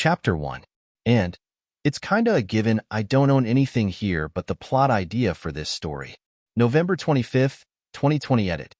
Chapter 1. And it's kinda a given I don't own anything here but the plot idea for this story. November 25th, 2020 edit.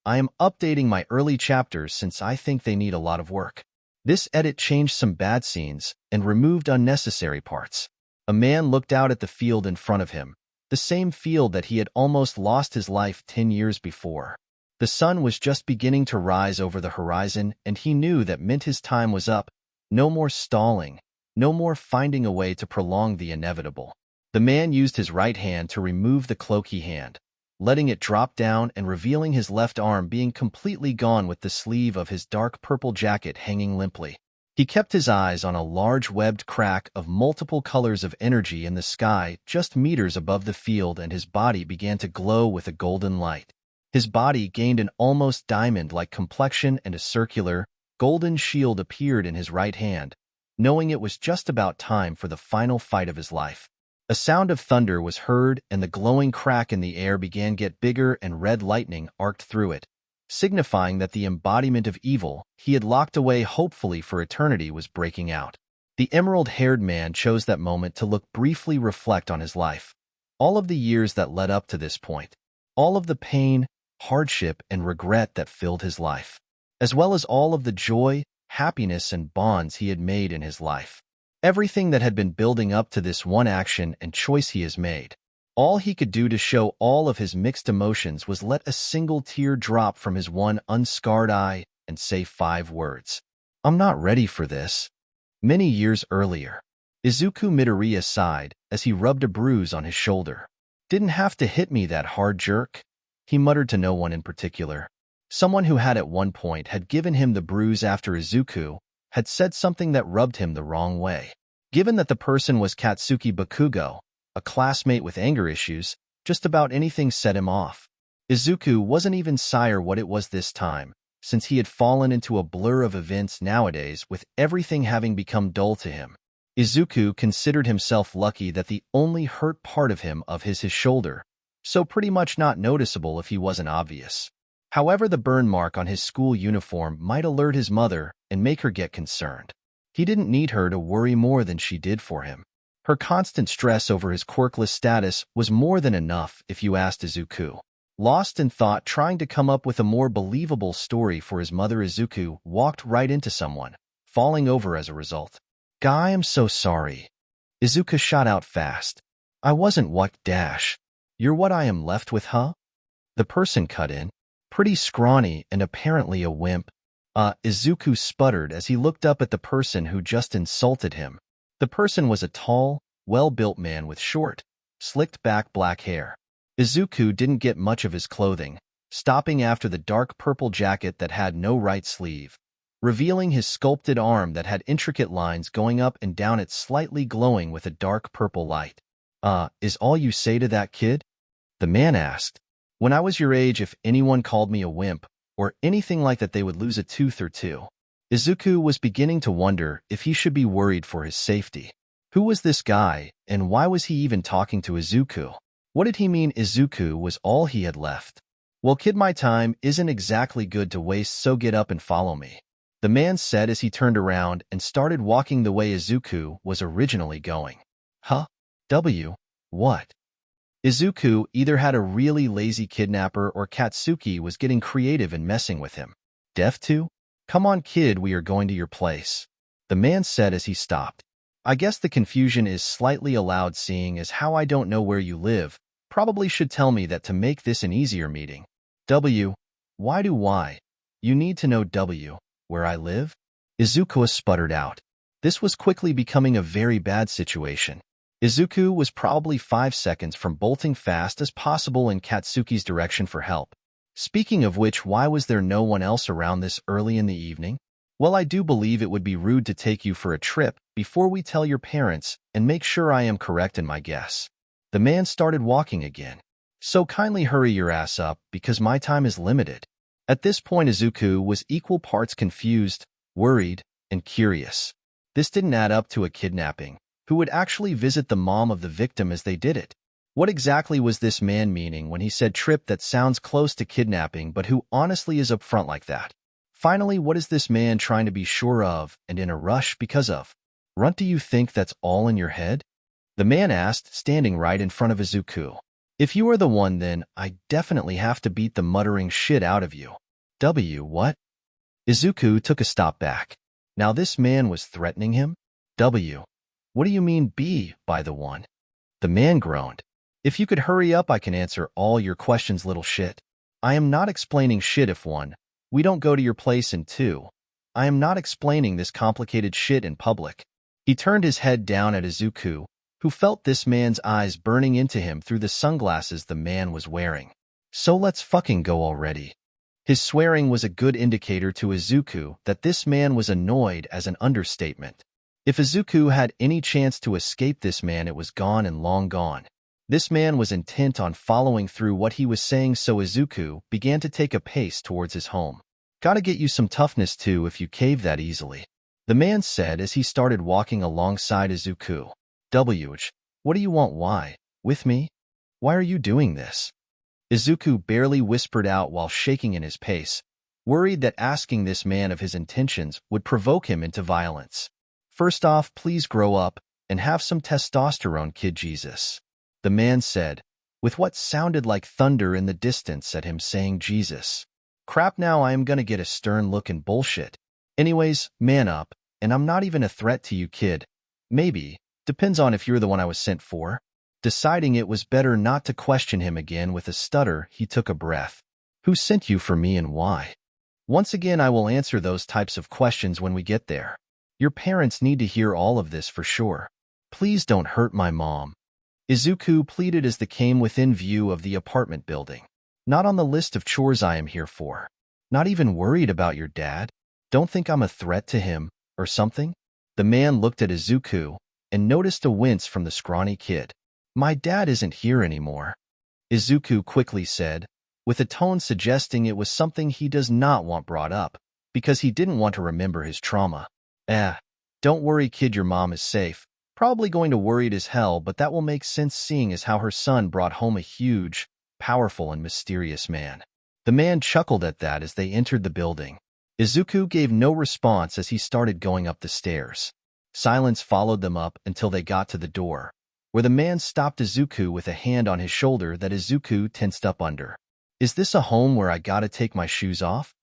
I am updating my early chapters since I think they need a lot of work. This edit changed some bad scenes and removed unnecessary parts. A man looked out at the field in front of him, the same field that he had almost lost his life 10 years before. The sun was just beginning to rise over the horizon, and he knew that meant his time was up. No more stalling, no more finding a way to prolong the inevitable. The man used his right hand to remove the cloak he had, letting it drop down and revealing his left arm being completely gone with the sleeve of his dark purple jacket hanging limply. He kept his eyes on a large webbed crack of multiple colors of energy in the sky just meters above the field, and his body began to glow with a golden light. His body gained an almost diamond-like complexion, and a circular, golden shield appeared in his right hand, knowing it was just about time for the final fight of his life. A sound of thunder was heard, and the glowing crack in the air began to get bigger, and red lightning arced through it, signifying that the embodiment of evil he had locked away hopefully for eternity was breaking out. The emerald-haired man chose that moment to briefly reflect on his life, all of the years that led up to this point, all of the pain, hardship, and regret that filled his life, as well as all of the joy, happiness, and bonds he had made in his life. Everything that had been building up to this one action and choice he has made. All he could do to show all of his mixed emotions was let a single tear drop from his one unscarred eye and say 5 words. "I'm not ready for this." Many years earlier, Izuku Midoriya sighed as he rubbed a bruise on his shoulder. "Didn't have to hit me, that hard jerk," he muttered to no one in particular. Someone who had at one point had given him the bruise after Izuku had said something that rubbed him the wrong way. Given that the person was Katsuki Bakugo, a classmate with anger issues, just about anything set him off. Izuku wasn't even sure what it was this time, since he had fallen into a blur of events nowadays, with everything having become dull to him. Izuku considered himself lucky that the only hurt part of him of his shoulder, so pretty much not noticeable if he wasn't obvious. However, the burn mark on his school uniform might alert his mother and make her get concerned. He didn't need her to worry more than she did for him. Her constant stress over his quirkless status was more than enough, if you asked Izuku. Lost in thought, trying to come up with a more believable story for his mother, Izuku walked right into someone, falling over as a result. "Guy, I'm so sorry." Izuku shot out fast. "I wasn't what dash. You're what I am left with, huh?" The person cut in. "Pretty scrawny and apparently a wimp." Izuku sputtered as he looked up at the person who just insulted him. The person was a tall, well-built man with short, slicked-back black hair. Izuku didn't get much of his clothing, stopping after the dark purple jacket that had no right sleeve, revealing his sculpted arm that had intricate lines going up and down it, slightly glowing with a dark purple light. Is all you say to that, kid?" the man asked. "When I was your age, if anyone called me a wimp, or anything like that, they would lose a tooth or two." Izuku was beginning to wonder if he should be worried for his safety. Who was this guy, and why was he even talking to Izuku? What did he mean Izuku was all he had left? "Well, kid, my time isn't exactly good to waste, so get up and follow me," the man said as he turned around and started walking the way Izuku was originally going. Huh? What? Izuku either had a really lazy kidnapper or Katsuki was getting creative and messing with him. "Deaf too? Come on, kid, we are going to your place," the man said as he stopped. "I guess the confusion is slightly allowed, seeing as how I don't know where you live. Probably should tell me that to make this an easier meeting." Why? You need to know where I live?" Izuku sputtered out. This was quickly becoming a very bad situation. Izuku was probably 5 seconds from bolting fast as possible in Katsuki's direction for help. Speaking of which, why was there no one else around this early in the evening? "Well, I do believe it would be rude to take you for a trip before we tell your parents, and make sure I am correct in my guess." The man started walking again. "So kindly hurry your ass up, because my time is limited." At this point, Izuku was equal parts confused, worried, and curious. This didn't add up to a kidnapping. Who would actually visit the mom of the victim as they did it? What exactly was this man meaning when he said trip? That sounds close to kidnapping, but who honestly is upfront like that? Finally, what is this man trying to be sure of and in a rush because of? Runt, do you think that's all in your head? The man asked, standing right in front of Izuku. If you are the one, then I definitely have to beat the muttering shit out of you. What? Izuku took a stop back. Now this man was threatening him? What do you mean be by the one? The man groaned. If you could hurry up, I can answer all your questions, little shit. I am not explaining shit if one, we don't go to your place, and two, I am not explaining this complicated shit in public. He turned his head down at Izuku, who felt this man's eyes burning into him through the sunglasses the man was wearing. So let's fucking go already. His swearing was a good indicator to Izuku that this man was annoyed as an understatement. If Izuku had any chance to escape this man, it was gone and long gone. This man was intent on following through what he was saying, so Izuku began to take a pace towards his home. Gotta get you some toughness too if you cave that easily, the man said as he started walking alongside Izuku. What do you want? Why? With me? Why are you doing this? Izuku barely whispered out while shaking in his pace, worried that asking this man of his intentions would provoke him into violence. First off, please grow up and have some testosterone, kid. Jesus, the man said, with what sounded like thunder in the distance at him saying Jesus. Crap, now I am gonna get a stern look and bullshit. Anyways, man up, and I'm not even a threat to you, kid. Maybe. Depends on if you're the one I was sent for. Deciding it was better not to question him again with a stutter, he took a breath. Who sent you for me and why? Once again, I will answer those types of questions when we get there. Your parents need to hear all of this for sure. Please don't hurt my mom. Izuku pleaded as they came within view of the apartment building. Not on the list of chores I am here for. Not even worried about your dad? Don't think I'm a threat to him, or something? The man looked at Izuku and noticed a wince from the scrawny kid. My dad isn't here anymore, Izuku quickly said, with a tone suggesting it was something he does not want brought up, because he didn't want to remember his trauma. Don't worry, kid, your mom is safe. Probably going to worried as hell, but that will make sense seeing as how her son brought home a huge, powerful, and mysterious man. The man chuckled at that as they entered the building. Izuku gave no response as he started going up the stairs. Silence followed them up until they got to the door, where the man stopped Izuku with a hand on his shoulder that Izuku tensed up under. Is this a home where I gotta take my shoes off?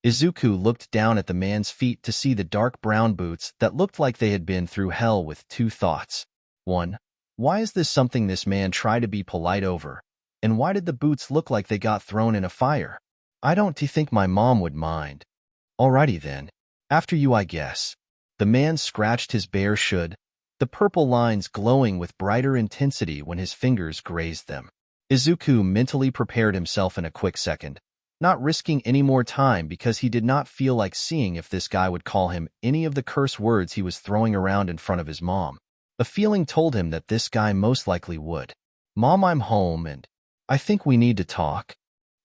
Izuku looked down at the man's feet to see the dark brown boots that looked like they had been through hell with two thoughts. One, why is this something this man tried to be polite over? And why did the boots look like they got thrown in a fire? I don't think my mom would mind. Alrighty then. After you, I guess. The man scratched his bare should, the purple lines glowing with brighter intensity when his fingers grazed them. Izuku mentally prepared himself in a quick second, not risking any more time because he did not feel like seeing if this guy would call him any of the curse words he was throwing around in front of his mom. A feeling told him that this guy most likely would. Mom, I'm home and I think we need to talk,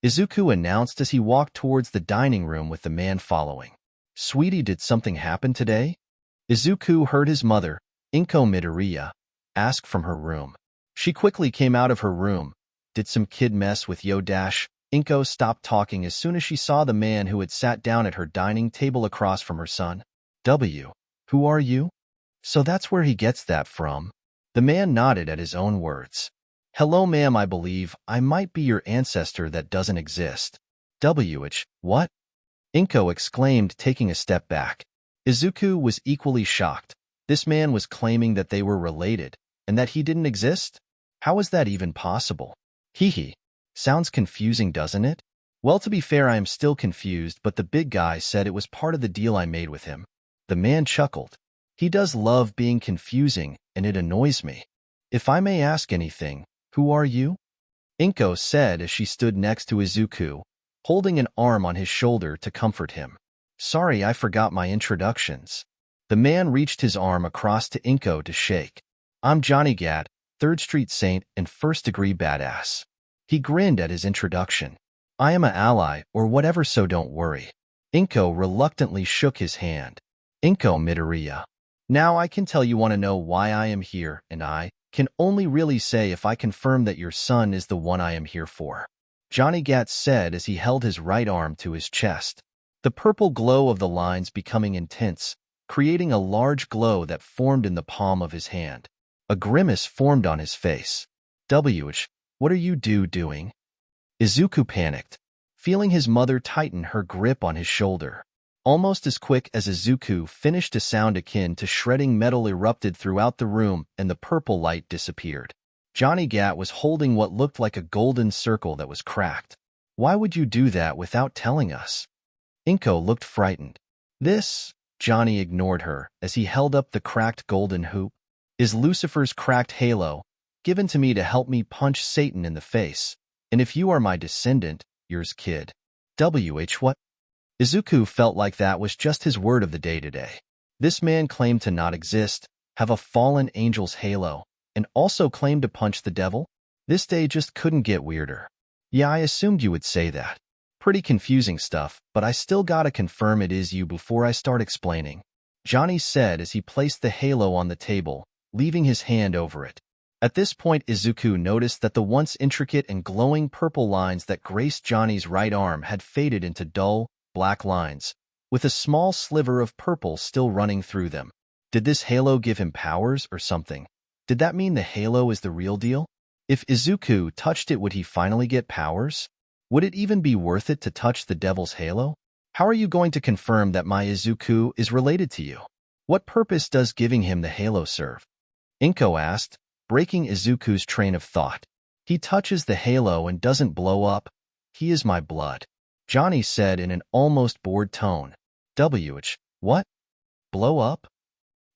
Izuku announced as he walked towards the dining room with the man following. Sweetie, did something happen today? Izuku heard his mother, Inko Midoriya, ask from her room. She quickly came out of her room. Did some kid mess with yo? Inko stopped talking as soon as she saw the man who had sat down at her dining table across from her son. Who are you? So that's where he gets that from. The man nodded at his own words. Hello, ma'am, I believe I might be your ancestor that doesn't exist. What? Inko exclaimed, taking a step back. Izuku was equally shocked. This man was claiming that they were related, and that he didn't exist? How is that even possible? Hee. Sounds confusing, doesn't it? Well, to be fair, I am still confused, but the big guy said it was part of the deal I made with him. The man chuckled. He does love being confusing, and it annoys me. If I may ask anything, who are you? Inko said as she stood next to Izuku, holding an arm on his shoulder to comfort him. Sorry, I forgot my introductions. The man reached his arm across to Inko to shake. I'm Johnny Gat, 3rd Street Saint and first-degree badass. He grinned at his introduction. I am an ally, or whatever, so don't worry. Inko reluctantly shook his hand. Inko Midoriya. Now I can tell you want to know why I am here, and I can only really say if I confirm that your son is the one I am here for. Johnny Gat said as he held his right arm to his chest. The purple glow of the lines becoming intense, creating a large glow that formed in the palm of his hand. A grimace formed on his face. What are you doing? Izuku panicked, feeling his mother tighten her grip on his shoulder. Almost as quick as Izuku finished, a sound akin to shredding metal erupted throughout the room and the purple light disappeared. Johnny Gat was holding what looked like a golden circle that was cracked. Why would you do that without telling us? Inko looked frightened. This, Johnny ignored her as he held up the cracked golden hoop, is Lucifer's cracked halo, given to me to help me punch Satan in the face. And if you are my descendant, yours kid. What? Izuku felt like that was just his word of the day today. This man claimed to not exist, have a fallen angel's halo, and also claimed to punch the devil? This day just couldn't get weirder. Yeah, I assumed you would say that. Pretty confusing stuff, but I still gotta confirm it is you before I start explaining, Johnny said as he placed the halo on the table, leaving his hand over it. At this point, Izuku noticed that the once intricate and glowing purple lines that graced Johnny's right arm had faded into dull, black lines, with a small sliver of purple still running through them. Did this halo give him powers or something? Did that mean the halo is the real deal? If Izuku touched it, would he finally get powers? Would it even be worth it to touch the devil's halo? How are you going to confirm that my Izuku is related to you? What purpose does giving him the halo serve? Inko asked, breaking Izuku's train of thought. He touches the halo and doesn't blow up. He is my blood, Johnny said in an almost bored tone. What? Blow up?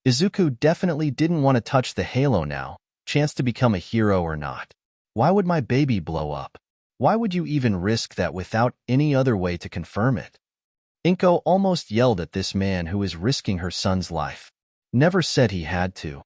Izuku definitely didn't want to touch the halo now, chance to become a hero or not. Why would my baby blow up? Why would you even risk that without any other way to confirm it? Inko almost yelled at this man who is risking her son's life. Never said he had to.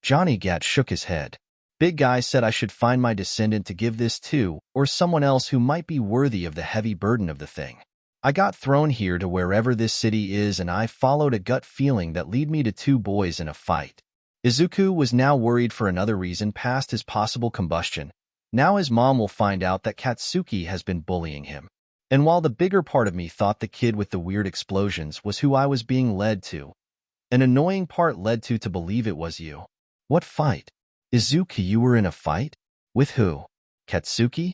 Johnny Gat shook his head. Big Guy said I should find my descendant to give this to, or someone else who might be worthy of the heavy burden of the thing. I got thrown here to wherever this city is, and I followed a gut feeling that led me to two boys in a fight. Izuku was now worried for another reason past his possible combustion. Now his mom will find out that Katsuki has been bullying him. And while the bigger part of me thought the kid with the weird explosions was who I was being led to, an annoying part led to believe it was you. What fight? Izuku, you were in a fight? With who? Katsuki?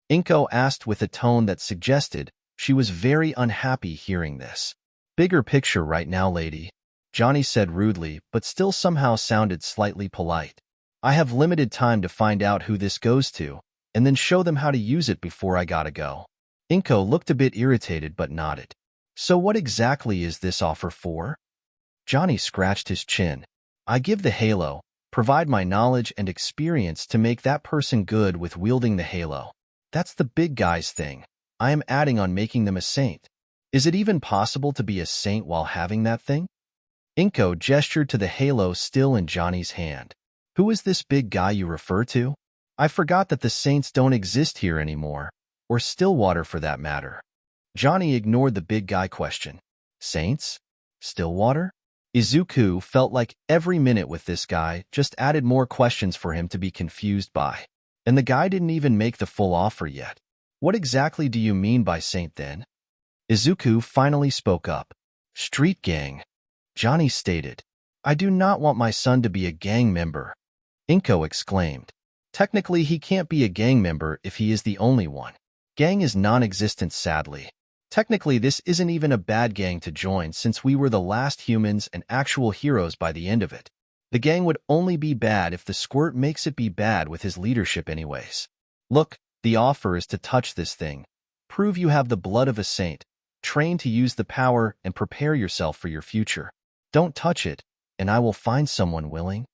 Inko asked with a tone that suggested she was very unhappy hearing this. Bigger picture right now, lady, Johnny said rudely, but still somehow sounded slightly polite. I have limited time to find out who this goes to, and then show them how to use it before I gotta go. Inko looked a bit irritated but nodded. So what exactly is this offer for? Johnny scratched his chin. I give the halo, provide my knowledge and experience to make that person good with wielding the halo. That's the big guy's thing. I am adding on making them a saint. Is it even possible to be a saint while having that thing? Inko gestured to the halo still in Johnny's hand. Who is this big guy you refer to? I forgot that the saints don't exist here anymore, or Stillwater for that matter. Johnny ignored the big guy question. Saints? Stillwater? Izuku felt like every minute with this guy just added more questions for him to be confused by. And the guy didn't even make the full offer yet. What exactly do you mean by saint then? Izuku finally spoke up. Street gang, Johnny stated. I do not want my son to be a gang member, Inko exclaimed. Technically, he can't be a gang member if he is the only one. Gang is non-existent, sadly. Technically, this isn't even a bad gang to join since we were the last humans and actual heroes by the end of it. The gang would only be bad if the squirt makes it be bad with his leadership anyways. Look, the offer is to touch this thing. Prove you have the blood of a saint. Train to use the power and prepare yourself for your future. Don't touch it, and I will find someone willing.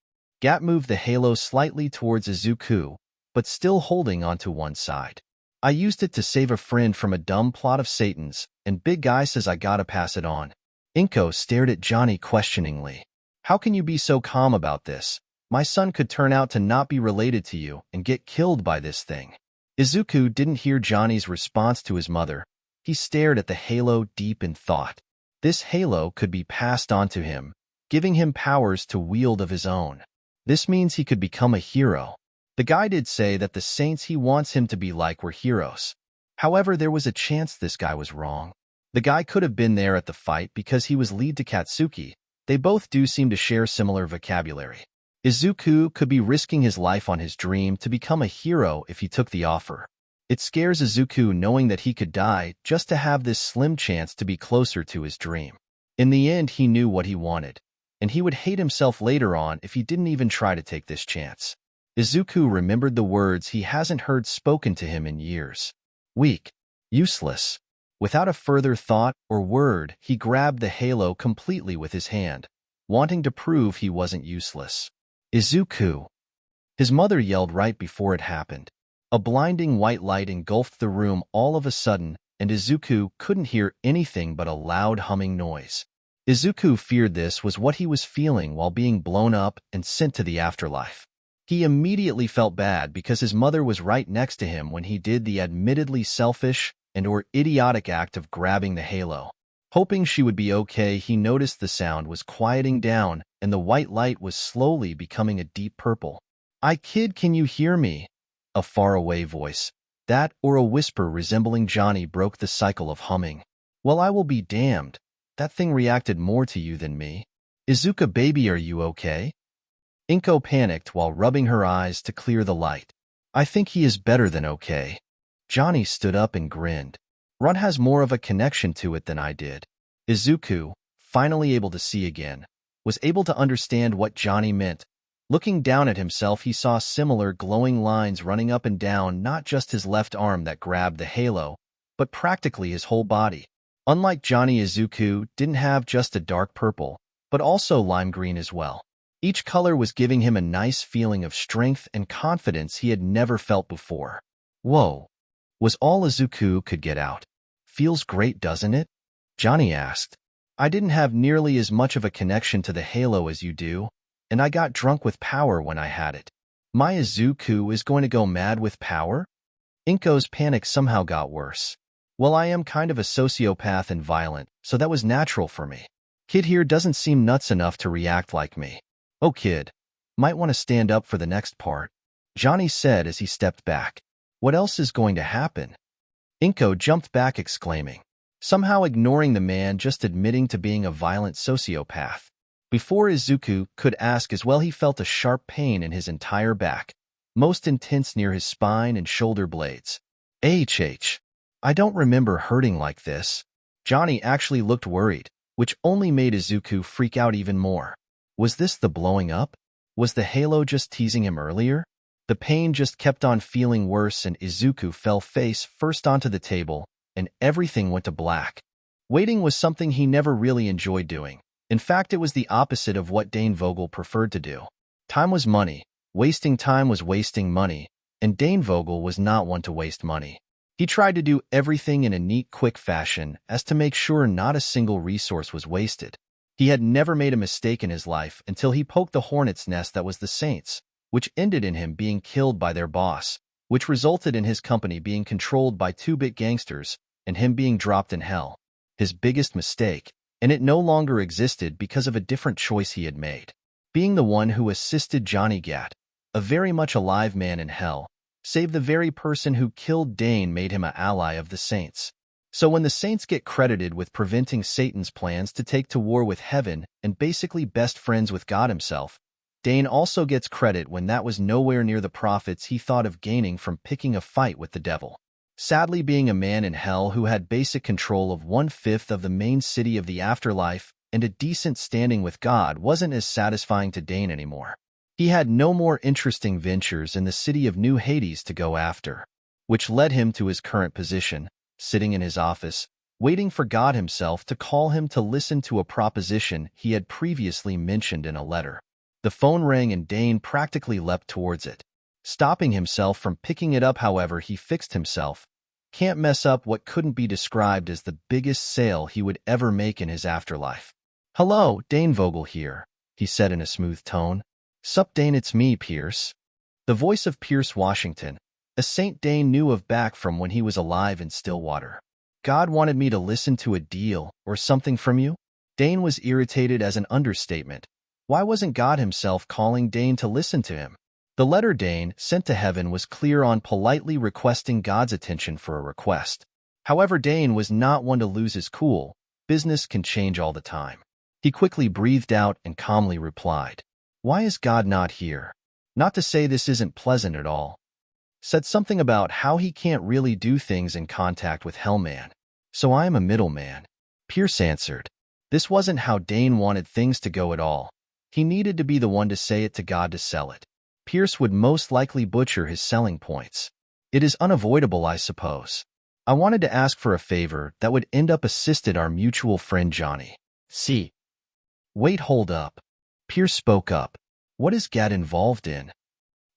Gat moved the halo slightly towards Izuku, but still holding onto one side. I used it to save a friend from a dumb plot of Satan's, and Big Guy says I gotta pass it on. Inko stared at Johnny questioningly. How can you be so calm about this? My son could turn out to not be related to you and get killed by this thing. Izuku didn't hear Johnny's response to his mother. He stared at the halo deep in thought. This halo could be passed on to him, giving him powers to wield of his own. This means he could become a hero. The guy did say that the saints he wants him to be like were heroes. However, there was a chance this guy was wrong. The guy could have been there at the fight because he was lead to Katsuki. They both do seem to share similar vocabulary. Izuku could be risking his life on his dream to become a hero if he took the offer. It scares Izuku knowing that he could die just to have this slim chance to be closer to his dream. In the end, he knew what he wanted, and he would hate himself later on if he didn't even try to take this chance. Izuku remembered the words he hasn't heard spoken to him in years. Weak. Useless. Without a further thought or word, he grabbed the halo completely with his hand, wanting to prove he wasn't useless. Izuku! His mother yelled right before it happened. A blinding white light engulfed the room all of a sudden, and Izuku couldn't hear anything but a loud humming noise. Izuku feared this was what he was feeling while being blown up and sent to the afterlife. He immediately felt bad because his mother was right next to him when he did the admittedly selfish and/or idiotic act of grabbing the halo. Hoping she would be okay, he noticed the sound was quieting down and the white light was slowly becoming a deep purple. Kid, can you hear me? A faraway voice. That or a whisper resembling Johnny broke the cycle of humming. Well, I will be damned. That thing reacted more to you than me. Izuku baby, are you okay? Inko panicked while rubbing her eyes to clear the light. I think he is better than okay. Johnny stood up and grinned. Run has more of a connection to it than I did. Izuku, finally able to see again, was able to understand what Johnny meant. Looking down at himself, he saw similar glowing lines running up and down not just his left arm that grabbed the halo, but practically his whole body. Unlike Johnny, Izuku didn't have just a dark purple, but also lime green as well. Each color was giving him a nice feeling of strength and confidence he had never felt before. Whoa! Was all Izuku could get out. Feels great, doesn't it? Johnny asked. I didn't have nearly as much of a connection to the halo as you do, and I got drunk with power when I had it. My Izuku is going to go mad with power? Inko's panic somehow got worse. Well, I am kind of a sociopath and violent, so that was natural for me. Kid here doesn't seem nuts enough to react like me. Oh, kid, might want to stand up for the next part, Johnny said as he stepped back. What else is going to happen? Inko jumped back exclaiming, somehow ignoring the man just admitting to being a violent sociopath. Before Izuku could ask as well, he felt a sharp pain in his entire back, most intense near his spine and shoulder blades. I don't remember hurting like this. Johnny actually looked worried, which only made Izuku freak out even more. Was this the blowing up? Was the halo just teasing him earlier? The pain just kept on feeling worse and Izuku fell face first onto the table, and everything went to black. Waiting was something he never really enjoyed doing. In fact, it was the opposite of what Dane Vogel preferred to do. Time was money. Wasting time was wasting money, and Dane Vogel was not one to waste money. He tried to do everything in a neat, quick fashion as to make sure not a single resource was wasted. He had never made a mistake in his life until he poked the hornet's nest that was the Saints, which ended in him being killed by their boss, which resulted in his company being controlled by 2-bit gangsters and him being dropped in hell. His biggest mistake, and it no longer existed because of a different choice he had made. Being the one who assisted Johnny Gat, a very much alive man in hell, save the very person who killed Dane made him an ally of the Saints. So when the Saints get credited with preventing Satan's plans to take to war with heaven and basically best friends with God himself, Dane also gets credit when that was nowhere near the profits he thought of gaining from picking a fight with the devil. Sadly, being a man in hell who had basic control of 1/5 of the main city of the afterlife and a decent standing with God wasn't as satisfying to Dane anymore. He had no more interesting ventures in the city of New Hades to go after, which led him to his current position, sitting in his office, waiting for God himself to call him to listen to a proposition he had previously mentioned in a letter. The phone rang and Dane practically leapt towards it. Stopping himself from picking it up, however, he fixed himself. Can't mess up what couldn't be described as the biggest sale he would ever make in his afterlife. Hello, Dane Vogel here, he said in a smooth tone. Sup Dane, it's me, Pierce. The voice of Pierce Washington, a Saint Dane knew of back from when he was alive in Stillwater. God wanted me to listen to a deal or something from you? Dane was irritated as an understatement. Why wasn't God himself calling Dane to listen to him? The letter Dane sent to heaven was clear on politely requesting God's attention for a request. However, Dane was not one to lose his cool. Business can change all the time. He quickly breathed out and calmly replied, "Why is God not here? Not to say this isn't pleasant at all." Said something about how he can't really do things in contact with Hellman. "So I am a middleman." Pierce answered, "This wasn't how Dane wanted things to go at all. He needed to be the one to say it to God to sell it. Pierce would most likely butcher his selling points. It is unavoidable, I suppose. I wanted to ask for a favor that would end up assisted our mutual friend Johnny. See. Wait, hold up." Pierce spoke up. "What is Gad involved in?"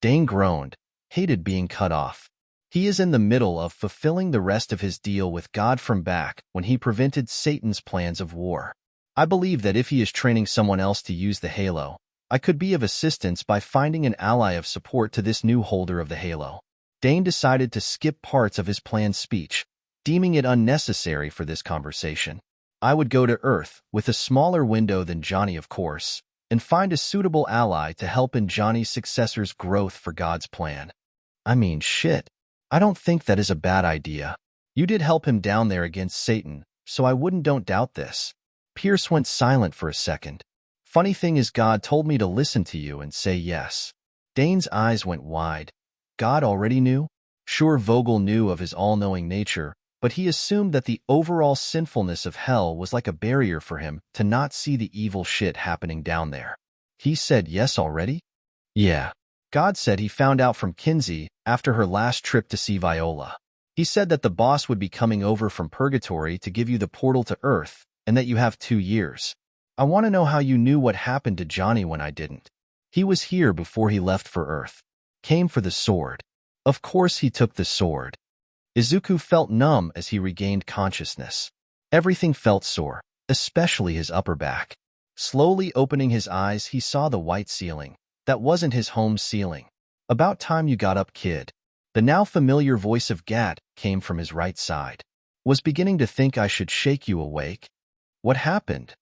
Dane groaned, hated being cut off. "He is in the middle of fulfilling the rest of his deal with God from back when he prevented Satan's plans of war. I believe that if he is training someone else to use the halo, I could be of assistance by finding an ally of support to this new holder of the halo." Dane decided to skip parts of his planned speech, deeming it unnecessary for this conversation. "I would go to Earth, with a smaller window than Johnny of course, and find a suitable ally to help in Johnny's successor's growth for God's plan." "I mean, shit. I don't think that is a bad idea. You did help him down there against Satan, so I don't doubt this." Pierce went silent for a second. "Funny thing is God told me to listen to you and say yes." Dane's eyes went wide. God already knew? Sure, Vogel knew of his all-knowing nature, but he assumed that the overall sinfulness of hell was like a barrier for him to not see the evil shit happening down there. He said yes already? Yeah. God said he found out from Kinsey after her last trip to see Viola. He said that the boss would be coming over from Purgatory to give you the portal to Earth, and that you have 2 years. I want to know how you knew what happened to Johnny when I didn't. He was here before he left for Earth. Came for the sword. Of course he took the sword. Izuku felt numb as he regained consciousness. Everything felt sore, especially his upper back. Slowly opening his eyes, he saw the white ceiling. That wasn't his home ceiling. "About time you got up, kid." The now familiar voice of Gat came from his right side. "Was beginning to think I should shake you awake." "What happened?"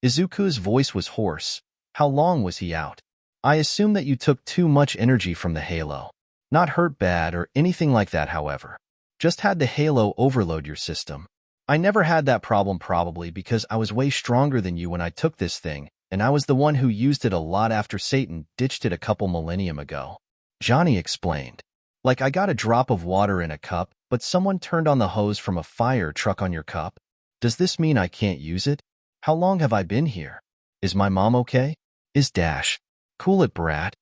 Izuku's voice was hoarse. "How long was he out?" "I assume that you took too much energy from the halo. Not hurt bad or anything like that, however. Just had the halo overload your system. I never had that problem, probably because I was way stronger than you when I took this thing, and I was the one who used it a lot after Satan ditched it a couple millennium ago." Johnny explained. "Like I got a drop of water in a cup, but someone turned on the hose from a fire truck on your cup. Does this mean I can't use it? How long have I been here? Is my mom okay? Is Dash? Cool it, brat."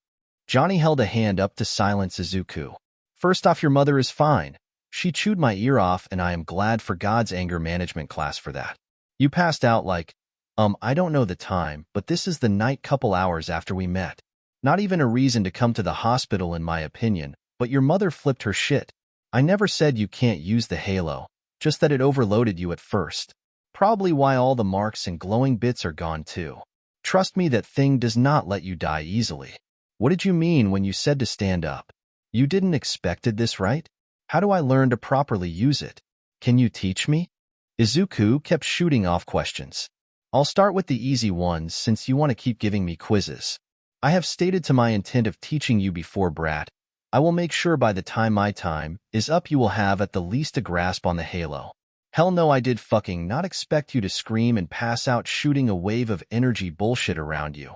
Johnny held a hand up to silence Izuku. "First off, your mother is fine. She chewed my ear off, and I am glad for God's anger management class for that. You passed out like, I don't know the time, but this is the night couple hours after we met. Not even a reason to come to the hospital in my opinion, but your mother flipped her shit. I never said you can't use the halo, just that it overloaded you at first. Probably why all the marks and glowing bits are gone too. Trust me, that thing does not let you die easily." "What did you mean when you said to stand up? You didn't expected this, right? How do I learn to properly use it? Can you teach me?" Izuku kept shooting off questions. "I'll start with the easy ones since you want to keep giving me quizzes. I have stated to my intent of teaching you before, brat. I will make sure by the time my time is up you will have at the least a grasp on the halo. Hell no, I did fucking not expect you to scream and pass out shooting a wave of energy bullshit around you.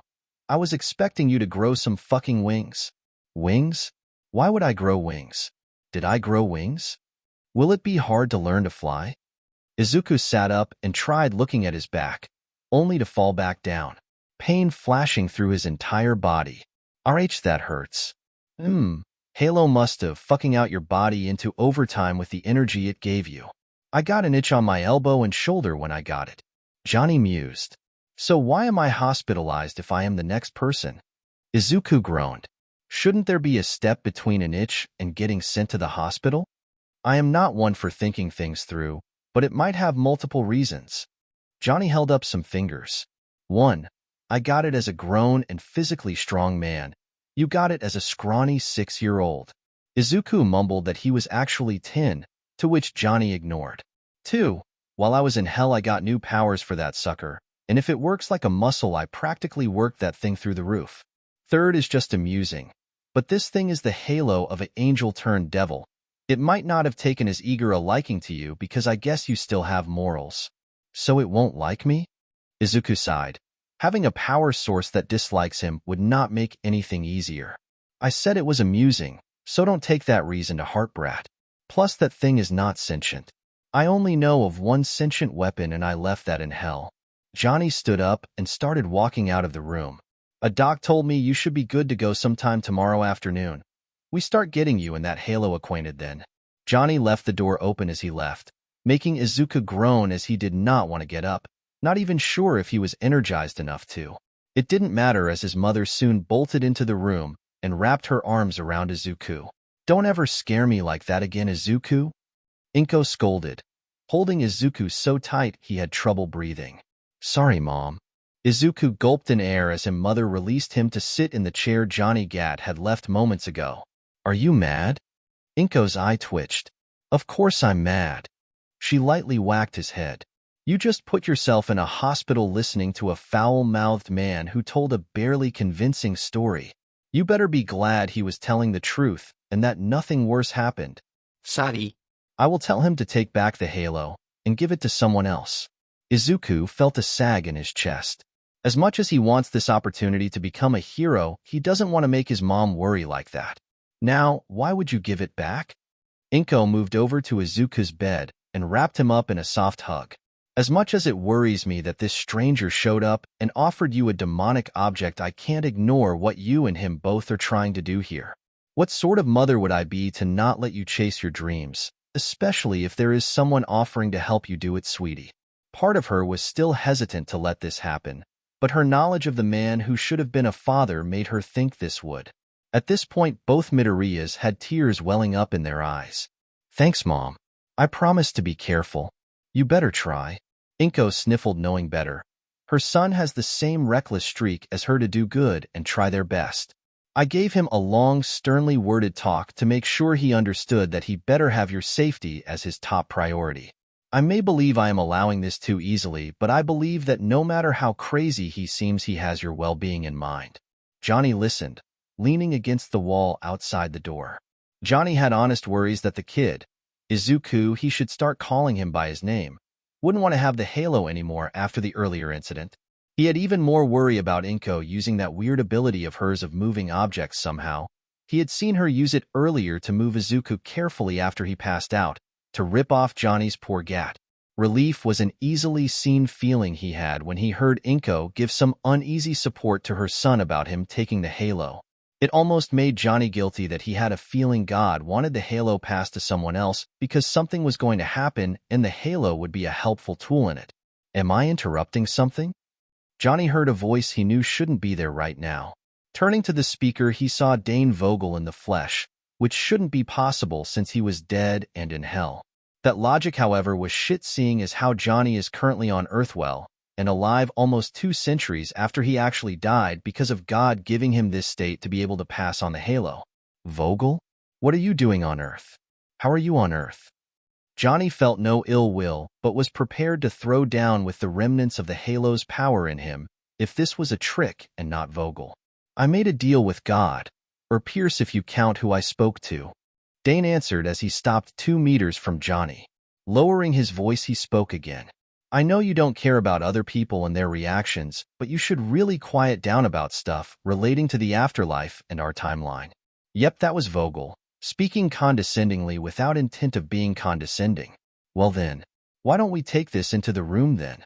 I was expecting you to grow some fucking wings." "Wings? Why would I grow wings? Did I grow wings? Will it be hard to learn to fly?" Izuku sat up and tried looking at his back, only to fall back down, pain flashing through his entire body. "RH, that hurts." Halo must have fucking out your body into overtime with the energy it gave you. I got an itch on my elbow and shoulder when I got it." Johnny mused. "So why am I hospitalized if I am the next person?" Izuku groaned. "Shouldn't there be a step between an itch and getting sent to the hospital? I am not one for thinking things through, but it might have multiple reasons." Johnny held up some fingers. 1. I got it as a grown and physically strong man. You got it as a scrawny 6-year-old. Izuku mumbled that he was actually 10, to which Johnny ignored. 2. While I was in hell, I got new powers for that sucker, and if it works like a muscle, I practically worked that thing through the roof. 3rd is just amusing. But this thing is the halo of an angel turned devil. It might not have taken as eager a liking to you because I guess you still have morals. So it won't like me?" Izuku sighed. Having a power source that dislikes him would not make anything easier. I said it was amusing, so don't take that reason to heart, brat. Plus, that thing is not sentient. I only know of one sentient weapon and I left that in hell. Johnny stood up and started walking out of the room. A doc told me you should be good to go sometime tomorrow afternoon. We start getting you and that Halo acquainted then. Johnny left the door open as he left, making Izuku groan as he did not want to get up, not even sure if he was energized enough to. It didn't matter as his mother soon bolted into the room and wrapped her arms around Izuku. Don't ever scare me like that again, Izuku. Inko scolded, holding Izuku so tight he had trouble breathing. Sorry, Mom. Izuku gulped in air as his mother released him to sit in the chair Johnny Gat had left moments ago. Are you mad? Inko's eye twitched. Of course I'm mad. She lightly whacked his head. You just put yourself in a hospital listening to a foul-mouthed man who told a barely convincing story. You better be glad he was telling the truth and that nothing worse happened. Sorry. I will tell him to take back the Halo and give it to someone else. Izuku felt a sag in his chest. As much as he wants this opportunity to become a hero, he doesn't want to make his mom worry like that. Now, why would you give it back? Inko moved over to Izuku's bed and wrapped him up in a soft hug. As much as it worries me that this stranger showed up and offered you a demonic object, I can't ignore what you and him both are trying to do here. What sort of mother would I be to not let you chase your dreams, especially if there is someone offering to help you do it, sweetie? Part of her was still hesitant to let this happen, but her knowledge of the man who should have been a father made her think this would. At this point, both Midoriyas had tears welling up in their eyes. Thanks, Mom. I promise to be careful. You better try. Inko sniffled, knowing better. Her son has the same reckless streak as her to do good and try their best. I gave him a long, sternly worded talk to make sure he understood that he better have your safety as his top priority. I may believe I am allowing this too easily, but I believe that no matter how crazy he seems, he has your well-being in mind. Johnny listened, leaning against the wall outside the door. Johnny had honest worries that the kid, Izuku, he should start calling him by his name, wouldn't want to have the Halo anymore after the earlier incident. He had even more worry about Inko using that weird ability of hers of moving objects somehow. He had seen her use it earlier to move Izuku carefully after he passed out, to rip off Johnny's poor gat. Relief was an easily seen feeling he had when he heard Inko give some uneasy support to her son about him taking the Halo. It almost made Johnny guilty that he had a feeling God wanted the Halo passed to someone else because something was going to happen and the Halo would be a helpful tool in it. Am I interrupting something? Johnny heard a voice he knew shouldn't be there right now. Turning to the speaker, he saw Dane Vogel in the flesh, which shouldn't be possible since he was dead and in hell. That logic, however, was shit, seeing as how Johnny is currently on Earthwell and alive almost 2 centuries after he actually died because of God giving him this state to be able to pass on the Halo. Vogel? What are you doing on Earth? How are you on Earth? Johnny felt no ill will, but was prepared to throw down with the remnants of the Halo's power in him if this was a trick and not Vogel. I made a deal with God, or Pierce if you count who I spoke to. Dane answered as he stopped 2 meters from Johnny. Lowering his voice, he spoke again. I know you don't care about other people and their reactions, but you should really quiet down about stuff relating to the afterlife and our timeline. Yep, that was Vogel, speaking condescendingly without intent of being condescending. Well then, why don't we take this into the room then?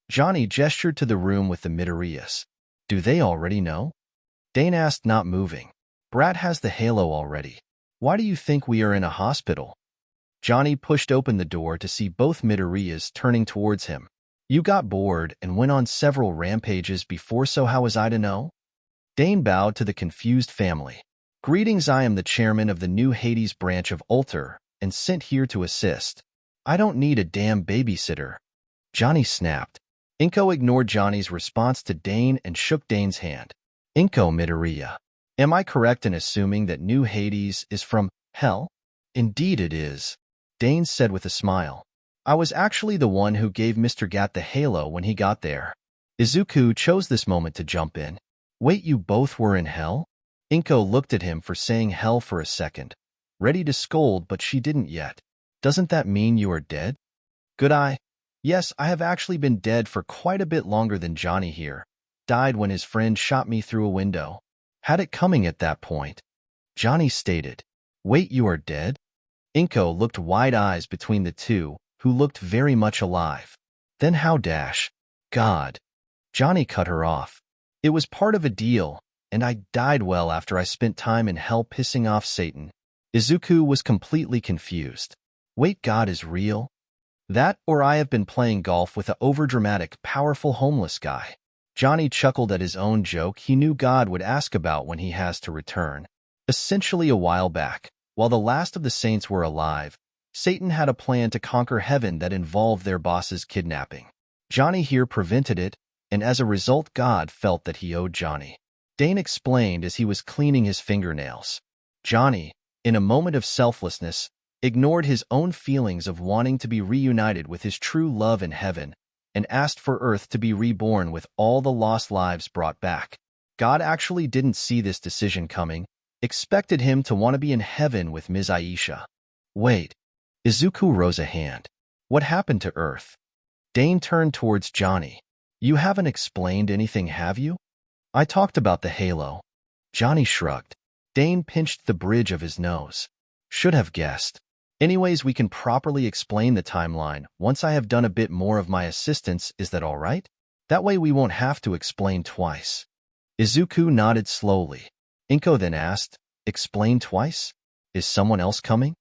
Johnny gestured to the room with the Midoriyas. Do they already know? Dane asked, not moving. Brat has the Halo already. Why do you think we are in a hospital? Johnny pushed open the door to see both Midoriyas turning towards him. You got bored and went on several rampages before, so how was I to know? Dane bowed to the confused family. Greetings, I am the chairman of the new Hades branch of Ulter and sent here to assist. I don't need a damn babysitter. Johnny snapped. Inko ignored Johnny's response to Dane and shook Dane's hand. Inko, Midoriya. Am I correct in assuming that New Hades is from hell? Indeed it is, Dane said with a smile. I was actually the one who gave Mr. Gat the Halo when he got there. Izuku chose this moment to jump in. Wait, you both were in hell? Inko looked at him for saying hell for a second, ready to scold, but she didn't yet. Doesn't that mean you are dead? Good eye. Yes, I have actually been dead for quite a bit longer than Johnny here. died when his friend shot me through a window. Had it coming at that point. Johnny stated. Wait, you are dead? Inko looked wide eyes between the two, who looked very much alive. Then how dash? God. Johnny cut her off. It was part of a deal, and I died well after I spent time in hell pissing off Satan. Izuku was completely confused. Wait, God is real? That or I have been playing golf with a overdramatic, powerful homeless guy. Johnny chuckled at his own joke he knew God would ask about when he has to return. Essentially a while back, while the last of the saints were alive, Satan had a plan to conquer heaven that involved their boss's kidnapping. Johnny here prevented it, and as a result God felt that he owed Johnny. Dane explained as he was cleaning his fingernails. Johnny, in a moment of selflessness, ignored his own feelings of wanting to be reunited with his true love in heaven, and asked for Earth to be reborn with all the lost lives brought back. God actually didn't see this decision coming, expected him to want to be in heaven with Ms. Aisha. Wait. Izuku rose a hand. What happened to Earth? Dane turned towards Johnny. You haven't explained anything, have you? I talked about the halo. Johnny shrugged. Dane pinched the bridge of his nose. Should have guessed. Anyways, we can properly explain the timeline once I have done a bit more of my assistance, is that all right? That way we won't have to explain twice. Izuku nodded slowly. Inko then asked, explain twice? Is someone else coming?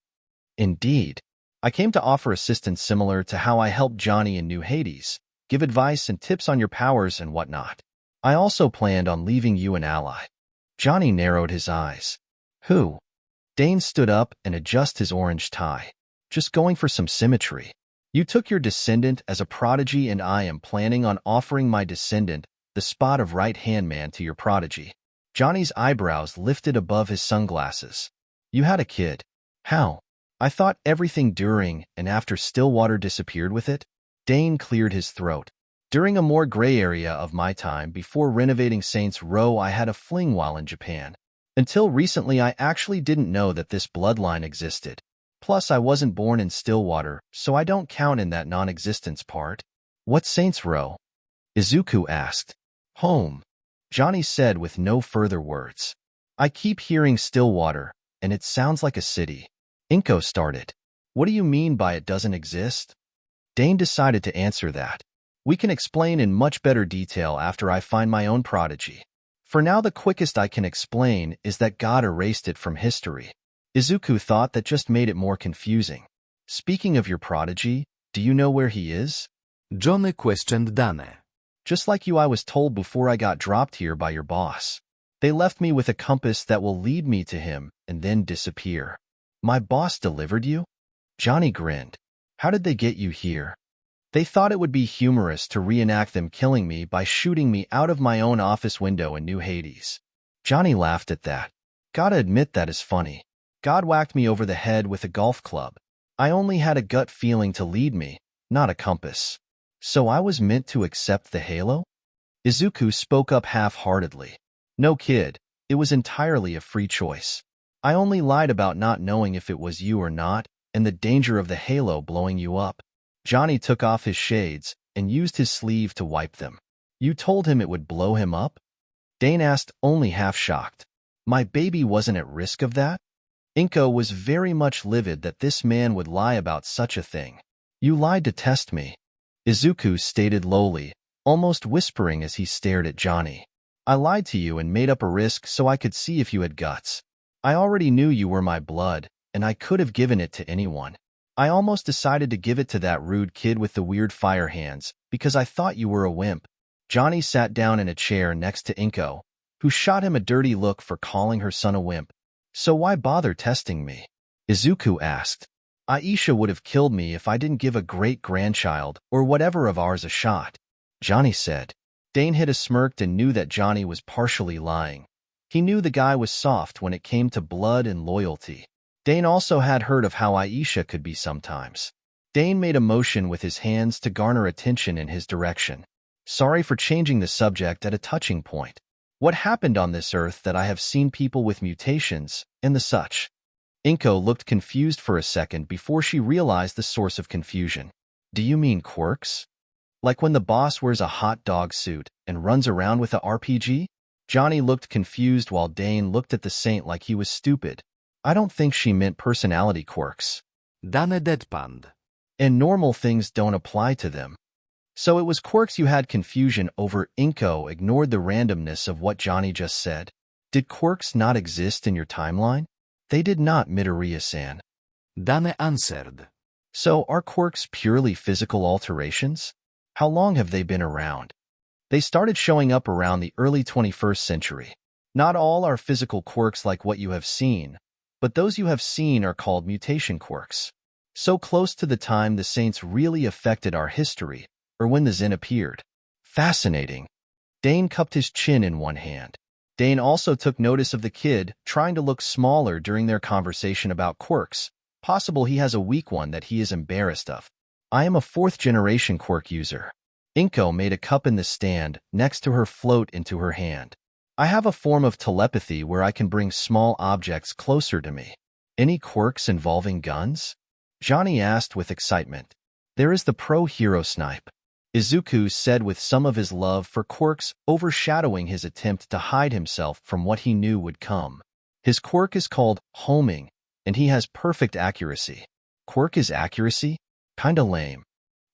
Indeed. I came to offer assistance similar to how I helped Johnny in New Hades, give advice and tips on your powers and whatnot. I also planned on leaving you an ally. Johnny narrowed his eyes. Who? Dane stood up and adjusted his orange tie. Just going for some symmetry. You took your descendant as a prodigy and I am planning on offering my descendant the spot of right-hand man to your prodigy. Johnny's eyebrows lifted above his sunglasses. You had a kid. How? I thought everything during and after Stillwater disappeared with it. Dane cleared his throat. During a more gray area of my time before renovating Saints Row, I had a fling while in Japan. Until recently, I actually didn't know that this bloodline existed. Plus, I wasn't born in Stillwater, so I don't count in that non-existence part. What's Saints Row? Izuku asked. Home. Johnny said with no further words. I keep hearing Stillwater, and it sounds like a city. Inko started. What do you mean by it doesn't exist? Dane decided to answer that. We can explain in much better detail after I find my own prodigy. For now, the quickest I can explain is that God erased it from history. Izuku thought that just made it more confusing. Speaking of your prodigy, do you know where he is? Johnny questioned Dane. Just like you, I was told before I got dropped here by your boss. They left me with a compass that will lead me to him and then disappear. My boss delivered you? Johnny grinned. How did they get you here? They thought it would be humorous to reenact them killing me by shooting me out of my own office window in New Hades. Johnny laughed at that. Gotta admit that is funny. God whacked me over the head with a golf club. I only had a gut feeling to lead me, not a compass. So I was meant to accept the halo? Izuku spoke up half-heartedly. No kid, it was entirely a free choice. I only lied about not knowing if it was you or not, and the danger of the halo blowing you up. Johnny took off his shades and used his sleeve to wipe them. You told him it would blow him up? Dane asked, only half shocked. My baby wasn't at risk of that? Inko was very much livid that this man would lie about such a thing. You lied to test me. Izuku stated lowly, almost whispering as he stared at Johnny. I lied to you and made up a risk so I could see if you had guts. I already knew you were my blood, and I could have given it to anyone. I almost decided to give it to that rude kid with the weird fire hands, because I thought you were a wimp. Johnny sat down in a chair next to Inko, who shot him a dirty look for calling her son a wimp. So why bother testing me? Izuku asked. Aisha would have killed me if I didn't give a great-grandchild or whatever of ours a shot. Johnny said. Dane hid a smirk and knew that Johnny was partially lying. He knew the guy was soft when it came to blood and loyalty. Dane also had heard of how Aisha could be sometimes. Dane made a motion with his hands to garner attention in his direction. Sorry for changing the subject at a touching point. What happened on this earth that I have seen people with mutations and the such? Inko looked confused for a second before she realized the source of confusion. Do you mean quirks? Like when the boss wears a hot dog suit and runs around with a RPG? Johnny looked confused while Dane looked at the saint like he was stupid. I don't think she meant personality quirks. Dane deadpanned. And normal things don't apply to them. So it was quirks you had confusion over. Inko ignored the randomness of what Johnny just said. Did quirks not exist in your timeline? They did not, Midoriya-san. Dane answered. So are quirks purely physical alterations? How long have they been around? They started showing up around the early 21st century. Not all are physical quirks like what you have seen, but those you have seen are called mutation quirks. So close to the time the saints really affected our history, or when the Zen appeared. Fascinating. Dane cupped his chin in one hand. Dane also took notice of the kid trying to look smaller during their conversation about quirks. Possible he has a weak one that he is embarrassed of. I am a fourth-generation quirk user. Inko made a cup in the stand next to her float into her hand. I have a form of telepathy where I can bring small objects closer to me. Any quirks involving guns? Johnny asked with excitement. There is the pro-hero snipe. Izuku said with some of his love for quirks overshadowing his attempt to hide himself from what he knew would come. His quirk is called homing, and he has perfect accuracy. Quirk is accuracy? Kinda lame.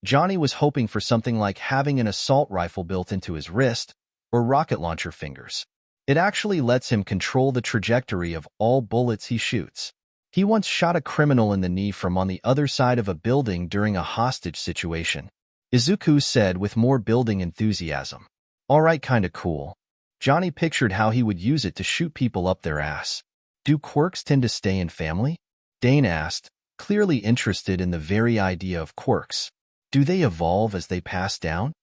Johnny was hoping for something like having an assault rifle built into his wrist or rocket launcher fingers. It actually lets him control the trajectory of all bullets he shoots. He once shot a criminal in the knee from on the other side of a building during a hostage situation. Izuku said with more building enthusiasm. Alright, kinda cool. Johnny pictured how he would use it to shoot people up their ass. Do quirks tend to stay in family? Dane asked, clearly interested in the very idea of quirks. Do they evolve as they pass down?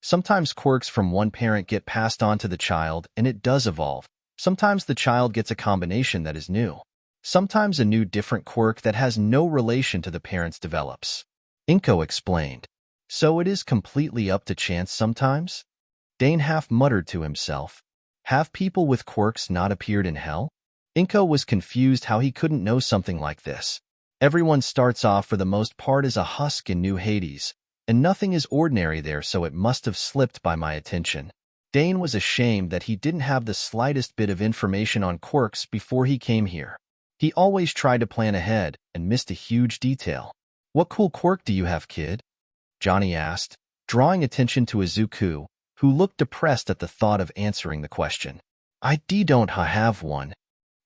Sometimes quirks from one parent get passed on to the child, and it does evolve. Sometimes the child gets a combination that is new. Sometimes a new different quirk that has no relation to the parents develops. Inko explained. So it is completely up to chance sometimes? Dane half muttered to himself. Have people with quirks not appeared in hell? Inko was confused how he couldn't know something like this. Everyone starts off for the most part as a husk in New Hades, and nothing is ordinary there, so it must have slipped by my attention. Dane was ashamed that he didn't have the slightest bit of information on quirks before he came here. He always tried to plan ahead and missed a huge detail. What cool quirk do you have, kid? Johnny asked, drawing attention to Izuku, who looked depressed at the thought of answering the question. I don't have one,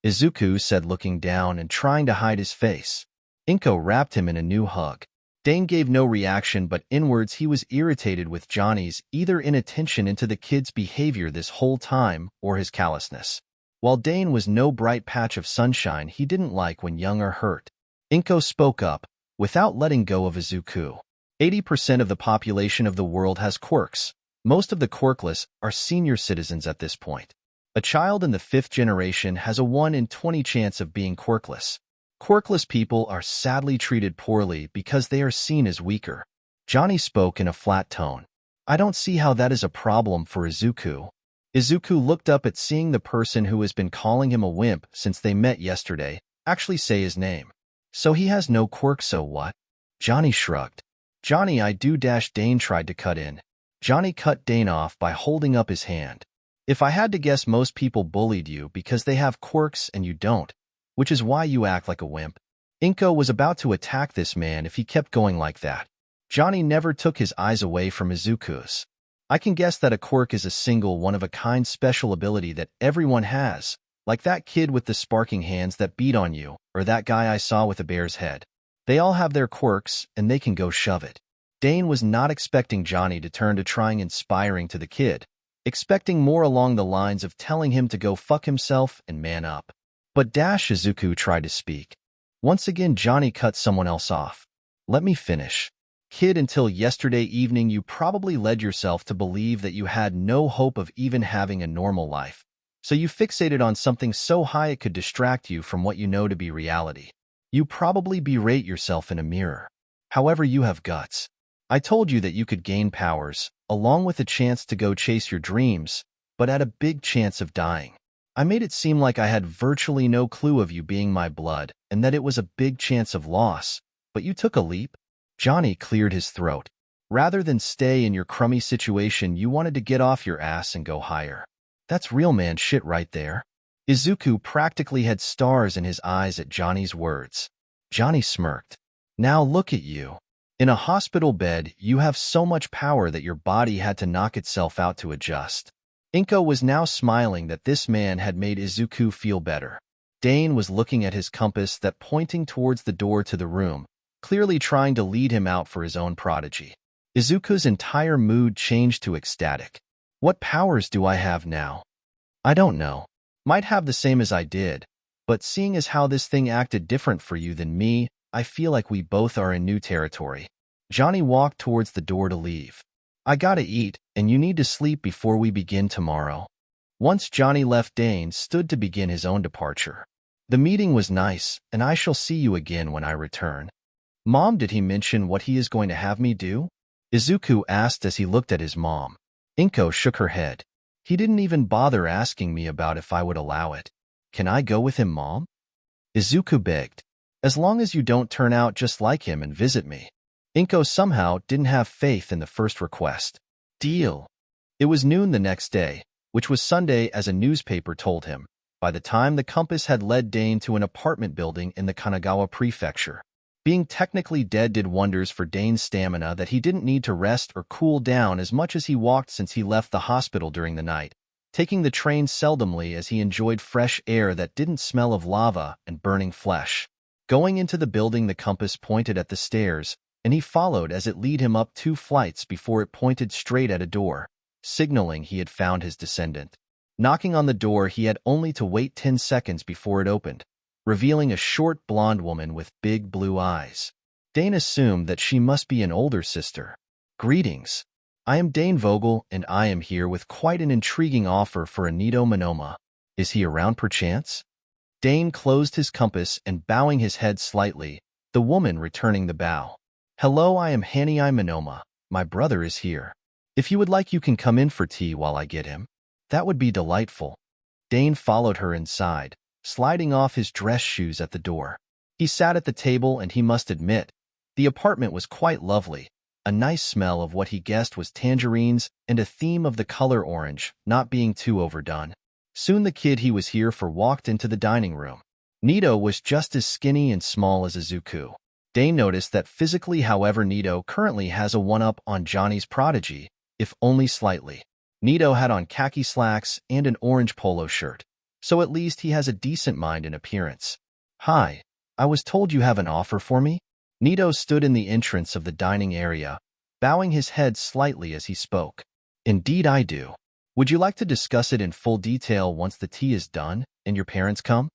Izuku said, looking down and trying to hide his face. Inko wrapped him in a new hug. Dane gave no reaction, but inwards he was irritated with Johnny's either inattention into the kid's behavior this whole time or his callousness. While Dane was no bright patch of sunshine he didn't like when young or hurt. Inko spoke up, without letting go of Izuku. 80% of the population of the world has quirks. Most of the quirkless are senior citizens at this point. A child in the 5th generation has a 1 in 20 chance of being quirkless. Quirkless people are sadly treated poorly because they are seen as weaker. Johnny spoke in a flat tone. I don't see how that is a problem for Izuku. Izuku looked up at seeing the person who has been calling him a wimp since they met yesterday actually say his name. So he has no quirk, so what? Johnny shrugged. Johnny, I do. Dane tried to cut in. Johnny cut Dane off by holding up his hand. If I had to guess, most people bullied you because they have quirks and you don't, which is why you act like a wimp. Inko was about to attack this man if he kept going like that. Johnny never took his eyes away from Izuku's. I can guess that a quirk is a single one-of-a-kind special ability that everyone has, like that kid with the sparking hands that beat on you, or that guy I saw with a bear's head. They all have their quirks, and they can go shove it. Dane was not expecting Johnny to turn to trying inspiring to the kid, expecting more along the lines of telling him to go fuck himself and man up. But Izuku tried to speak. Once again Johnny cut someone else off. Let me finish. Kid, until yesterday evening you probably led yourself to believe that you had no hope of even having a normal life. So you fixated on something so high it could distract you from what you know to be reality. You probably berate yourself in a mirror. However, you have guts. I told you that you could gain powers, along with a chance to go chase your dreams, but at a big chance of dying. I made it seem like I had virtually no clue of you being my blood, and that it was a big chance of loss, but you took a leap? Johnny cleared his throat. Rather than stay in your crummy situation, you wanted to get off your ass and go higher. That's real man shit right there. Izuku practically had stars in his eyes at Johnny's words. Johnny smirked. Now look at you. In a hospital bed, you have so much power that your body had to knock itself out to adjust. Inko was now smiling that this man had made Izuku feel better. Dane was looking at his compass that pointing towards the door to the room, clearly trying to lead him out for his own prodigy. Izuku's entire mood changed to ecstatic. What powers do I have now? I don't know. Might have the same as I did, but seeing as how this thing acted different for you than me, I feel like we both are in new territory. Johnny walked towards the door to leave. I gotta eat, and you need to sleep before we begin tomorrow. Once Johnny left, Dane stood to begin his own departure. The meeting was nice, and I shall see you again when I return. Mom, did he mention what he is going to have me do? Izuku asked as he looked at his mom. Inko shook her head. He didn't even bother asking me about if I would allow it. Can I go with him, Mom? Izuku begged. As long as you don't turn out just like him and visit me. Inko somehow didn't have faith in the first request. Deal. It was noon the next day, which was Sunday as a newspaper told him, by the time the compass had led Dane to an apartment building in the Kanagawa prefecture. Being technically dead did wonders for Dane's stamina that he didn't need to rest or cool down as much as he walked since he left the hospital during the night, taking the train seldomly as he enjoyed fresh air that didn't smell of lava and burning flesh. Going into the building, the compass pointed at the stairs, and he followed as it led him up 2 flights before it pointed straight at a door, signaling he had found his descendant. Knocking on the door, he had only to wait 10 seconds before it opened, revealing a short blonde woman with big blue eyes. Dane assumed that she must be an older sister. Greetings. I am Dane Vogel, and I am here with quite an intriguing offer for Anito Monoma. Is he around perchance? Dane closed his compass and bowing his head slightly, the woman returning the bow. Hello, I am Hanii Monoma. My brother is here. If you would like, you can come in for tea while I get him. That would be delightful. Dane followed her inside, sliding off his dress shoes at the door. He sat at the table, and he must admit, the apartment was quite lovely. A nice smell of what he guessed was tangerines and a theme of the color orange, not being too overdone. Soon the kid he was here for walked into the dining room. Nito was just as skinny and small as Izuku. Dane noticed that physically, however, Nito currently has a one-up on Johnny's prodigy, if only slightly. Nito had on khaki slacks and an orange polo shirt, so at least he has a decent mind in appearance. Hi, I was told you have an offer for me? Nito stood in the entrance of the dining area, bowing his head slightly as he spoke. Indeed I do. Would you like to discuss it in full detail once the tea is done and your parents come?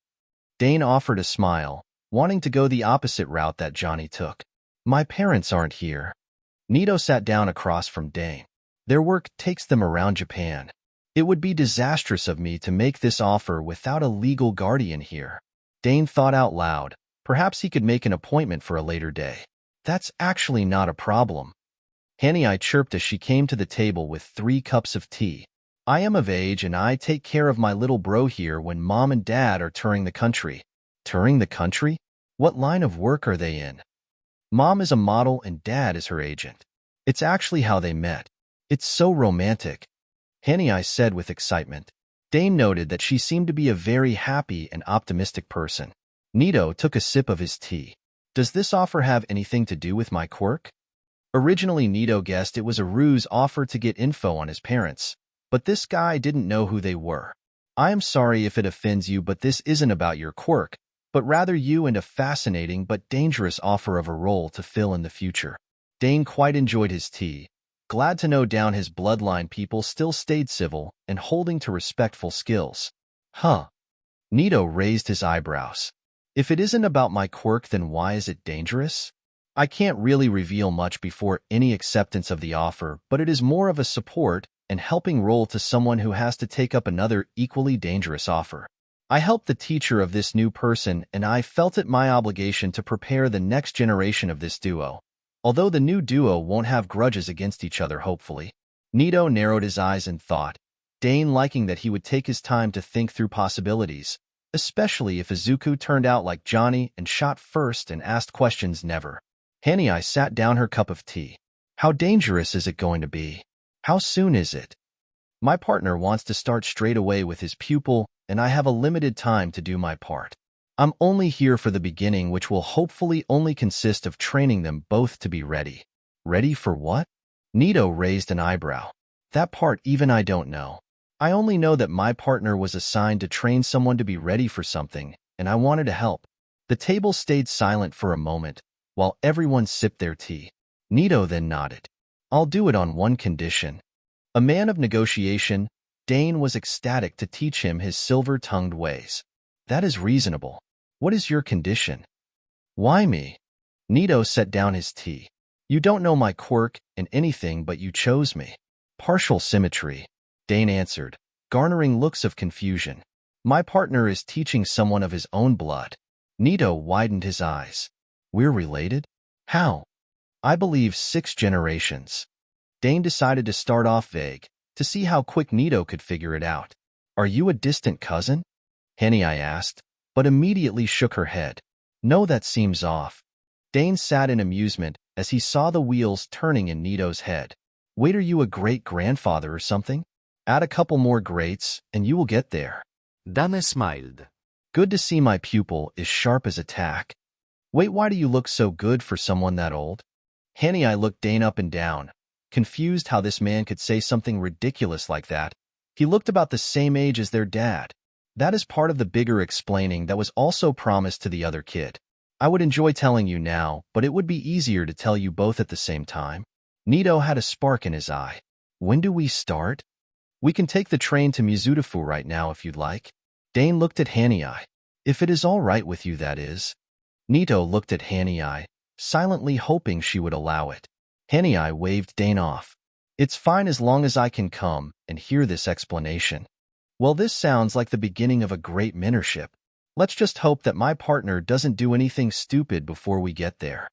Dane offered a smile, wanting to go the opposite route that Johnny took. My parents aren't here. Nito sat down across from Dane. Their work takes them around Japan. It would be disastrous of me to make this offer without a legal guardian here. Dane thought out loud. Perhaps he could make an appointment for a later day. That's actually not a problem. Hanii chirped as she came to the table with 3 cups of tea. I am of age and I take care of my little bro here when Mom and Dad are touring the country. Touring the country? What line of work are they in? Mom is a model and Dad is her agent. It's actually how they met. It's so romantic, Hanii said with excitement. Dane noted that she seemed to be a very happy and optimistic person. Nito took a sip of his tea. Does this offer have anything to do with my quirk? Originally, Nito guessed it was a ruse offer to get info on his parents, but this guy didn't know who they were. I am sorry if it offends you, but this isn't about your quirk, but rather you and a fascinating but dangerous offer of a role to fill in the future. Dane quite enjoyed his tea, glad to know down his bloodline people still stayed civil and holding to respectful skills. Huh. Nito raised his eyebrows. If it isn't about my quirk, then why is it dangerous? I can't really reveal much before any acceptance of the offer, but it is more of a support and helping role to someone who has to take up another equally dangerous offer. I helped the teacher of this new person, and I felt it my obligation to prepare the next generation of this duo. Although the new duo won't have grudges against each other, hopefully. Nito narrowed his eyes in thought, Dane liking that he would take his time to think through possibilities, especially if Izuku turned out like Johnny and shot first and asked questions never. Hanii sat down her cup of tea. How dangerous is it going to be? How soon is it? My partner wants to start straight away with his pupil, and I have a limited time to do my part. I'm only here for the beginning, which will hopefully only consist of training them both to be ready. Ready for what? Nito raised an eyebrow. That part even I don't know. I only know that my partner was assigned to train someone to be ready for something, and I wanted to help. The table stayed silent for a moment, while everyone sipped their tea. Nito then nodded. I'll do it on one condition. A man of negotiation, Dane was ecstatic to teach him his silver-tongued ways. That is reasonable. What is your condition? Why me? Nito set down his tea. You don't know my quirk and anything, but you chose me. Partial symmetry, Dane answered, garnering looks of confusion. My partner is teaching someone of his own blood. Nito widened his eyes. We're related? How? I believe 6 generations. Dane decided to start off vague, to see how quick Nito could figure it out. Are you a distant cousin? Henny, I asked, but immediately shook her head. No, that seems off. Dane sat in amusement as he saw the wheels turning in Nito's head. Wait, are you a great-grandfather or something? Add a couple more greats, and you will get there. Dane smiled. Good to see my pupil is sharp as a tack. Wait, why do you look so good for someone that old? Henny, I looked Dane up and down, confused how this man could say something ridiculous like that. He looked about the same age as their dad. That is part of the bigger explaining that was also promised to the other kid. I would enjoy telling you now, but it would be easier to tell you both at the same time. Nito had a spark in his eye. When do we start? We can take the train to Mizutofu right now if you'd like. Dane looked at Hanai. If it is all right with you, that is. Nito looked at Hanai, silently hoping she would allow it. Hanai waved Dane off. It's fine as long as I can come and hear this explanation. Well, this sounds like the beginning of a great mentorship. Let's just hope that my partner doesn't do anything stupid before we get there.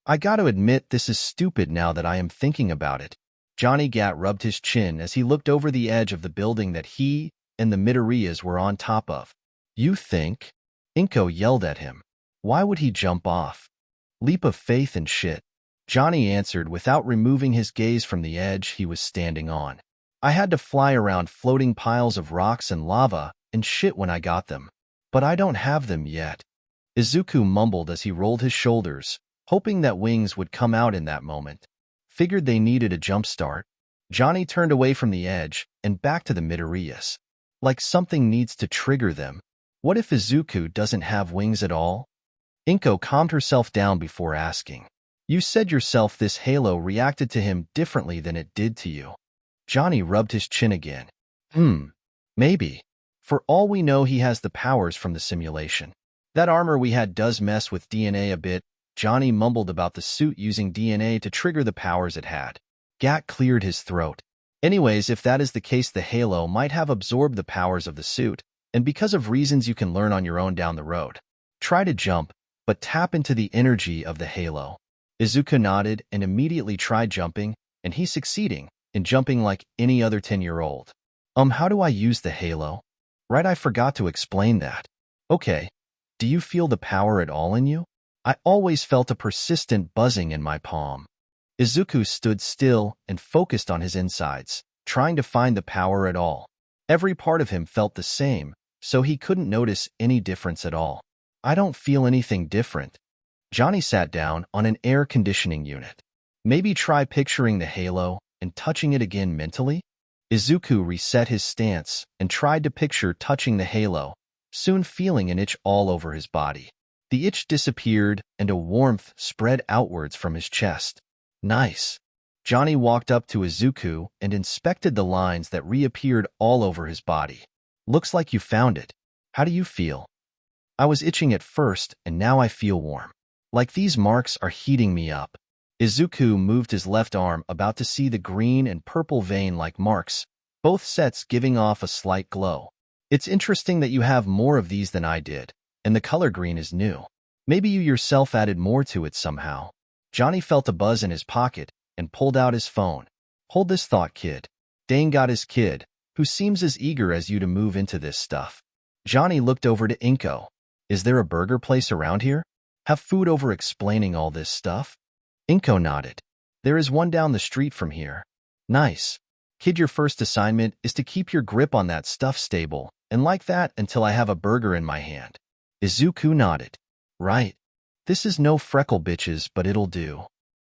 I gotta admit this is stupid now that I am thinking about it. Johnny Gat rubbed his chin as he looked over the edge of the building that he and the Midoriyas were on top of. You think? Inko yelled at him. Why would he jump off? Leap of faith and shit. Johnny answered without removing his gaze from the edge he was standing on. I had to fly around floating piles of rocks and lava and shit when I got them. But I don't have them yet. Izuku mumbled as he rolled his shoulders, hoping that wings would come out in that moment. Figured they needed a jump start. Johnny turned away from the edge and back to the Midoriyas. Like something needs to trigger them. What if Izuku doesn't have wings at all? Inko calmed herself down before asking. You said yourself this halo reacted to him differently than it did to you. Johnny rubbed his chin again. Maybe. For all we know, he has the powers from the simulation. That armor we had does mess with DNA a bit. Johnny mumbled about the suit using DNA to trigger the powers it had. Gat cleared his throat. Anyways, if that is the case, the halo might have absorbed the powers of the suit, and because of reasons you can learn on your own down the road. Try to jump, but tap into the energy of the halo. Izuku nodded and immediately tried jumping, and he's succeeding in jumping like any other 10-year-old. How do I use the halo? Right, I forgot to explain that. Okay, do you feel the power at all in you? I always felt a persistent buzzing in my palm. Izuku stood still and focused on his insides, trying to find the power at all. Every part of him felt the same, so he couldn't notice any difference at all. I don't feel anything different. Johnny sat down on an air conditioning unit. Maybe try picturing the halo and touching it again mentally? Izuku reset his stance and tried to picture touching the halo, soon feeling an itch all over his body. The itch disappeared and a warmth spread outwards from his chest. Nice. Johnny walked up to Izuku and inspected the lines that reappeared all over his body. Looks like you found it. How do you feel? I was itching at first and now I feel warm. Like these marks are heating me up. Izuku moved his left arm about to see the green and purple vein-like marks, both sets giving off a slight glow. It's interesting that you have more of these than I did, and the color green is new. Maybe you yourself added more to it somehow. Johnny felt a buzz in his pocket and pulled out his phone. Hold this thought, kid. Dane got his kid, who seems as eager as you to move into this stuff. Johnny looked over to Inko. Is there a burger place around here? Have food over explaining all this stuff? Inko nodded. There is one down the street from here. Nice. Kid, your first assignment is to keep your grip on that stuff stable, and like that until I have a burger in my hand. Izuku nodded. Right. This is no freckle bitches, but it'll do.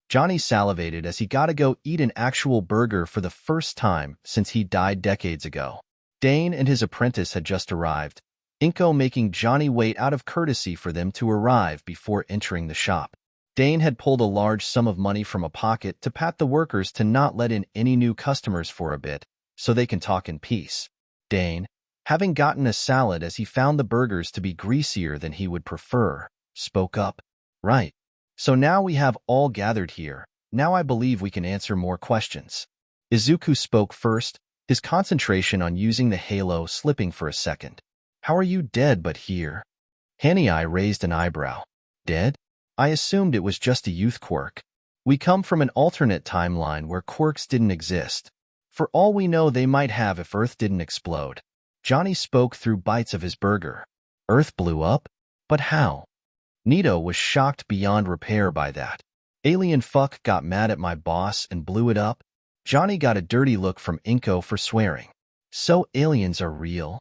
Johnny salivated as he gotta go eat an actual burger for the first time since he died decades ago. Dane and his apprentice had just arrived, Inko making Johnny wait out of courtesy for them to arrive before entering the shop. Dane had pulled a large sum of money from a pocket to pat the workers to not let in any new customers for a bit, so they can talk in peace. Dane, having gotten a salad as he found the burgers to be greasier than he would prefer, spoke up. Right. So now we have all gathered here. Now I believe we can answer more questions. Izuku spoke first, his concentration on using the halo slipping for a second. How are you dead but here? Hanai raised an eyebrow. Dead? I assumed it was just a youth quirk. We come from an alternate timeline where quirks didn't exist. For all we know, they might have if Earth didn't explode. Johnny spoke through bites of his burger. Earth blew up? But how? Nito was shocked beyond repair by that. Alien fuck got mad at my boss and blew it up? Johnny got a dirty look from Inko for swearing. So aliens are real?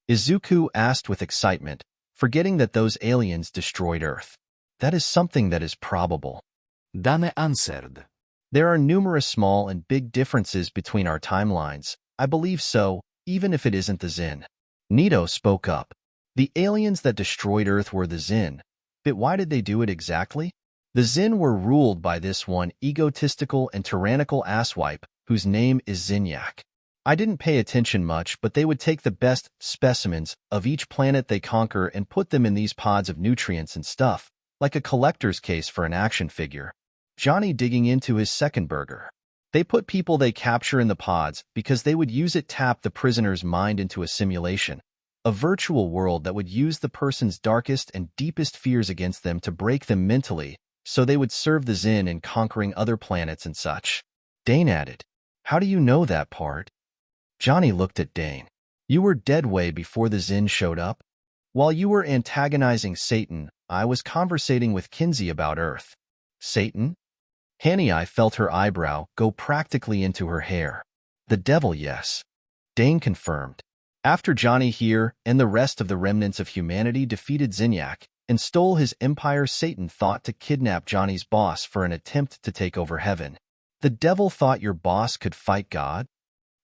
Izuku asked with excitement, forgetting that those aliens destroyed Earth. That is something that is probable. Dane answered. There are numerous small and big differences between our timelines. I believe so, even if it isn't the Zin. Nito spoke up. The aliens that destroyed Earth were the Zin. But why did they do it exactly? The Zin were ruled by this one egotistical and tyrannical asswipe, whose name is Zinyak. I didn't pay attention much, but they would take the best specimens of each planet they conquer and put them in these pods of nutrients and stuff, like a collector's case for an action figure. Johnny digging into his second burger. They put people they capture in the pods because they would use it tap the prisoner's mind into a simulation, a virtual world that would use the person's darkest and deepest fears against them to break them mentally, so they would serve the Zin in conquering other planets and such. Dane added, How do you know that part? Johnny looked at Dane. You were dead way before the Zin showed up? While you were antagonizing Satan, I was conversating with Kinsey about Earth. Satan? Hanai felt her eyebrow go practically into her hair. The devil, yes. Dane confirmed. After Johnny here and the rest of the remnants of humanity defeated Zinyak and stole his empire, Satan thought to kidnap Johnny's boss for an attempt to take over heaven. The devil thought your boss could fight God?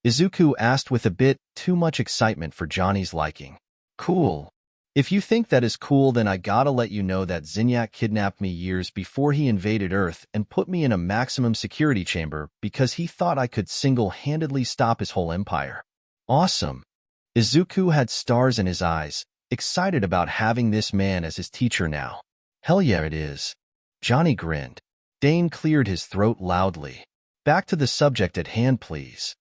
Izuku asked with a bit too much excitement for Johnny's liking. Cool. If you think that is cool, then I gotta let you know that Zinyak kidnapped me years before he invaded Earth and put me in a maximum security chamber because he thought I could single-handedly stop his whole empire. Awesome. Izuku had stars in his eyes, excited about having this man as his teacher now. Hell yeah, it is. Johnny grinned. Dane cleared his throat loudly. Back to the subject at hand, please.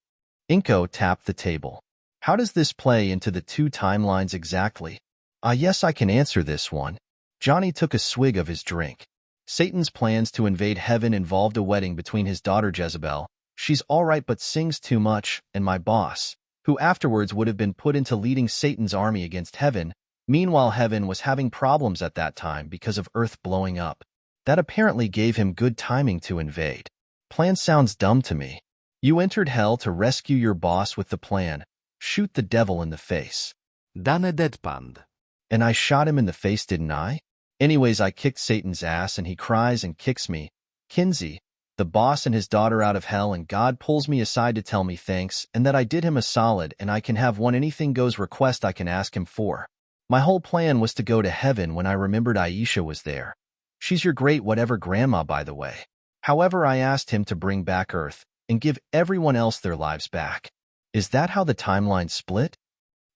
Inko tapped the table. How does this play into the two timelines exactly? Yes, I can answer this one. Johnny took a swig of his drink. Satan's plans to invade heaven involved a wedding between his daughter Jezebel, she's alright but sings too much, and my boss, who afterwards would have been put into leading Satan's army against heaven. Meanwhile, heaven was having problems at that time because of Earth blowing up. That apparently gave him good timing to invade. Plan sounds dumb to me. You entered hell to rescue your boss with the plan. Shoot the devil in the face. Dane deadpanned. And I shot him in the face, didn't I? Anyways, I kicked Satan's ass and he cries and kicks me. Kinsey, the boss, and his daughter out of hell, and God pulls me aside to tell me thanks and that I did him a solid and I can have one anything goes request I can ask him for. My whole plan was to go to heaven when I remembered Aisha was there. She's your great whatever grandma, by the way. However, I asked him to bring back Earth and give everyone else their lives back. Is that how the timeline split?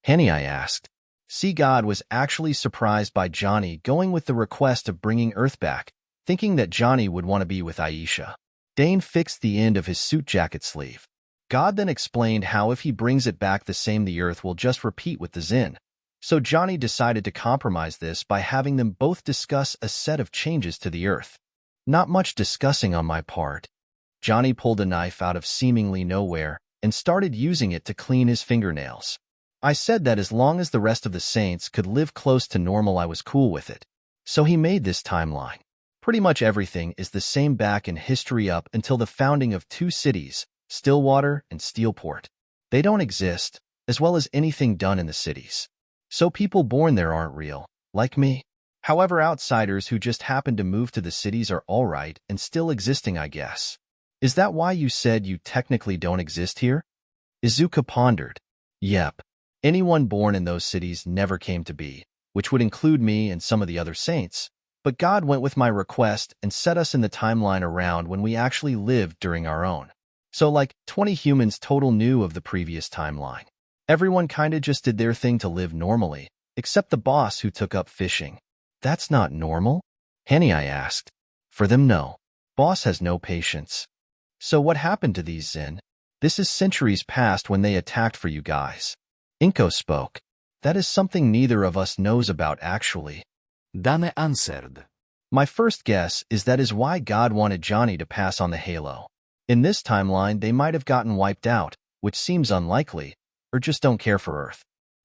Hanai asked. See, God was actually surprised by Johnny going with the request of bringing Earth back, thinking that Johnny would want to be with Aisha. Dane fixed the end of his suit jacket sleeve. God then explained how if he brings it back the same, the Earth will just repeat with the Zin. So Johnny decided to compromise this by having them both discuss a set of changes to the Earth. Not much discussing on my part. Johnny pulled a knife out of seemingly nowhere and started using it to clean his fingernails. I said that as long as the rest of the saints could live close to normal, I was cool with it. So he made this timeline. Pretty much everything is the same back in history up until the founding of two cities, Stillwater and Steelport. They don't exist, as well as anything done in the cities. So people born there aren't real, like me. However, outsiders who just happen to move to the cities are alright and still existing, I guess. Is that why you said you technically don't exist here? Izuku pondered. Yep. Anyone born in those cities never came to be, which would include me and some of the other saints. But God went with my request and set us in the timeline around when we actually lived during our own. So like 20 humans total knew of the previous timeline. Everyone kinda just did their thing to live normally, except the boss who took up fishing. That's not normal? Henny, I asked. For them, no. Boss has no patience. So what happened to these Zen? This is centuries past when they attacked for you guys. Inko spoke. That is something neither of us knows about actually. Dane answered. My first guess is that is why God wanted Johnny to pass on the halo. In this timeline, they might have gotten wiped out, which seems unlikely, or just don't care for Earth.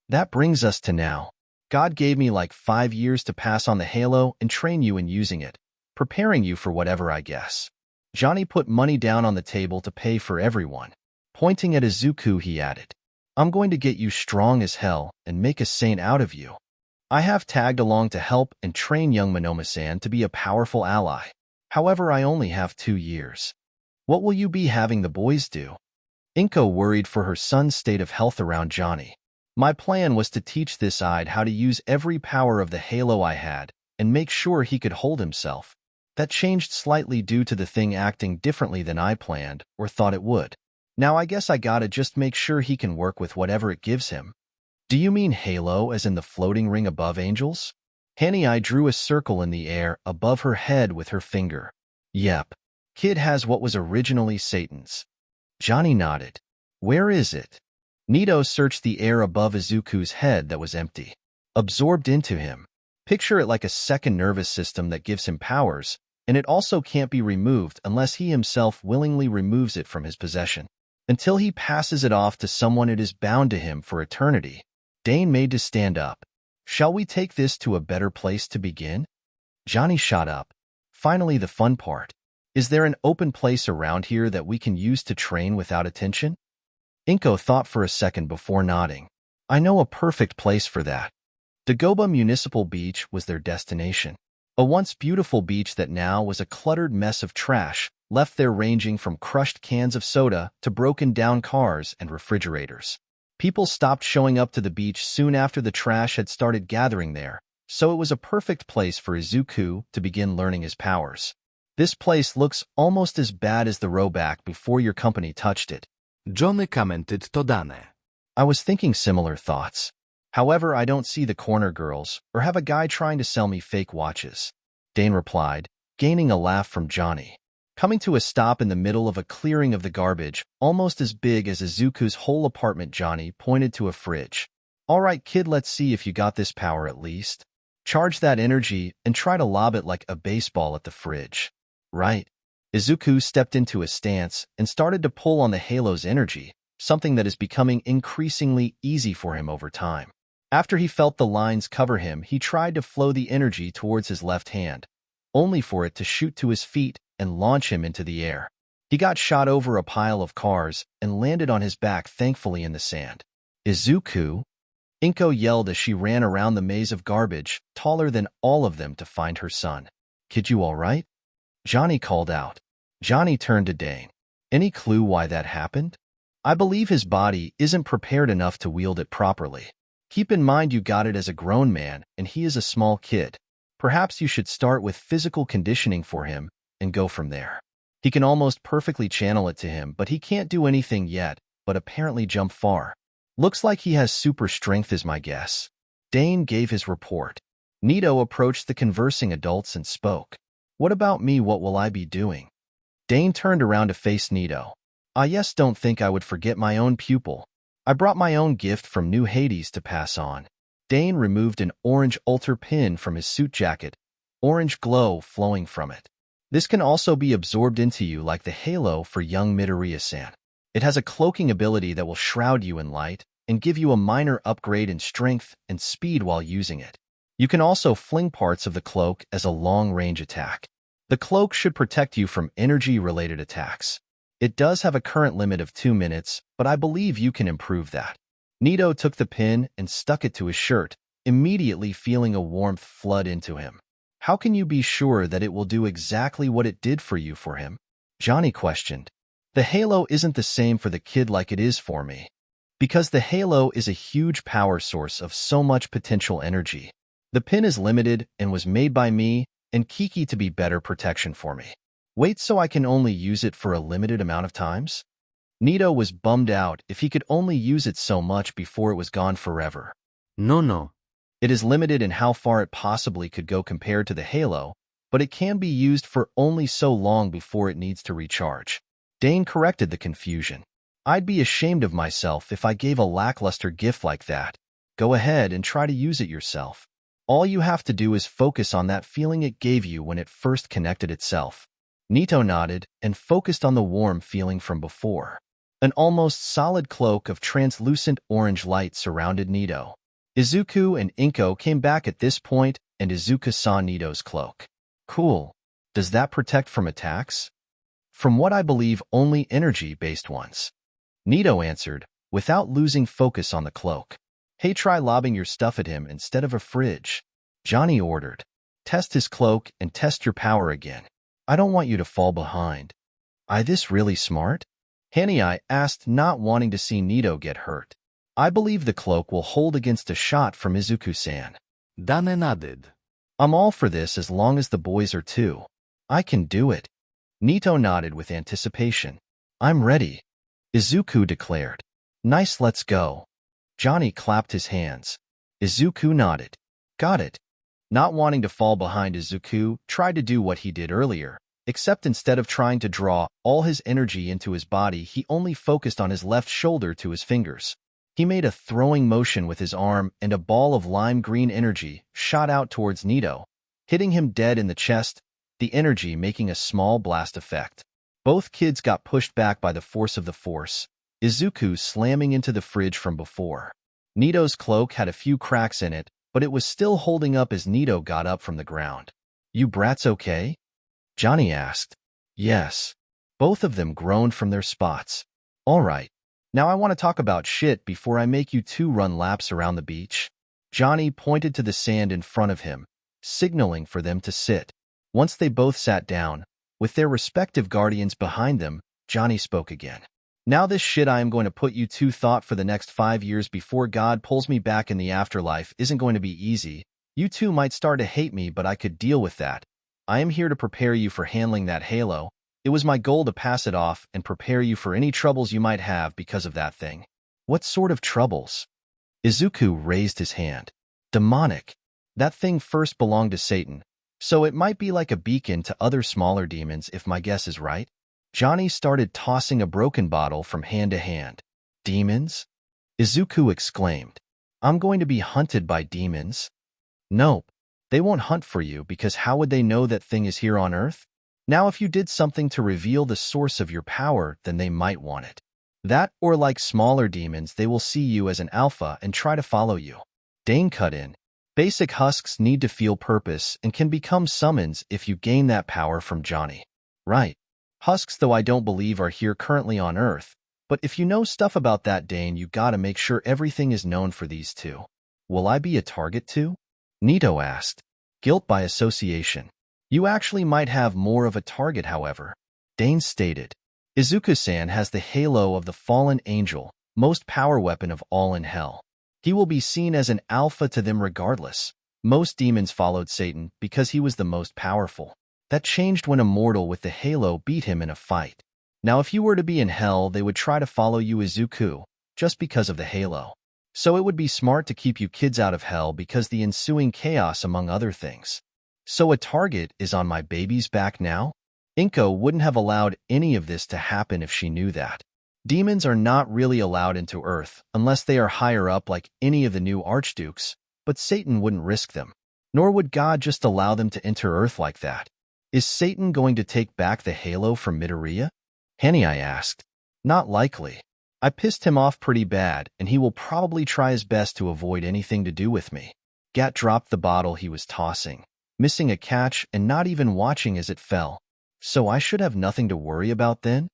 That brings us to now. God gave me like 5 years to pass on the halo and train you in using it, preparing you for whatever, I guess. Johnny put money down on the table to pay for everyone. Pointing at Izuku, he added, I'm going to get you strong as hell and make a saint out of you. I have tagged along to help and train young Monoma-san to be a powerful ally. However, I only have 2 years. What will you be having the boys do? Inko worried for her son's state of health around Johnny. My plan was to teach this Ide how to use every power of the halo I had and make sure he could hold himself. That changed slightly due to the thing acting differently than I planned or thought it would. Now I guess I gotta just make sure he can work with whatever it gives him. Do you mean halo as in the floating ring above angels? Henny I drew a circle in the air above her head with her finger. Yep. Kid has what was originally Satan's. Johnny nodded. Where is it? Nito searched the air above Izuku's head that was empty. Absorbed into him. Picture it like a second nervous system that gives him powers, and it also can't be removed unless he himself willingly removes it from his possession. Until he passes it off to someone, it is bound to him for eternity. Dane made to stand up. Shall we take this to a better place to begin? Johnny shot up. Finally, the fun part. Is there an open place around here that we can use to train without attention? Inko thought for a second before nodding. I know a perfect place for that. Dagoba Municipal Beach was their destination. A once beautiful beach that now was a cluttered mess of trash, left there ranging from crushed cans of soda to broken-down cars and refrigerators. People stopped showing up to the beach soon after the trash had started gathering there, so it was a perfect place for Izuku to begin learning his powers. This place looks almost as bad as the rowback before your company touched it. Johnny commented to Dane. I was thinking similar thoughts. However, I don't see the corner girls or have a guy trying to sell me fake watches. Dane replied, gaining a laugh from Johnny. Coming to a stop in the middle of a clearing of the garbage, almost as big as Izuku's whole apartment, Johnny pointed to a fridge. All right, kid, let's see if you got this power at least. Charge that energy and try to lob it like a baseball at the fridge. Right. Izuku stepped into a stance and started to pull on the halo's energy, something that is becoming increasingly easy for him over time. After he felt the lines cover him, he tried to flow the energy towards his left hand, only for it to shoot to his feet and launch him into the air. He got shot over a pile of cars and landed on his back, thankfully in the sand. Izuku? Inko yelled as she ran around the maze of garbage, taller than all of them, to find her son. Kid, you all right? Johnny called out. Johnny turned to Dane. Any clue why that happened? I believe his body isn't prepared enough to wield it properly. Keep in mind you got it as a grown man and he is a small kid. Perhaps you should start with physical conditioning for him and go from there. He can almost perfectly channel it to him, but he can't do anything yet, but apparently jump far. Looks like he has super strength is my guess. Dane gave his report. Nito approached the conversing adults and spoke. What about me? What will I be doing? Dane turned around to face Nito. Yes, don't think I would forget my own pupil. I brought my own gift from New Hades to pass on. Dane removed an orange altar pin from his suit jacket, orange glow flowing from it. This can also be absorbed into you like the halo for young Midoriya-san. It has a cloaking ability that will shroud you in light and give you a minor upgrade in strength and speed while using it. You can also fling parts of the cloak as a long-range attack. The cloak should protect you from energy-related attacks. It does have a current limit of 2 minutes, but I believe you can improve that. Nito took the pin and stuck it to his shirt, immediately feeling a warmth flood into him. How can you be sure that it will do exactly what it did for you for him? Johnny questioned. The halo isn't the same for the kid like it is for me. Because the halo is a huge power source of so much potential energy. The pin is limited and was made by me and Kiki to be better protection for me. Wait, so I can only use it for a limited amount of times? Nito was bummed out if he could only use it so much before it was gone forever. No. It is limited in how far it possibly could go compared to the halo, but it can be used for only so long before it needs to recharge. Dane corrected the confusion. I'd be ashamed of myself if I gave a lackluster gift like that. Go ahead and try to use it yourself. All you have to do is focus on that feeling it gave you when it first connected itself. Nito nodded and focused on the warm feeling from before. An almost solid cloak of translucent orange light surrounded Nito. Izuku and Inko came back at this point, and Izuku saw Nito's cloak. Cool. Does that protect from attacks? From what I believe, only energy-based ones. Nito answered, without losing focus on the cloak. Hey, try lobbing your stuff at him instead of a fridge. Johnny ordered. Test his cloak and test your power again. I don't want you to fall behind. This really smart? Hanai asked, not wanting to see Nito get hurt. I believe the cloak will hold against a shot from Izuku-san. Dane nodded. I'm all for this as long as the boys are too. I can do it. Nito nodded with anticipation. I'm ready. Izuku declared. Nice, let's go. Johnny clapped his hands. Izuku nodded. Got it. Not wanting to fall behind, Izuku tried to do what he did earlier, except instead of trying to draw all his energy into his body, he only focused on his left shoulder to his fingers. He made a throwing motion with his arm, and a ball of lime green energy shot out towards Nito, hitting him dead in the chest, the energy making a small blast effect. Both kids got pushed back by the force of the force, Izuku slamming into the fridge from before. Nito's cloak had a few cracks in it, but it was still holding up as Nito got up from the ground. You brats okay? Johnny asked. Yes. Both of them groaned from their spots. All right. Now I want to talk about shit before I make you two run laps around the beach. Johnny pointed to the sand in front of him, signaling for them to sit. Once they both sat down, with their respective guardians behind them, Johnny spoke again. Now this shit I am going to put you two thought for the next 5 years before God pulls me back in the afterlife isn't going to be easy. You two might start to hate me, but I could deal with that. I am here to prepare you for handling that halo. It was my goal to pass it off and prepare you for any troubles you might have because of that thing. What sort of troubles? Izuku raised his hand. Demonic. That thing first belonged to Satan, so it might be like a beacon to other smaller demons if my guess is right. Johnny started tossing a broken bottle from hand to hand. Demons? Izuku exclaimed. I'm going to be hunted by demons? Nope. They won't hunt for you because how would they know that thing is here on Earth? Now if you did something to reveal the source of your power, then they might want it. That, or like smaller demons, they will see you as an alpha and try to follow you. Dane cut in. Basic husks need to feel purpose and can become summons if you gain that power from Johnny. Right. Husks, though I don't believe are here currently on Earth, but if you know stuff about that, Dane, you gotta make sure everything is known for these two. Will I be a target too? Nito asked. Guilt by association. You actually might have more of a target, however. Dane stated. Izuku-san has the halo of the fallen angel, most power weapon of all in hell. He will be seen as an alpha to them regardless. Most demons followed Satan because he was the most powerful. That changed when a mortal with the halo beat him in a fight. Now if you were to be in hell, they would try to follow you, Izuku, just because of the halo. So it would be smart to keep you kids out of hell because the ensuing chaos among other things. So a target is on my baby's back now? Inko wouldn't have allowed any of this to happen if she knew that. Demons are not really allowed into Earth unless they are higher up like any of the new archdukes, but Satan wouldn't risk them. Nor would God just allow them to enter Earth like that. Is Satan going to take back the halo from Midoriya? Hanai asked. Not likely. I pissed him off pretty bad, and he will probably try his best to avoid anything to do with me. Gat dropped the bottle he was tossing. missing a catch and not even watching as it fell. So I should have nothing to worry about then?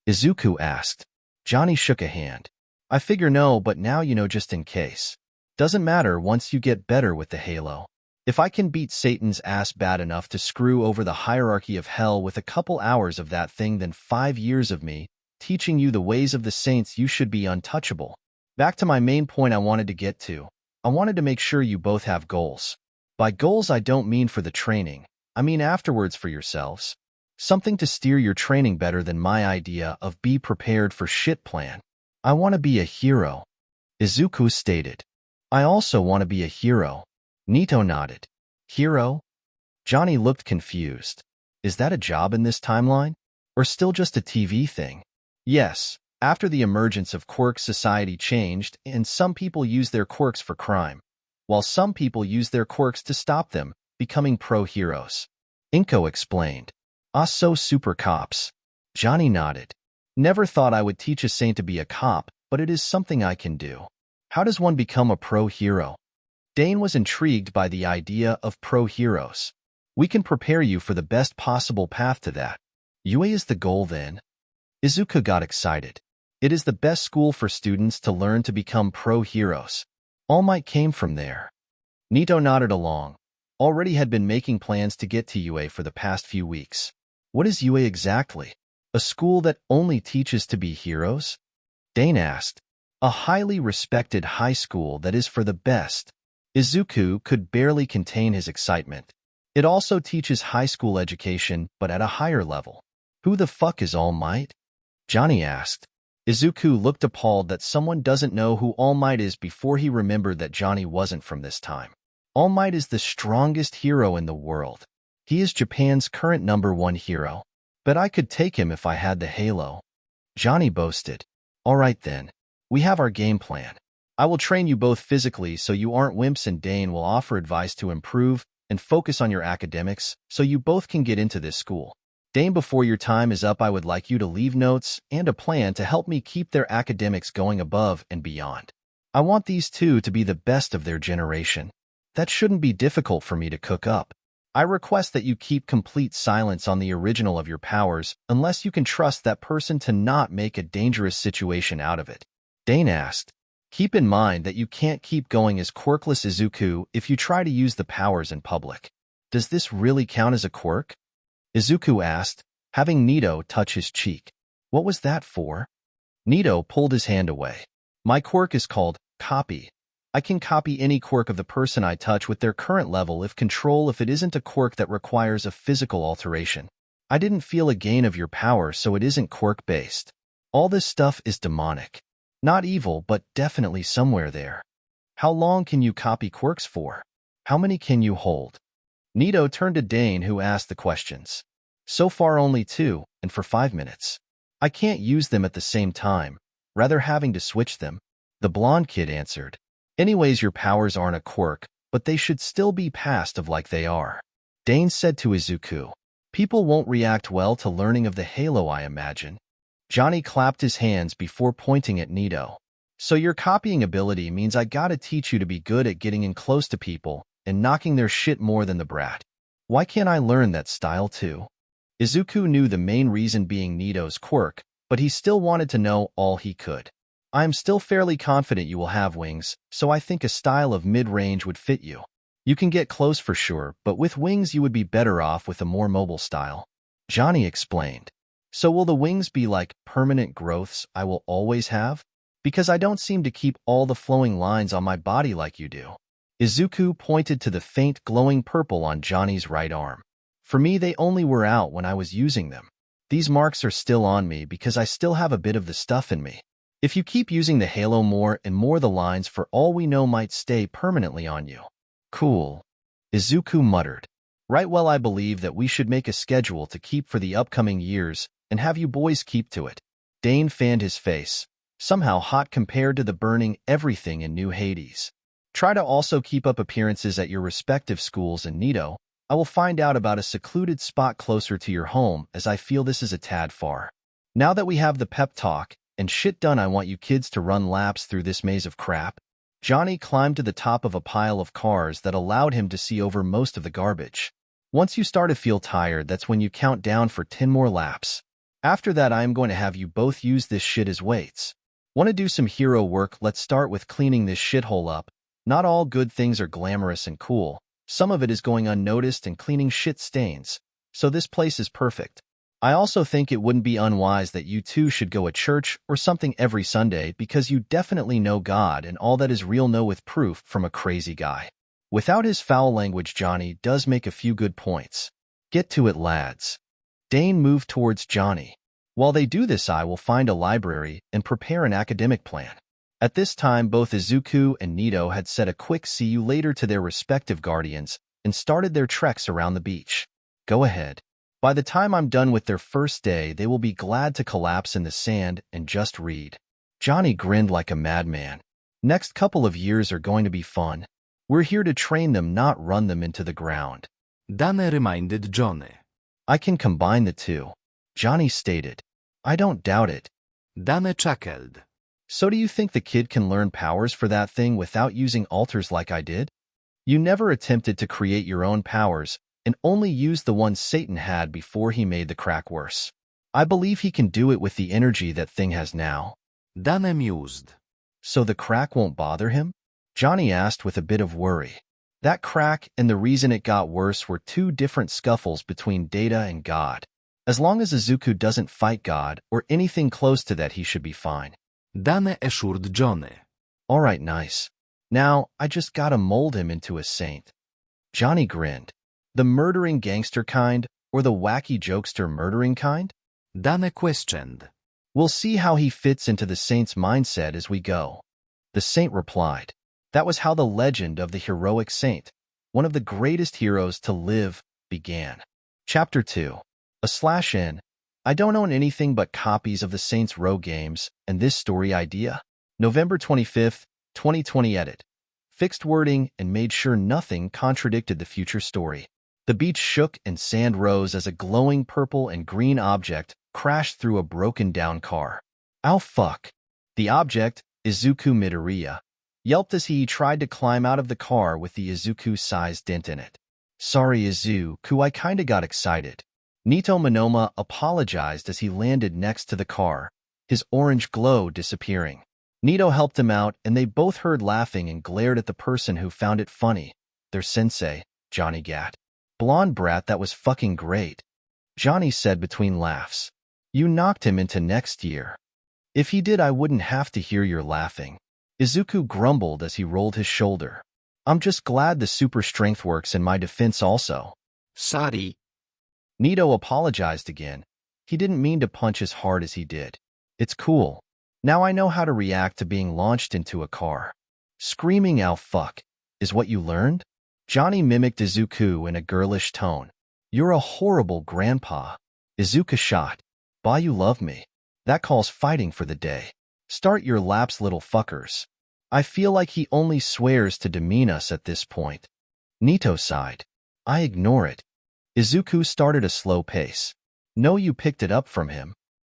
Izuku asked. Johnny shook a hand. I figure no, but now you know just in case. Doesn't matter once you get better with the halo. If I can beat Satan's ass bad enough to screw over the hierarchy of hell with a couple hours of that thing, then 5 years of me teaching you the ways of the saints, you should be untouchable. Back to my main point I wanted to get to. I wanted to make sure you both have goals. By goals I don't mean for the training. I mean afterwards for yourselves. Something to steer your training better than my idea of be prepared for shit plan. I want to be a hero, Izuku stated. I also want to be a hero. Nito nodded. Hero? Johnny looked confused. Is that a job in this timeline? Or still just a TV thing? Yes, after the emergence of quirks, society changed, and some people use their quirks for crime, while some people use their quirks to stop them, becoming pro-heroes. Inko explained. So super cops. Johnny nodded. Never thought I would teach a saint to be a cop, but it is something I can do. How does one become a pro-hero? Dane was intrigued by the idea of pro-heroes. We can prepare you for the best possible path to that. UA is the goal then? Izuku got excited. It is the best school for students to learn to become pro-heroes. All Might came from there. Nito nodded along. Already had been making plans to get to UA for the past few weeks. What is UA exactly? A school that only teaches to be heroes? Dane asked. A highly respected high school that is for the best. Izuku could barely contain his excitement. It also teaches high school education, but at a higher level. Who the fuck is All Might? Johnny asked. Izuku looked appalled that someone doesn't know who All Might is before he remembered that Johnny wasn't from this time. All Might is the strongest hero in the world. He is Japan's current #1 hero. But I could take him if I had the halo. Johnny boasted. All right then. We have our game plan. I will train you both physically so you aren't wimps, and Dane will offer advice to improve and focus on your academics so you both can get into this school. Dane, before your time is up, I would like you to leave notes and a plan to help me keep their academics going above and beyond. I want these two to be the best of their generation. That shouldn't be difficult for me to cook up. I request that you keep complete silence on the original of your powers unless you can trust that person to not make a dangerous situation out of it. Dane asked. Keep in mind that you can't keep going as quirkless Izuku if you try to use the powers in public. Does this really count as a quirk? Izuku asked, having Nito touch his cheek. What was that for? Nito pulled his hand away. My quirk is called copy. I can copy any quirk of the person I touch with their current level if it isn't a quirk that requires a physical alteration. I didn't feel a gain of your power, so it isn't quirk-based. All this stuff is demonic. Not evil, but definitely somewhere there. How long can you copy quirks for? How many can you hold? Nito turned to Dane, who asked the questions. So far only 2, and for 5 minutes. I can't use them at the same time, rather having to switch them. The blonde kid answered. Anyways, your powers aren't a quirk, but they should still be passed of like they are. Dane said to Izuku. People won't react well to learning of the halo, I imagine. Johnny clapped his hands before pointing at Nito. So your copying ability means I gotta teach you to be good at getting in close to people and knocking their shit more than the brat. Why can't I learn that style too? Izuku knew the main reason being Nito's quirk, but he still wanted to know all he could. I am still fairly confident you will have wings, so I think a style of mid-range would fit you. You can get close for sure, but with wings you would be better off with a more mobile style. Johnny explained. So will the wings be like permanent growths I will always have? Because I don't seem to keep all the flowing lines on my body like you do. Izuku pointed to the faint glowing purple on Johnny's right arm. For me, they only were out when I was using them. These marks are still on me because I still have a bit of the stuff in me. If you keep using the halo more and more, the lines for all we know might stay permanently on you. Cool. Izuku muttered. Right, well, I believe that we should make a schedule to keep for the upcoming years and have you boys keep to it. Dane fanned his face, somehow hot compared to the burning everything in New Hades. Try to also keep up appearances at your respective schools, and Nito, I will find out about a secluded spot closer to your home as I feel this is a tad far. Now that we have the pep talk and shit done, I want you kids to run laps through this maze of crap. Johnny climbed to the top of a pile of cars that allowed him to see over most of the garbage. Once you start to feel tired, that's when you count down for 10 more laps. After that, I am going to have you both use this shit as weights. Want to do some hero work? Let's start with cleaning this shithole up. Not all good things are glamorous and cool. Some of it is going unnoticed and cleaning shit stains. So this place is perfect. I also think it wouldn't be unwise that you two should go to church or something every Sunday, because you definitely know God and all that is real. Know with proof from a crazy guy. Without his foul language, Johnny does make a few good points. Get to it, lads. Dane moved towards Johnny. While they do this, I will find a library and prepare an academic plan. At this time, both Izuku and Nito had said a quick see you later to their respective guardians and started their treks around the beach. Go ahead. By the time I'm done with their first day, they will be glad to collapse in the sand and just read. Johnny grinned like a madman. Next couple of years are going to be fun. We're here to train them, not run them into the ground. Dane reminded Johnny. I can combine the two, Johnny stated. I don't doubt it. Dane chuckled. So do you think the kid can learn powers for that thing without using altars like I did? You never attempted to create your own powers and only used the ones Satan had before he made the crack worse. I believe he can do it with the energy that thing has now. Dane mused. So the crack won't bother him? Johnny asked with a bit of worry. That crack and the reason it got worse were two different scuffles between Data and God. As long as Izuku doesn't fight God or anything close to that, he should be fine. Dane assured Johnny. All right, nice. Now, I just gotta mold him into a saint. Johnny grinned. The murdering gangster kind or the wacky jokester murdering kind? Dane questioned. We'll see how he fits into the saint's mindset as we go. The saint replied. That was how the legend of the heroic saint, one of the greatest heroes to live, began. Chapter 2. /N. I don't own anything but copies of the Saints Row games and this story idea. November 25th, 2020 edit. Fixed wording and made sure nothing contradicted the future story. The beach shook and sand rose as a glowing purple and green object crashed through a broken-down car. Ow fuck. The object, Izuku Midoriya, yelped as he tried to climb out of the car with the Izuku-sized dent in it. Sorry, Izuku, I kinda got excited. Nito Monoma apologized as he landed next to the car, his orange glow disappearing. Nito helped him out, and they both heard laughing and glared at the person who found it funny. Their sensei, Johnny Gat. Blonde brat, that was fucking great. Johnny said between laughs. You knocked him into next year. If he did, I wouldn't have to hear your laughing. Izuku grumbled as he rolled his shoulder. I'm just glad the super strength works in my defense also. Sorry. Nito apologized again. He didn't mean to punch as hard as he did. It's cool. Now I know how to react to being launched into a car. Screaming "ow fuck" is what you learned? Johnny mimicked Izuku in a girlish tone. You're a horrible grandpa. Izuku shot. Bah, you love me. That calls fighting for the day. Start your laps, little fuckers. I feel like he only swears to demean us at this point. Nito sighed. I ignore it. Izuku started a slow pace. No, you picked it up from him.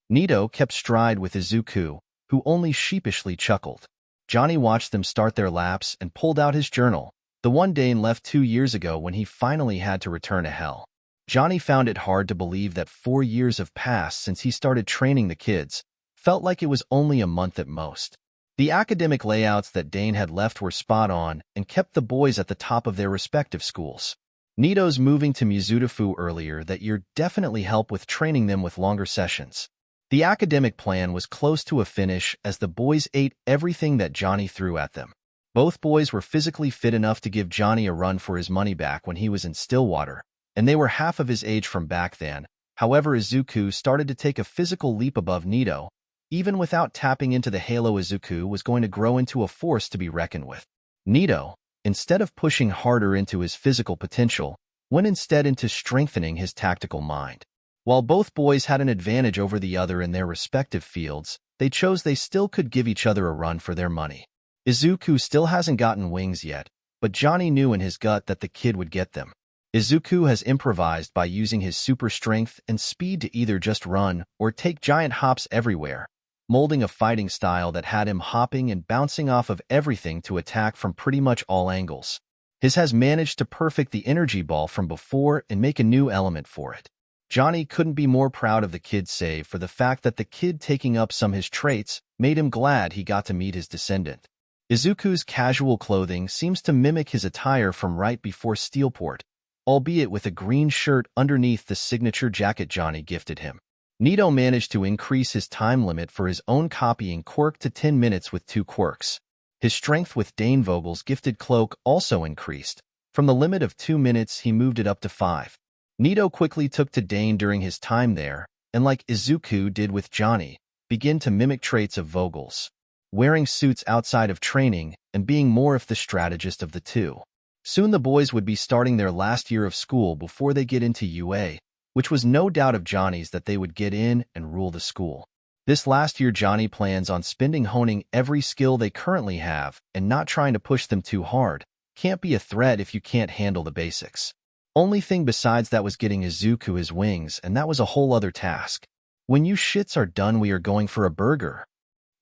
Nito kept stride with Izuku, who only sheepishly chuckled. Johnny watched them start their laps and pulled out his journal, the one Dane left 2 years ago when he finally had to return to hell. Johnny found it hard to believe that 4 years have passed since he started training the kids. Felt like it was only a month at most. The academic layouts that Dane had left were spot on and kept the boys at the top of their respective schools. Nito's moving to Mizutofu earlier that year definitely helped with training them with longer sessions. The academic plan was close to a finish as the boys ate everything that Johnny threw at them. Both boys were physically fit enough to give Johnny a run for his money back when he was in Stillwater, and they were half of his age from back then. However, Izuku started to take a physical leap above Nito. Even without tapping into the halo, Izuku was going to grow into a force to be reckoned with. Nito, instead of pushing harder into his physical potential, went instead into strengthening his tactical mind. While both boys had an advantage over the other in their respective fields, they chose they still could give each other a run for their money. Izuku still hasn't gotten wings yet, but Johnny knew in his gut that the kid would get them. Izuku has improvised by using his super strength and speed to either just run or take giant hops everywhere. molding a fighting style that had him hopping and bouncing off of everything to attack from pretty much all angles. His has managed to perfect the energy ball from before and make a new element for it. Johnny couldn't be more proud of the kid, save for the fact that the kid taking up some of his traits made him glad he got to meet his descendant. Izuku's casual clothing seems to mimic his attire from right before Steelport, albeit with a green shirt underneath the signature jacket Johnny gifted him. Nito managed to increase his time limit for his own copying quirk to 10 minutes with 2 quirks. His strength with Dane Vogel's gifted cloak also increased. From the limit of 2 minutes, he moved it up to 5. Nito quickly took to Dane during his time there, and like Izuku did with Johnny, began to mimic traits of Vogel's, wearing suits outside of training and being more of the strategist of the two. Soon the boys would be starting their last year of school before they get into UA, which was no doubt of Johnny's that they would get in and rule the school. This last year, Johnny plans on spending honing every skill they currently have and not trying to push them too hard. Can't be a threat if you can't handle the basics. Only thing besides that was getting Izuku his wings, and that was a whole other task. When you shits are done, we are going for a burger.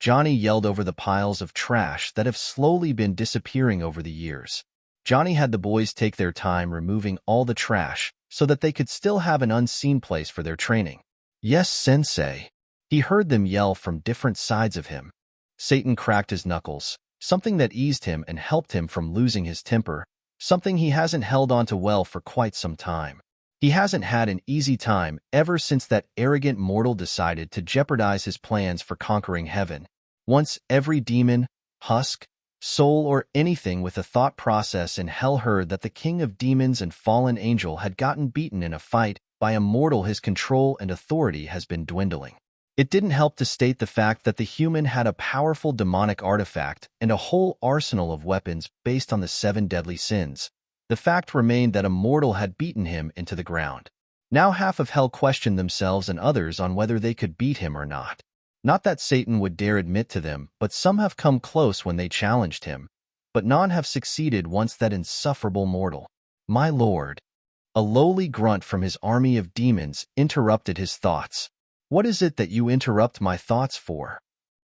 Johnny yelled over the piles of trash that have slowly been disappearing over the years. Johnny had the boys take their time removing all the trash so that they could still have an unseen place for their training. Yes, sensei. He heard them yell from different sides of him. Satan cracked his knuckles, something that eased him and helped him from losing his temper, something he hasn't held on to well for quite some time. He hasn't had an easy time ever since that arrogant mortal decided to jeopardize his plans for conquering heaven. Once every demon, husk, soul, or anything with a thought process in hell heard that the king of demons and fallen angel had gotten beaten in a fight by a mortal, his control and authority has been dwindling. It didn't help to state the fact that the human had a powerful demonic artifact and a whole arsenal of weapons based on the 7 deadly sins. The fact remained that a mortal had beaten him into the ground. Now half of hell questioned themselves and others on whether they could beat him or not. Not that Satan would dare admit to them, but some have come close when they challenged him, but none have succeeded once that insufferable mortal. My lord. A lowly grunt from his army of demons interrupted his thoughts. What is it that you interrupt my thoughts for?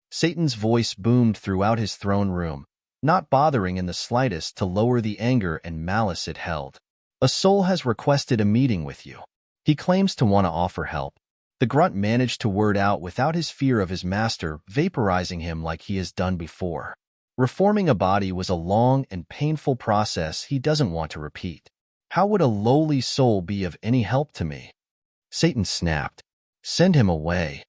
Satan's voice boomed throughout his throne room, not bothering in the slightest to lower the anger and malice it held. A soul has requested a meeting with you. He claims to want to offer help. The grunt managed to word out without his fear of his master vaporizing him like he has done before. Reforming a body was a long and painful process he doesn't want to repeat. How would a lowly soul be of any help to me? Satan snapped. Send him away.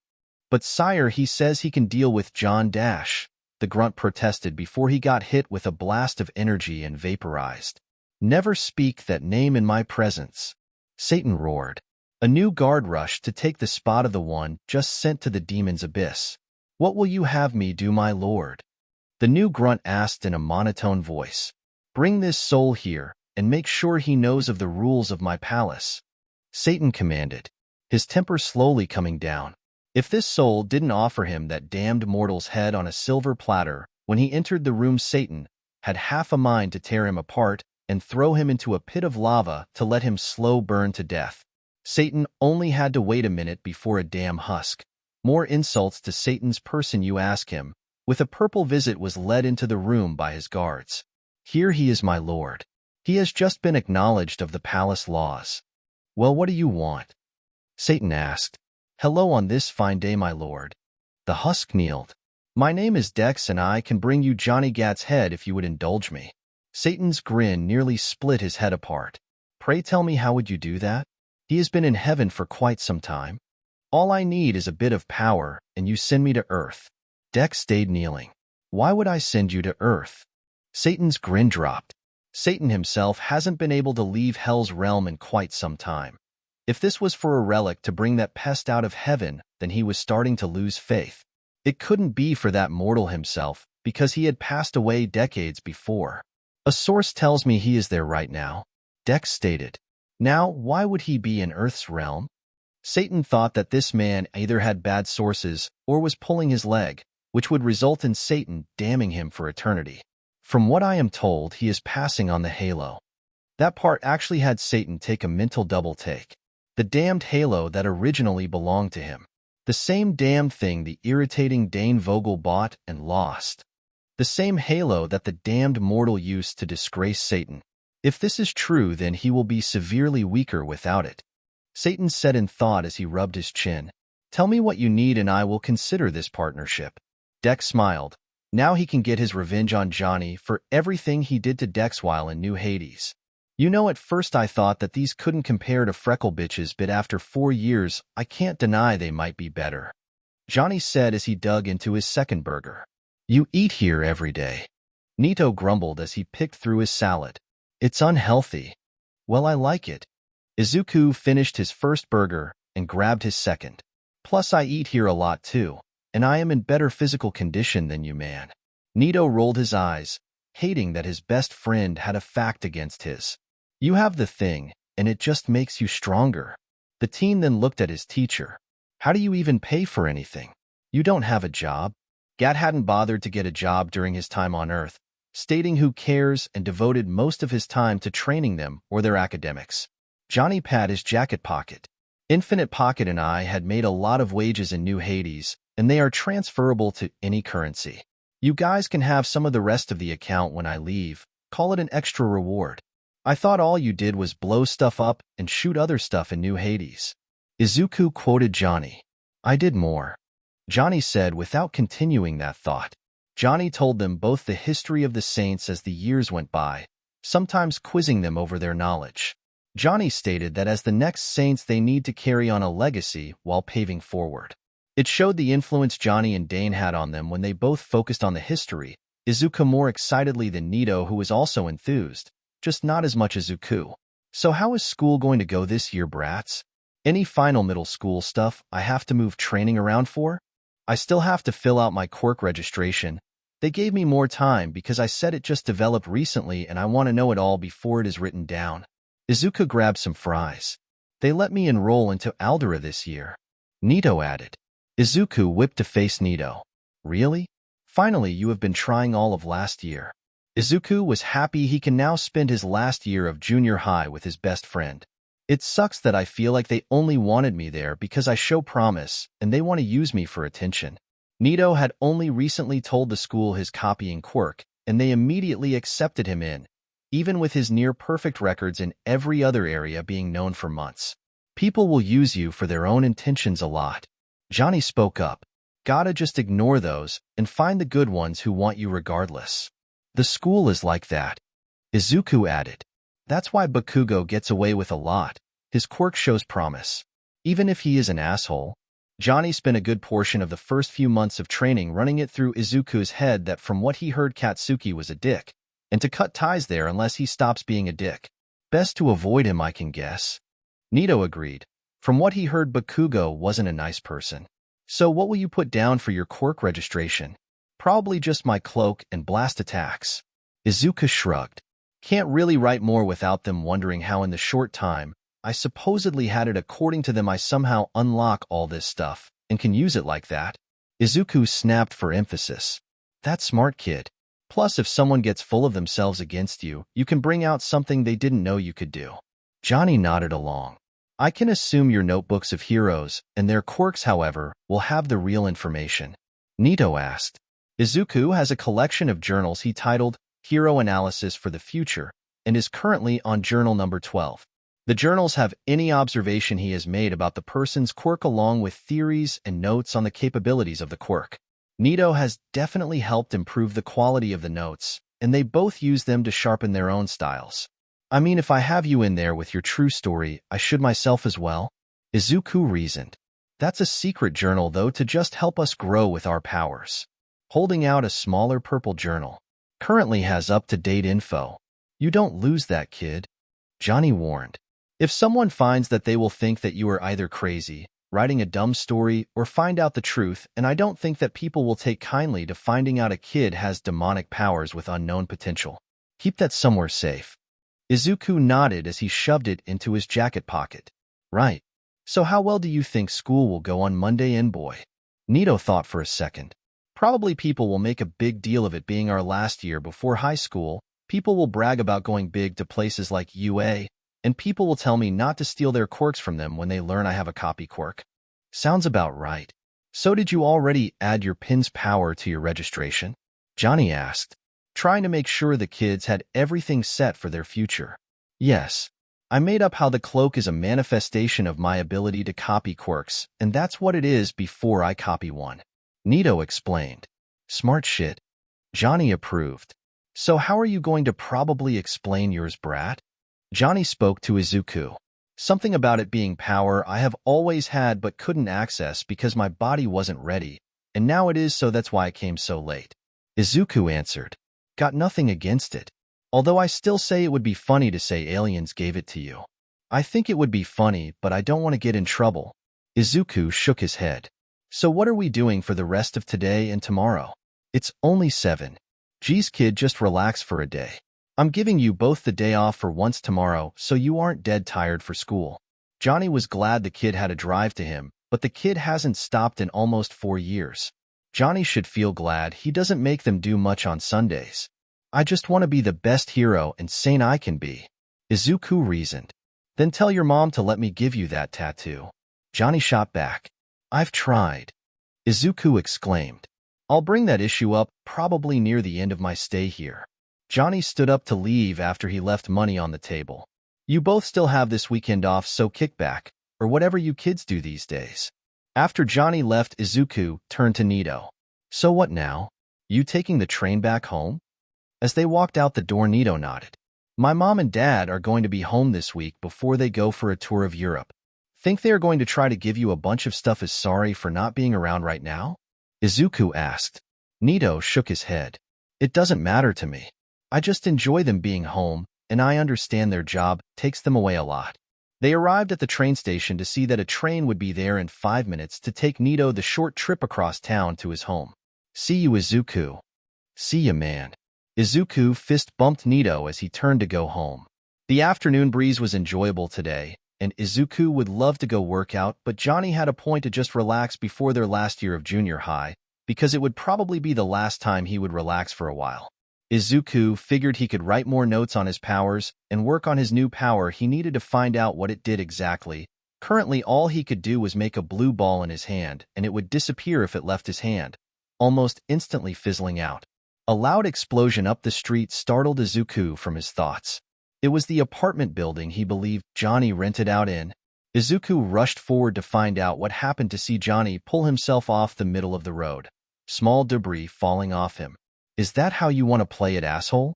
But sire, he says he can deal with John Dash, the grunt protested before he got hit with a blast of energy and vaporized. Never speak that name in my presence. Satan roared. A new guard rushed to take the spot of the one just sent to the demon's abyss. What will you have me do, my lord? The new grunt asked in a monotone voice. Bring this soul here, and make sure he knows of the rules of my palace. Satan commanded, his temper slowly coming down. If this soul didn't offer him that damned mortal's head on a silver platter when he entered the room, Satan had half a mind to tear him apart and throw him into a pit of lava to let him slow burn to death. Satan only had to wait a minute before a damn husk. More insults to Satan's person, you ask him. With a purple visit was led into the room by his guards. Here he is, my lord. He has just been acknowledged of the palace laws. Well, what do you want? Satan asked. Hello on this fine day, my lord. The husk kneeled. My name is Dex, and I can bring you Johnny Gat's head if you would indulge me. Satan's grin nearly split his head apart. Pray tell me, how would you do that? He has been in heaven for quite some time. All I need is a bit of power, and you send me to Earth. Dex stayed kneeling. Why would I send you to Earth? Satan's grin dropped. Satan himself hasn't been able to leave Hell's realm in quite some time. If this was for a relic to bring that pest out of heaven, then he was starting to lose faith. It couldn't be for that mortal himself, because he had passed away decades before. A source tells me he is there right now, Dex stated. Now, why would he be in Earth's realm? Satan thought that this man either had bad sources or was pulling his leg, which would result in Satan damning him for eternity. From what I am told, he is passing on the halo. That part actually had Satan take a mental double take. The damned halo that originally belonged to him. The same damn thing the irritating Dane Vogel bought and lost. The same halo that the damned mortal used to disgrace Satan. If this is true, then he will be severely weaker without it. Satan said in thought as he rubbed his chin. Tell me what you need and I will consider this partnership. Dex smiled. Now he can get his revenge on Johnny for everything he did to Dex while in New Hades. You know, at first I thought that these couldn't compare to freckle bitches, but after 4 years, I can't deny they might be better. Johnny said as he dug into his second burger. You eat here every day. Nito grumbled as he picked through his salad. It's unhealthy. Well, I like it. Izuku finished his first burger and grabbed his second. Plus I eat here a lot too, and I am in better physical condition than you, man. Nito rolled his eyes, hating that his best friend had a fact against his. You have the thing, and it just makes you stronger. The teen then looked at his teacher. How do you even pay for anything? You don't have a job. Gat hadn't bothered to get a job during his time on Earth, stating who cares and devoted most of his time to training them or their academics. Johnny pat his jacket pocket. Infinite Pocket and I had made a lot of wages in New Hades, and they are transferable to any currency. You guys can have some of the rest of the account when I leave. Call it an extra reward. I thought all you did was blow stuff up and shoot other stuff in New Hades. Izuku quoted Johnny. I did more. Johnny said without continuing that thought. Johnny told them both the history of the saints as the years went by, sometimes quizzing them over their knowledge. Johnny stated that as the next saints they need to carry on a legacy while paving forward. It showed the influence Johnny and Dane had on them when they both focused on the history, Izuku more excitedly than Nito, who was also enthused, just not as much as Izuku. So how is school going to go this year, brats? Any final middle school stuff I have to move training around for? I still have to fill out my quirk registration. They gave me more time because I said it just developed recently and I want to know it all before it is written down. Izuku grabbed some fries. They let me enroll into Aldera this year. Nito added. Izuku whipped to face Nito. Really? Finally, you have been trying all of last year. Izuku was happy he can now spend his last year of junior high with his best friend. It sucks that I feel like they only wanted me there because I show promise and they want to use me for attention. Nito had only recently told the school his copying quirk, and they immediately accepted him in, even with his near-perfect records in every other area being known for months. People will use you for their own intentions a lot. Johnny spoke up. Gotta just ignore those and find the good ones who want you regardless. The school is like that. Izuku added. That's why Bakugo gets away with a lot. His quirk shows promise. Even if he is an asshole. Johnny spent a good portion of the first few months of training running it through Izuku's head that from what he heard Katsuki was a dick, and to cut ties there unless he stops being a dick. Best to avoid him, I can guess. Nito agreed. From what he heard, Bakugo wasn't a nice person. So what will you put down for your quirk registration? Probably just my cloak and blast attacks. Izuku shrugged. Can't really write more without them wondering how in the short time I supposedly had it according to them I somehow unlock all this stuff and can use it like that. Izuku snapped for emphasis. That's smart, kid. Plus, if someone gets full of themselves against you, you can bring out something they didn't know you could do. Johnny nodded along. I can assume your notebooks of heroes and their quirks, however, will have the real information. Nito asked. Izuku has a collection of journals he titled Hero Analysis for the Future and is currently on journal number 12. The journals have any observation he has made about the person's quirk along with theories and notes on the capabilities of the quirk. Nito has definitely helped improve the quality of the notes, and they both use them to sharpen their own styles. I mean, if I have you in there with your true story, I should myself as well. Izuku reasoned. That's a secret journal, though, to just help us grow with our powers. Holding out a smaller purple journal. Currently has up-to-date info. You don't lose that, kid. Johnny warned. If someone finds that, they will think that you are either crazy, writing a dumb story, or find out the truth, and I don't think that people will take kindly to finding out a kid has demonic powers with unknown potential. Keep that somewhere safe. Izuku nodded as he shoved it into his jacket pocket. Right. So how well do you think school will go on Monday, boy? Nito thought for a second. Probably people will make a big deal of it being our last year before high school. People will brag about going big to places like UA, and people will tell me not to steal their quirks from them when they learn I have a copy quirk. Sounds about right. So did you already add your pin's power to your registration? Johnny asked, trying to make sure the kids had everything set for their future. Yes. I made up how the cloak is a manifestation of my ability to copy quirks, and that's what it is before I copy one. Nito explained. Smart shit. Johnny approved. So how are you going to probably explain yours, brat? Johnny spoke to Izuku. Something about it being power I have always had but couldn't access because my body wasn't ready, and now it is, so that's why I came so late. Izuku answered. Got nothing against it. Although I still say it would be funny to say aliens gave it to you. I think it would be funny, but I don't want to get in trouble. Izuku shook his head. So what are we doing for the rest of today and tomorrow? It's only 7. Geez, kid, just relax for a day. I'm giving you both the day off for once tomorrow, so you aren't dead tired for school. Johnny was glad the kid had a drive to him, but the kid hasn't stopped in almost 4 years. Johnny should feel glad he doesn't make them do much on Sundays. I just want to be the best hero and saint I can be. Izuku reasoned. Then tell your mom to let me give you that tattoo. Johnny shot back. I've tried. Izuku exclaimed. I'll bring that issue up probably near the end of my stay here. Johnny stood up to leave after he left money on the table. You both still have this weekend off, so kick back, or whatever you kids do these days. After Johnny left, Izuku turned to Nito. So what now? You taking the train back home? As they walked out the door, Nito nodded. My mom and dad are going to be home this week before they go for a tour of Europe. Think they are going to try to give you a bunch of stuff as sorry for not being around right now? Izuku asked. Nito shook his head. It doesn't matter to me. I just enjoy them being home, and I understand their job takes them away a lot. They arrived at the train station to see that a train would be there in 5 minutes to take Nito the short trip across town to his home. See you, Izuku. See ya, man. Izuku fist-bumped Nito as he turned to go home. The afternoon breeze was enjoyable today, and Izuku would love to go work out, but Johnny had a point to just relax before their last year of junior high, because it would probably be the last time he would relax for a while. Izuku figured he could write more notes on his powers and work on his new power. He needed to find out what it did exactly. Currently, all he could do was make a blue ball in his hand, and it would disappear if it left his hand, almost instantly fizzling out. A loud explosion up the street startled Izuku from his thoughts. It was the apartment building he believed Johnny rented out in. Izuku rushed forward to find out what happened, to see Johnny pull himself off the middle of the road, small debris falling off him. Is that how you want to play it, asshole?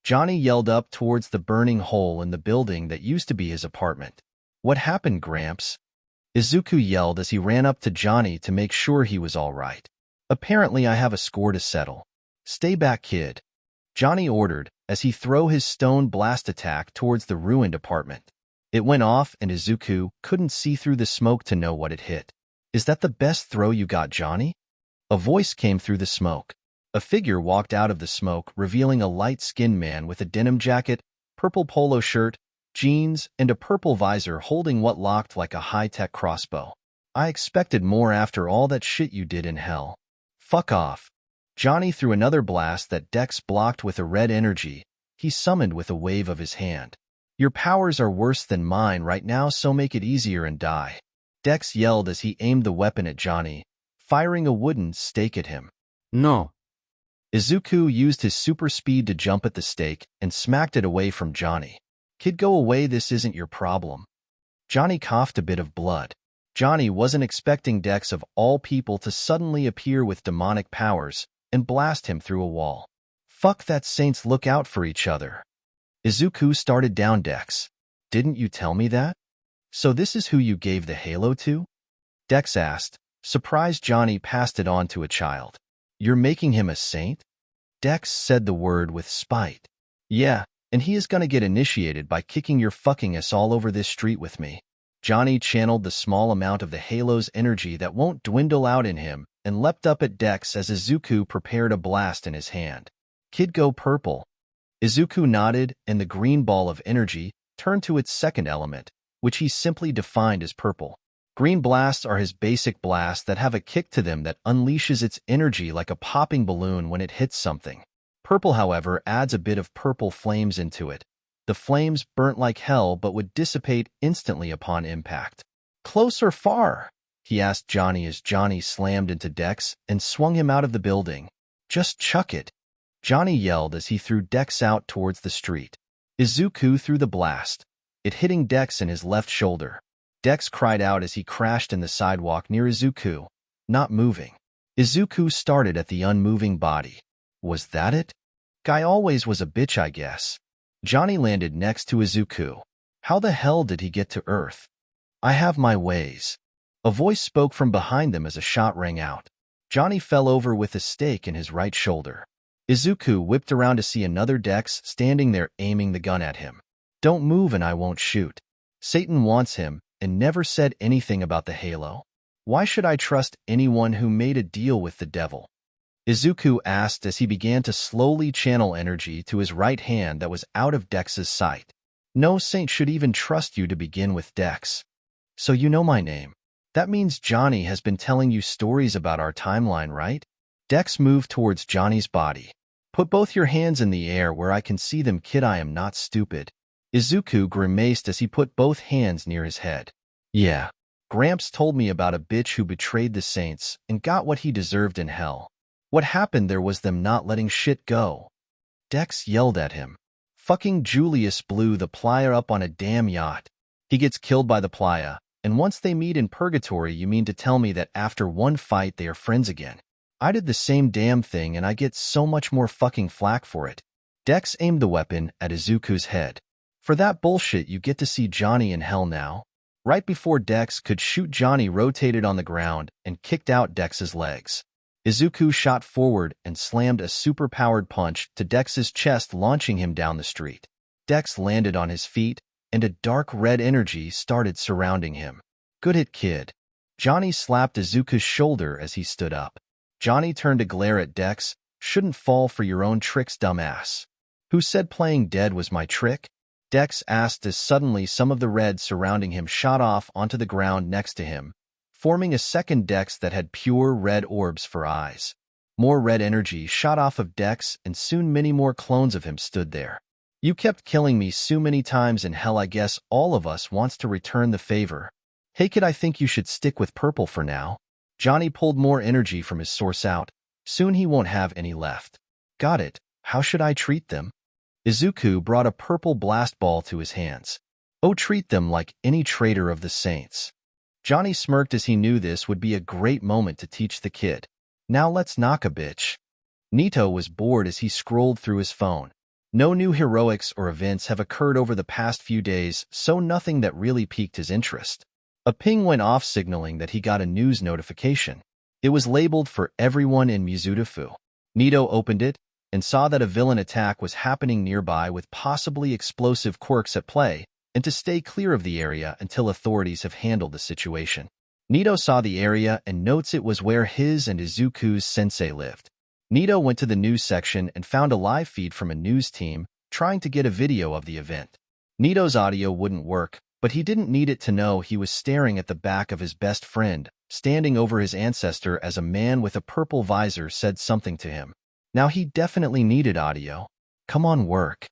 Johnny yelled up towards the burning hole in the building that used to be his apartment. What happened, Gramps? Izuku yelled as he ran up to Johnny to make sure he was all right. Apparently I have a score to settle. Stay back, kid. Johnny ordered as he threw his stone blast attack towards the ruined apartment. It went off and Izuku couldn't see through the smoke to know what it hit. Is that the best throw you got, Johnny? A voice came through the smoke. A figure walked out of the smoke, revealing a light-skinned man with a denim jacket, purple polo shirt, jeans, and a purple visor holding what looked like a high-tech crossbow. I expected more after all that shit you did in hell. Fuck off. Johnny threw another blast that Dex blocked with a red energy he summoned with a wave of his hand. Your powers are worse than mine right now, so make it easier and die. Dex yelled as he aimed the weapon at Johnny, firing a wooden stake at him. No. Izuku used his super speed to jump at the stake and smacked it away from Johnny. Kid, go away, this isn't your problem. Johnny coughed a bit of blood. Johnny wasn't expecting Dex of all people to suddenly appear with demonic powers and blast him through a wall. Fuck that, saints look out for each other. Izuku started down Dex. Didn't you tell me that? So this is who you gave the halo to? Dex asked. Surprised, Johnny passed it on to a child. You're making him a saint? Dex said the word with spite. Yeah, and he is gonna get initiated by kicking your fucking ass all over this street with me. Johnny channeled the small amount of the halo's energy that won't dwindle out in him and leapt up at Dex as Izuku prepared a blast in his hand. Kid, go purple. Izuku nodded, and the green ball of energy turned to its second element, which he simply defined as purple. Green blasts are his basic blasts that have a kick to them that unleashes its energy like a popping balloon when it hits something. Purple, however, adds a bit of purple flames into it. The flames burnt like hell but would dissipate instantly upon impact. Close or far? he asked Johnny as Johnny slammed into Dex and swung him out of the building. Just chuck it, Johnny yelled as he threw Dex out towards the street. Izuku threw the blast, it hitting Dex in his left shoulder. Dex cried out as he crashed in the sidewalk near Izuku, not moving. Izuku started at the unmoving body. Was that it? Guy always was a bitch, I guess. Johnny landed next to Izuku. How the hell did he get to Earth? I have my ways. A voice spoke from behind them as a shot rang out. Johnny fell over with a stake in his right shoulder. Izuku whipped around to see another Dex standing there aiming the gun at him. Don't move and I won't shoot. Satan wants him and never said anything about the halo. Why should I trust anyone who made a deal with the devil? Izuku asked as he began to slowly channel energy to his right hand that was out of Dex's sight. No saint should even trust you to begin with, Dex. So you know my name. That means Johnny has been telling you stories about our timeline, right? Dex moved towards Johnny's body. Put both your hands in the air where I can see them, kid. I am not stupid. Izuku grimaced as he put both hands near his head. Yeah. Gramps told me about a bitch who betrayed the saints and got what he deserved in hell. What happened there was them not letting shit go. Dex yelled at him. Fucking Julius blew the Playa up on a damn yacht. He gets killed by the Playa, and once they meet in purgatory, you mean to tell me that after one fight they are friends again? I did the same damn thing and I get so much more fucking flack for it. Dex aimed the weapon at Izuku's head. For that bullshit you get to see Johnny in hell now. Right before Dex could shoot, Johnny rotated on the ground and kicked out Dex's legs. Izuku shot forward and slammed a super-powered punch to Dex's chest, launching him down the street. Dex landed on his feet, and a dark red energy started surrounding him. Good hit, kid. Johnny slapped Izuku's shoulder as he stood up. Johnny turned to glare at Dex. Shouldn't fall for your own tricks, dumbass. Who said playing dead was my trick? Dex asked as suddenly some of the red surrounding him shot off onto the ground next to him, forming a second Dex that had pure red orbs for eyes. More red energy shot off of Dex, and soon many more clones of him stood there. You kept killing me so many times in hell, I guess all of us wants to return the favor. Hey kid, I think you should stick with purple for now. Johnny pulled more energy from his source out. Soon he won't have any left. Got it. How should I treat them? Izuku brought a purple blast ball to his hands. Oh, treat them like any traitor of the saints. Johnny smirked as he knew this would be a great moment to teach the kid. Now let's knock a bitch. Nito was bored as he scrolled through his phone. No new heroics or events have occurred over the past few days, so nothing that really piqued his interest. A ping went off signaling that he got a news notification. It was labeled for everyone in Mizudafu. Nito opened it and saw that a villain attack was happening nearby with possibly explosive quirks at play, and to stay clear of the area until authorities have handled the situation. Nito saw the area and notes it was where his and Izuku's sensei lived. Nito went to the news section and found a live feed from a news team trying to get a video of the event. Nito's audio wouldn't work, but he didn't need it to know he was staring at the back of his best friend, standing over his ancestor as a man with a purple visor said something to him. Now he definitely needed audio. Come on, work.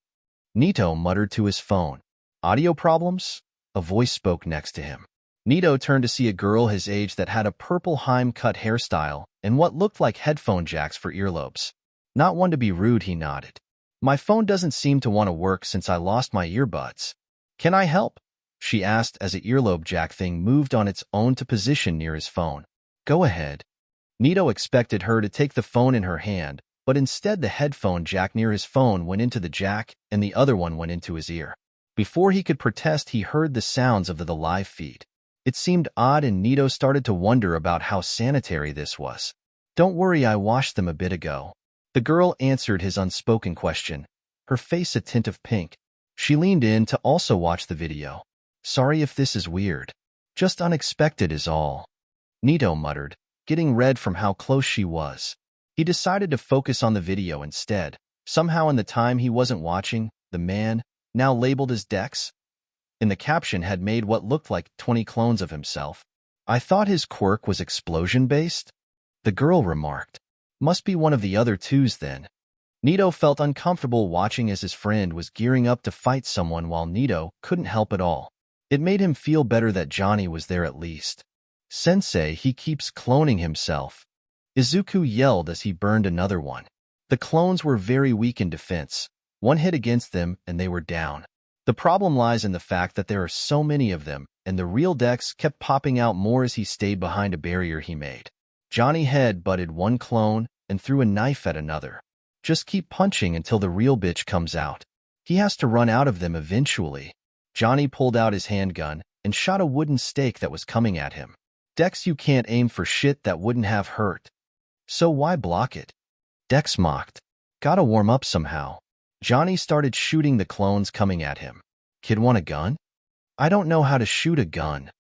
Nito muttered to his phone. Audio problems? A voice spoke next to him. Nito turned to see a girl his age that had a purple Heim-cut hairstyle and what looked like headphone jacks for earlobes. Not one to be rude, he nodded. My phone doesn't seem to want to work since I lost my earbuds. Can I help? She asked as a earlobe jack thing moved on its own to position near his phone. Go ahead. Nito expected her to take the phone in her hand, but instead the headphone jack near his phone went into the jack and the other one went into his ear. Before he could protest, he heard the sounds of the live feed. It seemed odd and Nito started to wonder about how sanitary this was. Don't worry, I washed them a bit ago. The girl answered his unspoken question, her face a tint of pink. She leaned in to also watch the video. Sorry if this is weird. Just unexpected is all. Nito muttered, getting red from how close she was. He decided to focus on the video instead. Somehow in the time he wasn't watching, the man, now labeled as Dex, in the caption had made what looked like 20 clones of himself. I thought his quirk was explosion-based? The girl remarked. Must be one of the other twos then. Nito felt uncomfortable watching as his friend was gearing up to fight someone while Nito couldn't help at all. It made him feel better that Johnny was there at least. Sensei, he keeps cloning himself. Izuku yelled as he burned another one. The clones were very weak in defense. One hit against them and they were down. The problem lies in the fact that there are so many of them, and the real Dex kept popping out more as he stayed behind a barrier he made. Johnny head-butted one clone and threw a knife at another. Just keep punching until the real bitch comes out. He has to run out of them eventually. Johnny pulled out his handgun and shot a wooden stake that was coming at him. Dex, you can't aim for shit that wouldn't have hurt. So why block it? Dex mocked. Gotta warm up somehow. Johnny started shooting the clones coming at him. Kid want a gun? I don't know how to shoot a gun.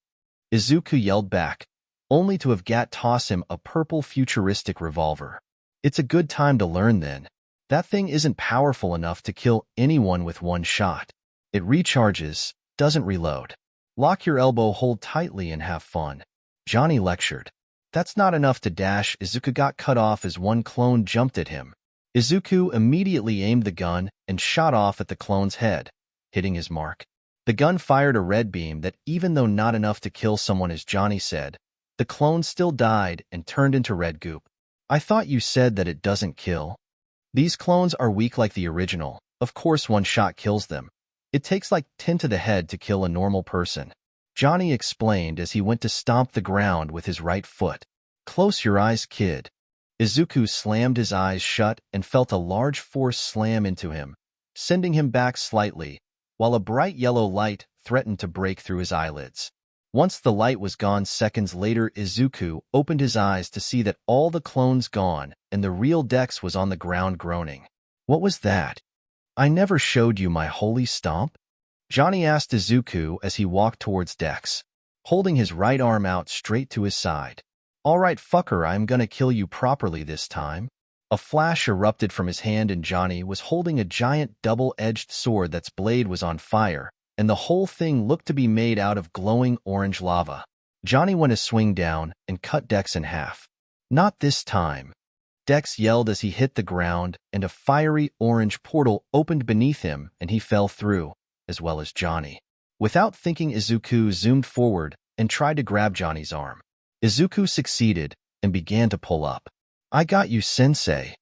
Izuku yelled back, only to have Gat toss him a purple futuristic revolver. It's a good time to learn then. That thing isn't powerful enough to kill anyone with one shot. It recharges, doesn't reload. Lock your elbow, hold tightly, and have fun. Johnny lectured. That's not enough to dash. Izuku got cut off as one clone jumped at him. Izuku immediately aimed the gun and shot off at the clone's head, hitting his mark. The gun fired a red beam that, even though not enough to kill someone as Johnny said, the clone still died and turned into red goop. I thought you said that it doesn't kill. These clones are weak like the original. Of course one shot kills them. It takes like 10 to the head to kill a normal person. Johnny explained as he went to stomp the ground with his right foot. Close your eyes, kid. Izuku slammed his eyes shut and felt a large force slam into him, sending him back slightly, while a bright yellow light threatened to break through his eyelids. Once the light was gone, seconds later, Izuku opened his eyes to see that all the clones gone and the real Dex was on the ground groaning. What was that? I never showed you my holy stomp? Johnny asked Izuku as he walked towards Dex, holding his right arm out straight to his side. All right, fucker, I'm gonna kill you properly this time. A flash erupted from his hand and Johnny was holding a giant double-edged sword that's blade was on fire, and the whole thing looked to be made out of glowing orange lava. Johnny went a swing down and cut Dex in half. Not this time. Dex yelled as he hit the ground, and a fiery orange portal opened beneath him and he fell through, as well as Johnny. Without thinking, Izuku zoomed forward and tried to grab Johnny's arm. Izuku succeeded and began to pull up. I got you, sensei.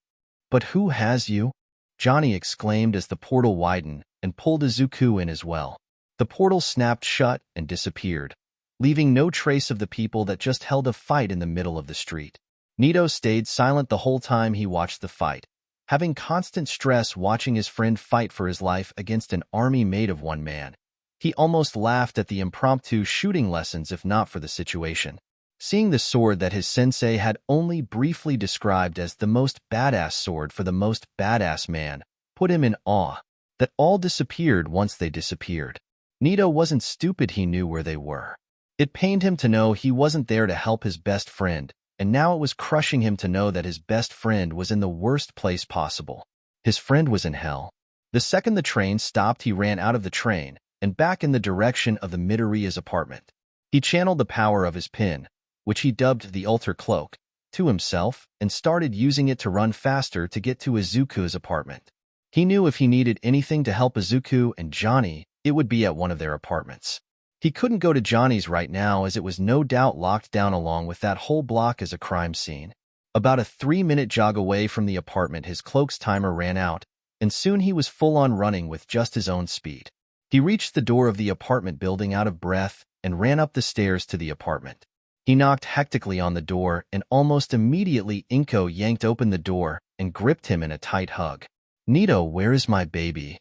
But who has you? Johnny exclaimed as the portal widened and pulled Izuku in as well. The portal snapped shut and disappeared, leaving no trace of the people that just held a fight in the middle of the street. Nito stayed silent the whole time he watched the fight, having constant stress watching his friend fight for his life against an army made of one man. He almost laughed at the impromptu shooting lessons if not for the situation. Seeing the sword that his sensei had only briefly described as the most badass sword for the most badass man put him in awe. That all disappeared once they disappeared. Nito wasn't stupid, he knew where they were. It pained him to know he wasn't there to help his best friend, and now it was crushing him to know that his best friend was in the worst place possible. His friend was in hell. The second the train stopped, he ran out of the train and back in the direction of the Midoriya's apartment. He channeled the power of his pin, which he dubbed the Alter Cloak, to himself and started using it to run faster to get to Izuku's apartment. He knew if he needed anything to help Izuku and Johnny, it would be at one of their apartments. He couldn't go to Johnny's right now as it was no doubt locked down along with that whole block as a crime scene. About a 3-minute jog away from the apartment, his cloak's timer ran out, and soon he was full on running with just his own speed. He reached the door of the apartment building out of breath and ran up the stairs to the apartment. He knocked hectically on the door, and almost immediately Inko yanked open the door and gripped him in a tight hug. Nito, where is my baby?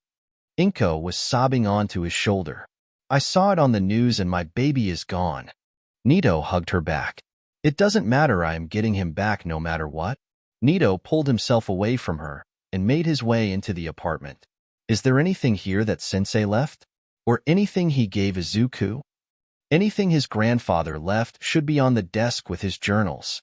Inko was sobbing onto his shoulder. I saw it on the news and my baby is gone. Nito hugged her back. It doesn't matter, I am getting him back no matter what. Nito pulled himself away from her and made his way into the apartment. Is there anything here that Sensei left? Or anything he gave Izuku? Anything his grandfather left should be on the desk with his journals,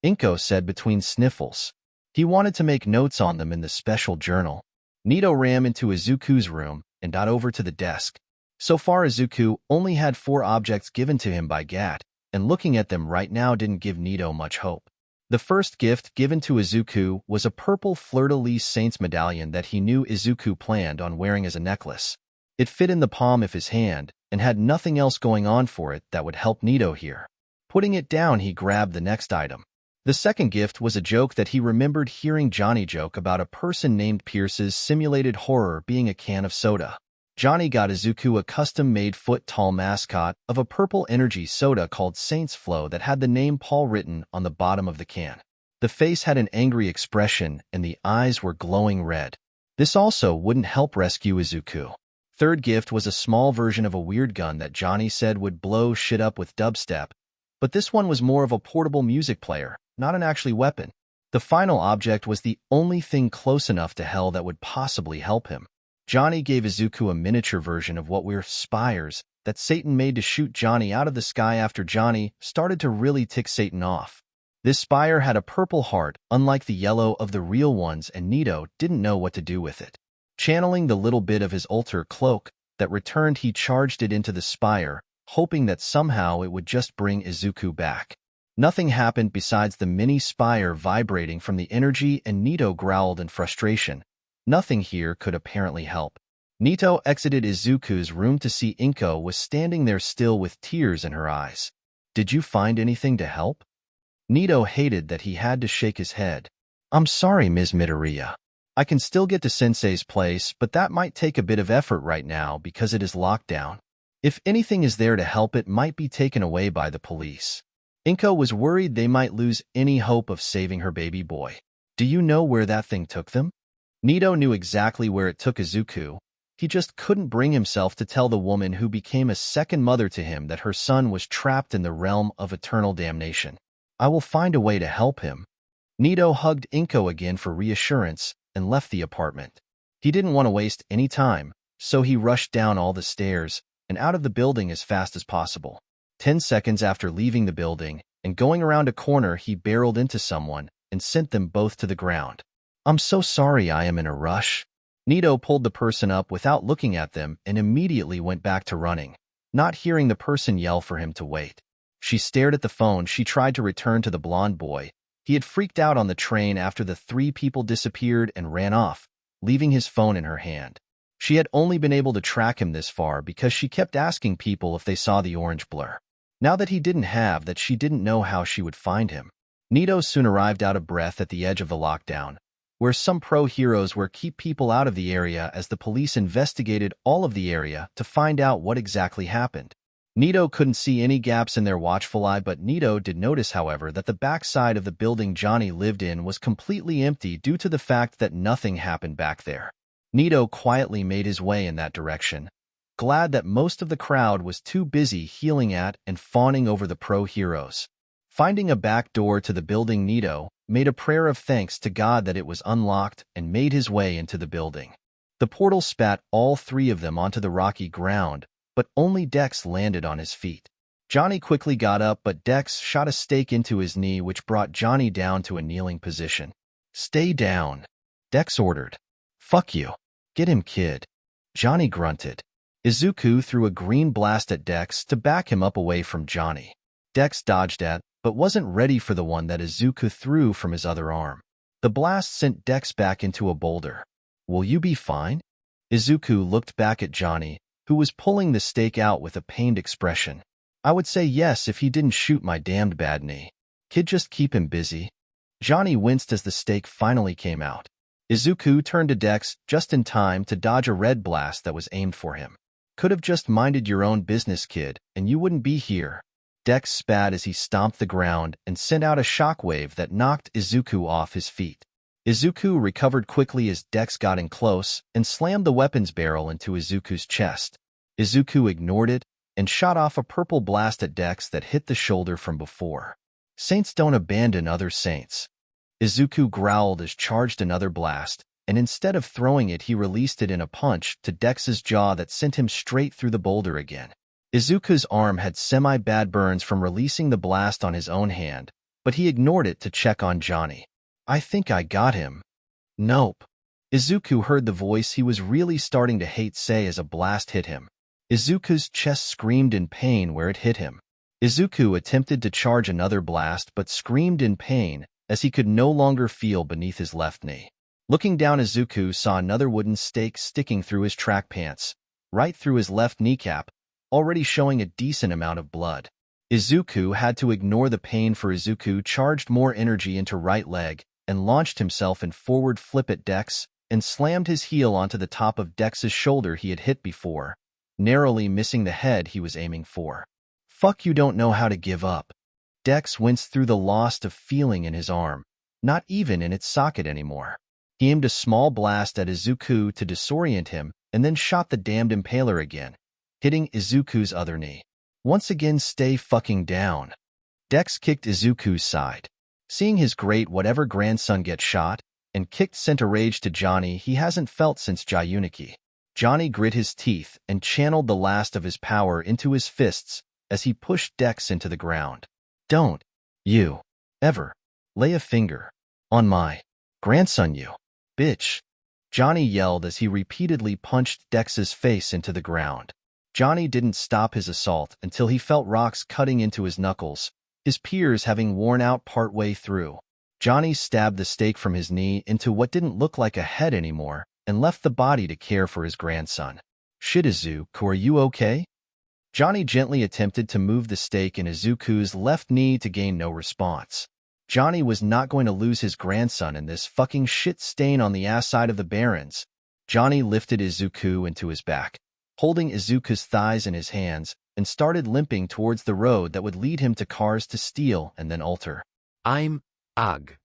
Inko said between sniffles. He wanted to make notes on them in the special journal. Nito ran into Izuku's room and got over to the desk. So far, Izuku only had 4 objects given to him by Gat, and looking at them right now didn't give Nito much hope. The first gift given to Izuku was a purple fleur-de-lis saint's medallion that he knew Izuku planned on wearing as a necklace. It fit in the palm of his hand and had nothing else going on for it that would help Nito here. Putting it down, he grabbed the next item. The second gift was a joke that he remembered hearing Johnny joke about a person named Pierce's simulated horror being a can of soda. Johnny got Izuku a custom-made foot-tall mascot of a purple energy soda called Saints Flow that had the name Paul written on the bottom of the can. The face had an angry expression and the eyes were glowing red. This also wouldn't help rescue Izuku. Third gift was a small version of a weird gun that Johnny said would blow shit up with dubstep, but this one was more of a portable music player, not an actual weapon. The final object was the only thing close enough to hell that would possibly help him. Johnny gave Izuku a miniature version of what were spires that Satan made to shoot Johnny out of the sky after Johnny started to really tick Satan off. This spire had a purple heart, unlike the yellow of the real ones, and Nito didn't know what to do with it. Channeling the little bit of his altar cloak that returned, he charged it into the spire, hoping that somehow it would just bring Izuku back. Nothing happened besides the mini spire vibrating from the energy, and Nito growled in frustration. Nothing here could apparently help. Nito exited Izuku's room to see Inko was standing there still with tears in her eyes. "Did you find anything to help?" Nito hated that he had to shake his head. "I'm sorry, Ms. Midoriya. I can still get to Sensei's place, but that might take a bit of effort right now because it is locked down. If anything is there to help, it might be taken away by the police." Inko was worried they might lose any hope of saving her baby boy. "Do you know where that thing took them?" Nito knew exactly where it took Izuku. He just couldn't bring himself to tell the woman who became a second mother to him that her son was trapped in the realm of eternal damnation. "I will find a way to help him." Nito hugged Inko again for reassurance and left the apartment. He didn't want to waste any time, so he rushed down all the stairs and out of the building as fast as possible. 10 seconds after leaving the building and going around a corner, he barreled into someone and sent them both to the ground. "I'm so sorry, I am in a rush." Nito pulled the person up without looking at them and immediately went back to running, not hearing the person yell for him to wait. She stared at the phone. She tried to return to the blonde boy. He had freaked out on the train after the 3 people disappeared and ran off, leaving his phone in her hand. She had only been able to track him this far because she kept asking people if they saw the orange blur. Now that he didn't have that, she didn't know how she would find him. Nito soon arrived out of breath at the edge of the lockdown, where some pro-heroes were keep people out of the area as the police investigated all of the area to find out what exactly happened. Nito couldn't see any gaps in their watchful eye, but Nito did notice, however, that the backside of the building Johnny lived in was completely empty due to the fact that nothing happened back there. Nito quietly made his way in that direction, glad that most of the crowd was too busy healing at and fawning over the pro-heroes. Finding a back door to the building, Nito made a prayer of thanks to God that it was unlocked and made his way into the building. The portal spat all 3 of them onto the rocky ground, but only Dex landed on his feet. Johnny quickly got up, but Dex shot a stake into his knee, which brought Johnny down to a kneeling position. "Stay down," Dex ordered. "Fuck you. Get him, kid," Johnny grunted. Izuku threw a green blast at Dex to back him up away from Johnny. Dex dodged at, but wasn't ready for the one that Izuku threw from his other arm. The blast sent Dex back into a boulder. "Will you be fine?" Izuku looked back at Johnny, who was pulling the stake out with a pained expression. "I would say yes if he didn't shoot my damned bad knee. Kid, just keep him busy." Johnny winced as the stake finally came out. Izuku turned to Dex just in time to dodge a red blast that was aimed for him. "Could have just minded your own business, kid, and you wouldn't be here." Dex spat as he stomped the ground and sent out a shockwave that knocked Izuku off his feet. Izuku recovered quickly as Dex got in close and slammed the weapon's barrel into Izuku's chest. Izuku ignored it and shot off a purple blast at Dex that hit the shoulder from before. "Saints don't abandon other saints." Izuku growled as charged another blast, and instead of throwing it, he released it in a punch to Dex's jaw that sent him straight through the boulder again. Izuku's arm had semi-bad burns from releasing the blast on his own hand, but he ignored it to check on Johnny. "I think I got him." "Nope." Izuku heard the voice he was really starting to hate say as a blast hit him. Izuku's chest screamed in pain where it hit him. Izuku attempted to charge another blast but screamed in pain as he could no longer feel beneath his left knee. Looking down, Izuku saw another wooden stake sticking through his track pants, right through his left kneecap, already showing a decent amount of blood. Izuku had to ignore the pain for Izuku charged more energy into right leg and launched himself in forward flip at Dex and slammed his heel onto the top of Dex's shoulder he had hit before, narrowly missing the head he was aiming for. Fuck, you don't know how to give up. Dex winced through the loss of feeling in his arm, not even in its socket anymore. He aimed a small blast at Izuku to disorient him and then shot the damned impaler again, hitting Izuku's other knee. Once again, stay fucking down. Dex kicked Izuku's side. Seeing his great whatever grandson get shot, and kicked sent a rage to Johnny he hasn't felt since Jayuniki. Johnny grit his teeth and channeled the last of his power into his fists as he pushed Dex into the ground. Don't you ever lay a finger on my grandson, you bitch, Johnny yelled as he repeatedly punched Dex's face into the ground. Johnny didn't stop his assault until he felt rocks cutting into his knuckles, his peers having worn out partway through. Johnny stabbed the stake from his knee into what didn't look like a head anymore and left the body to care for his grandson. Shit, Izuku, are you okay? Johnny gently attempted to move the stake in Izuku's left knee to gain no response. Johnny was not going to lose his grandson in this fucking shit stain on the ass side of the Barrens. Johnny lifted Izuku into his back, holding Izuku's thighs in his hands, and started limping towards the road that would lead him to cars to steal and then alter. I'm Ag.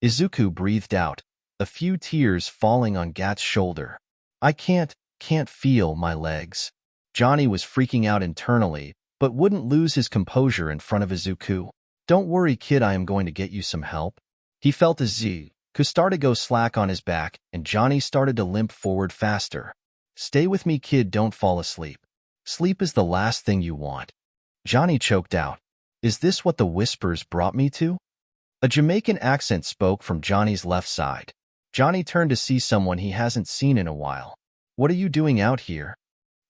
Izuku breathed out, a few tears falling on Gat's shoulder. I can't feel my legs. Johnny was freaking out internally, but wouldn't lose his composure in front of Izuku. Don't worry, kid, I am going to get you some help. He felt Izuku start to go slack on his back, and Johnny started to limp forward faster. Stay with me, kid, don't fall asleep. Sleep is the last thing you want. Johnny choked out. Is this what the whispers brought me to? A Jamaican accent spoke from Johnny's left side. Johnny turned to see someone he hasn't seen in a while. What are you doing out here?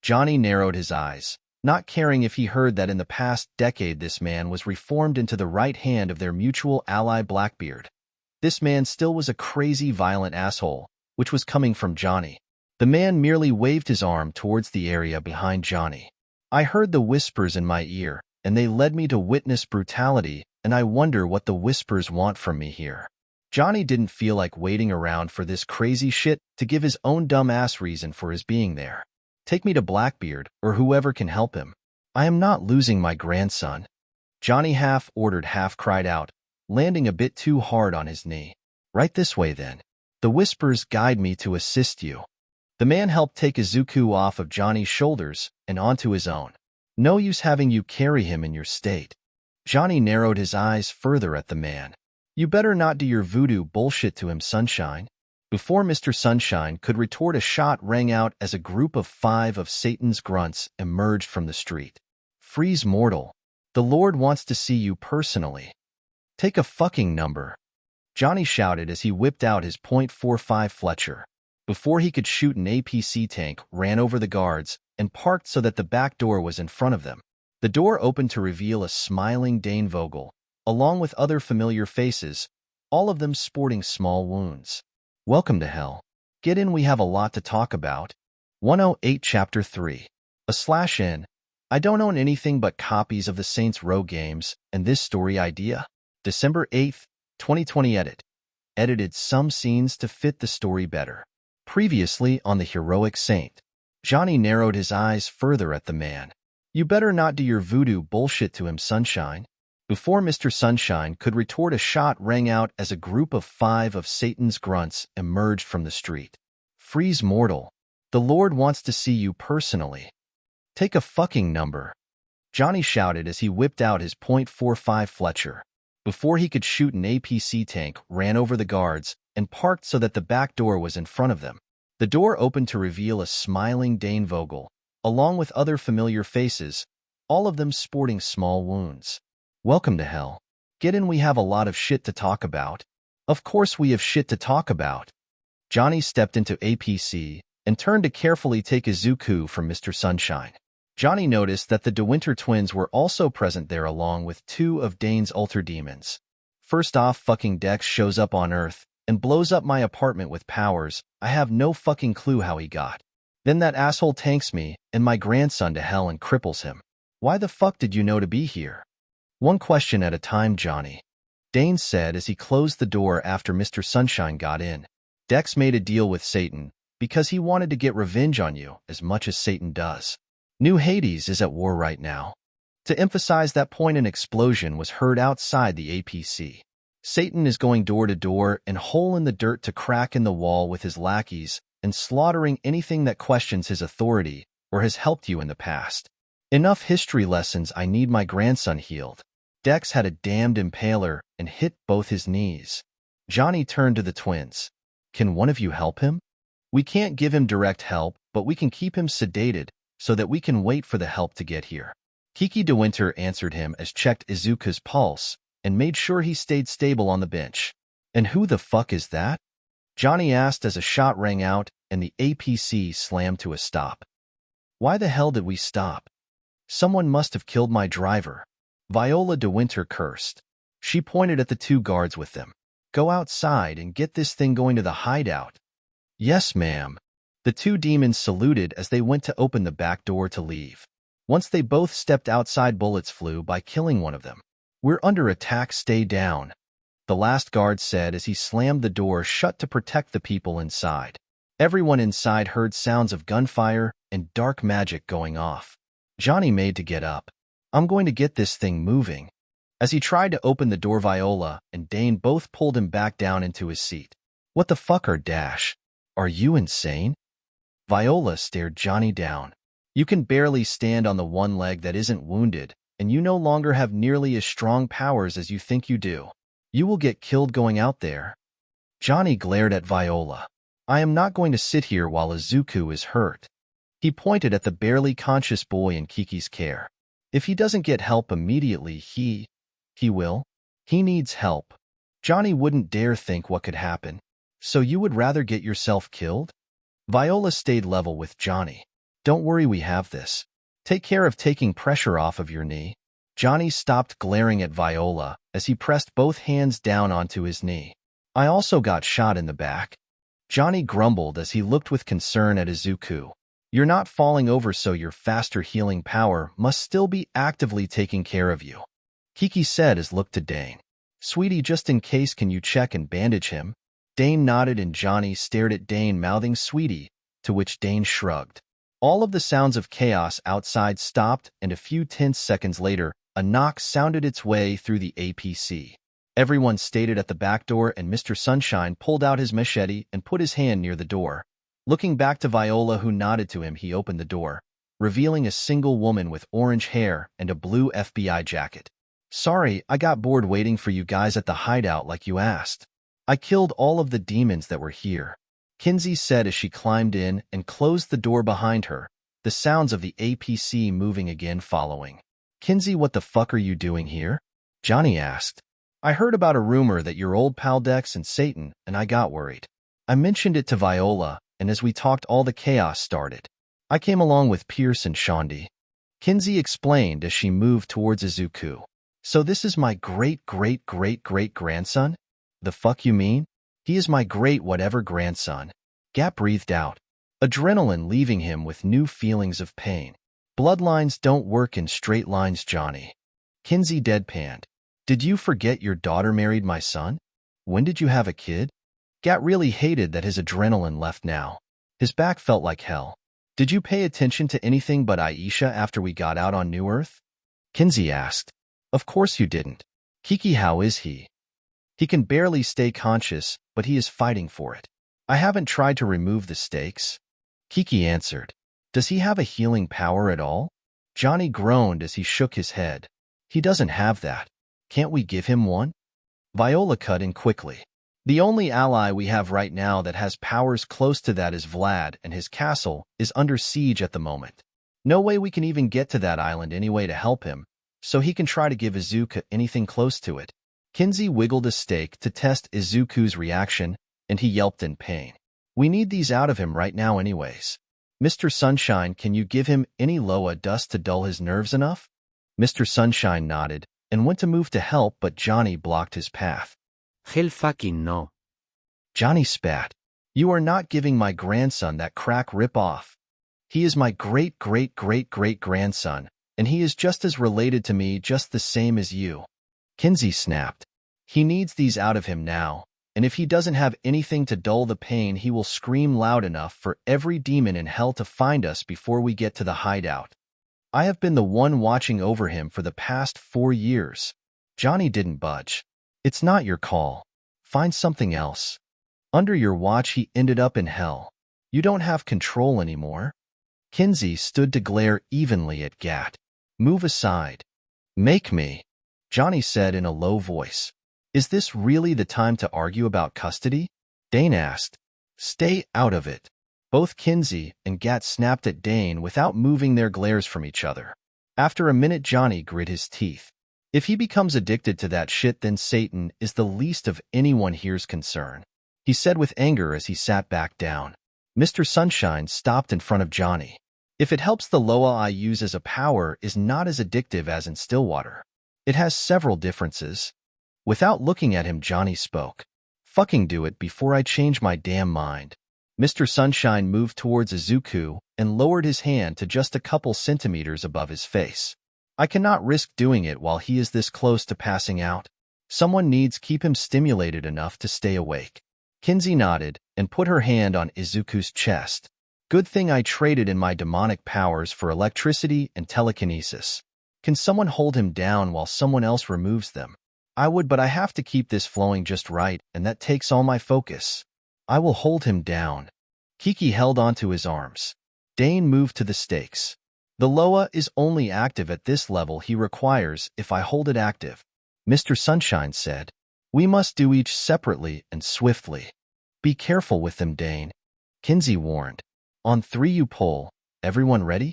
Johnny narrowed his eyes, not caring if he heard that in the past decade this man was reformed into the right hand of their mutual ally Blackbeard. This man still was a crazy, violent asshole, which was coming from Johnny. The man merely waved his arm towards the area behind Johnny. I heard the whispers in my ear, and they led me to witness brutality, and I wonder what the whispers want from me here. Johnny didn't feel like waiting around for this crazy shit to give his own dumb-ass reason for his being there. Take me to Blackbeard, or whoever can help him. I am not losing my grandson. Johnny half ordered, half cried out, landing a bit too hard on his knee. Right this way, then. The whispers guide me to assist you. The man helped take Izuku off of Johnny's shoulders and onto his own. No use having you carry him in your state. Johnny narrowed his eyes further at the man. You better not do your voodoo bullshit to him, Sunshine. Before Mr. Sunshine could retort, a shot rang out as a group of 5 of Satan's grunts emerged from the street. Freeze, mortal. The Lord wants to see you personally. Take a fucking number. Johnny shouted as he whipped out his .45 Fletcher. Before he could shoot, an APC tank ran over the guards and parked so that the back door was in front of them. The door opened to reveal a smiling Dane Vogel, along with other familiar faces, all of them sporting small wounds. Welcome to hell. Get in, we have a lot to talk about. 108 Chapter 3. /N. I don't own anything but copies of the Saints Row games and this story idea. December 8th, 2020 edit. Edited some scenes to fit the story better. Previously on The Heroic Saint. Johnny narrowed his eyes further at the man. You better not do your voodoo bullshit to him, Sunshine. Before Mr. Sunshine could retort, a shot rang out as a group of 5 of Satan's grunts emerged from the street. Freeze, mortal. The Lord wants to see you personally. Take a fucking number. Johnny shouted as he whipped out his .45 Fletcher. Before he could shoot, an APC tank ran over the guards and parked so that the back door was in front of them. The door opened to reveal a smiling Dane Vogel, along with other familiar faces, all of them sporting small wounds. Welcome to hell. Get in, we have a lot of shit to talk about. Of course we have shit to talk about. Johnny stepped into APC and turned to carefully take Izuku from Mr. Sunshine. Johnny noticed that the De Winter twins were also present there along with 2 of Dane's alter demons. First off, fucking Dex shows up on Earth and blows up my apartment with powers I have no fucking clue how he got. Then that asshole tanks me and my grandson to hell and cripples him. Why the fuck did you know to be here? One question at a time, Johnny. Dane said as he closed the door after Mr. Sunshine got in. Dex made a deal with Satan because he wanted to get revenge on you as much as Satan does. New Hades is at war right now. To emphasize that point, an explosion was heard outside the APC. Satan is going door to door and hole in the dirt to crack in the wall with his lackeys and slaughtering anything that questions his authority or has helped you in the past. Enough history lessons. I need my grandson healed. Dex had a damned impaler and hit both his knees. Johnny turned to the twins. Can one of you help him? We can't give him direct help, but we can keep him sedated so that we can wait for the help to get here. Kiki de Winter answered him as checked Izuku's pulse and made sure he stayed stable on the bench. And who the fuck is that? Johnny asked as a shot rang out and the APC slammed to a stop. Why the hell did we stop? Someone must have killed my driver. Viola de Winter cursed. She pointed at the two guards with them. Go outside and get this thing going to the hideout. Yes, ma'am. The two demons saluted as they went to open the back door to leave. Once they both stepped outside, bullets flew by, killing one of them. We're under attack, stay down, the last guard said as he slammed the door shut to protect the people inside. Everyone inside heard sounds of gunfire and dark magic going off. Johnny made to get up. I'm going to get this thing moving. As he tried to open the door, Viola and Dane both pulled him back down into his seat. What the fuck are Dash? Are you insane? Viola stared Johnny down. You can barely stand on the one leg that isn't wounded, and you no longer have nearly as strong powers as you think you do. You will get killed going out there. Johnny glared at Viola. I am not going to sit here while Izuku is hurt. He pointed at the barely conscious boy in Kiki's care. If he doesn't get help immediately, he will. He needs help. Johnny wouldn't dare think what could happen. So you would rather get yourself killed? Viola stayed level with Johnny. Don't worry, we have this. Take care of taking pressure off of your knee. Johnny stopped glaring at Viola as he pressed both hands down onto his knee. I also got shot in the back. Johnny grumbled as he looked with concern at Izuku. You're not falling over, so your faster healing power must still be actively taking care of you. Kiki said as looked to Dane. Sweetie, just in case, can you check and bandage him? Dane nodded and Johnny stared at Dane, mouthing sweetie, to which Dane shrugged. All of the sounds of chaos outside stopped, and a few tense seconds later, a knock sounded its way through the APC. Everyone stayed at the back door, and Mr. Sunshine pulled out his machete and put his hand near the door. Looking back to Viola, who nodded to him, he opened the door, revealing a single woman with orange hair and a blue FBI jacket. Sorry, I got bored waiting for you guys at the hideout like you asked. I killed all of the demons that were here, Kinsey said as she climbed in and closed the door behind her, the sounds of the APC moving again following. Kinsey, what the fuck are you doing here? Johnny asked. I heard about a rumor that your old pal Dex and Satan, and I got worried. I mentioned it to Viola, and as we talked, all the chaos started. I came along with Pierce and Shondi. Kinsey explained as she moved towards Izuku. So this is my great-great-great-great-grandson? The fuck you mean? He is my great-whatever grandson. Gap breathed out, adrenaline leaving him with new feelings of pain. Bloodlines don't work in straight lines, Johnny. Kinsey deadpanned. Did you forget your daughter married my son? When did you have a kid? Gat really hated that his adrenaline left now. His back felt like hell. Did you pay attention to anything but Aisha after we got out on New Earth? Kinsey asked. Of course you didn't. Kiki, how is he? He can barely stay conscious, but he is fighting for it. I haven't tried to remove the stakes. Kiki answered. Does he have a healing power at all? Johnny groaned as he shook his head. He doesn't have that. Can't we give him one? Viola cut in quickly. The only ally we have right now that has powers close to that is Vlad, and his castle is under siege at the moment. No way we can even get to that island anyway to help him, so he can try to give Izuku anything close to it. Kinsey wiggled a stake to test Izuku's reaction, and he yelped in pain. We need these out of him right now anyways. Mr. Sunshine, can you give him any Loa dust to dull his nerves enough? Mr. Sunshine nodded and went to move to help, but Johnny blocked his path. Hell fucking no. Johnny spat. You are not giving my grandson that crack rip-off. He is my great-great-great-great-grandson, and he is just as related to me, just the same as you. Kinsey snapped. He needs these out of him now, and if he doesn't have anything to dull the pain, he will scream loud enough for every demon in hell to find us before we get to the hideout. I have been the one watching over him for the past 4 years. Johnny didn't budge. It's not your call. Find something else. Under your watch, he ended up in hell. You don't have control anymore. Kinsey stood to glare evenly at Gat. Move aside. Make me, Johnny said in a low voice. Is this really the time to argue about custody? Dane asked. Stay out of it. Both Kinsey and Gat snapped at Dane without moving their glares from each other. After a minute, Johnny grit his teeth. If he becomes addicted to that shit, then Satan is the least of anyone here's concern, he said with anger as he sat back down. Mr. Sunshine stopped in front of Johnny. If it helps, the Loa I use as a power is not as addictive as in Stillwater. It has several differences. Without looking at him, Johnny spoke. Fucking do it before I change my damn mind. Mr. Sunshine moved towards Izuku and lowered his hand to just a couple centimeters above his face. I cannot risk doing it while he is this close to passing out. Someone needs keep him stimulated enough to stay awake. Kinsey nodded and put her hand on Izuku's chest. Good thing I traded in my demonic powers for electricity and telekinesis. Can someone hold him down while someone else removes them? I would, but I have to keep this flowing just right, and that takes all my focus. I will hold him down. Kiki held onto his arms. Dane moved to the stakes. The Loa is only active at this level he requires if I hold it active, Mr. Sunshine said. We must do each separately and swiftly. Be careful with them, Dane, Kinsey warned. On 3 you pull. Everyone ready?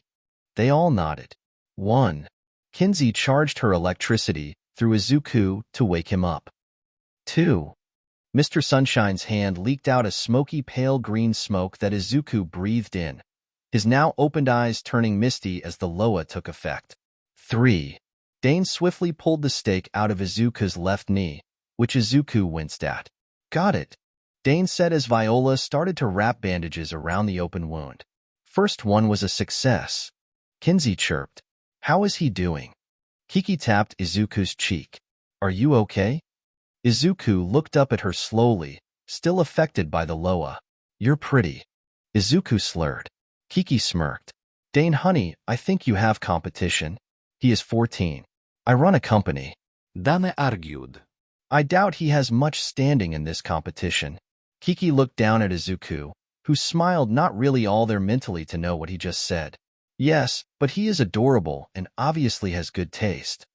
They all nodded. 1. Kinsey charged her electricity through Izuku to wake him up. 2. Mr. Sunshine's hand leaked out a smoky pale green smoke that Izuku breathed in, his now opened eyes turning misty as the Loa took effect. 3. Dane swiftly pulled the stake out of Izuku's left knee, which Izuku winced at. Got it, Dane said as Viola started to wrap bandages around the open wound. First one was a success, Kinsey chirped. How is he doing? Kiki tapped Izuku's cheek. Are you okay? Izuku looked up at her slowly, still affected by the Loa. You're pretty, Izuku slurred. Kiki smirked. Dane, honey, I think you have competition. He is 14. I run a company. Dame argued. I doubt he has much standing in this competition. Kiki looked down at Izuku, who smiled, not really all there mentally to know what he just said. Yes, but he is adorable and obviously has good taste.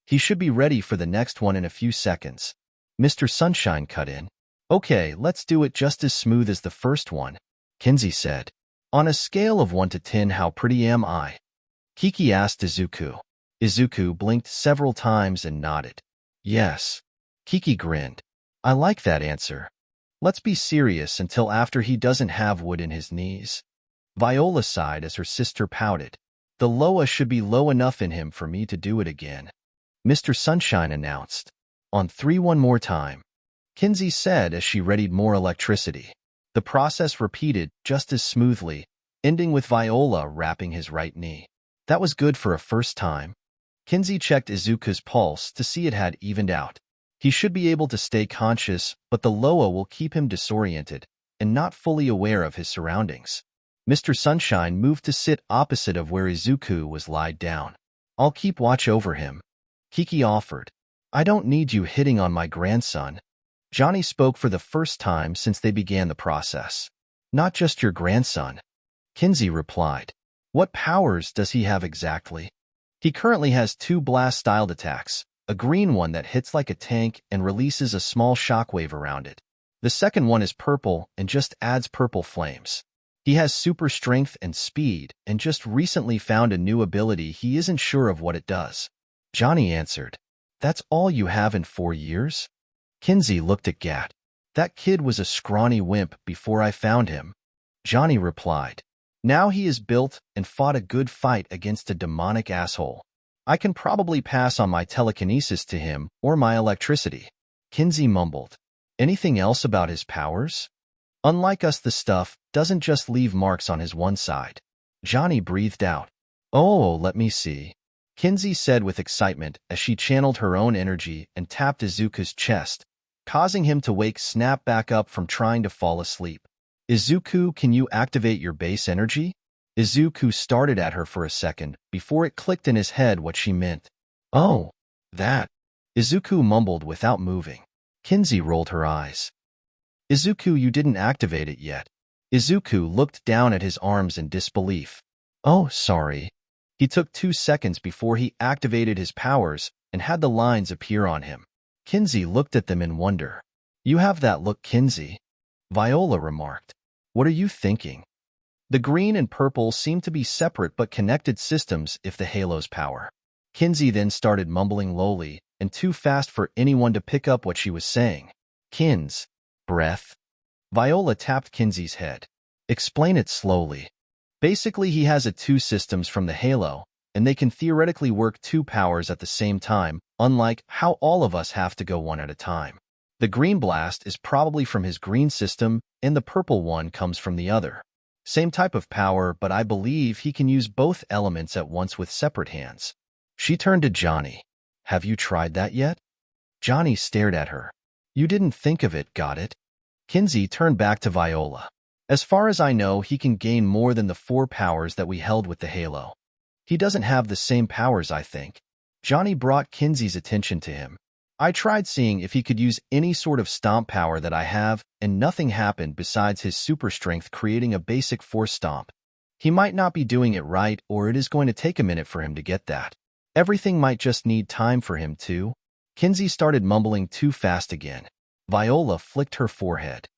He should be ready for the next one in a few seconds. Mr. Sunshine cut in. Okay, let's do it just as smooth as the first one, Kinsey said. On a scale of 1 to 10, how pretty am I? Kiki asked Izuku. Izuku blinked several times and nodded. Yes. Kiki grinned. I like that answer. Let's be serious until after he doesn't have wood in his knees. Viola sighed as her sister pouted. The Loa should be low enough in him for me to do it again, Mr. Sunshine announced. On 3 one more time, Kinsey said as she readied more electricity. The process repeated just as smoothly, ending with Viola wrapping his right knee. That was good for a first time. Kinsey checked Izuku's pulse to see it had evened out. He should be able to stay conscious, but the Loa will keep him disoriented and not fully aware of his surroundings. Mr. Sunshine moved to sit opposite of where Izuku was lied down. I'll keep watch over him, Kiki offered. I don't need you hitting on my grandson. Johnny spoke for the first time since they began the process. Not just your grandson, Kinsey replied. What powers does he have exactly? He currently has 2 blast-styled attacks, a green one that hits like a tank and releases a small shockwave around it. The second one is purple and just adds purple flames. He has super strength and speed and just recently found a new ability he isn't sure of what it does. Johnny answered. That's all you have in 4 years? Kinsey looked at Gat. That kid was a scrawny wimp before I found him, Johnny replied. Now he is built and fought a good fight against a demonic asshole. I can probably pass on my telekinesis to him or my electricity, Kinsey mumbled. Anything else about his powers? Unlike us, the stuff doesn't just leave marks on his one side. Johnny breathed out. Oh, let me see. Kinsey said with excitement as she channeled her own energy and tapped Izuku's chest, causing him to snap back up from trying to fall asleep. Izuku, can you activate your base energy? Izuku started at her for a second before it clicked in his head what she meant. Oh, that. Izuku mumbled without moving. Kinsey rolled her eyes. Izuku, you didn't activate it yet. Izuku looked down at his arms in disbelief. Oh, sorry. He took 2 seconds before he activated his powers and had the lines appear on him. Kinsey looked at them in wonder. You have that look, Kinsey, Viola remarked. What are you thinking? The green and purple seemed to be separate but connected systems if the halo's power. Kinsey then started mumbling lowly and too fast for anyone to pick up what she was saying. Kins, breath. Viola tapped Kinsey's head. Explain it slowly. Basically, he has 2 systems from the halo, and they can theoretically work 2 powers at the same time, unlike how all of us have to go one at a time. The green blast is probably from his green system, and the purple one comes from the other. Same type of power, but I believe he can use both elements at once with separate hands. She turned to Johnny. Have you tried that yet? Johnny stared at her. You didn't think of it, got it? Kinsey turned back to Viola. As far as I know, he can gain more than the 4 powers that we held with the halo. He doesn't have the same powers, I think. Johnny brought Kinsey's attention to him. I tried seeing if he could use any sort of stomp power that I have, and nothing happened besides his super strength creating a basic force stomp. He might not be doing it right, or it is going to take a minute for him to get that. Everything might just need time for him too. Kinsey started mumbling too fast again. Viola flicked her forehead.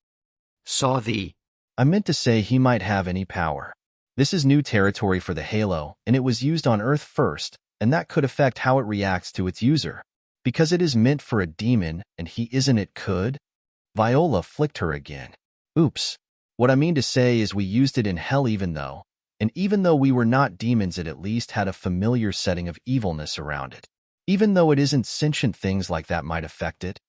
Saw thee. I meant to say he might have any power. This is new territory for the halo, and it was used on Earth first, and that could affect how it reacts to its user. Because it is meant for a demon, and he isn't, it could? Viola flicked her again. Oops. What I mean to say is we used it in hell even though we were not demons, it at least had a familiar setting of evilness around it. Even though it isn't sentient, things like that might affect it.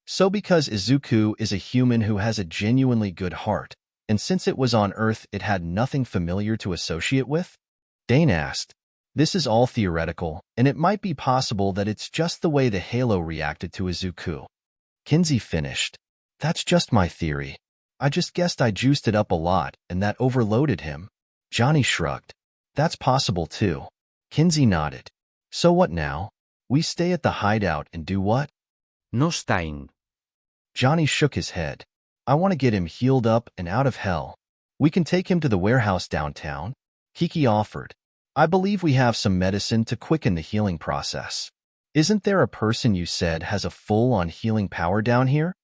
So because Izuku is a human who has a genuinely good heart, and since it was on Earth it had nothing familiar to associate with? Dane asked. This is all theoretical, and it might be possible that it's just the way the halo reacted to Izuku. Kinsey finished. That's just my theory. I just guessed I juiced it up a lot, and that overloaded him. Johnny shrugged. That's possible too. Kinsey nodded. So what now? We stay at the hideout and do what? No staying. Johnny shook his head. I want to get him healed up and out of hell. We can take him to the warehouse downtown. Kiki offered. I believe we have some medicine to quicken the healing process. Isn't there a person you said has a full-on healing power down here?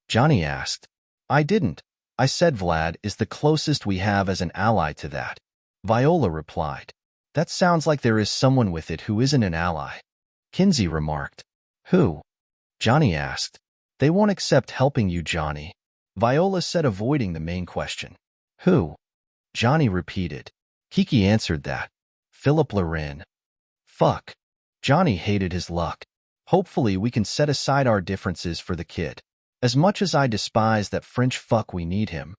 Johnny asked. I didn't. I said Vlad is the closest we have as an ally to that. Viola replied. That sounds like there is someone with it who isn't an ally. Kinsey remarked. Who? Johnny asked. They won't accept helping you, Johnny. Viola said, avoiding the main question. Who? Johnny repeated. Kiki answered that. Philip Loren. Fuck. Johnny hated his luck. Hopefully we can set aside our differences for the kid. As much as I despise that French fuck, we need him.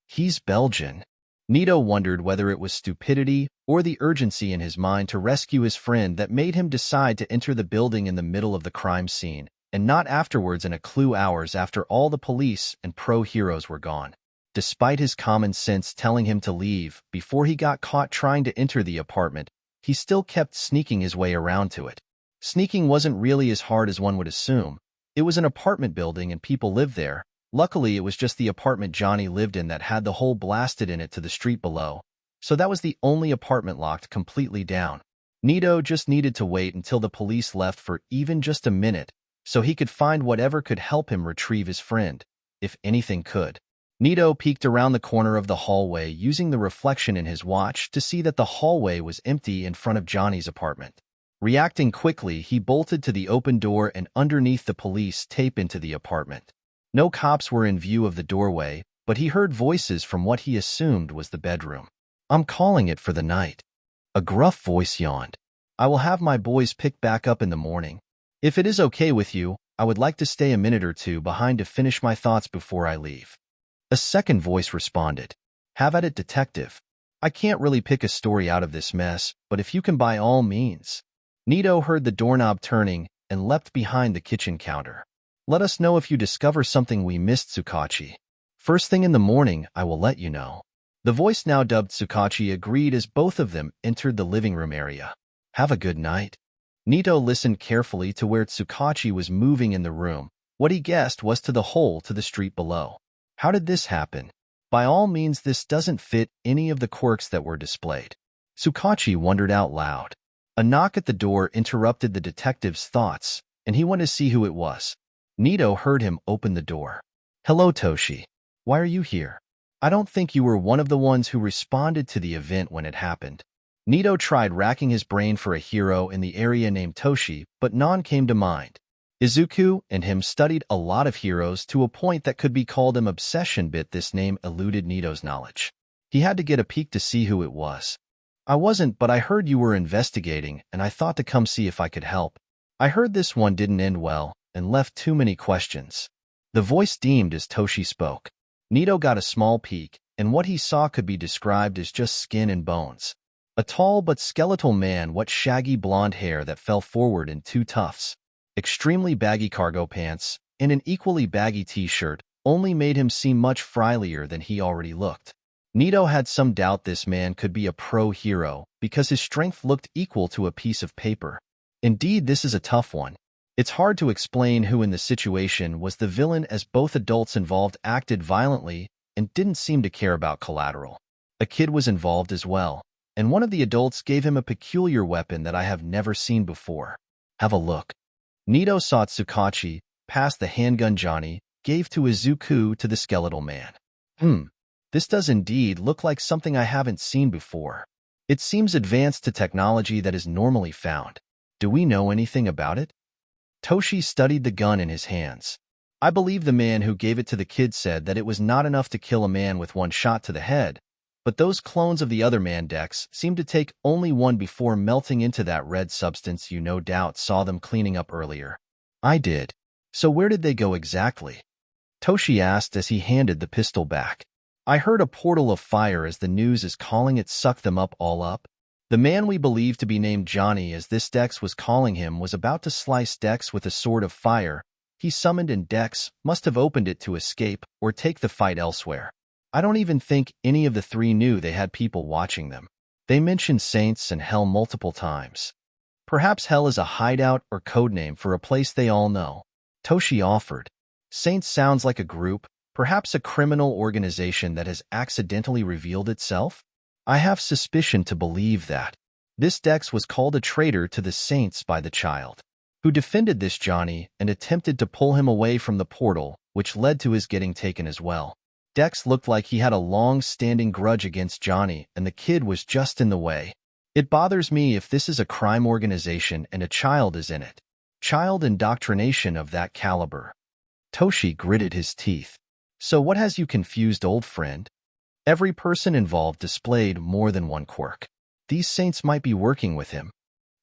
He's Belgian. Nito wondered whether it was stupidity or the urgency in his mind to rescue his friend that made him decide to enter the building in the middle of the crime scene, and not afterwards in a clue hours after all the police and pro-heroes were gone. Despite his common sense telling him to leave before he got caught trying to enter the apartment, he still kept sneaking his way around to it. Sneaking wasn't really as hard as one would assume. It was an apartment building and people lived there. Luckily, it was just the apartment Johnny lived in that had the hole blasted in it to the street below. So that was the only apartment locked completely down. Nito just needed to wait until the police left for even just a minute so he could find whatever could help him retrieve his friend, if anything could. Nito peeked around the corner of the hallway using the reflection in his watch to see that the hallway was empty in front of Johnny's apartment. Reacting quickly, he bolted to the open door and underneath the police tape into the apartment. No cops were in view of the doorway, but he heard voices from what he assumed was the bedroom. I'm calling it for the night. A gruff voice yawned. I will have my boys pick back up in the morning. If it is okay with you, I would like to stay a minute or two behind to finish my thoughts before I leave. A second voice responded. Have at it, detective. I can't really pick a story out of this mess, but if you can, by all means. Nito heard the doorknob turning and leapt behind the kitchen counter. Let us know if you discover something we missed, Tsukachi. First thing in the morning, I will let you know. The voice now dubbed Tsukachi agreed as both of them entered the living room area. Have a good night. Nito listened carefully to where Tsukachi was moving in the room. What he guessed was to the hole to the street below. How did this happen? By all means, this doesn't fit any of the quirks that were displayed. Tsukachi wondered out loud. A knock at the door interrupted the detective's thoughts, and he went to see who it was. Nito heard him open the door. Hello, Toshi. Why are you here? I don't think you were one of the ones who responded to the event when it happened. Nito tried racking his brain for a hero in the area named Toshi, but none came to mind. Izuku and him studied a lot of heroes to a point that could be called an obsession, but this name eluded Nito's knowledge. He had to get a peek to see who it was. I wasn't, but I heard you were investigating, and I thought to come see if I could help. I heard this one didn't end well, and left too many questions. The voice deemed as Toshi spoke. Nito got a small peek, and what he saw could be described as just skin and bones. A tall but skeletal man with shaggy blonde hair that fell forward in two tufts. Extremely baggy cargo pants, and an equally baggy t-shirt only made him seem much frielier than he already looked. Nito had some doubt this man could be a pro hero because his strength looked equal to a piece of paper. Indeed, this is a tough one. It's hard to explain who in the situation was the villain, as both adults involved acted violently and didn't seem to care about collateral. A kid was involved as well, and one of the adults gave him a peculiar weapon that I have never seen before. Have a look. Nito saw Tsukachi pass the handgun Johnny gave to Izuku to the skeletal man. This does indeed look like something I haven't seen before. It seems advanced to technology that is normally found. Do we know anything about it? Toshi studied the gun in his hands. I believe the man who gave it to the kid said that it was not enough to kill a man with one shot to the head, but those clones of the other man decks seemed to take only one before melting into that red substance. You no doubt saw them cleaning up earlier. I did. So where did they go exactly? Toshi asked as he handed the pistol back. I heard a portal of fire, as the news is calling it, sucked them up all up. The man we believe to be named Johnny, as this Dex was calling him, was about to slice Dex with a sword of fire he summoned, and Dex must have opened it to escape or take the fight elsewhere. I don't even think any of the three knew they had people watching them. They mentioned Saints and Hell multiple times. Perhaps Hell is a hideout or codename for a place they all know. Toshi offered. Saints sounds like a group, perhaps a criminal organization that has accidentally revealed itself? I have suspicion to believe that. This Dex was called a traitor to the Saints by the child, who defended this Johnny and attempted to pull him away from the portal, which led to his getting taken as well. Dex looked like he had a long-standing grudge against Johnny, and the kid was just in the way. It bothers me if this is a crime organization and a child is in it. Child indoctrination of that caliber. Toshi gritted his teeth. So what has you confused, old friend? Every person involved displayed more than one quirk. These Saints might be working with him.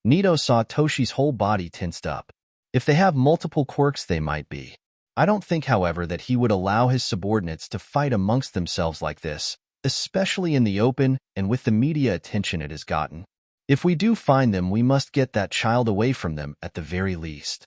Nito saw Toshi's whole body tensed up. If they have multiple quirks, they might be. I don't think, however, that he would allow his subordinates to fight amongst themselves like this, especially in the open and with the media attention it has gotten. If we do find them, we must get that child away from them at the very least.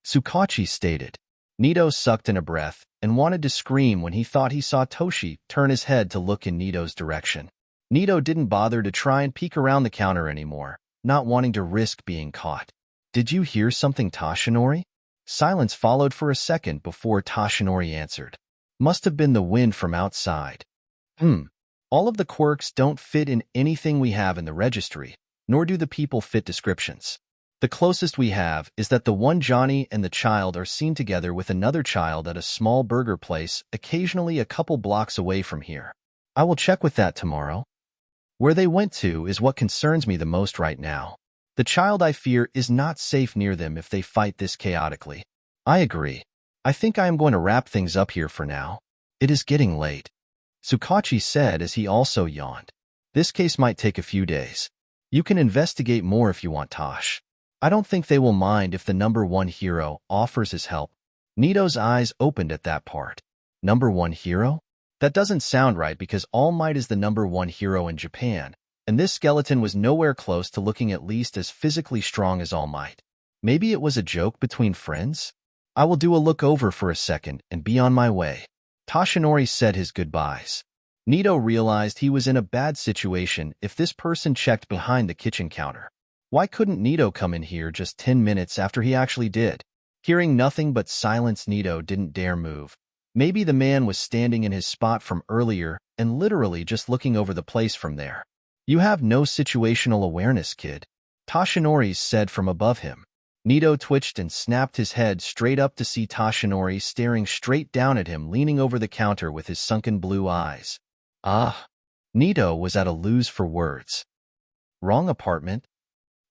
Tsukachi stated. Nito sucked in a breath and wanted to scream when he thought he saw Toshi turn his head to look in Nito's direction. Nito didn't bother to try and peek around the counter anymore, not wanting to risk being caught. Did you hear something, Toshinori? Silence followed for a second before Toshinori answered. Must have been the wind from outside. All of the quirks don't fit in anything we have in the registry, nor do the people fit descriptions. The closest we have is that the one Johnny and the child are seen together with another child at a small burger place, occasionally a couple blocks away from here. I will check with that tomorrow. Where they went to is what concerns me the most right now. The child, I fear, is not safe near them if they fight this chaotically. I agree. I think I am going to wrap things up here for now. It is getting late. Tsukachi said as he also yawned. This case might take a few days. You can investigate more if you want, Tosh. I don't think they will mind if the number one hero offers his help. Nito's eyes opened at that part. Number one hero? That doesn't sound right, because All Might is the number one hero in Japan, and this skeleton was nowhere close to looking at least as physically strong as All Might. Maybe it was a joke between friends? I will do a look over for a second and be on my way. Toshinori said his goodbyes. Nito realized he was in a bad situation if this person checked behind the kitchen counter. Why couldn't Nito come in here just 10 minutes after he actually did? Hearing nothing but silence, Nito didn't dare move. Maybe the man was standing in his spot from earlier and literally just looking over the place from there. You have no situational awareness, kid, Toshinori said from above him. Nito twitched and snapped his head straight up to see Toshinori staring straight down at him, leaning over the counter with his sunken blue eyes. Ah! Nito was at a lose for words. Wrong apartment?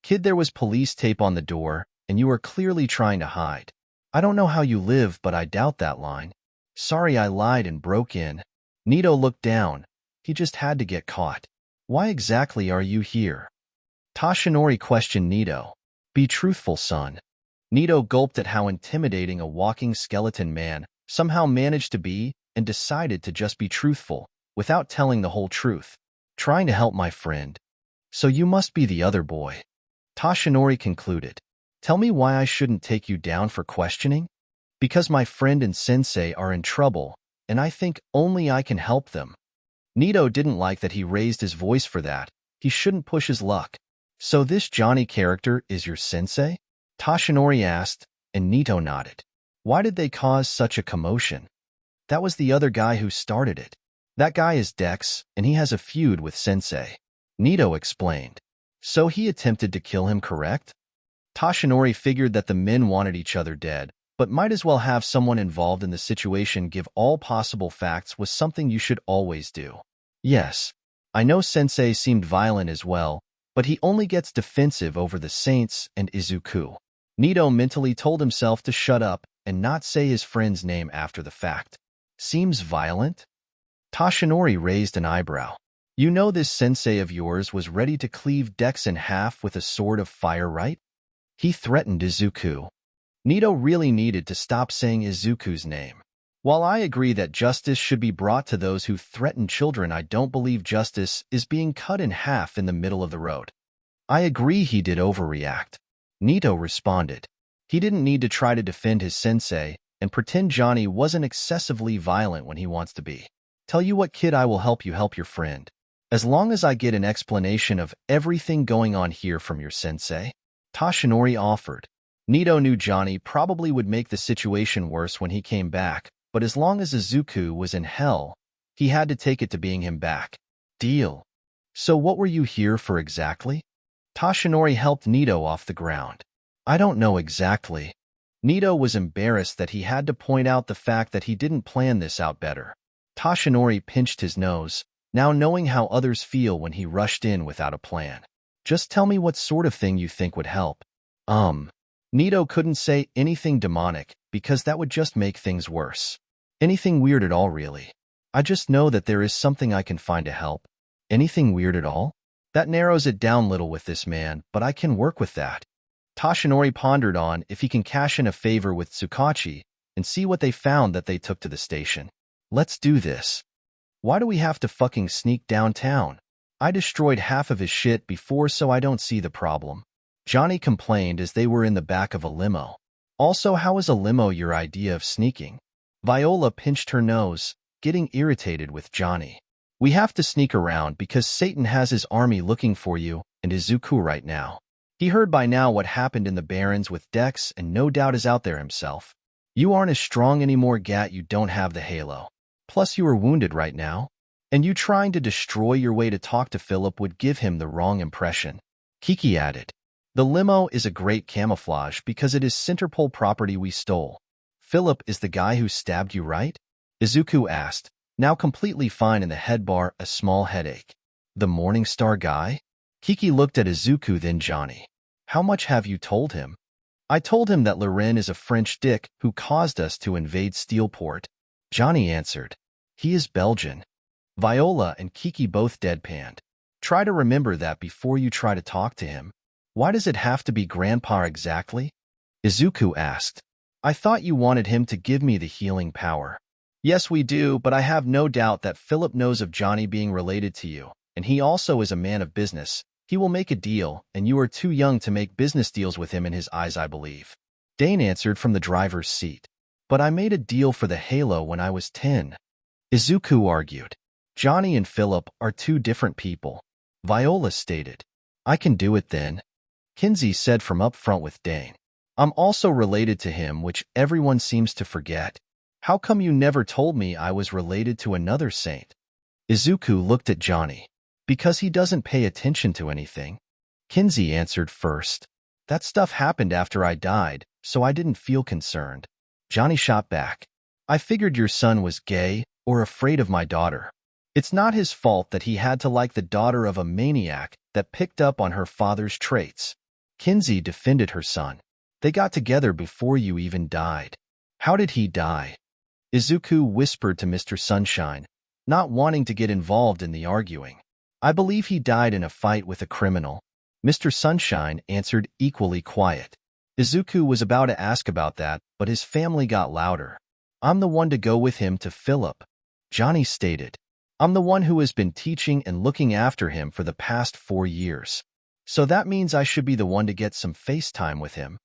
Kid, there was police tape on the door, and you were clearly trying to hide. I don't know how you live, but I doubt that line. Sorry, I lied and broke in. Nito looked down. He just had to get caught. Why exactly are you here? Toshinori questioned Nito. Be truthful, son. Nito gulped at how intimidating a walking skeleton man somehow managed to be and decided to just be truthful, without telling the whole truth. Trying to help my friend. So you must be the other boy. Toshinori concluded. Tell me why I shouldn't take you down for questioning? Because my friend and sensei are in trouble, and I think only I can help them. Nito didn't like that he raised his voice for that. He shouldn't push his luck. So this Johnny character is your sensei? Toshinori asked, and Nito nodded. Why did they cause such a commotion? That was the other guy who started it. That guy is Dex, and he has a feud with sensei. Nito explained. So he attempted to kill him, correct? Toshinori figured that the men wanted each other dead, but might as well have someone involved in the situation give all possible facts was something you should always do. Yes, I know sensei seemed violent as well, but he only gets defensive over the Saints and Izuku. Nito mentally told himself to shut up and not say his friend's name after the fact. Seems violent? Toshinori raised an eyebrow. You know this sensei of yours was ready to cleave Dex in half with a sword of fire, right? He threatened Izuku. Nito really needed to stop saying Izuku's name. While I agree that justice should be brought to those who threaten children, I don't believe justice is being cut in half in the middle of the road. I agree he did overreact. Nito responded. He didn't need to try to defend his sensei and pretend Johnny wasn't excessively violent when he wants to be. Tell you what, kid, I will help you help your friend. As long as I get an explanation of everything going on here from your sensei, Toshinori offered. Nito knew Johnny probably would make the situation worse when he came back, but as long as Izuku was in hell, he had to take it to being him back. Deal. So what were you here for exactly? Toshinori helped Nito off the ground. I don't know exactly. Nito was embarrassed that he had to point out the fact that he didn't plan this out better. Toshinori pinched his nose, now knowing how others feel when he rushed in without a plan. Just tell me what sort of thing you think would help. Nito couldn't say anything demonic, because that would just make things worse. Anything weird at all, really. I just know that there is something I can find to help. Anything weird at all? That narrows it down little with this man, but I can work with that. Toshinori pondered on if he can cash in a favor with Tsukachi and see what they found that they took to the station. Let's do this. Why do we have to fucking sneak downtown? I destroyed half of his shit before, so I don't see the problem. Johnny complained as they were in the back of a limo. Also, how is a limo your idea of sneaking? Viola pinched her nose, getting irritated with Johnny. We have to sneak around because Satan has his army looking for you and Izuku right now. He heard by now what happened in the Barrens with Dex and no doubt is out there himself. You aren't as strong anymore, Gat, you don't have the halo. Plus you are wounded right now. And you trying to destroy your way to talk to Philip would give him the wrong impression. Kiki added. The limo is a great camouflage because it is Centerpole property we stole. Philip is the guy who stabbed you, right? Izuku asked, now completely fine in the head bar, a small headache. The Morningstar guy? Kiki looked at Izuku, then Johnny. How much have you told him? I told him that Loren is a French dick who caused us to invade Steelport. Johnny answered. He is Belgian. Viola and Kiki both deadpanned. Try to remember that before you try to talk to him. Why does it have to be Grandpa exactly? Izuku asked. I thought you wanted him to give me the healing power. Yes, we do, but I have no doubt that Philip knows of Johnny being related to you, and he also is a man of business. He will make a deal, and you are too young to make business deals with him in his eyes, I believe. Dane answered from the driver's seat. But I made a deal for the halo when I was 10. Izuku argued. Johnny and Philip are two different people. Viola stated. I can do it then. Kinsey said from up front with Dane. I'm also related to him, which everyone seems to forget. How come you never told me I was related to another saint? Izuku looked at Johnny. Because he doesn't pay attention to anything. Kinsey answered first. That stuff happened after I died, so I didn't feel concerned. Johnny shot back. I figured your son was gay or afraid of my daughter. It's not his fault that he had to like the daughter of a maniac that picked up on her father's traits. Kinsey defended her son. They got together before you even died. How did he die? Izuku whispered to Mr. Sunshine, not wanting to get involved in the arguing. I believe he died in a fight with a criminal. Mr. Sunshine answered equally quiet. Izuku was about to ask about that, but his family got louder. I'm the one to go with him to Philip. Johnny stated. I'm the one who has been teaching and looking after him for the past 4 years. So that means I should be the one to get some FaceTime with him.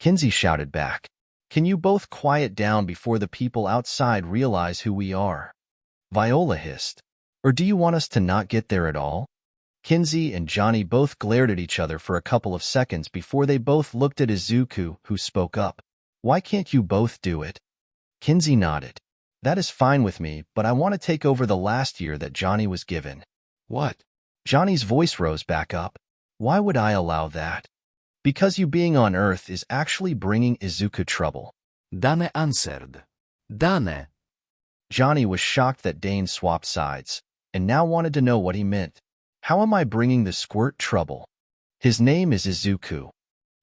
Kinsey shouted back. Can you both quiet down before the people outside realize who we are? Viola hissed. Or do you want us to not get there at all? Kinsey and Johnny both glared at each other for a couple of seconds before they both looked at Izuku, who spoke up. Why can't you both do it? Kinsey nodded. That is fine with me, but I want to take over the last year that Johnny was given. What? Johnny's voice rose back up. Why would I allow that? Because you being on Earth is actually bringing Izuku trouble. Dane answered. Dane. Johnny was shocked that Dane swapped sides, and now wanted to know what he meant. How am I bringing the squirt trouble? His name is Izuku.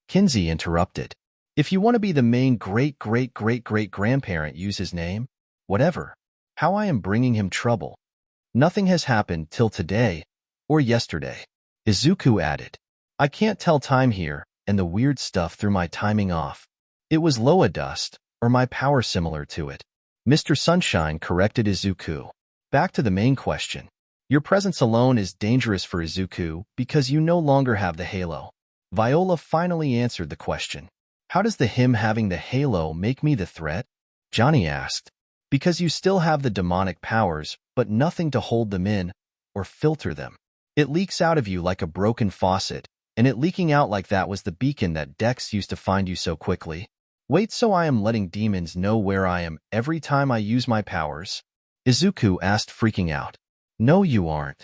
Kinsey interrupted. If you want to be the main great-great-great-great-grandparent, use his name. Whatever. How I am bringing him trouble. Nothing has happened till today, or yesterday. Izuku added. I can't tell time here, and the weird stuff threw my timing off. It was Loa dust, or my power similar to it. Mr. Sunshine corrected Izuku. Back to the main question. Your presence alone is dangerous for Izuku because you no longer have the halo. Viola finally answered the question. How does him having the halo make me the threat? Johnny asked. Because you still have the demonic powers, but nothing to hold them in or filter them. It leaks out of you like a broken faucet, and it leaking out like that was the beacon that Dex used to find you so quickly. Wait, so I am letting demons know where I am every time I use my powers? Izuku asked, freaking out. No, you aren't.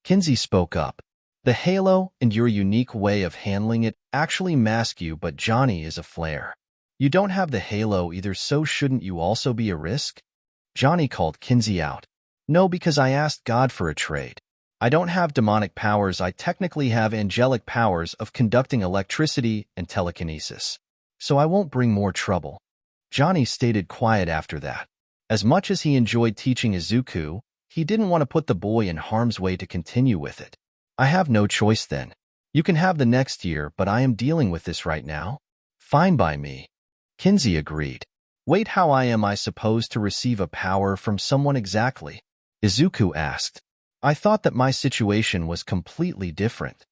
Kinsey spoke up. The halo and your unique way of handling it actually mask you, but Johnny is a flare. You don't have the halo either, so shouldn't you also be a risk? Johnny called Kinsey out. No, because I asked God for a trade. I don't have demonic powers. I technically have angelic powers of conducting electricity and telekinesis. So I won't bring more trouble. Johnny stayed quiet after that. As much as he enjoyed teaching Izuku, he didn't want to put the boy in harm's way to continue with it. I have no choice then. You can have the next year, but I am dealing with this right now. Fine by me. Kinsey agreed. Wait, how am I supposed to receive a power from someone exactly? Izuku asked. I thought that my situation was completely different.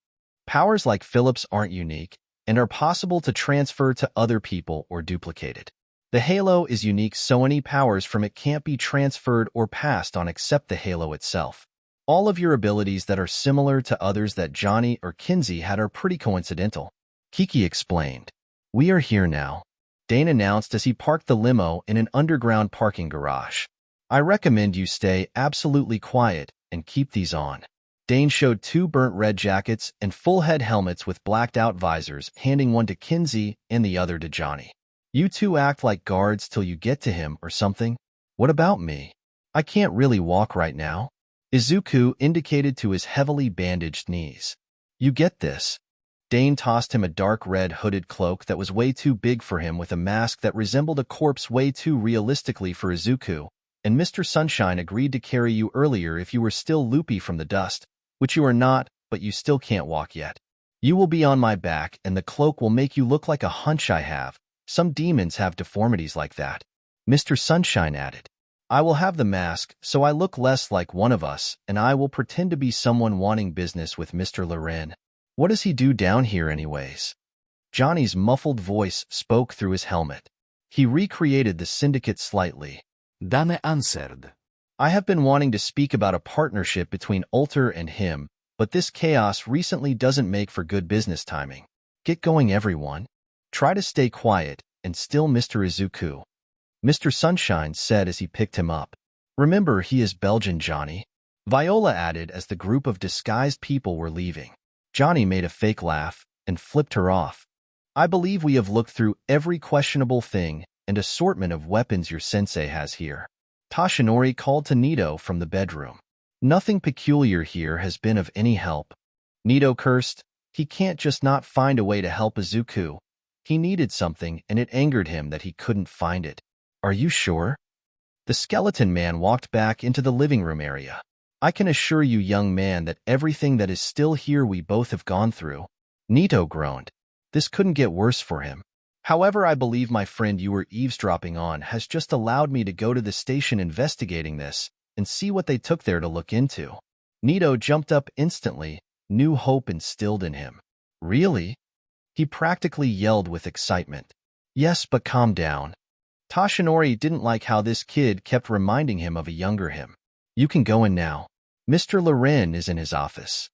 Powers like Philip's aren't unique and are possible to transfer to other people or duplicated. The halo is unique, so any powers from it can't be transferred or passed on except the halo itself. All of your abilities that are similar to others that Johnny or Kinsey had are pretty coincidental. Kiki explained. We are here now, Dane announced as he parked the limo in an underground parking garage. I recommend you stay absolutely quiet and keep these on. Dane showed 2 burnt red jackets and full head helmets with blacked-out visors, handing one to Kinsey and the other to Johnny. You two act like guards till you get to him or something. What about me? I can't really walk right now. Izuku indicated to his heavily bandaged knees. You get this. Dane tossed him a dark red hooded cloak that was way too big for him with a mask that resembled a corpse way too realistically for Izuku, and Mr. Sunshine agreed to carry you earlier if you were still loopy from the dust, which you are not, but you still can't walk yet. You will be on my back, and the cloak will make you look like a hunch I have. Some demons have deformities like that. Mr. Sunshine added. I will have the mask so I look less like one of us, and I will pretend to be someone wanting business with Mr. Loren. What does he do down here anyways? Johnny's muffled voice spoke through his helmet. He recreated the syndicate slightly. Dane answered. I have been wanting to speak about a partnership between Ulter and him, but this chaos recently doesn't make for good business timing. Get going, everyone. Try to stay quiet and still, Mr. Izuku. Mr. Sunshine said as he picked him up. Remember, he is Belgian, Johnny. Viola added as the group of disguised people were leaving. Johnny made a fake laugh and flipped her off. I believe we have looked through every questionable thing and assortment of weapons your sensei has here. Toshinori called to Nito from the bedroom. Nothing peculiar here has been of any help. Nito cursed. He can't just not find a way to help Izuku. He needed something, and it angered him that he couldn't find it. Are you sure? The skeleton man walked back into the living room area. I can assure you, young man, that everything that is still here we both have gone through. Nito groaned. This couldn't get worse for him. However, I believe my friend you were eavesdropping on has just allowed me to go to the station investigating this and see what they took there to look into. Nito jumped up instantly, new hope instilled in him. Really? He practically yelled with excitement. Yes, but calm down. Toshinori didn't like how this kid kept reminding him of a younger him. You can go in now. Mr. Loren is in his office.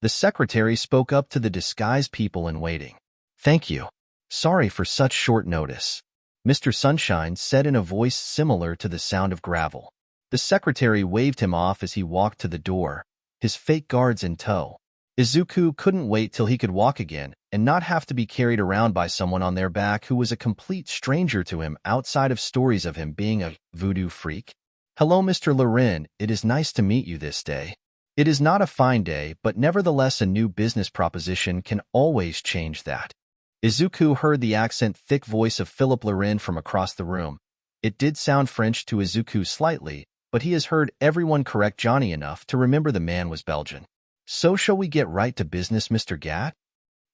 The secretary spoke up to the disguised people in waiting. Thank you. Sorry for such short notice. Mr. Sunshine said in a voice similar to the sound of gravel. The secretary waved him off as he walked to the door, his fake guards in tow. Izuku couldn't wait till he could walk again and not have to be carried around by someone on their back who was a complete stranger to him outside of stories of him being a voodoo freak. Hello, Mr. Loren. It is nice to meet you this day. It is not a fine day, but nevertheless a new business proposition can always change that. Izuku heard the accent-thick voice of Philip Loren from across the room. It did sound French to Izuku slightly, but he has heard everyone correct Johnny enough to remember the man was Belgian. So shall we get right to business, Mr. Gat?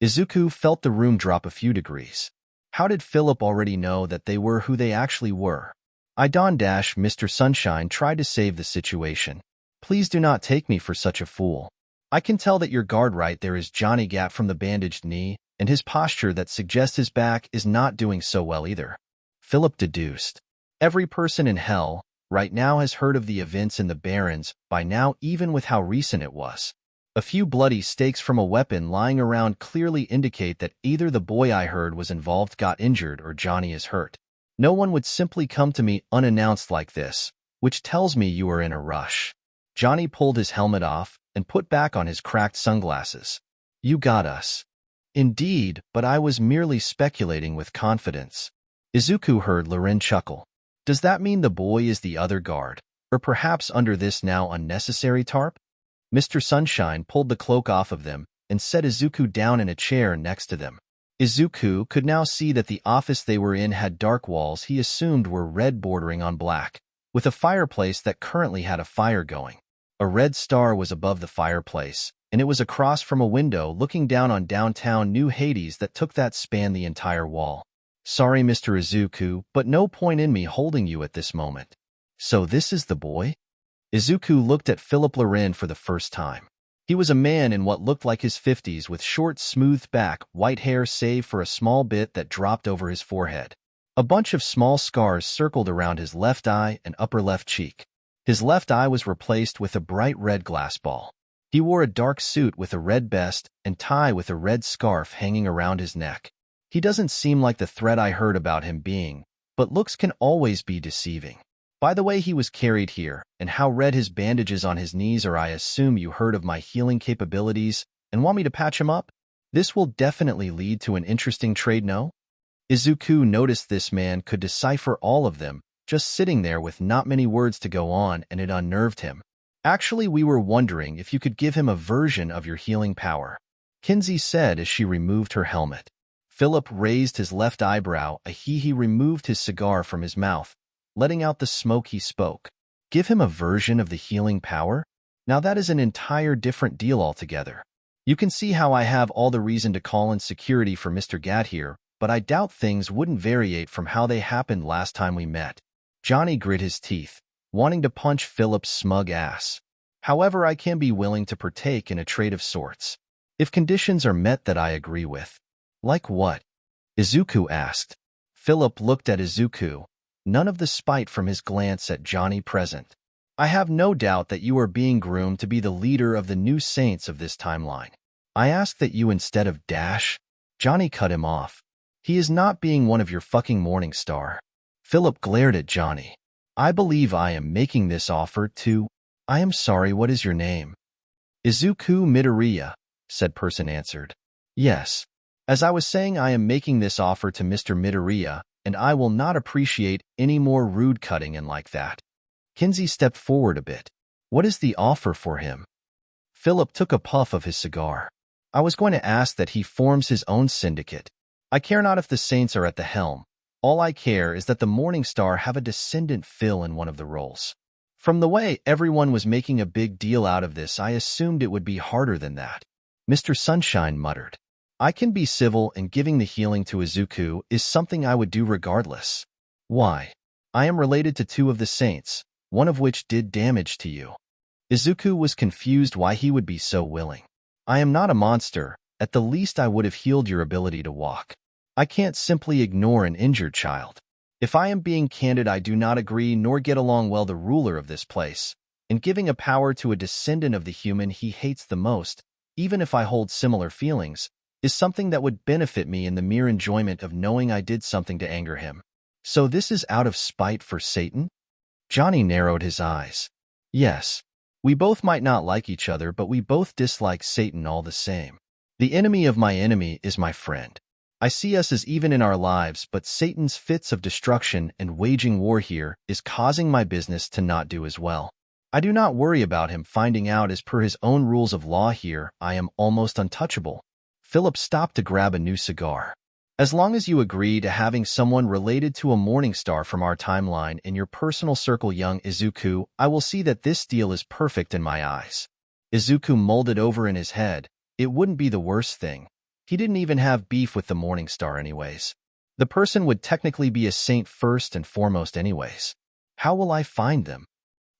Izuku felt the room drop a few degrees. How did Philip already know that they were who they actually were? Mr. Sunshine tried to save the situation. Please do not take me for such a fool. I can tell that your guard right there is Johnny Gat from the bandaged knee, and his posture that suggests his back is not doing so well either. Philip deduced. Every person in hell right now has heard of the events in the Barrens by now, even with how recent it was. A few bloody stakes from a weapon lying around clearly indicate that either the boy I heard was involved got injured or Johnny is hurt. No one would simply come to me unannounced like this, which tells me you are in a rush. Johnny pulled his helmet off and put back on his cracked sunglasses. You got us. Indeed, but I was merely speculating with confidence. Izuku heard Loren chuckle. Does that mean the boy is the other guard, or perhaps under this now unnecessary tarp? Mr. Sunshine pulled the cloak off of them and set Izuku down in a chair next to them. Izuku could now see that the office they were in had dark walls he assumed were red bordering on black, with a fireplace that currently had a fire going. A red star was above the fireplace, and it was across from a window looking down on downtown New Hades that took that span the entire wall. Sorry, Mr. Izuku, but no point in me holding you at this moment. So this is the boy? Izuku looked at Philip Loren for the first time. He was a man in what looked like his 50s with short, smoothed back, white hair save for a small bit that dropped over his forehead. A bunch of small scars circled around his left eye and upper left cheek. His left eye was replaced with a bright red glass ball. He wore a dark suit with a red vest and tie with a red scarf hanging around his neck. He doesn't seem like the threat I heard about him being, but looks can always be deceiving. By the way he was carried here, and how red his bandages on his knees are, I assume you heard of my healing capabilities and want me to patch him up? This will definitely lead to an interesting trade, no? Izuku noticed this man could decipher all of them, just sitting there with not many words to go on, and it unnerved him. Actually, we were wondering if you could give him a version of your healing power, Kinsey said as she removed her helmet. Philip raised his left eyebrow. He removed his cigar from his mouth, letting out the smoke. He spoke. Give him a version of the healing power? Now that is an entire different deal altogether. You can see how I have all the reason to call in security for Mr. Gat here, but I doubt things wouldn't variate from how they happened last time we met. Johnny grit his teeth. wanting to punch Philip's smug ass. However, I can be willing to partake in a trade of sorts, if conditions are met that I agree with. Like what? Izuku asked. Philip looked at Izuku, none of the spite from his glance at Johnny present. I have no doubt that you are being groomed to be the leader of the new saints of this timeline. I ask that you instead of dash. Johnny cut him off. He is not being one of your fucking morning star. Philip glared at Johnny. I believe I am making this offer to... I am sorry, what is your name? Izuku Midoriya, said person answered. Yes. As I was saying, I am making this offer to Mr. Midoriya, and I will not appreciate any more rude cutting in like that. Kinsey stepped forward a bit. What is the offer for him? Philip took a puff of his cigar. I was going to ask that he forms his own syndicate. I care not if the saints are at the helm. All I care is that the Morning Star have a descendant fill in one of the roles. From the way everyone was making a big deal out of this, I assumed it would be harder than that. Mr. Sunshine muttered. I can be civil, and giving the healing to Izuku is something I would do regardless. Why? I am related to two of the saints, one of which did damage to you. Izuku was confused why he would be so willing. I am not a monster. At the least I would have healed your ability to walk. I can't simply ignore an injured child. If I am being candid, I do not agree nor get along well the ruler of this place, and giving a power to a descendant of the human he hates the most, even if I hold similar feelings, is something that would benefit me in the mere enjoyment of knowing I did something to anger him. So this is out of spite for Satan? Johnny narrowed his eyes. Yes. We both might not like each other, but we both dislike Satan all the same. The enemy of my enemy is my friend. I see us as even in our lives, but Satan's fits of destruction and waging war here is causing my business to not do as well. I do not worry about him finding out, as per his own rules of law here, I am almost untouchable. Philip stopped to grab a new cigar. As long as you agree to having someone related to a morning star from our timeline in your personal circle, young Izuku, I will see that this deal is perfect in my eyes. Izuku mulled it over in his head. It wouldn't be the worst thing. He didn't even have beef with the morning star anyways. The person would technically be a saint first and foremost anyways. How will I find them?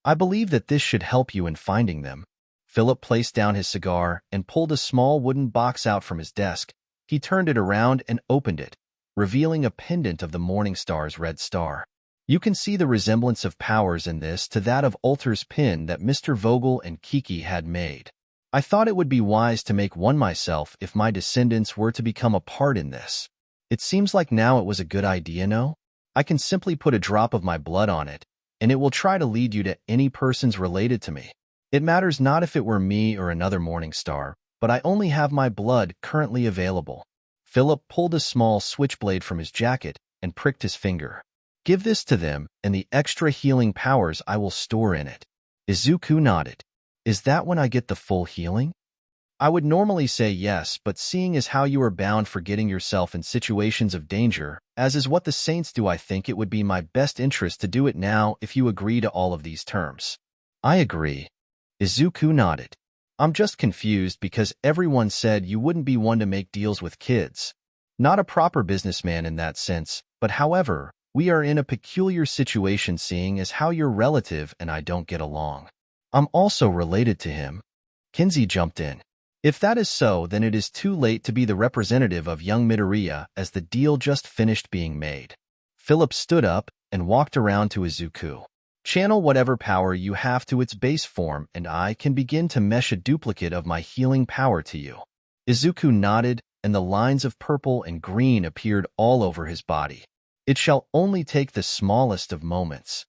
I believe that this should help you in finding them. Philip placed down his cigar and pulled a small wooden box out from his desk. He turned it around and opened it, revealing a pendant of the morning star's red star. You can see the resemblance of powers in this to that of Ulter's pin that Mr. Vogel and Kiki had made. I thought it would be wise to make one myself if my descendants were to become a part in this. It seems like now it was a good idea, no? I can simply put a drop of my blood on it, and it will try to lead you to any persons related to me. It matters not if it were me or another morning star, but I only have my blood currently available. Philip pulled a small switchblade from his jacket and pricked his finger. Give this to them, and the extra healing powers I will store in it. Izuku nodded. Is that when I get the full healing? I would normally say yes, but seeing as how you are bound for getting yourself in situations of danger, as is what the saints do, I think it would be my best interest to do it now if you agree to all of these terms. I agree. Izuku nodded. I'm just confused because everyone said you wouldn't be one to make deals with kids. Not a proper businessman in that sense, but however, we are in a peculiar situation seeing as how your relative and I don't get along. I'm also related to him. Kinsey jumped in. If that is so, then it is too late to be the representative of young Midoriya, as the deal just finished being made. Philip stood up and walked around to Izuku. Channel whatever power you have to its base form, and I can begin to mesh a duplicate of my healing power to you. Izuku nodded, and the lines of purple and green appeared all over his body. It shall only take the smallest of moments.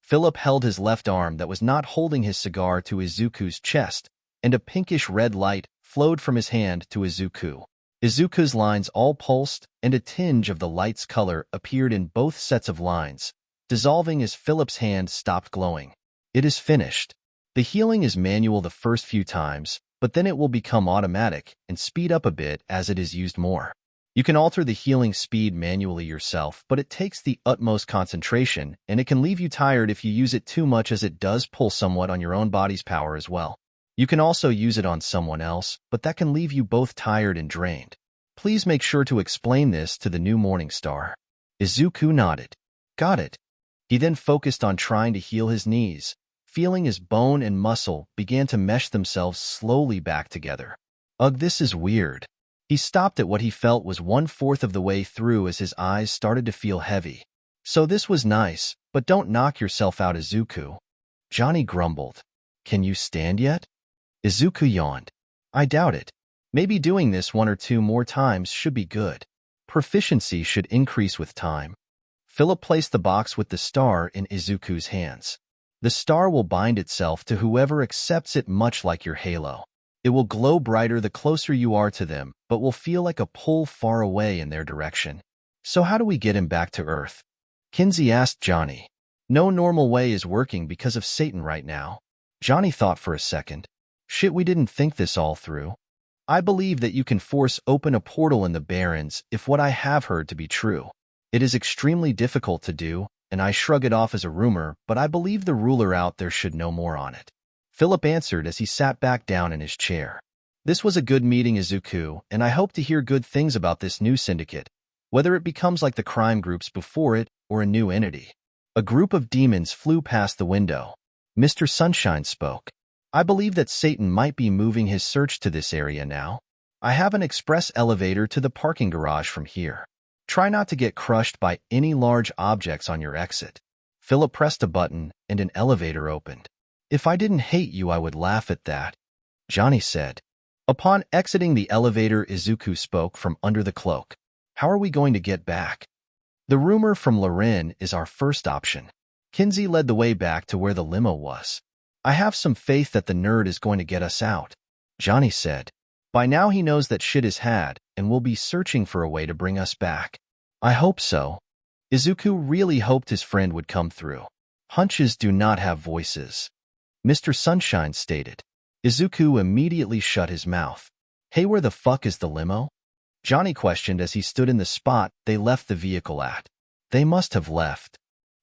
Philip held his left arm that was not holding his cigar to Izuku's chest, and a pinkish red light flowed from his hand to Izuku. Izuku's lines all pulsed, and a tinge of the light's color appeared in both sets of lines, dissolving as Philip's hand stopped glowing. It is finished. The healing is manual the first few times, but then it will become automatic and speed up a bit as it is used more. You can alter the healing speed manually yourself, but it takes the utmost concentration, and it can leave you tired if you use it too much, as it does pull somewhat on your own body's power as well. You can also use it on someone else, but that can leave you both tired and drained. Please make sure to explain this to the new morning star. Izuku nodded. Got it. He then focused on trying to heal his knees, feeling his bone and muscle began to mesh themselves slowly back together. Ugh, this is weird. He stopped at what he felt was 1/4 of the way through as his eyes started to feel heavy. So this was nice, but don't knock yourself out, Izuku. Johnny grumbled. Can you stand yet? Izuku yawned. I doubt it. Maybe doing this 1 or 2 more times should be good. Proficiency should increase with time. Philip placed the box with the star in Izuku's hands. The star will bind itself to whoever accepts it, much like your halo. It will glow brighter the closer you are to them, but will feel like a pull far away in their direction. So how do we get him back to Earth? Kinsey asked Johnny. No normal way is working because of Satan right now. Johnny thought for a second. Shit, we didn't think this all through. I believe that you can force open a portal in the Barrens if what I have heard to be true. It is extremely difficult to do, and I shrug it off as a rumor, but I believe the ruler out there should know more on it. Philip answered as he sat back down in his chair. This was a good meeting, Izuku, and I hope to hear good things about this new syndicate, whether it becomes like the crime groups before it or a new entity. A group of demons flew past the window. Mr. Sunshine spoke. I believe that Satan might be moving his search to this area now. I have an express elevator to the parking garage from here. Try not to get crushed by any large objects on your exit. Philip pressed a button and an elevator opened. If I didn't hate you, I would laugh at that, Johnny said. Upon exiting the elevator, Izuku spoke from under the cloak. How are we going to get back? The rumor from Loren is our first option. Kinsey led the way back to where the limo was. I have some faith that the nerd is going to get us out, Johnny said. By now he knows that shit is had and will be searching for a way to bring us back. I hope so. Izuku really hoped his friend would come through. Hunches do not have voices, Mr. Sunshine stated. Izuku immediately shut his mouth. Hey, where the fuck is the limo? Johnny questioned as he stood in the spot they left the vehicle at. They must have left.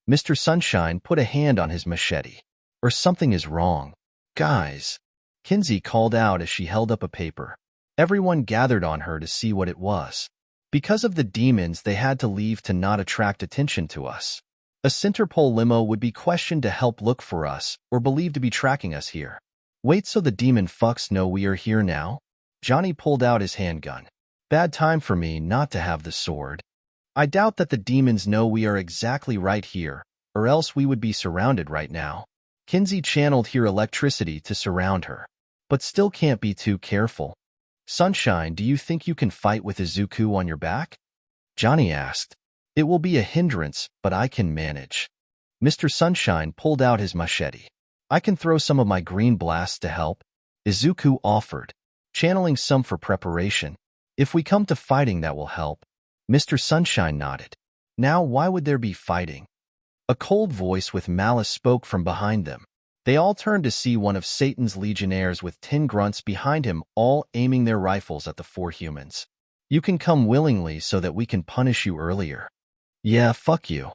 Mr. Sunshine put a hand on his machete. Or something is wrong. Guys, Kinsey called out as she held up a paper. Everyone gathered on her to see what it was. Because of the demons, they had to leave to not attract attention to us. A Centerpole limo would be questioned to help look for us or believed to be tracking us here. Wait, so the demon fucks know we are here now? Johnny pulled out his handgun. Bad time for me not to have the sword. I doubt that the demons know we are exactly right here, or else we would be surrounded right now. Kinsey channeled here electricity to surround her, but still can't be too careful. Sunshine, do you think you can fight with Izuku on your back? Johnny asked. It will be a hindrance, but I can manage. Mr. Sunshine pulled out his machete. I can throw some of my green blasts to help, Izuku offered, channeling some for preparation. If we come to fighting, that will help. Mr. Sunshine nodded. Now, why would there be fighting? A cold voice with malice spoke from behind them. They all turned to see one of Satan's legionnaires with 10 grunts behind him, all aiming their rifles at the 4 humans. You can come willingly so that we can punish you earlier. Yeah, fuck you.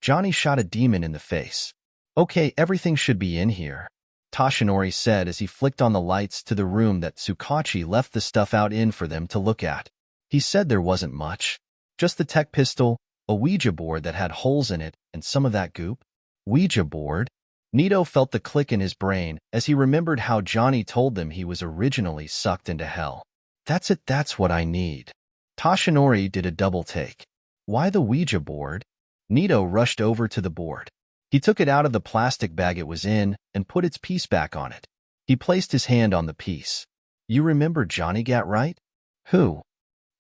Johnny shot a demon in the face. Okay, everything should be in here, Toshinori said as he flicked on the lights to the room that Tsukachi left the stuff out in for them to look at. He said there wasn't much. Just the tech pistol, a Ouija board that had holes in it, and some of that goop. Ouija board? Nito felt the click in his brain as he remembered how Johnny told them he was originally sucked into hell. That's it, that's what I need. Toshinori did a double take. Why the Ouija board? Nito rushed over to the board. He took it out of the plastic bag it was in and put its piece back on it. He placed his hand on the piece. You remember Johnny Gat, right? Who?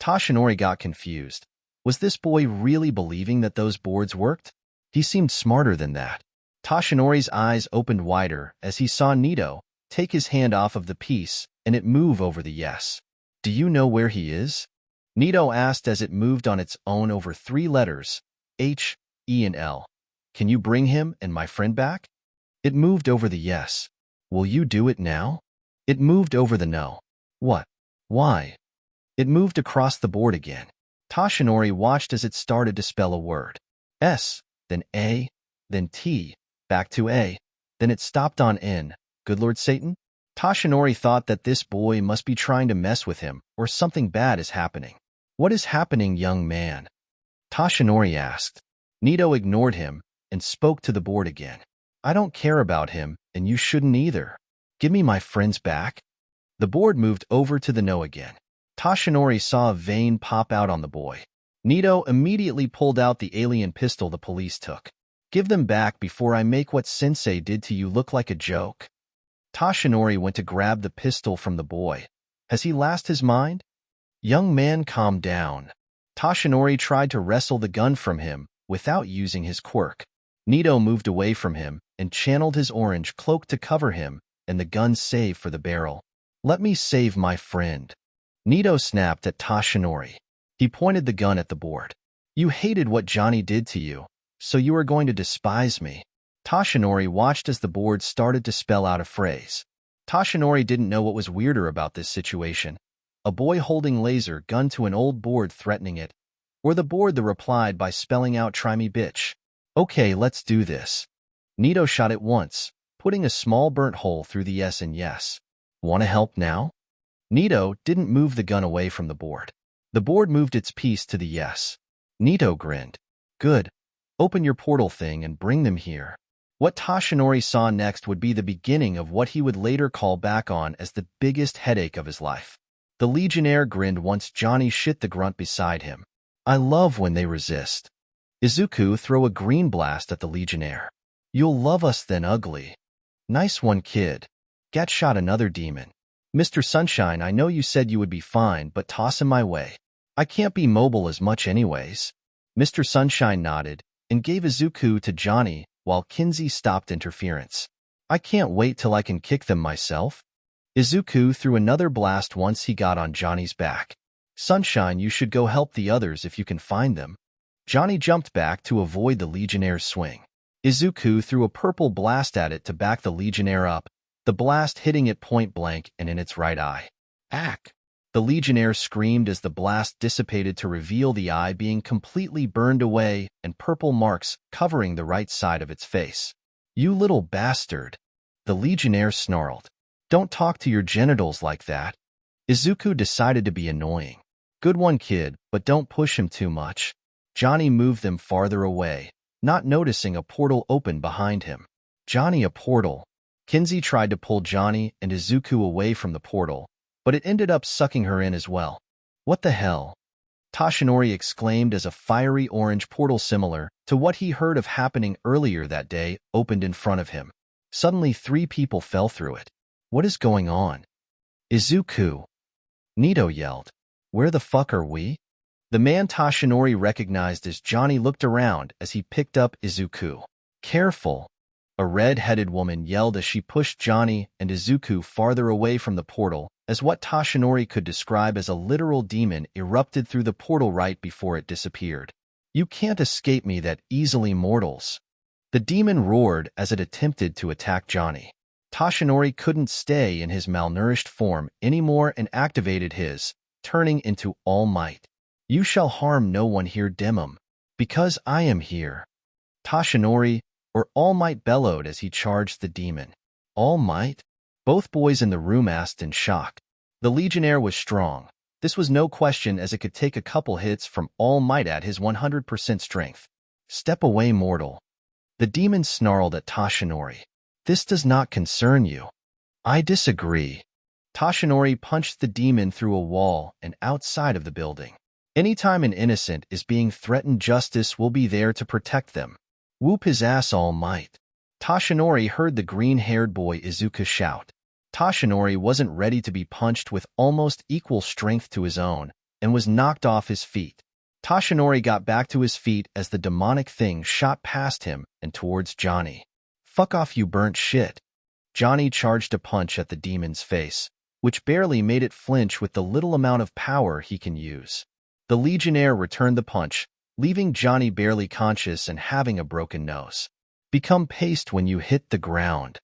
Toshinori got confused. Was this boy really believing that those boards worked? He seemed smarter than that. Toshinori's eyes opened wider as he saw Nito take his hand off of the piece and it move over the yes. Do you know where he is? Nito asked as it moved on its own over 3 letters, H, E, and L. Can you bring him and my friend back? It moved over the yes. Will you do it now? It moved over the no. What? Why? It moved across the board again. Toshinori watched as it started to spell a word. S, then A, then T, back to A, then it stopped on N. Good Lord Satan? Toshinori thought that this boy must be trying to mess with him or something bad is happening. What is happening, young man? Toshinori asked. Nito ignored him and spoke to the board again. I don't care about him, and you shouldn't either. Give me my friends back. The board moved over to the no again. Toshinori saw a vein pop out on the boy. Nito immediately pulled out the alien pistol the police took. Give them back before I make what Sensei did to you look like a joke. Toshinori went to grab the pistol from the boy. Has he lost his mind? Young man, calm down. Toshinori tried to wrestle the gun from him without using his quirk. Nito moved away from him and channeled his orange cloak to cover him and the gun save for the barrel. Let me save my friend. Nito snapped at Toshinori. He pointed the gun at the board. You hated what Johnny did to you, so you are going to despise me. Toshinori watched as the board started to spell out a phrase. Toshinori didn't know what was weirder about this situation. A boy holding laser gun to an old board threatening it, or the board that replied by spelling out "Try me, bitch." Okay, let's do this. Nito shot it once, putting a small burnt hole through the yes and yes. Wanna help now? Nito didn't move the gun away from the board. The board moved its piece to the yes. Nito grinned. Good. Open your portal thing and bring them here. What Toshinori saw next would be the beginning of what he would later call back on as the biggest headache of his life. The Legionnaire grinned once Johnny shit the grunt beside him. I love when they resist. Izuku throw a green blast at the Legionnaire. You'll love us then, ugly. Nice one, kid. Get shot another demon. Mr. Sunshine, I know you said you would be fine, but toss him my way. I can't be mobile as much anyways. Mr. Sunshine nodded and gave Izuku to Johnny while Kinsey stopped interference. I can't wait till I can kick them myself. Izuku threw another blast once he got on Johnny's back. Sunshine, you should go help the others if you can find them. Johnny jumped back to avoid the Legionnaire's swing. Izuku threw a purple blast at it to back the Legionnaire up, the blast hitting it point blank and in its right eye. Ack! The Legionnaire screamed as the blast dissipated to reveal the eye being completely burned away and purple marks covering the right side of its face. You little bastard! The Legionnaire snarled. Don't talk to your genitals like that. Izuku decided to be annoying. Good one, kid, but don't push him too much. Johnny moved them farther away, not noticing a portal open behind him. Johnny, a portal. Kinsey tried to pull Johnny and Izuku away from the portal, but it ended up sucking her in as well. What the hell? Toshinori exclaimed as a fiery orange portal similar to what he heard of happening earlier that day opened in front of him. Suddenly 3 people fell through it. What is going on? Izuku! Nito yelled. Where the fuck are we? The man Toshinori recognized as Johnny looked around as he picked up Izuku. Careful! A red-headed woman yelled as she pushed Johnny and Izuku farther away from the portal as what Toshinori could describe as a literal demon erupted through the portal right before it disappeared. You can't escape me that easily, mortals. The demon roared as it attempted to attack Johnny. Toshinori couldn't stay in his malnourished form anymore and activated his, turning into All Might. You shall harm no one here, Demon, because I am here. Toshinori, or All Might, bellowed as he charged the demon. All Might? Both boys in the room asked in shock. The Legionnaire was strong. This was no question as it could take a couple hits from All Might at his 100% strength. Step away, mortal. The demon snarled at Toshinori. This does not concern you. I disagree. Toshinori punched the demon through a wall and outside of the building. Anytime an innocent is being threatened, justice will be there to protect them. Whoop his ass, All Might. Toshinori heard the green-haired boy Izuku shout. Toshinori wasn't ready to be punched with almost equal strength to his own and was knocked off his feet. Toshinori got back to his feet as the demonic thing shot past him and towards Johnny. Fuck off, you burnt shit. Johnny charged a punch at the demon's face, which barely made it flinch with the little amount of power he can use. The Legionnaire returned the punch, leaving Johnny barely conscious and having a broken nose. Become paste when you hit the ground.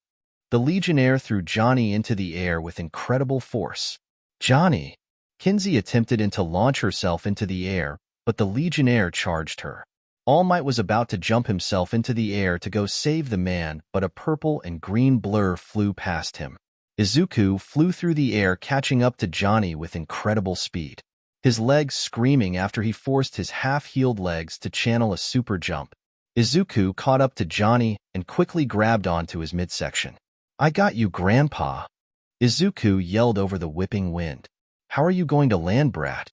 The Legionnaire threw Johnny into the air with incredible force. Johnny! Kinsey attempted to launch herself into the air, but the Legionnaire charged her. All Might was about to jump himself into the air to go save the man, but a purple and green blur flew past him. Izuku flew through the air, catching up to Johnny with incredible speed. His legs screaming after he forced his half-healed legs to channel a super jump. Izuku caught up to Johnny and quickly grabbed onto his midsection. I got you, Grandpa. Izuku yelled over the whipping wind. How are you going to land, brat?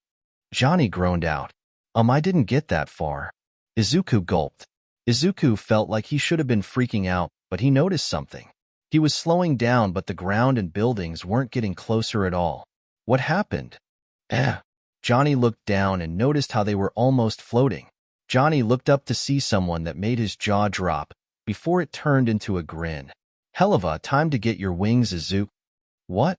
Johnny groaned out. I didn't get that far. Izuku gulped. Izuku felt like he should have been freaking out, but he noticed something. He was slowing down, but the ground and buildings weren't getting closer at all. What happened? Johnny looked down and noticed how they were almost floating. Johnny looked up to see someone that made his jaw drop before it turned into a grin. Hell of a time to get your wings, Izuku. What?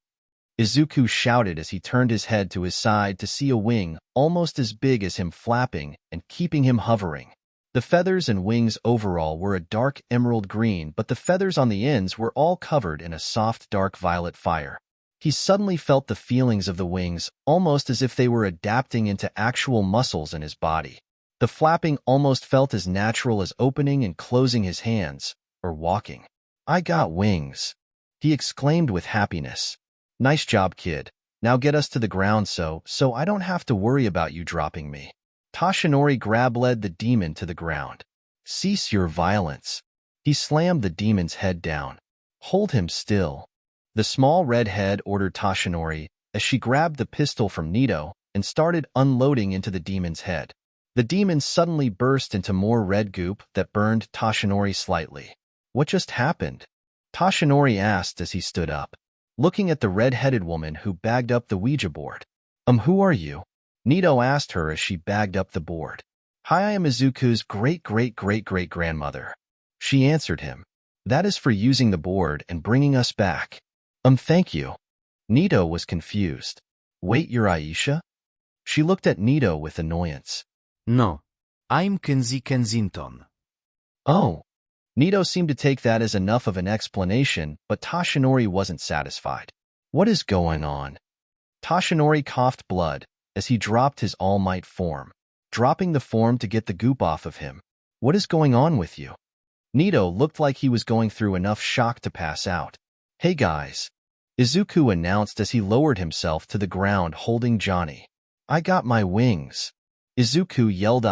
Izuku shouted as he turned his head to his side to see a wing almost as big as him flapping and keeping him hovering. The feathers and wings overall were a dark emerald green, but the feathers on the ends were all covered in a soft dark violet fire. He suddenly felt the feelings of the wings, almost as if they were adapting into actual muscles in his body. The flapping almost felt as natural as opening and closing his hands, or walking. I got wings, he exclaimed with happiness. Nice job, kid. Now get us to the ground so I don't have to worry about you dropping me. Toshinori led the demon to the ground. Cease your violence. He slammed the demon's head down. Hold him still. The small red head ordered Toshinori as she grabbed the pistol from Nito and started unloading into the demon's head. The demon suddenly burst into more red goop that burned Toshinori slightly. What just happened? Toshinori asked as he stood up, looking at the red-headed woman who bagged up the Ouija board. Who are you? Nito asked her as she bagged up the board. Hi, I am Izuku's great-great-great-great-grandmother. She answered him. That is for using the board and bringing us back. Thank you. Nito was confused. Wait, you're Aisha? She looked at Nito with annoyance. No. I'm Kenzie Kensington. Oh. Nito seemed to take that as enough of an explanation, but Toshinori wasn't satisfied. What is going on? Toshinori coughed blood as he dropped his All Might form, dropping the form to get the goop off of him. What is going on with you? Nito looked like he was going through enough shock to pass out. Hey guys. Izuku announced as he lowered himself to the ground holding Johnny. I got my wings. Izuku yelled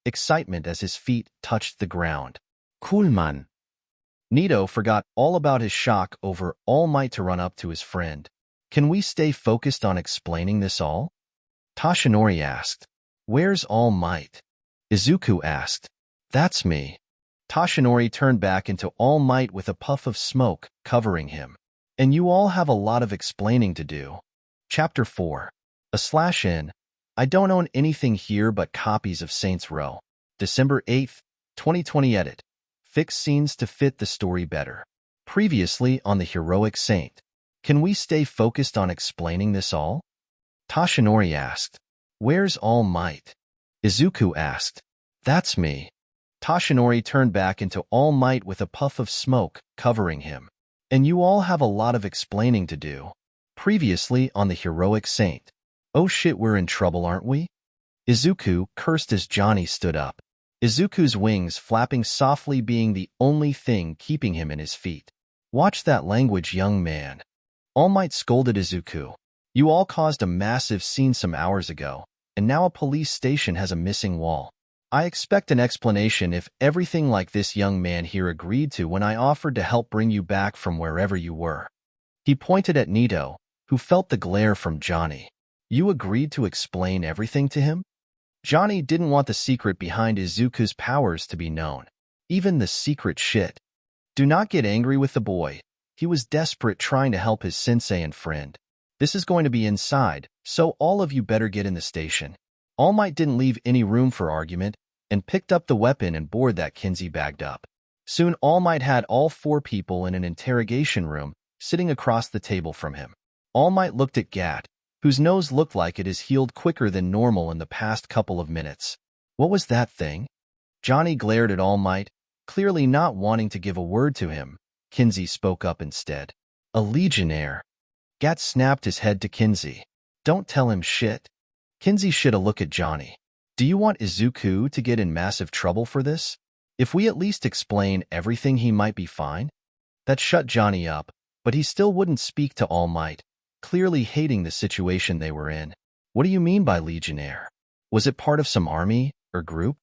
excitement as his feet touched the ground. Cool, man. Nito forgot all about his shock over All Might to run up to his friend. Can we stay focused on explaining this all? Toshinori asked. Where's All Might? Izuku asked. That's me. Toshinori turned back into All Might with a puff of smoke covering him. And you all have a lot of explaining to do. Chapter 4. /N. I don't own anything here but copies of Saints Row. December 8th, 2020 edit. Fix scenes to fit the story better. Previously on The Heroic Saint. Can we stay focused on explaining this all? Toshinori asked. Where's All Might? Izuku asked. That's me. Toshinori turned back into All Might with a puff of smoke covering him. And you all have a lot of explaining to do. Previously on The Heroic Saint. Oh shit, we're in trouble, aren't we? Izuku cursed as Johnny stood up. Izuku's wings flapping softly being the only thing keeping him in his feet. Watch that language, young man. All Might scolded Izuku. You all caused a massive scene some hours ago, and now a police station has a missing wall. I expect an explanation if everything like this young man here agreed to when I offered to help bring you back from wherever you were. He pointed at Nito, who felt the glare from Johnny. You agreed to explain everything to him? Johnny didn't want the secret behind Izuku's powers to be known. Even the secret shit. Do not get angry with the boy. He was desperate trying to help his sensei and friend. This is going to be inside, so all of you better get in the station. All Might didn't leave any room for argument and picked up the weapon and board that Kinsey bagged up. Soon All Might had all 4 people in an interrogation room sitting across the table from him. All Might looked at Gat, whose nose looked like it has healed quicker than normal in the past couple of minutes. What was that thing? Johnny glared at All Might, clearly not wanting to give a word to him. Kinsey spoke up instead. A legionnaire. Gat snapped his head to Kinsey. Don't tell him shit. Kinsey shot a look at Johnny. Do you want Izuku to get in massive trouble for this? If we at least explain everything, he might be fine. That shut Johnny up, but he still wouldn't speak to All Might, clearly hating the situation they were in. What do you mean by legionnaire? Was it part of some army or group?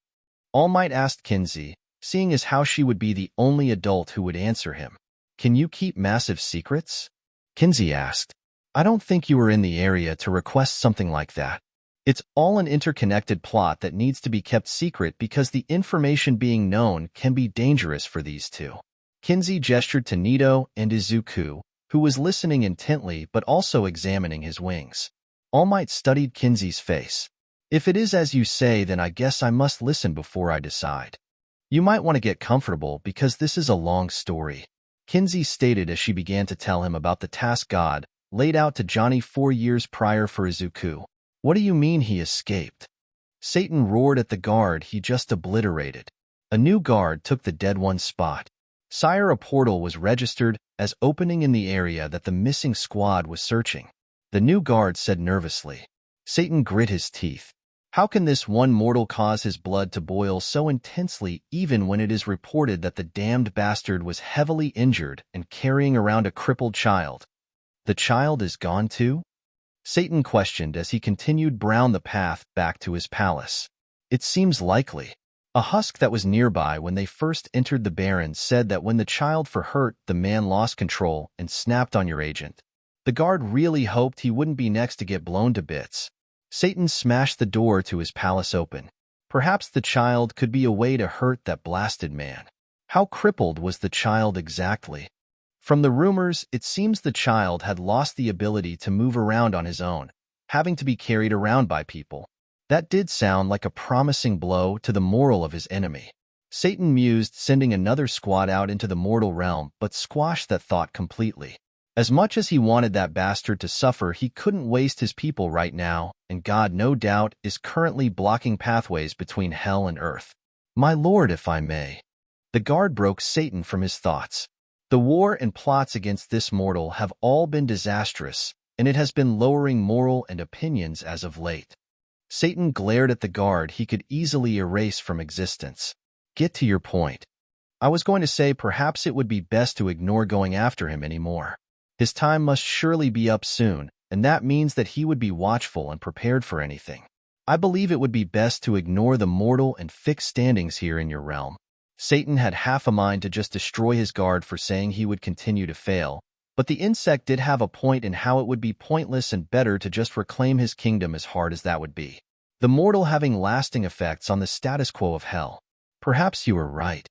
All Might asked Kinsey, seeing as how she would be the only adult who would answer him. Can you keep massive secrets? Kinsey asked. I don't think you were in the area to request something like that. It's all an interconnected plot that needs to be kept secret because the information being known can be dangerous for these two. Kinsey gestured to Nito and Izuku, who was listening intently but also examining his wings. All Might studied Kinsey's face. If it is as you say, then I guess I must listen before I decide. You might want to get comfortable because this is a long story, Kinsey stated as she began to tell him about the task God laid out to Johnny 4 years prior for Izuku. What do you mean he escaped? Satan roared at the guard he just obliterated. A new guard took the dead one's spot. Sire, a portal was registered as opening in the area that the missing squad was searching. The new guard said nervously. Satan grit his teeth. How can this one mortal cause his blood to boil so intensely even when it is reported that the damned bastard was heavily injured and carrying around a crippled child? The child is gone too? Satan questioned as he continued down the path back to his palace. It seems likely. A husk that was nearby when they first entered the Barrens said that when the child for hurt, the man lost control and snapped on your agent. The guard really hoped he wouldn't be next to get blown to bits. Satan smashed the door to his palace open. Perhaps the child could be a way to hurt that blasted man. How crippled was the child exactly? From the rumors, it seems the child had lost the ability to move around on his own, having to be carried around by people. That did sound like a promising blow to the moral of his enemy. Satan mused, sending another squad out into the mortal realm, but squashed that thought completely. As much as he wanted that bastard to suffer, he couldn't waste his people right now, and God, no doubt, is currently blocking pathways between hell and earth. My lord, if I may. The guard broke Satan from his thoughts. The war and plots against this mortal have all been disastrous, and it has been lowering moral and opinions as of late. Satan glared at the guard he could easily erase from existence. Get to your point. I was going to say perhaps it would be best to ignore going after him anymore. His time must surely be up soon, and that means that he would be watchful and prepared for anything. I believe it would be best to ignore the mortal and fixed standings here in your realm. Satan had half a mind to just destroy his guard for saying he would continue to fail, but the insect did have a point in how it would be pointless and better to just reclaim his kingdom as hard as that would be. The mortal having lasting effects on the status quo of hell. Perhaps you were right.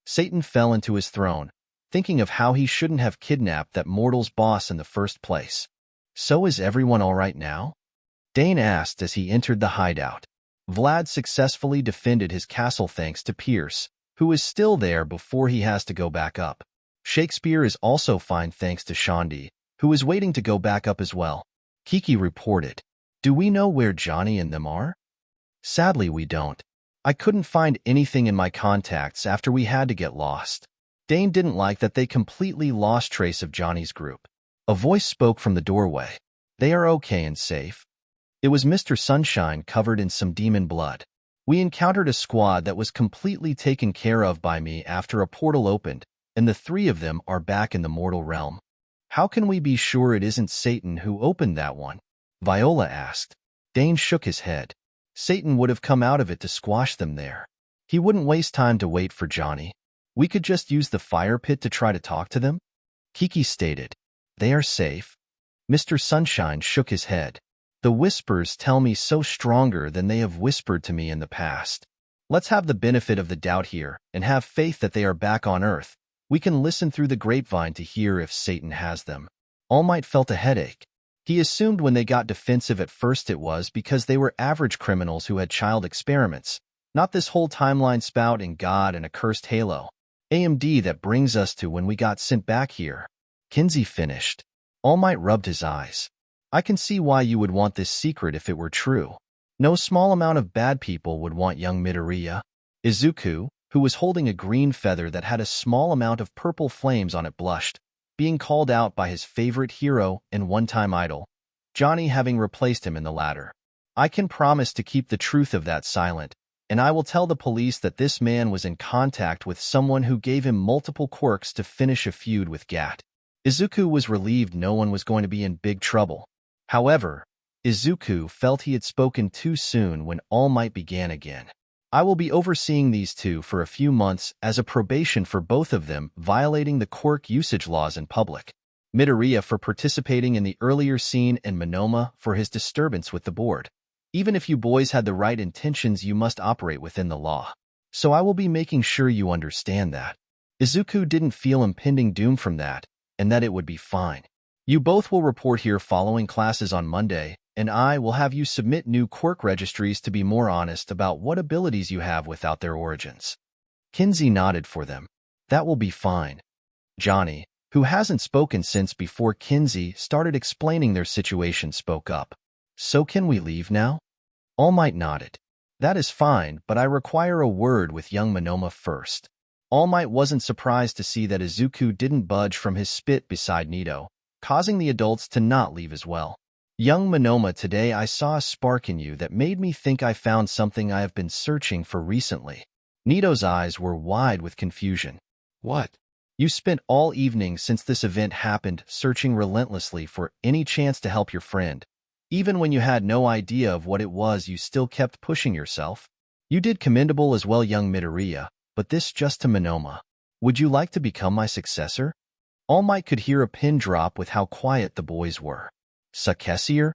Satan fell into his throne, thinking of how he shouldn't have kidnapped that mortal's boss in the first place. So is everyone all right now? Dane asked as he entered the hideout. Vlad successfully defended his castle thanks to Pierce, who is still there before he has to go back up. Shakespeare is also fine thanks to Shandi, who is waiting to go back up as well. Kiki reported. Do we know where Johnny and them are? Sadly, we don't. I couldn't find anything in my contacts after we had to get lost. Dane didn't like that they completely lost trace of Johnny's group. A voice spoke from the doorway. They are okay and safe. It was Mr. Sunshine covered in some demon blood. We encountered a squad that was completely taken care of by me after a portal opened, and the 3 of them are back in the mortal realm. How can we be sure it isn't Satan who opened that one? Viola asked. Dane shook his head. Satan would have come out of it to squash them there. He wouldn't waste time to wait for Johnny. We could just use the fire pit to try to talk to them? Kiki stated. They are safe. Mr. Sunshine shook his head. The whispers tell me so stronger than they have whispered to me in the past. Let's have the benefit of the doubt here and have faith that they are back on Earth. We can listen through the grapevine to hear if Satan has them. All Might felt a headache. He assumed when they got defensive at first it was because they were average criminals who had child experiments, not this whole timeline spout in God and a cursed halo. AMD that brings us to when we got sent back here. Kinsey finished. All Might rubbed his eyes. I can see why you would want this secret if it were true. No small amount of bad people would want young Midoriya. Izuku, who was holding a green feather that had a small amount of purple flames on it, blushed, being called out by his favorite hero and one-time idol, Johnny having replaced him in the latter. I can promise to keep the truth of that silent, and I will tell the police that this man was in contact with someone who gave him multiple quirks to finish a feud with Gat. Izuku was relieved no one was going to be in big trouble. However, Izuku felt he had spoken too soon when All Might began again. I will be overseeing these two for a few months as a probation for both of them violating the quirk usage laws in public. Midoriya for participating in the earlier scene and Monoma for his disturbance with the board. Even if you boys had the right intentions, you must operate within the law. So I will be making sure you understand that. Izuku didn't feel impending doom from that, and that it would be fine. You both will report here following classes on Monday, and I will have you submit new quirk registries to be more honest about what abilities you have without their origins. Kinsey nodded for them. That will be fine. Johnny, who hasn't spoken since before Kinsey started explaining their situation, spoke up. So can we leave now? All Might nodded. That is fine, but I require a word with young Monoma first. All Might wasn't surprised to see that Izuku didn't budge from his spit beside Nito, causing the adults to not leave as well. Young Monoma, today I saw a spark in you that made me think I found something I have been searching for recently. Nito's eyes were wide with confusion. What? You spent all evening since this event happened searching relentlessly for any chance to help your friend. Even when you had no idea of what it was, you still kept pushing yourself. You did commendable as well, young Midoriya, but this just to Monoma. Would you like to become my successor? All Might could hear a pin drop with how quiet the boys were. Successor?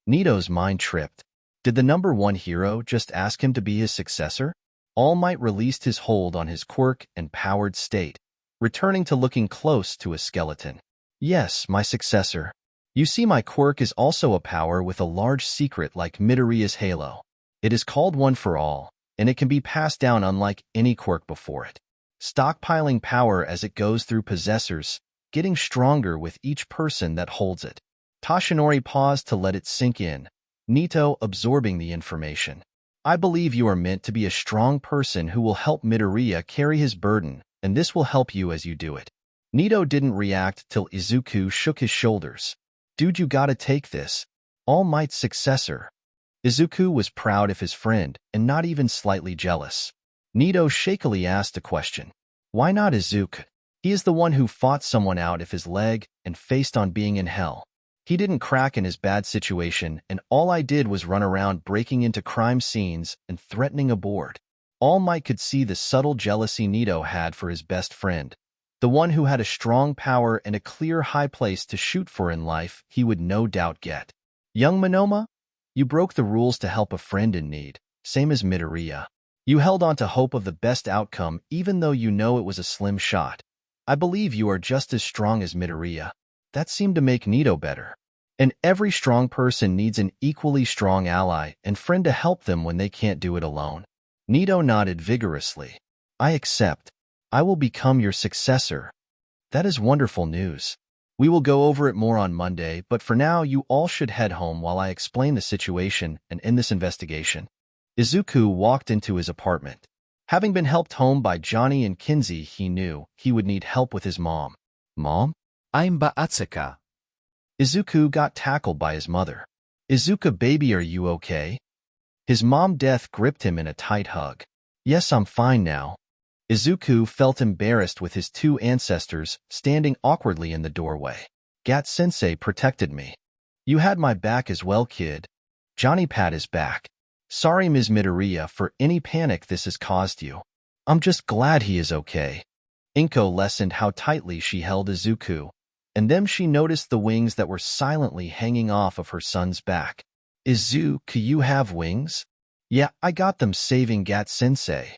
Nito's mind tripped. Did the number one hero just ask him to be his successor? All Might released his hold on his quirk and powered state, returning to looking close to a skeleton. Yes, my successor. You see, my quirk is also a power with a large secret like Midoriya's halo. It is called One for All, and it can be passed down unlike any quirk before it. Stockpiling power as it goes through possessors, getting stronger with each person that holds it. Toshinori paused to let it sink in, Nito absorbing the information. I believe you are meant to be a strong person who will help Midoriya carry his burden, and this will help you as you do it. Nito didn't react till Izuku shook his shoulders. Dude, you gotta take this. All Might's successor. Izuku was proud of his friend and not even slightly jealous. Nito shakily asked a question. Why not Izuku? He is the one who fought someone out of his leg and faced on being in hell. He didn't crack in his bad situation, and all I did was run around breaking into crime scenes and threatening a board. All Might could see the subtle jealousy Nito had for his best friend, the one who had a strong power and a clear high place to shoot for in life he would no doubt get. Young Monoma, you broke the rules to help a friend in need, same as Midoriya. You held on to hope of the best outcome even though you know it was a slim shot. I believe you are just as strong as Midoriya. That seemed to make Nito better. And every strong person needs an equally strong ally and friend to help them when they can't do it alone. Nito nodded vigorously. I accept. I will become your successor. That is wonderful news. We will go over it more on Monday, but for now you all should head home while I explain the situation and end this investigation. Izuku walked into his apartment. Having been helped home by Johnny and Kinsey, he knew he would need help with his mom. Mom? I'm Baatsuka. Izuku got tackled by his mother. Izuku, baby, are you okay? His mom death gripped him in a tight hug. Yes, I'm fine now. Izuku felt embarrassed with his two ancestors standing awkwardly in the doorway. Gat-sensei protected me. You had my back as well, kid. Johnny pat his back. Sorry, Ms. Midoriya, for any panic this has caused you. I'm just glad he is okay. Inko lessened how tightly she held Izuku, and then she noticed the wings that were silently hanging off of her son's back. Izuku, you have wings? Yeah, I got them saving Gat-sensei.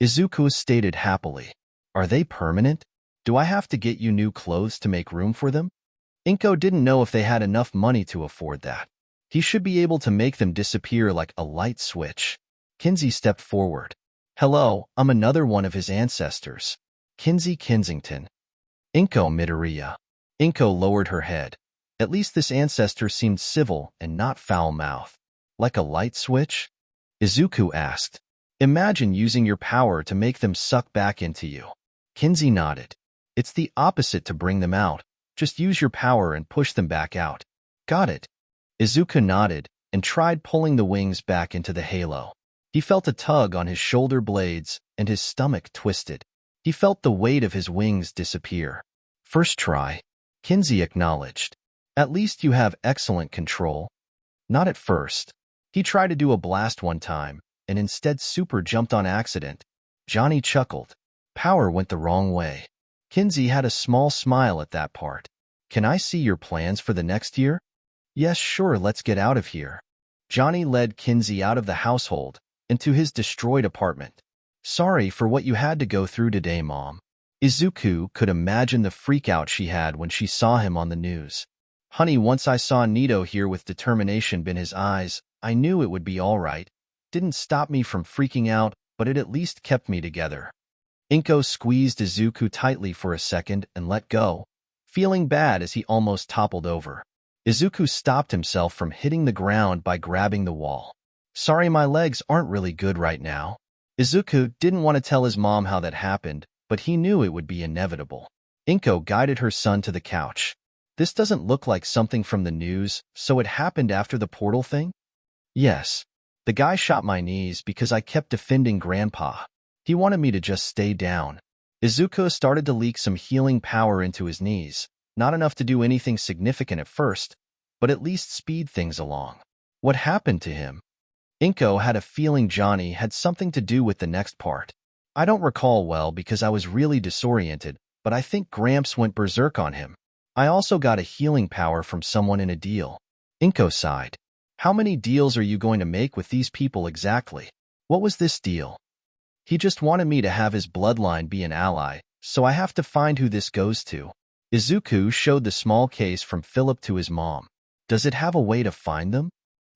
Izuku stated happily. Are they permanent? Do I have to get you new clothes to make room for them? Inko didn't know if they had enough money to afford that. He should be able to make them disappear like a light switch. Kinsey stepped forward. Hello, I'm another one of his ancestors. Kinsey Kensington. Inko Midoriya. Inko lowered her head. At least this ancestor seemed civil and not foul-mouthed. Like a light switch? Izuku asked. Imagine using your power to make them suck back into you. Kinsey nodded. It's the opposite to bring them out. Just use your power and push them back out. Got it. Izuku nodded and tried pulling the wings back into the halo. He felt a tug on his shoulder blades and his stomach twisted. He felt the weight of his wings disappear. First try. Kinsey acknowledged. At least you have excellent control. Not at first. He tried to do a blast one time, and instead super jumped on accident. Johnny chuckled. Power went the wrong way. Kinsey had a small smile at that part. Can I see your plans for the next year? Yes, sure, let's get out of here. Johnny led Kinsey out of the household, into his destroyed apartment. Sorry for what you had to go through today, Mom. Izuku could imagine the freakout she had when she saw him on the news. Honey, once I saw Nito here with determination in his eyes, I knew it would be all right. Didn't stop me from freaking out, but it at least kept me together. Inko squeezed Izuku tightly for a second and let go, feeling bad as he almost toppled over. Izuku stopped himself from hitting the ground by grabbing the wall. Sorry, my legs aren't really good right now. Izuku didn't want to tell his mom how that happened, but he knew it would be inevitable. Inko guided her son to the couch. This doesn't look like something from the news, so it happened after the portal thing? Yes. The guy shot my knees because I kept defending Grandpa. He wanted me to just stay down. Izuku started to leak some healing power into his knees, not enough to do anything significant at first, but at least speed things along. What happened to him? Inko had a feeling Johnny had something to do with the next part. I don't recall well because I was really disoriented, but I think Gramps went berserk on him. I also got a healing power from someone in a deal. Inko sighed. How many deals are you going to make with these people exactly? What was this deal? He just wanted me to have his bloodline be an ally, so I have to find who this goes to. Izuku showed the small case from Philip to his mom. Does it have a way to find them?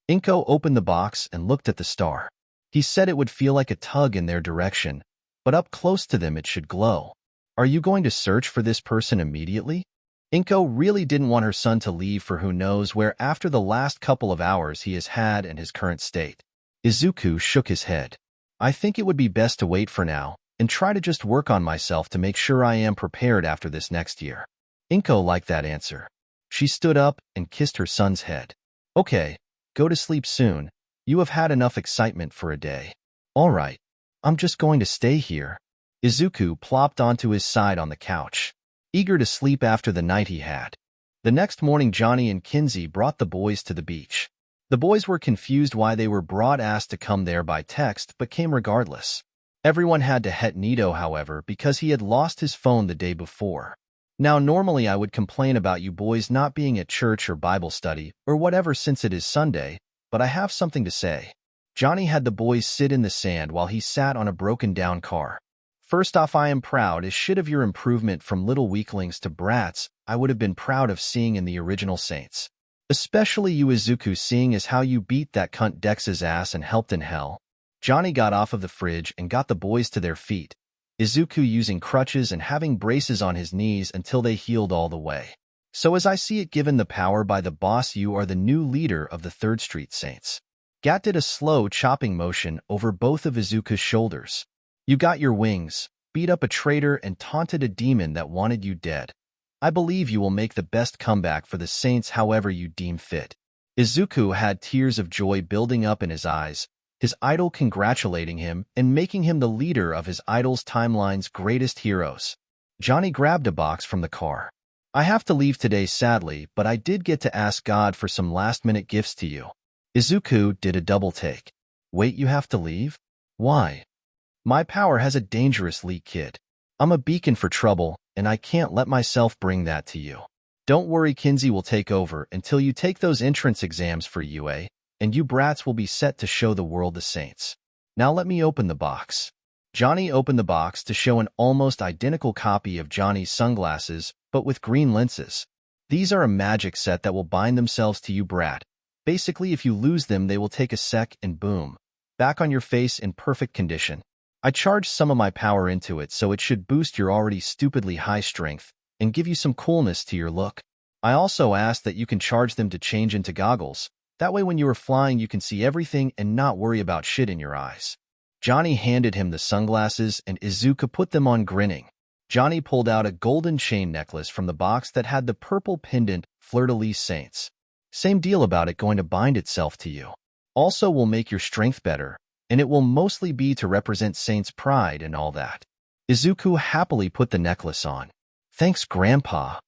Inko opened the box and looked at the star. He said it would feel like a tug in their direction, but up close to them it should glow. Are you going to search for this person immediately? Inko really didn't want her son to leave for who knows where after the last couple of hours he has had in his current state. Izuku shook his head. I think it would be best to wait for now and try to just work on myself to make sure I am prepared after this next year. Inko liked that answer. She stood up and kissed her son's head. Okay, go to sleep soon. You have had enough excitement for a day. All right, I'm just going to stay here. Izuku plopped onto his side on the couch, eager to sleep after the night he had. The next morning, Johnny and Kinsey brought the boys to the beach. The boys were confused why they were asked to come there by text, but came regardless. Everyone had to het Nito, however, because he had lost his phone the day before. Now, normally I would complain about you boys not being at church or Bible study or whatever since it is Sunday, but I have something to say. Johnny had the boys sit in the sand while he sat on a broken-down car. First off, I am proud as shit of your improvement from little weaklings to brats I would have been proud of seeing in the original Saints. Especially you, Izuku, seeing as how you beat that cunt Dex's ass and helped in hell. Johnny got off of the fridge and got the boys to their feet, Izuku using crutches and having braces on his knees until they healed all the way. So as I see it, given the power by the boss, you are the new leader of the 3rd Street Saints. Gat did a slow chopping motion over both of Izuku's shoulders. You got your wings, beat up a traitor and taunted a demon that wanted you dead. I believe you will make the best comeback for the Saints however you deem fit. Izuku had tears of joy building up in his eyes, his idol congratulating him and making him the leader of his idol's timeline's greatest heroes. Johnny grabbed a box from the car. I have to leave today sadly, but I did get to ask God for some last-minute gifts to you. Izuku did a double take. Wait, you have to leave? Why? My power has a dangerous leak, kid. I'm a beacon for trouble, and I can't let myself bring that to you. Don't worry, Kinsey will take over until you take those entrance exams for UA, and you brats will be set to show the world the Saints. Now let me open the box. Johnny opened the box to show an almost identical copy of Johnny's sunglasses, but with green lenses. These are a magic set that will bind themselves to you, brat. Basically, if you lose them, they will take a sec and boom, back on your face in perfect condition. I charged some of my power into it, so it should boost your already stupidly high strength and give you some coolness to your look. I also asked that you can charge them to change into goggles. That way when you are flying you can see everything and not worry about shit in your eyes. Johnny handed him the sunglasses and Izuku put them on, grinning. Johnny pulled out a golden chain necklace from the box that had the purple pendant fleur-de-lis Saints. Same deal about it going to bind itself to you. Also will make your strength better, and it will mostly be to represent Saints' pride and all that. Izuku happily put the necklace on. Thanks, Grandpa.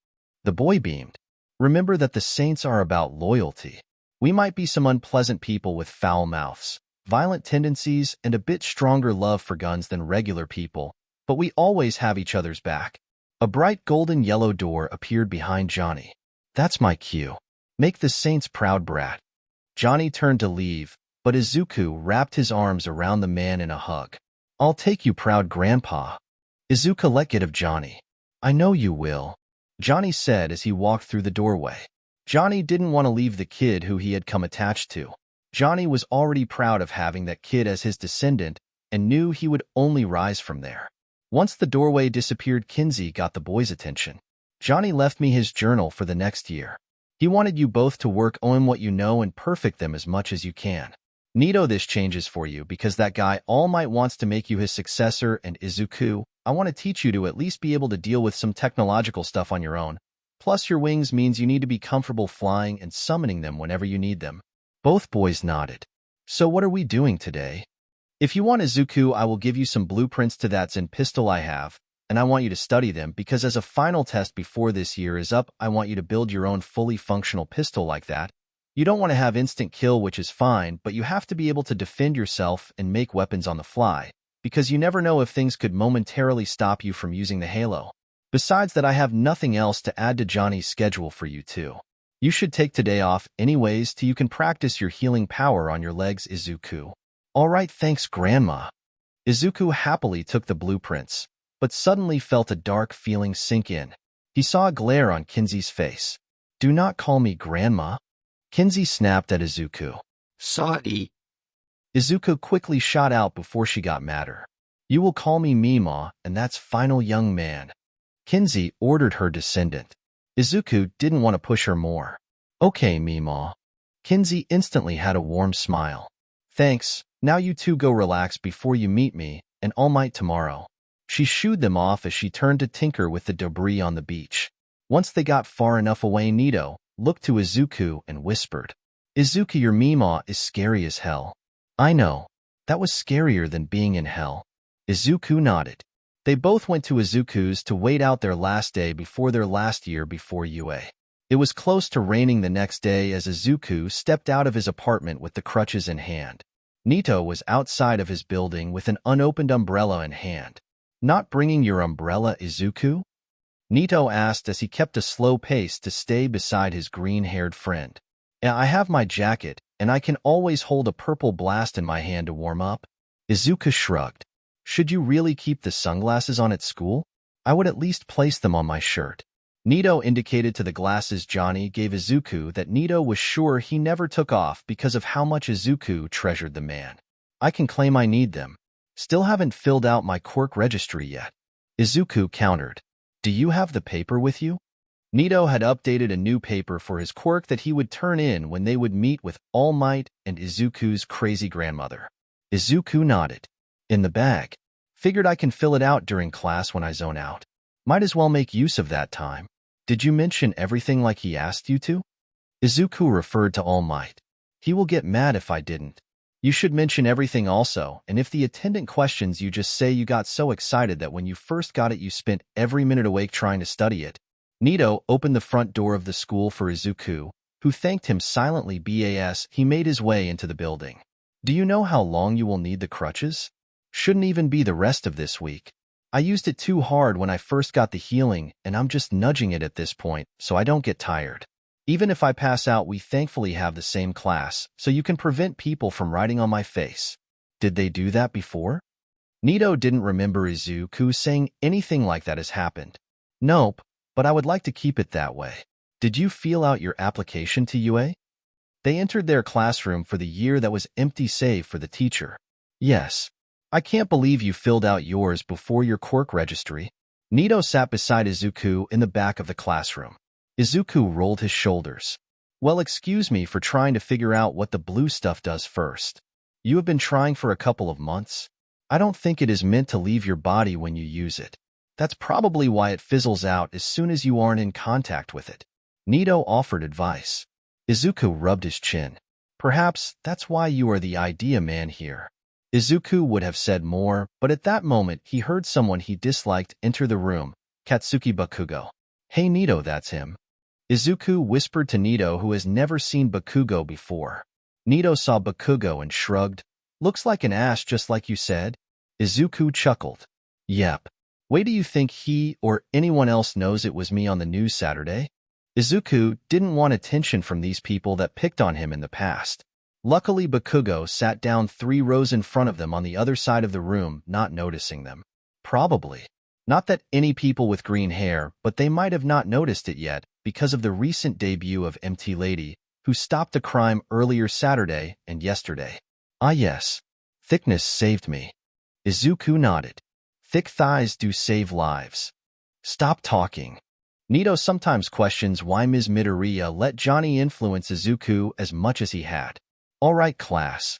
The boy beamed. Remember that the Saints are about loyalty. We might be some unpleasant people with foul mouths, violent tendencies, and a bit stronger love for guns than regular people, but we always have each other's back. A bright golden yellow door appeared behind Johnny. That's my cue. Make the saints proud, brat. Johnny turned to leave, but Izuku wrapped his arms around the man in a hug. I'll take you, proud grandpa. Izuku let go of Johnny. I know you will, Johnny said as he walked through the doorway. Johnny didn't want to leave the kid who he had come attached to. Johnny was already proud of having that kid as his descendant and knew he would only rise from there. Once the doorway disappeared, Kinsey got the boy's attention. Johnny left me his journal for the next year. He wanted you both to work on what you know and perfect them as much as you can. Nito, this changes for you because that guy All Might wants to make you his successor, and Izuku, I want to teach you to at least be able to deal with some technological stuff on your own. Plus your wings means you need to be comfortable flying and summoning them whenever you need them. Both boys nodded. So what are we doing today? If you want Izuku, I will give you some blueprints to that Zen pistol I have, and I want you to study them because as a final test before this year is up, I want you to build your own fully functional pistol like that. You don't want to have instant kill, which is fine, but you have to be able to defend yourself and make weapons on the fly, because you never know if things could momentarily stop you from using the halo. Besides that, I have nothing else to add to Johnny's schedule for you too. You should take today off anyways till you can practice your healing power on your legs, Izuku. All right, thanks, Grandma. Izuku happily took the blueprints, but suddenly felt a dark feeling sink in. He saw a glare on Kinsey's face. Do not call me Grandma. Kinsey snapped at Izuku. Sorry. Izuku quickly shot out before she got madder. You will call me Mima, and that's final, young man. Kinsey ordered her descendant. Izuku didn't want to push her more. Okay, Mima. Kinsey instantly had a warm smile. Thanks, now you two go relax before you meet me, and All Might tomorrow. She shooed them off as she turned to tinker with the debris on the beach. Once they got far enough away, Nito looked to Izuku and whispered, Izuku, your Mima is scary as hell. I know. That was scarier than being in hell. Izuku nodded. They both went to Izuku's to wait out their last day before their last year before UA. It was close to raining the next day as Izuku stepped out of his apartment with the crutches in hand. Nito was outside of his building with an unopened umbrella in hand. Not bringing your umbrella, Izuku? Nito asked as he kept a slow pace to stay beside his green-haired friend. I have my jacket, and I can always hold a purple blast in my hand to warm up. Izuku shrugged. Should you really keep the sunglasses on at school? I would at least place them on my shirt. Nito indicated to the glasses Johnny gave Izuku that Nito was sure he never took off because of how much Izuku treasured the man. I can claim I need them. Still haven't filled out my quirk registry yet. Izuku countered. Do you have the paper with you? Nito had updated a new paper for his quirk that he would turn in when they would meet with All Might and Izuku's crazy grandmother. Izuku nodded. In the bag. Figured I can fill it out during class when I zone out. Might as well make use of that time. Did you mention everything like he asked you to? Izuku referred to All Might. He will get mad if I didn't. You should mention everything also, and if the attendant questions you, just say you got so excited that when you first got it you spent every minute awake trying to study it. Nito opened the front door of the school for Izuku, who thanked him silently. Bas he made his way into the building. Do you know how long you will need the crutches? Shouldn't even be the rest of this week. I used it too hard when I first got the healing, and I'm just nudging it at this point, so I don't get tired. Even if I pass out, we thankfully have the same class, so you can prevent people from writing on my face. Did they do that before? Nito didn't remember Izuku saying anything like that has happened. Nope, but I would like to keep it that way. Did you fill out your application to UA? They entered their classroom for the year that was empty save for the teacher. Yes. I can't believe you filled out yours before your quirk registry. Nito sat beside Izuku in the back of the classroom. Izuku rolled his shoulders. Well, excuse me for trying to figure out what the blue stuff does first. You have been trying for a couple of months. I don't think it is meant to leave your body when you use it. That's probably why it fizzles out as soon as you aren't in contact with it. Nito offered advice. Izuku rubbed his chin. Perhaps that's why you are the idea man here. Izuku would have said more, but at that moment he heard someone he disliked enter the room, Katsuki Bakugo. Hey Nito, that's him. Izuku whispered to Nito, who has never seen Bakugo before. Nito saw Bakugo and shrugged. Looks like an ass just like you said. Izuku chuckled. Yep. Wait, do you think he or anyone else knows it was me on the news Saturday? Izuku didn't want attention from these people that picked on him in the past. Luckily, Bakugo sat down 3 rows in front of them on the other side of the room, not noticing them. Probably. Not that any people with green hair, but they might have not noticed it yet because of the recent debut of MT Lady, who stopped a crime earlier Saturday and yesterday. Ah yes. Thickness saved me. Izuku nodded. Thick thighs do save lives. Stop talking. Nito sometimes questions why Ms. Midoriya let Johnny influence Izuku as much as he had. All right, class.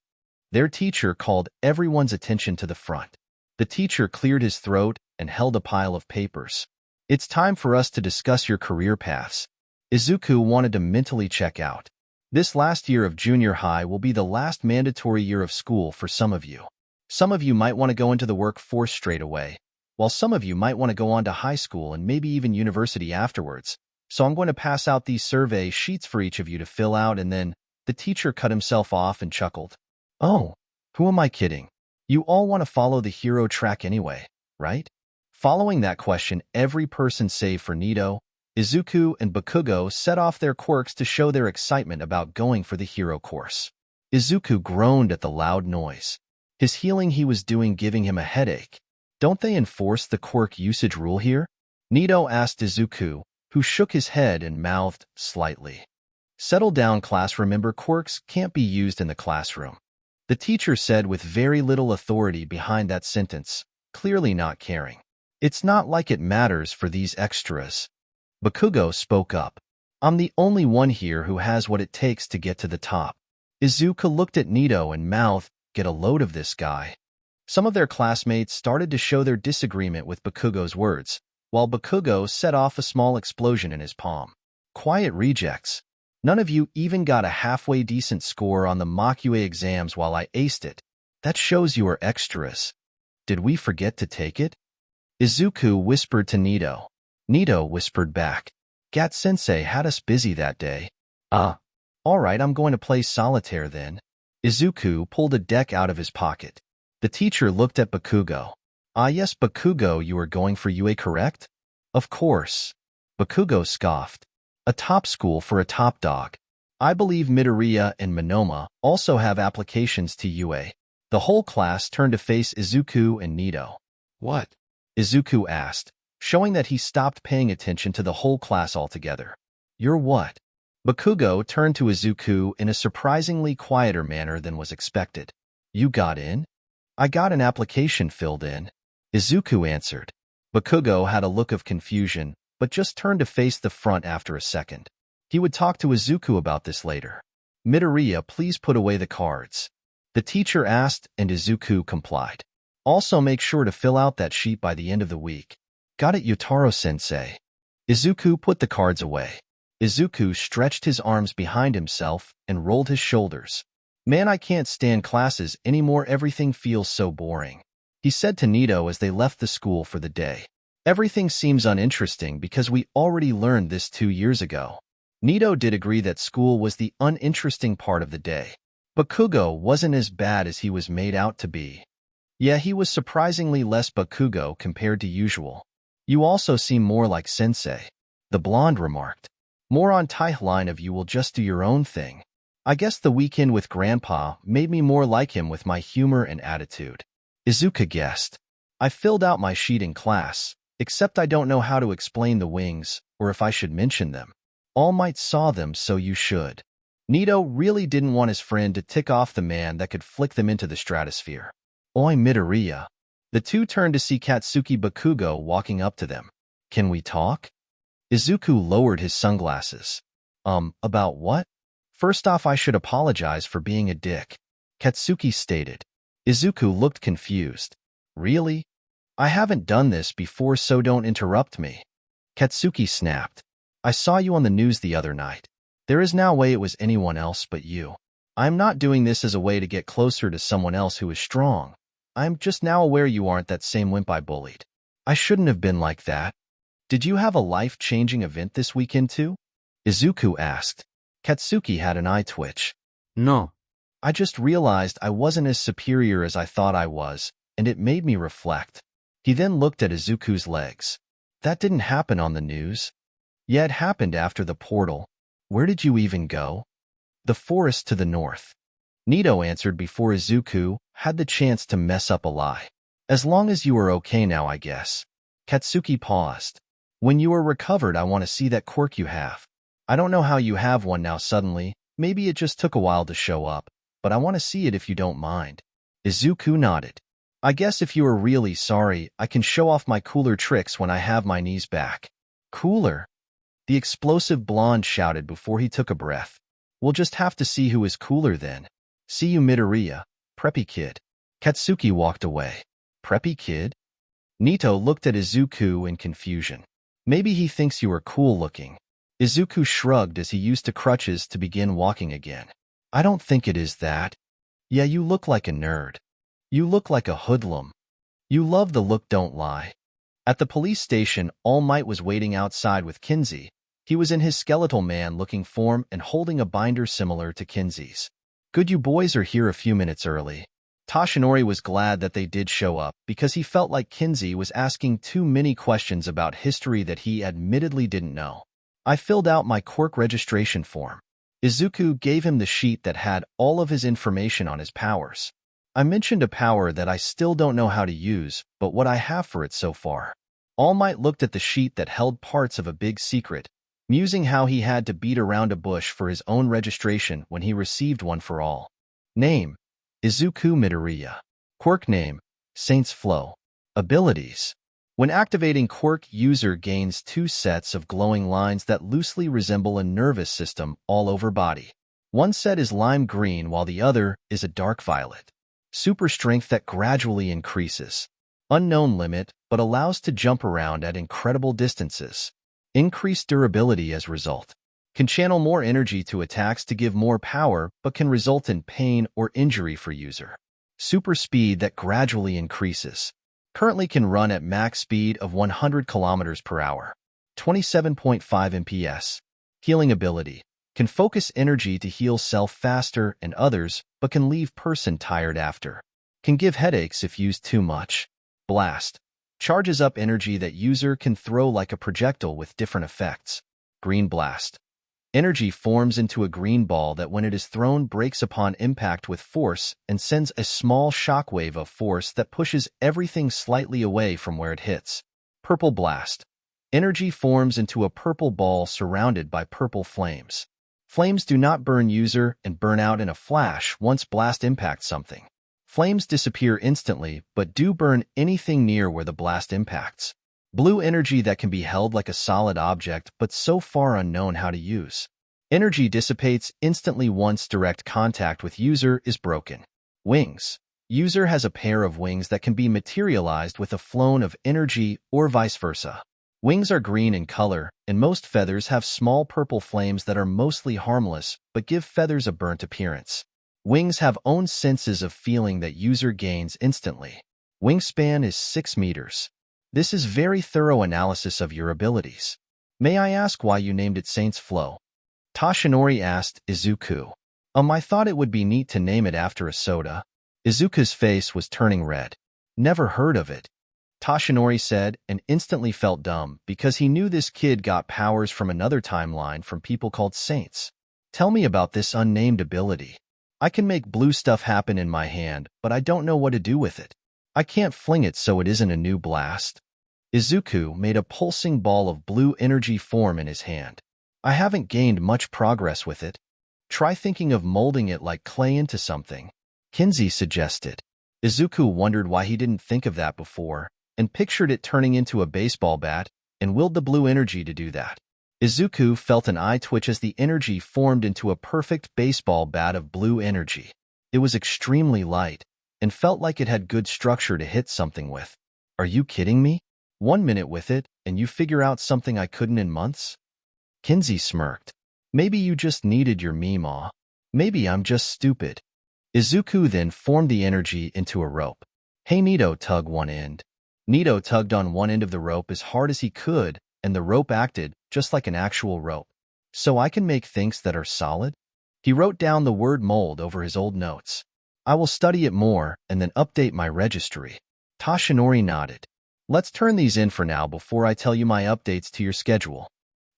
Their teacher called everyone's attention to the front. The teacher cleared his throat and held a pile of papers. It's time for us to discuss your career paths. Izuku wanted to mentally check out. This last year of junior high will be the last mandatory year of school for some of you. Some of you might want to go into the workforce straight away, while some of you might want to go on to high school and maybe even university afterwards. So I'm going to pass out these survey sheets for each of you to fill out, and then the teacher cut himself off and chuckled. Oh, who am I kidding? You all want to follow the hero track anyway, right? Following that question, every person save for Nito, Izuku, and Bakugo set off their quirks to show their excitement about going for the hero course. Izuku groaned at the loud noise. His healing he was doing giving him a headache. Don't they enforce the quirk usage rule here? Nito asked Izuku, who shook his head and mouthed slightly. Settle down, class. Remember, quirks can't be used in the classroom. The teacher said with very little authority behind that sentence, clearly not caring. It's not like it matters for these extras. Bakugo spoke up. I'm the only one here who has what it takes to get to the top. Izuku looked at Nito and mouthed, get a load of this guy. Some of their classmates started to show their disagreement with Bakugo's words, while Bakugo set off a small explosion in his palm. Quiet rejects. None of you even got a halfway decent score on the Makue exams while I aced it. That shows you are extras. Did we forget to take it? Izuku whispered to Nito. Nito whispered back. Gat-sensei had us busy that day. All right, I'm going to play solitaire then. Izuku pulled a deck out of his pocket. The teacher looked at Bakugo. Ah yes, Bakugo, you are going for UA, correct? Of course. Bakugo scoffed. A top school for a top dog. I believe Midoriya and Monoma also have applications to UA. The whole class turned to face Izuku and Nito. What? Izuku asked, showing that he stopped paying attention to the whole class altogether. You're what? Bakugo turned to Izuku in a surprisingly quieter manner than was expected. You got in? I got an application filled in. Izuku answered. Bakugo had a look of confusion, but just turned to face the front after a second. He would talk to Izuku about this later. Midoriya, please put away the cards. The teacher asked, and Izuku complied. Also make sure to fill out that sheet by the end of the week. Got it, Yotaro-sensei. Izuku put the cards away. Izuku stretched his arms behind himself and rolled his shoulders. Man, I can't stand classes anymore. Everything feels so boring. He said to Nito as they left the school for the day. Everything seems uninteresting because we already learned this 2 years ago. Nito did agree that school was the uninteresting part of the day. Bakugo wasn't as bad as he was made out to be. Yeah, he was surprisingly less Bakugo compared to usual. You also seem more like sensei, the blonde remarked. More on type line of you will just do your own thing. I guess the weekend with Grandpa made me more like him with my humor and attitude. Izuku guessed. I filled out my sheet in class, except I don't know how to explain the wings, or if I should mention them. All Might saw them, so you should. Nito really didn't want his friend to tick off the man that could flick them into the stratosphere. Oi, Midoriya. The two turned to see Katsuki Bakugo walking up to them. Can we talk? Izuku lowered his sunglasses. About what? First off, I should apologize for being a dick, Katsuki stated. Izuku looked confused. Really? I haven't done this before, so don't interrupt me. Katsuki snapped. I saw you on the news the other night. There is no way it was anyone else but you. I'm not doing this as a way to get closer to someone else who is strong. I'm just now aware you aren't that same wimp I bullied. I shouldn't have been like that. Did you have a life-changing event this weekend too? Izuku asked. Katsuki had an eye twitch. No. I just realized I wasn't as superior as I thought I was, and it made me reflect. He then looked at Izuku's legs. That didn't happen on the news. Yeah, it happened after the portal. Where did you even go? The forest to the north. Nito answered before Izuku had the chance to mess up a lie. As long as you are okay now, I guess. Katsuki paused. When you are recovered, I want to see that quirk you have. I don't know how you have one now suddenly. Maybe it just took a while to show up, but I want to see it if you don't mind. Izuku nodded. I guess if you are really sorry, I can show off my cooler tricks when I have my knees back. Cooler? The explosive blonde shouted before he took a breath. We'll just have to see who is cooler then. See you, Midoriya, preppy kid. Katsuki walked away. Preppy kid? Nito looked at Izuku in confusion. Maybe he thinks you are cool looking. Izuku shrugged as he used crutches to begin walking again. I don't think it is that. Yeah, you look like a nerd. You look like a hoodlum. You love the look, don't lie. At the police station, All Might was waiting outside with Kinsey. He was in his skeletal man-looking form and holding a binder similar to Kinsey's. Good, you boys are here a few minutes early. Toshinori was glad that they did show up because he felt like Kinsey was asking too many questions about history that he admittedly didn't know. I filled out my quirk registration form. Izuku gave him the sheet that had all of his information on his powers. I mentioned a power that I still don't know how to use, but what I have for it so far. All Might looked at the sheet that held parts of a big secret, musing how he had to beat around a bush for his own registration when he received one for all. Name: Izuku Midoriya. Quirk name: Saint's Flow. Abilities: when activating quirk, user gains 2 sets of glowing lines that loosely resemble a nervous system all over body. One set is lime green while the other is a dark violet. Super strength that gradually increases. Unknown limit, but allows to jump around at incredible distances. Increased durability as result. Can channel more energy to attacks to give more power, but can result in pain or injury for user. Super speed that gradually increases. Currently can run at max speed of 100 km per hour. 27.5 MPS. Healing ability. Can focus energy to heal self faster and others, but can leave person tired after. Can give headaches if used too much. Blast. Charges up energy that user can throw like a projectile with different effects. Green blast. Energy forms into a green ball that when it is thrown breaks upon impact with force and sends a small shockwave of force that pushes everything slightly away from where it hits. Purple blast. Energy forms into a purple ball surrounded by purple flames. Flames do not burn user and burn out in a flash once blast impacts something. Flames disappear instantly, but do burn anything near where the blast impacts. Blue energy that can be held like a solid object, but so far unknown how to use. Energy dissipates instantly once direct contact with user is broken. Wings. User has a pair of wings that can be materialized with a flow of energy or vice versa. Wings are green in color, and most feathers have small purple flames that are mostly harmless, but give feathers a burnt appearance. Wings have own senses of feeling that user gains instantly. Wingspan is 6 meters. This is very thorough analysis of your abilities. May I ask why you named it Saint's Flow? Toshinori asked Izuku. I thought it would be neat to name it after a soda. Izuku's face was turning red. Never heard of it, Toshinori said, and instantly felt dumb because he knew this kid got powers from another timeline from people called saints. Tell me about this unnamed ability. I can make blue stuff happen in my hand, but I don't know what to do with it. I can't fling it so it isn't a new blast. Izuku made a pulsing ball of blue energy form in his hand. I haven't gained much progress with it. Try thinking of molding it like clay into something, Kinsey suggested. Izuku wondered why he didn't think of that before, and pictured it turning into a baseball bat, and willed the blue energy to do that. Izuku felt an eye twitch as the energy formed into a perfect baseball bat of blue energy. It was extremely light, and felt like it had good structure to hit something with. Are you kidding me? 1 minute with it, and you figure out something I couldn't in months? Kinsey smirked. Maybe you just needed your Meemaw. Maybe I'm just stupid. Izuku then formed the energy into a rope. Hey Nito, tug one end. Nito tugged on one end of the rope as hard as he could, and the rope acted just like an actual rope. So I can make things that are solid? He wrote down the word mold over his old notes. I will study it more and then update my registry. Toshinori nodded. Let's turn these in for now before I tell you my updates to your schedule.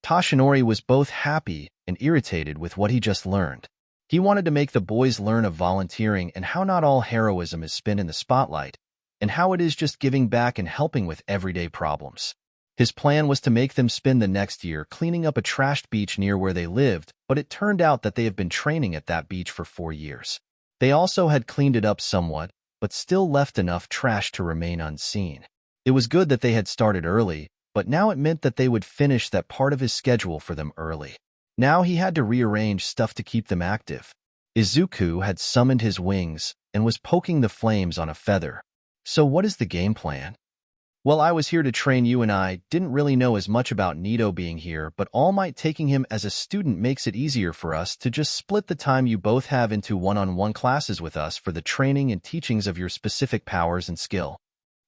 Toshinori was both happy and irritated with what he just learned. He wanted to make the boys learn of volunteering and how not all heroism is spent in the spotlight, and how it is just giving back and helping with everyday problems. His plan was to make them spend the next year cleaning up a trashed beach near where they lived, but it turned out that they have been training at that beach for 4 years. They also had cleaned it up somewhat, but still left enough trash to remain unseen. It was good that they had started early, but now it meant that they would finish that part of his schedule for them early. Now he had to rearrange stuff to keep them active. Izuku had summoned his wings and was poking the flames on a feather. So what is the game plan? Well, I was here to train you and I didn't really know as much about Nito being here, but All Might taking him as a student makes it easier for us to just split the time you both have into one-on-one classes with us for the training and teachings of your specific powers and skill.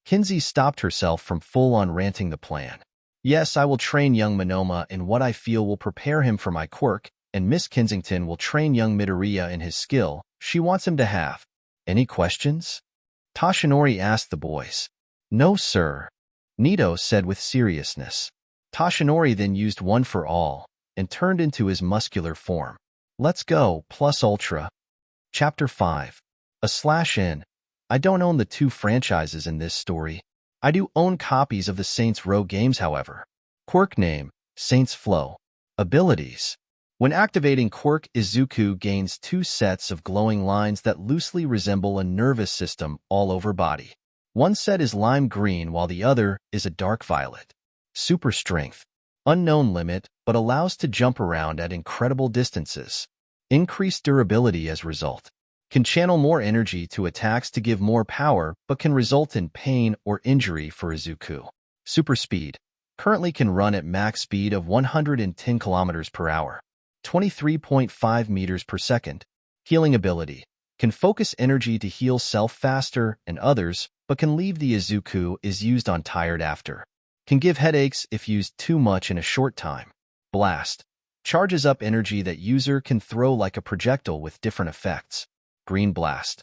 Kinsey stopped herself from full-on ranting the plan. Yes, I will train young Monoma in what I feel will prepare him for my quirk, and Miss Kensington will train young Midoriya in his skill she wants him to have. Any questions? Toshinori asked the boys. No, sir, Nito said with seriousness. Toshinori then used one for all and turned into his muscular form. Let's go, plus ultra. Chapter 5. /N. I don't own the 2 franchises in this story. I do own copies of the Saints Row games, however. Quirk name, Saints Flow. Abilities. When activating Quirk, Izuku gains 2 sets of glowing lines that loosely resemble a nervous system all over body. One set is lime green while the other is a dark violet. Super strength. Unknown limit, but allows to jump around at incredible distances. Increased durability as result. Can channel more energy to attacks to give more power, but can result in pain or injury for Izuku. Super speed. Currently can run at max speed of 110 km per hour. 23.5 meters per second. Healing ability. Can focus energy to heal self faster and others, but can leave the Izuku is used on tired after. Can give headaches if used too much in a short time. Blast. Charges up energy that user can throw like a projectile with different effects. Green blast.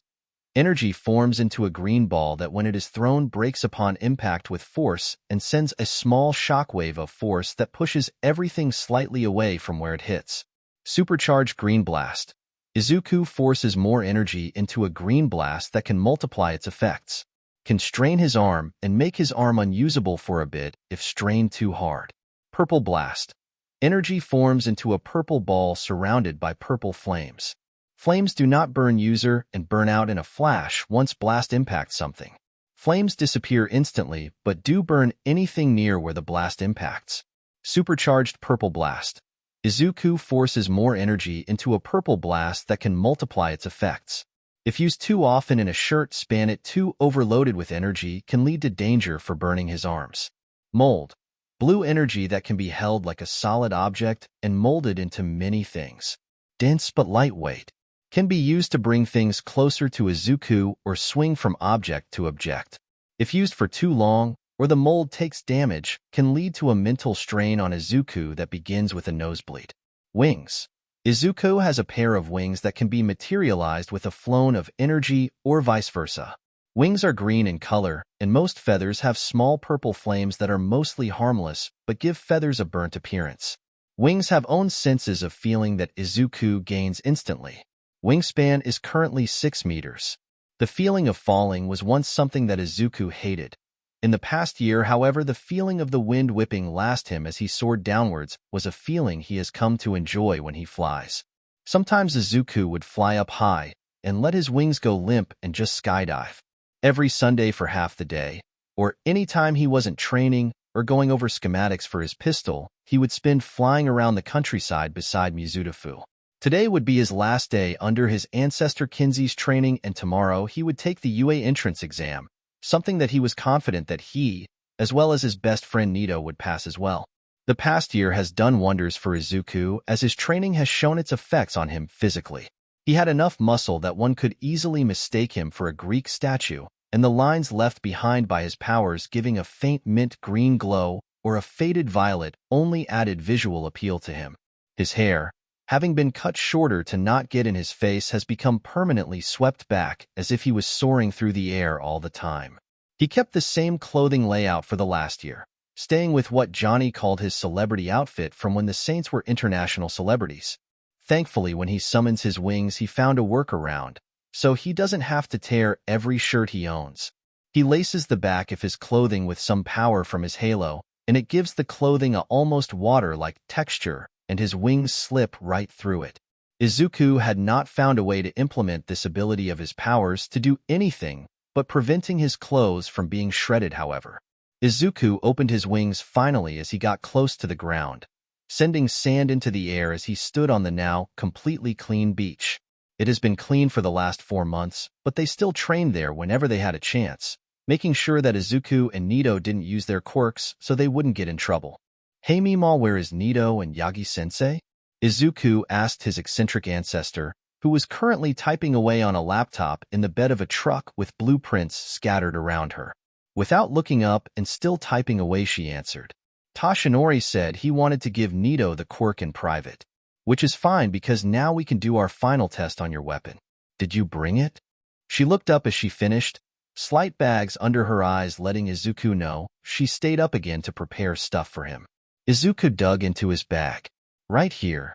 Energy forms into a green ball that when it is thrown breaks upon impact with force and sends a small shockwave of force that pushes everything slightly away from where it hits. Supercharged green blast. Izuku forces more energy into a green blast that can multiply its effects. Can strain his arm and make his arm unusable for a bit if strained too hard. Purple blast. Energy forms into a purple ball surrounded by purple flames. Flames do not burn user and burn out in a flash once blast impacts something. Flames disappear instantly but do burn anything near where the blast impacts. Supercharged purple blast. Izuku forces more energy into a purple blast that can multiply its effects. If used too often in a shirt span, it too overloaded with energy can lead to danger for burning his arms. Mold. Blue energy that can be held like a solid object and molded into many things. Dense but lightweight. Can be used to bring things closer to Izuku or swing from object to object. If used for too long, or the mold takes damage, can lead to a mental strain on Izuku that begins with a nosebleed. Wings. Izuku has a pair of wings that can be materialized with a flown of energy or vice versa. Wings are green in color, and most feathers have small purple flames that are mostly harmless but give feathers a burnt appearance. Wings have own senses of feeling that Izuku gains instantly. Wingspan is currently 6 meters. The feeling of falling was once something that Izuku hated. In the past year, however, the feeling of the wind whipping last him as he soared downwards was a feeling he has come to enjoy when he flies. Sometimes Izuku would fly up high and let his wings go limp and just skydive. Every Sunday for half the day, or any time he wasn't training or going over schematics for his pistol, he would spend flying around the countryside beside Mizudafu. Today would be his last day under his ancestor Kinsey's training, and tomorrow he would take the UA entrance exam, something that he was confident that he, as well as his best friend Nito, would pass as well. The past year has done wonders for Izuku as his training has shown its effects on him physically. He had enough muscle that one could easily mistake him for a Greek statue, and the lines left behind by his powers giving a faint mint green glow or a faded violet only added visual appeal to him. His hair, having been cut shorter to not get in his face, has become permanently swept back as if he was soaring through the air all the time. He kept the same clothing layout for the last year, staying with what Johnny called his celebrity outfit from when the Saints were international celebrities. Thankfully, when he summons his wings, he found a workaround, so he doesn't have to tear every shirt he owns. He laces the back of his clothing with some power from his halo, and it gives the clothing a almost water-like texture, and his wings slip right through it. Izuku had not found a way to implement this ability of his powers to do anything but preventing his clothes from being shredded, however. Izuku opened his wings finally as he got close to the ground, sending sand into the air as he stood on the now completely clean beach. It has been clean for the last 4 months, but they still trained there whenever they had a chance, making sure that Izuku and Nito didn't use their quirks so they wouldn't get in trouble. "Hey Meemaw, where is Nito and Yagi-sensei?" Izuku asked his eccentric ancestor, who was currently typing away on a laptop in the bed of a truck with blueprints scattered around her. Without looking up and still typing away, she answered. "Toshinori said he wanted to give Nito the quirk in private, which is fine because now we can do our final test on your weapon. Did you bring it?" She looked up as she finished, slight bags under her eyes letting Izuku know she stayed up again to prepare stuff for him. Izuku dug into his bag. "Right here."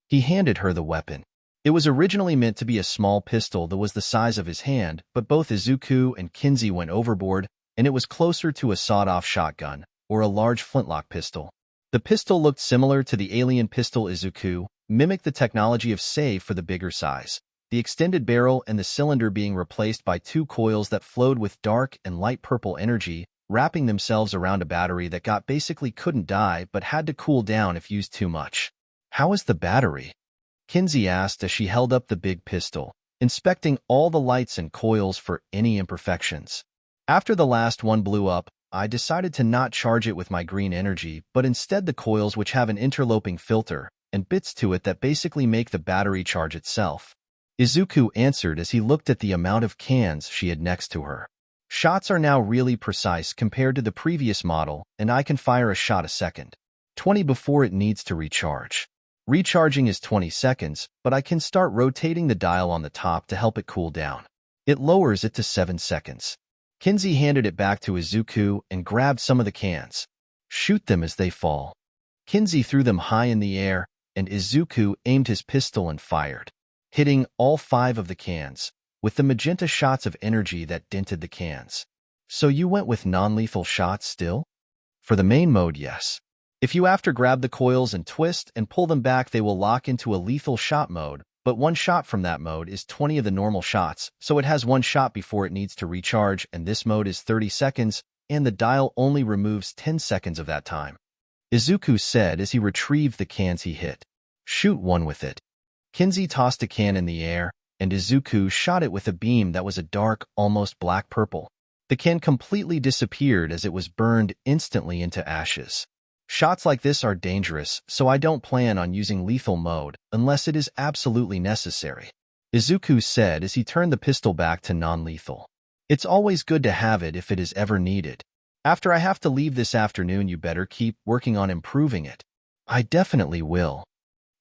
He handed her the weapon. It was originally meant to be a small pistol that was the size of his hand, but both Izuku and Kinsey went overboard, and it was closer to a sawed-off shotgun, or a large flintlock pistol. The pistol looked similar to the alien pistol Izuku, mimicked the technology of save for the bigger size, the extended barrel and the cylinder being replaced by 2 coils that flowed with dark and light purple energy, wrapping themselves around a battery that basically couldn't die but had to cool down if used too much. "How is the battery?" Kinsey asked as she held up the big pistol, inspecting all the lights and coils for any imperfections. "After the last one blew up, I decided to not charge it with my green energy, but instead the coils, which have an interloping filter and bits to it that basically make the battery charge itself," Izuku answered as he looked at the amount of cans she had next to her. "Shots are now really precise compared to the previous model, and I can fire a shot a second. 20 before it needs to recharge. Recharging is 20 seconds, but I can start rotating the dial on the top to help it cool down. It lowers it to 7 seconds. Kinsey handed it back to Izuku and grabbed some of the cans. "Shoot them as they fall." Kinsey threw them high in the air, and Izuku aimed his pistol and fired, hitting all 5 of the cans, with the magenta shots of energy that dented the cans. "So you went with non-lethal shots still?" "For the main mode, yes. If you after grab the coils and twist and pull them back, they will lock into a lethal shot mode, but 1 shot from that mode is 20 of the normal shots, so it has 1 shot before it needs to recharge, and this mode is 30 seconds, and the dial only removes 10 seconds of that time," Izuku said as he retrieved the cans he hit. "Shoot one with it." Kinsey tossed a can in the air, and Izuku shot it with a beam that was a dark, almost black purple. The can completely disappeared as it was burned instantly into ashes. "Shots like this are dangerous, so I don't plan on using lethal mode unless it is absolutely necessary," Izuku said as he turned the pistol back to non-lethal. "It's always good to have it if it is ever needed. After I have to leave this afternoon, you better keep working on improving it." "I definitely will."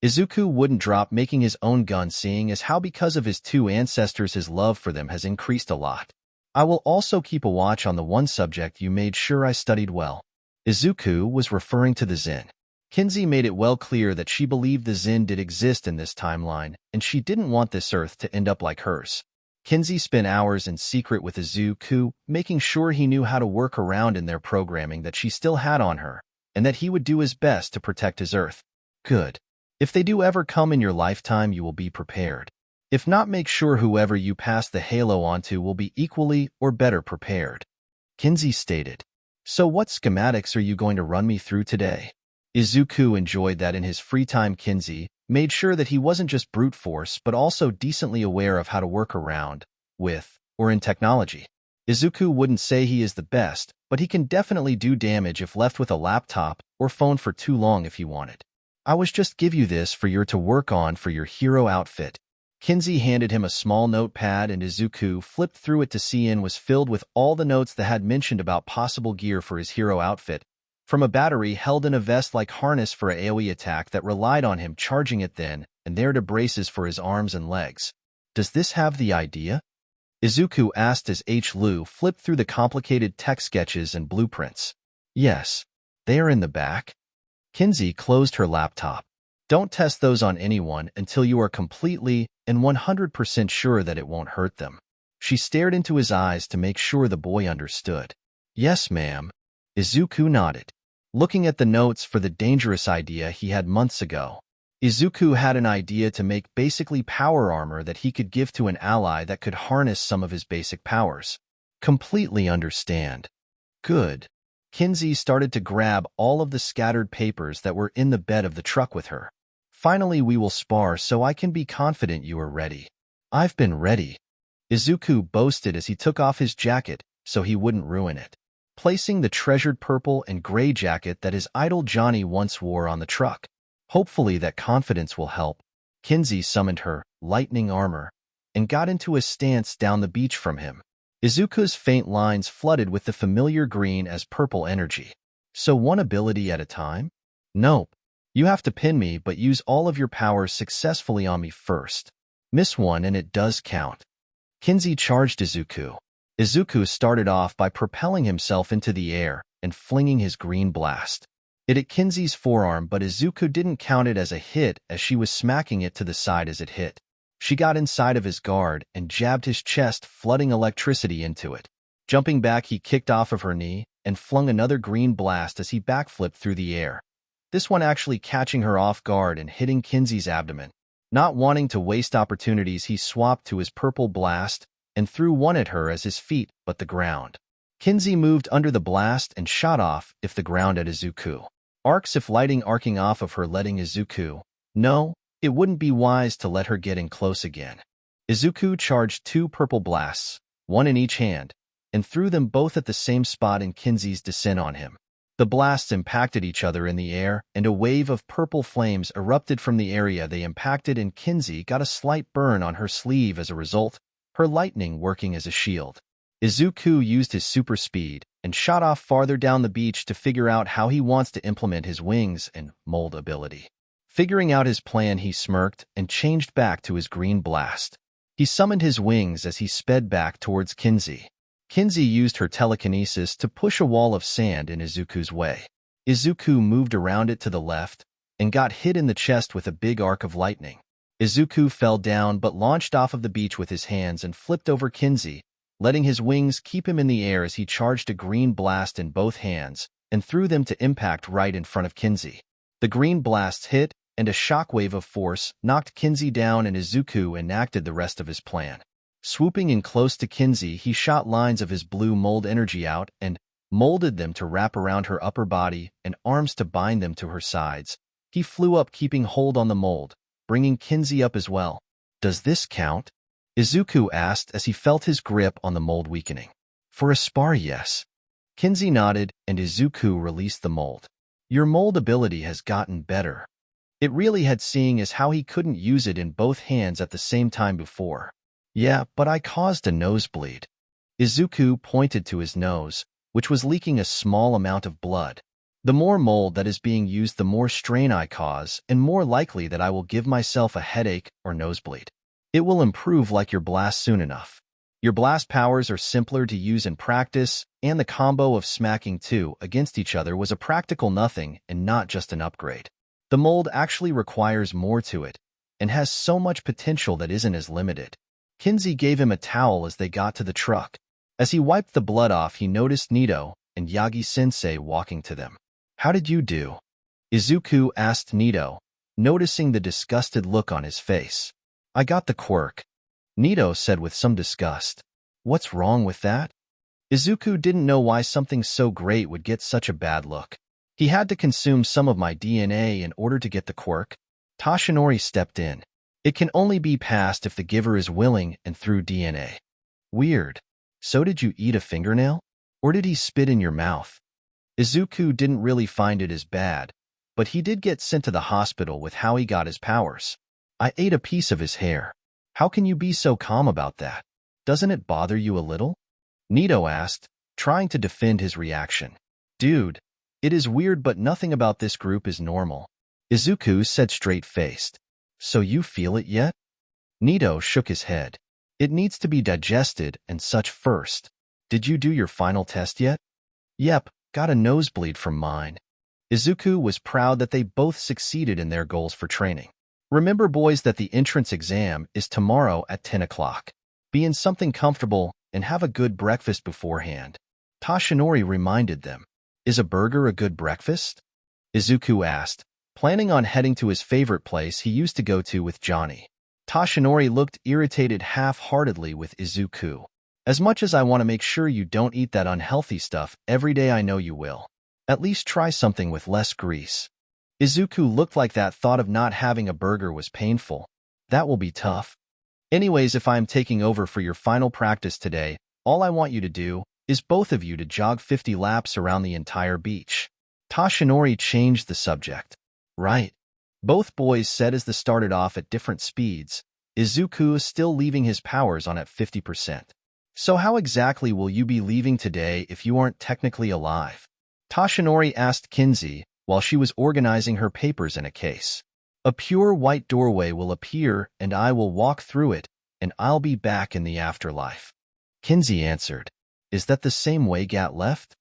Izuku wouldn't drop making his own gun, seeing as how because of his 2 ancestors his love for them has increased a lot. "I will also keep a watch on the one subject you made sure I studied well." Izuku was referring to the Zen. Kinsey made it well clear that she believed the Zen did exist in this timeline, and she didn't want this Earth to end up like hers. Kinsey spent hours in secret with Izuku, making sure he knew how to work around in their programming that she still had on her, and that he would do his best to protect his Earth. "Good. If they do ever come in your lifetime, you will be prepared. If not, make sure whoever you pass the halo onto will be equally or better prepared," Kinsey stated. "So what schematics are you going to run me through today?" Izuku enjoyed that in his free time Kinsey made sure that he wasn't just brute force but also decently aware of how to work around, with, or in technology. Izuku wouldn't say he is the best, but he can definitely do damage if left with a laptop or phone for too long if he wanted. "I was just give you this for your to work on for your hero outfit." Kinsey handed him a small notepad and Izuku flipped through it to see in was filled with all the notes that had mentioned about possible gear for his hero outfit, from a battery held in a vest-like harness for a AoE attack that relied on him charging it then, and there to braces for his arms and legs. Does this have the idea? Izuku asked as Lu flipped through the complicated tech sketches and blueprints. Yes, they are in the back. Kinsey closed her laptop. Don't test those on anyone until you are completely and 100% sure that it won't hurt them. She stared into his eyes to make sure the boy understood. Yes, ma'am. Izuku nodded, looking at the notes for the dangerous idea he had months ago. Izuku had an idea to make basically power armor that he could give to an ally that could harness some of his basic powers. Completely understand. Good. Kinsey started to grab all of the scattered papers that were in the bed of the truck with her. Finally, we will spar so I can be confident you are ready. I've been ready. Izuku boasted as he took off his jacket so he wouldn't ruin it, placing the treasured purple and gray jacket that his idol Johnny once wore on the truck. Hopefully that confidence will help. Kinsey summoned her lightning armor and got into a stance down the beach from him. Izuku's faint lines flooded with the familiar green as purple energy. So one ability at a time? Nope. You have to pin me but use all of your powers successfully on me first. Miss one and it does count. Kinsey charged Izuku. Izuku started off by propelling himself into the air and flinging his green blast. It hit Kinsey's forearm, but Izuku didn't count it as a hit as she was smacking it to the side as it hit. She got inside of his guard and jabbed his chest, flooding electricity into it. Jumping back, he kicked off of her knee and flung another green blast as he backflipped through the air, this one actually catching her off guard and hitting Kinsey's abdomen. Not wanting to waste opportunities, he swapped to his purple blast and threw one at her as his feet but the ground. Kinsey moved under the blast and shot off if the ground at Izuku. Arcs if lighting arcing off of her, letting Izuku know it wouldn't be wise to let her get in close again. Izuku charged 2 purple blasts, one in each hand, and threw them both at the same spot in Kinsey's descent on him. The blasts impacted each other in the air, and a wave of purple flames erupted from the area they impacted, and Kinsey got a slight burn on her sleeve as a result, her lightning working as a shield. Izuku used his super speed and shot off farther down the beach to figure out how he wants to implement his wings and mold ability. Figuring out his plan, he smirked and changed back to his green blast. He summoned his wings as he sped back towards Kinsey. Kinsey used her telekinesis to push a wall of sand in Izuku's way. Izuku moved around it to the left and got hit in the chest with a big arc of lightning. Izuku fell down but launched off of the beach with his hands and flipped over Kinsey, letting his wings keep him in the air as he charged a green blast in both hands and threw them to impact right in front of Kinsey. The green blasts hit, and a shockwave of force knocked Kinsey down, and Izuku enacted the rest of his plan. Swooping in close to Kinsey, he shot lines of his blue mold energy out and molded them to wrap around her upper body and arms to bind them to her sides. He flew up, keeping hold on the mold, bringing Kinsey up as well. Does this count? Izuku asked as he felt his grip on the mold weakening. For a spar, yes. Kinsey nodded, and Izuku released the mold. Your mold ability has gotten better. It really had, seeing as how he couldn't use it in both hands at the same time before. Yeah, but I caused a nosebleed. Izuku pointed to his nose, which was leaking a small amount of blood. The more mold that is being used, the more strain I cause, and more likely that I will give myself a headache or nosebleed. It will improve like your blast soon enough. Your blast powers are simpler to use in practice, and the combo of smacking 2 against each other was a practical nothing and not just an upgrade. The mold actually requires more to it, and has so much potential that isn't as limited. Kinsey gave him a towel as they got to the truck. As he wiped the blood off, he noticed Nito and Yagi-sensei walking to them. How did you do? Izuku asked Nito, noticing the disgusted look on his face. I got the quirk, Nito said with some disgust. What's wrong with that? Izuku didn't know why something so great would get such a bad look. He had to consume some of my DNA in order to get the quirk. Toshinori stepped in. It can only be passed if the giver is willing and through DNA. Weird. So did you eat a fingernail? Or did he spit in your mouth? Izuku didn't really find it as bad, but he did get sent to the hospital with how he got his powers. I ate a piece of his hair. How can you be so calm about that? Doesn't it bother you a little? Nito asked, trying to defend his reaction. Dude, it is weird, but nothing about this group is normal. Izuku said straight-faced. So you feel it yet? Nito shook his head. It needs to be digested and such first. Did you do your final test yet? Yep, got a nosebleed from mine. Izuku was proud that they both succeeded in their goals for training. Remember, boys, that the entrance exam is tomorrow at 10 o'clock. Be in something comfortable and have a good breakfast beforehand. Tashinori reminded them. Is a burger a good breakfast? Izuku asked, planning on heading to his favorite place he used to go to with Johnny. Tashinori looked irritated half-heartedly with Izuku. As much as I want to make sure you don't eat that unhealthy stuff every day, I know you will. At least try something with less grease. Izuku looked like that thought of not having a burger was painful. That will be tough. Anyways, if I am taking over for your final practice today, all I want you to do is both of you to jog 50 laps around the entire beach. Tashinori changed the subject. Right. Both boys said as they started off at different speeds. Izuku is still leaving his powers on at 50%. So how exactly will you be leaving today if you aren't technically alive? Tashinori asked Kinsey while she was organizing her papers in a case. A pure white doorway will appear and I will walk through it, and I'll be back in the afterlife. Kinsey answered. Is that the same way Gat left?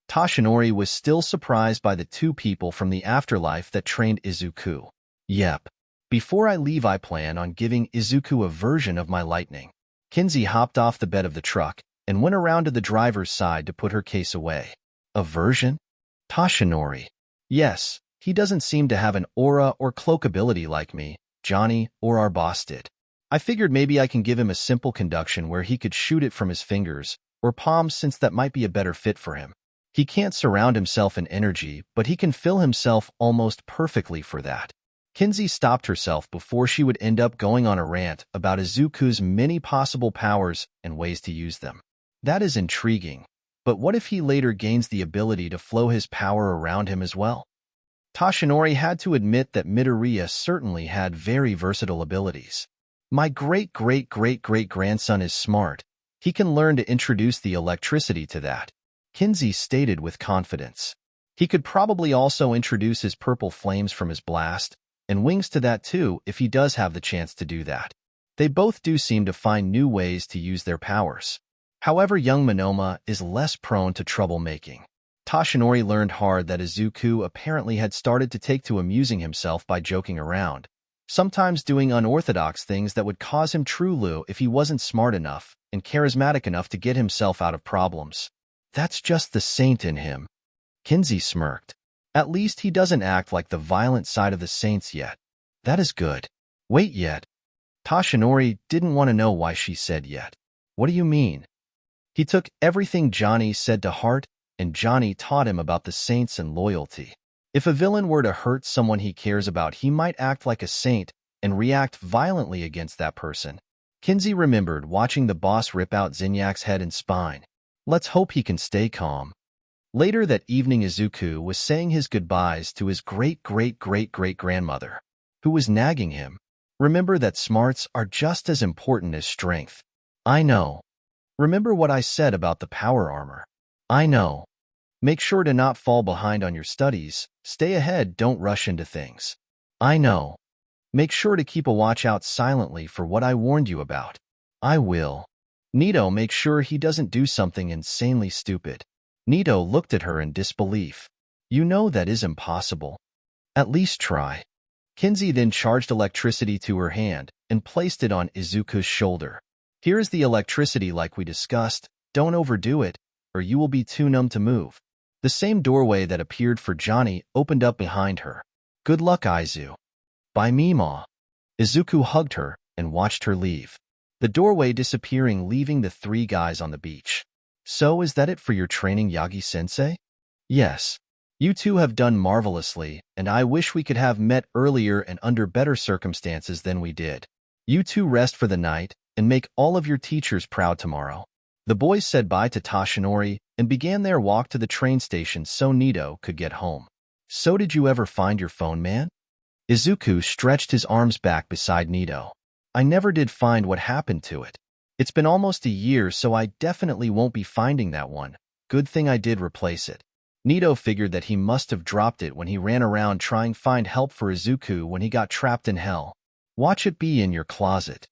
Tashinori was still surprised by the two people from the afterlife that trained Izuku. Yep. Before I leave, I plan on giving Izuku a version of my lightning. Kinsey hopped off the bed of the truck and went around to the driver's side to put her case away. A version? Tashinori. Yes, he doesn't seem to have an aura or cloak ability like me, Johnny, or our boss did. I figured maybe I can give him a simple conduction where he could shoot it from his fingers or palms, since that might be a better fit for him. He can't surround himself in energy, but he can fill himself almost perfectly for that. Kinsey stopped herself before she would end up going on a rant about Izuku's many possible powers and ways to use them. That is intriguing, but what if he later gains the ability to flow his power around him as well? Tashinori had to admit that Midoriya certainly had very versatile abilities. My great-great-great-great-grandson is smart. He can learn to introduce the electricity to that, Kinsey stated with confidence. He could probably also introduce his purple flames from his blast and wings to that too if he does have the chance to do that. They both do seem to find new ways to use their powers. However, young Monoma is less prone to troublemaking. Tashinori learned hard that Izuku apparently had started to take to amusing himself by joking around, sometimes doing unorthodox things that would cause him true if he wasn't smart enough and charismatic enough to get himself out of problems. That's just the saint in him. Kinsey smirked. At least he doesn't act like the violent side of the saints yet. That is good. Wait yet. Tashinori didn't want to know why she said yet. What do you mean? He took everything Johnny said to heart, and Johnny taught him about the saints and loyalty. If a villain were to hurt someone he cares about, he might act like a saint and react violently against that person. Kinsey remembered watching the boss rip out Xinyak's head and spine. Let's hope he can stay calm. Later that evening, Izuku was saying his goodbyes to his great-great-great-great-grandmother, who was nagging him. Remember that smarts are just as important as strength. I know. Remember what I said about the power armor. I know. Make sure to not fall behind on your studies. Stay ahead, don't rush into things. I know. Make sure to keep a watch out silently for what I warned you about. I will. Nito, make sure he doesn't do something insanely stupid. Nito looked at her in disbelief. You know that is impossible. At least try. Kinsey then charged electricity to her hand and placed it on Izuku's shoulder. Here is the electricity like we discussed. Don't overdo it, or you will be too numb to move. The same doorway that appeared for Johnny opened up behind her. Good luck, Izu. By me, Ma. Izuku hugged her and watched her leave. The doorway disappearing, leaving the three guys on the beach. So is that it for your training, Yagi-sensei? Yes. You two have done marvelously, and I wish we could have met earlier and under better circumstances than we did. You two rest for the night and make all of your teachers proud tomorrow. The boys said bye to Tashinori and began their walk to the train station so Nito could get home. So did you ever find your phone, man? Izuku stretched his arms back beside Nito. I never did find what happened to it. It's been almost a year, so I definitely won't be finding that one. Good thing I did replace it. Nito figured that he must have dropped it when he ran around trying to find help for Izuku when he got trapped in hell. Watch it be in your closet.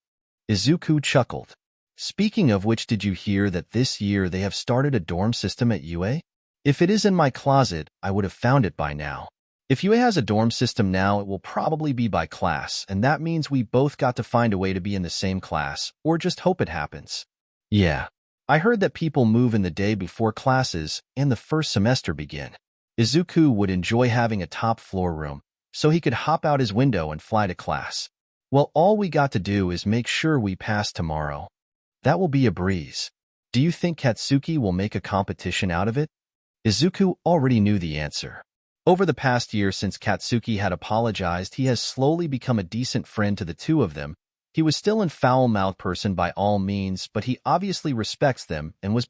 Izuku chuckled. Speaking of which, did you hear that this year they have started a dorm system at UA? If it is in my closet, I would have found it by now. If UA has a dorm system now, it will probably be by class, and that means we both got to find a way to be in the same class, or just hope it happens. Yeah. I heard that people move in the day before classes and the first semester begin. Izuku would enjoy having a top floor room, so he could hop out his window and fly to class. Well, all we got to do is make sure we pass tomorrow. That will be a breeze. Do you think Katsuki will make a competition out of it? Izuku already knew the answer. Over the past year since Katsuki had apologized, he has slowly become a decent friend to the two of them. He was still a foul-mouthed person by all means, but he obviously respects them and was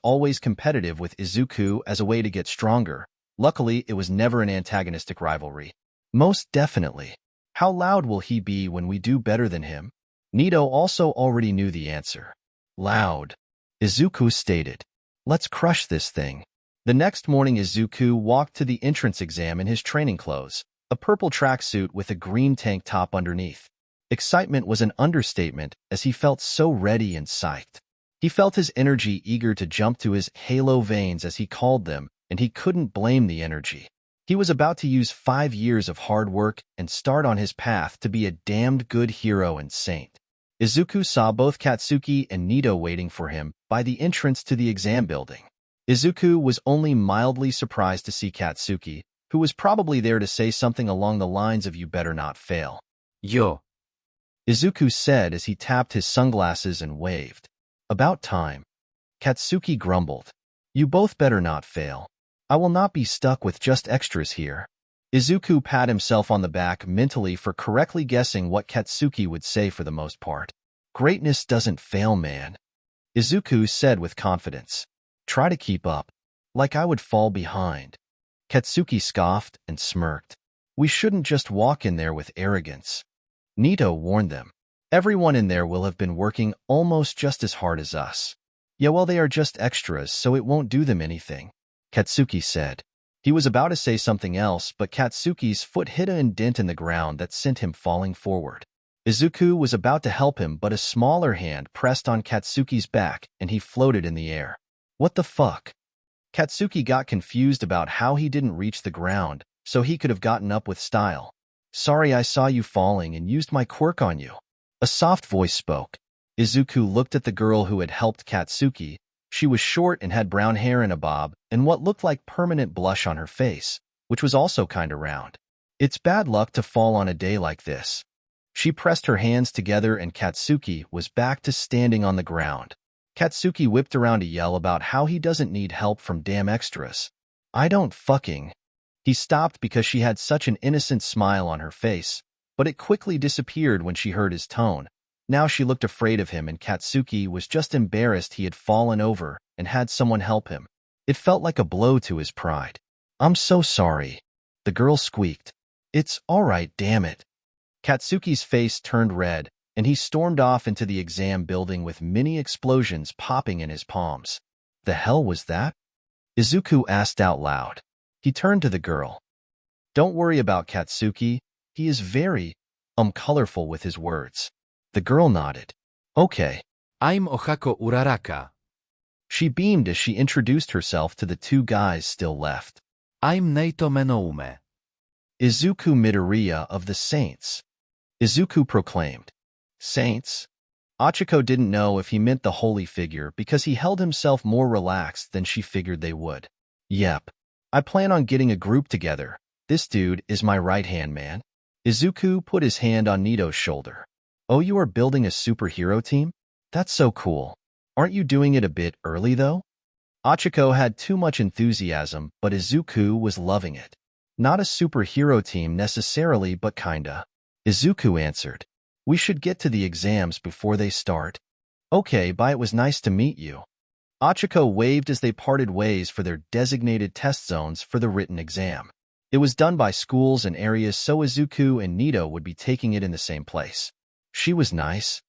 always competitive with Izuku as a way to get stronger. Luckily, it was never an antagonistic rivalry. Most definitely. How loud will he be when we do better than him? Nito also already knew the answer. Loud. Izuku stated. Let's crush this thing. The next morning, Izuku walked to the entrance exam in his training clothes, a purple tracksuit with a green tank top underneath. Excitement was an understatement as he felt so ready and psyched. He felt his energy eager to jump to his halo veins, as he called them, and he couldn't blame the energy. He was about to use 5 years of hard work and start on his path to be a damned good hero and saint. Izuku saw both Katsuki and Nito waiting for him by the entrance to the exam building. Izuku was only mildly surprised to see Katsuki, who was probably there to say something along the lines of "You better not fail." Yo. Izuku said as he tapped his sunglasses and waved. About time. Katsuki grumbled. You both better not fail. I will not be stuck with just extras here. Izuku pat himself on the back mentally for correctly guessing what Katsuki would say for the most part. Greatness doesn't fail, man. Izuku said with confidence. Try to keep up. Like I would fall behind. Katsuki scoffed and smirked. We shouldn't just walk in there with arrogance. Nito warned them. Everyone in there will have been working almost just as hard as us. Yeah, well, they are just extras, so it won't do them anything, Katsuki said. He was about to say something else, but Katsuki's foot hit an indent in the ground that sent him falling forward. Izuku was about to help him, but a smaller hand pressed on Katsuki's back, and he floated in the air. What the fuck? Katsuki got confused about how he didn't reach the ground, so he could have gotten up with style. Sorry, I saw you falling and used my quirk on you. A soft voice spoke. Izuku looked at the girl who had helped Katsuki. She was short and had brown hair in a bob and what looked like permanent blush on her face, which was also kinda round. It's bad luck to fall on a day like this. She pressed her hands together and Katsuki was back to standing on the ground. Katsuki whipped around to yell about how he doesn't need help from damn extras. I don't fucking... He stopped because she had such an innocent smile on her face, but it quickly disappeared when she heard his tone. Now she looked afraid of him and Katsuki was just embarrassed he had fallen over and had someone help him. It felt like a blow to his pride. I'm so sorry. The girl squeaked. It's all right, damn it. Katsuki's face turned red, and he stormed off into the exam building with mini explosions popping in his palms. The hell was that? Izuku asked out loud. He turned to the girl. Don't worry about Katsuki. He is very, colorful with his words. The girl nodded. Okay. I'm Ohako Uraraka. She beamed as she introduced herself to the two guys still left. I'm Naito Menoume. Izuku Midoriya of the Saints. Izuku proclaimed. Saints? Achiko didn't know if he meant the holy figure because he held himself more relaxed than she figured they would. Yep. I plan on getting a group together. This dude is my right-hand man. Izuku put his hand on Nito's shoulder. Oh, you are building a superhero team? That's so cool. Aren't you doing it a bit early, though? Achiko had too much enthusiasm, but Izuku was loving it. Not a superhero team necessarily, but kinda. Izuku answered. We should get to the exams before they start. Okay, bye, it was nice to meet you. Achiko waved as they parted ways for their designated test zones for the written exam. It was done by schools and areas, so Izuku and Nito would be taking it in the same place. She was nice.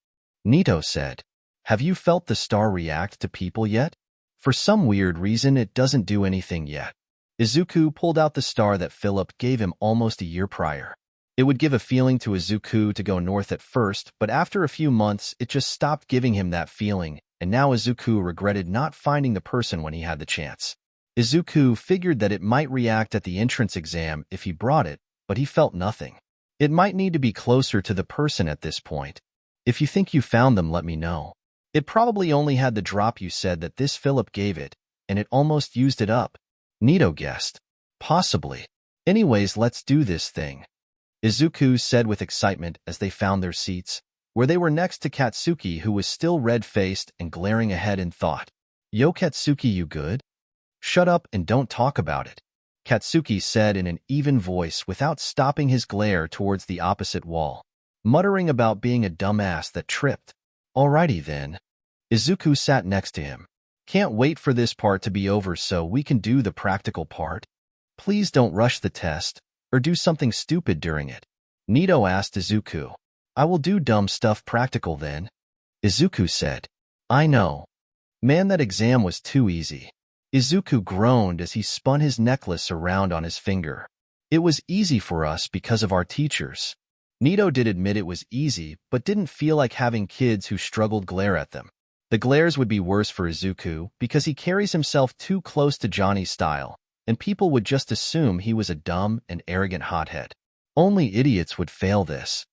Nito said. Have you felt the star react to people yet? For some weird reason, it doesn't do anything yet. Izuku pulled out the star that Philip gave him almost a year prior. It would give a feeling to Izuku to go north at first, but after a few months, it just stopped giving him that feeling, and now Izuku regretted not finding the person when he had the chance. Izuku figured that it might react at the entrance exam if he brought it, but he felt nothing. It might need to be closer to the person at this point. If you think you found them, let me know. It probably only had the drop you said that this Philip gave it, and it almost used it up. Nito guessed. Possibly. Anyways, let's do this thing, Izuku said with excitement as they found their seats, where they were next to Katsuki, who was still red-faced and glaring ahead in thought. Yo, Katsuki, you good? Shut up and don't talk about it, Katsuki said in an even voice without stopping his glare towards the opposite wall, muttering about being a dumbass that tripped. Alrighty then. Izuku sat next to him. Can't wait for this part to be over so we can do the practical part. Please don't rush the test, or do something stupid during it, Nito asked Izuku. I will do dumb stuff practical then, Izuku said. I know. Man, that exam was too easy. Izuku groaned as he spun his necklace around on his finger. It was easy for us because of our teachers. Nito did admit it was easy, but didn't feel like having kids who struggled glare at them. The glares would be worse for Izuku because he carries himself too close to Johnny's style, and people would just assume he was a dumb and arrogant hothead. Only idiots would fail this.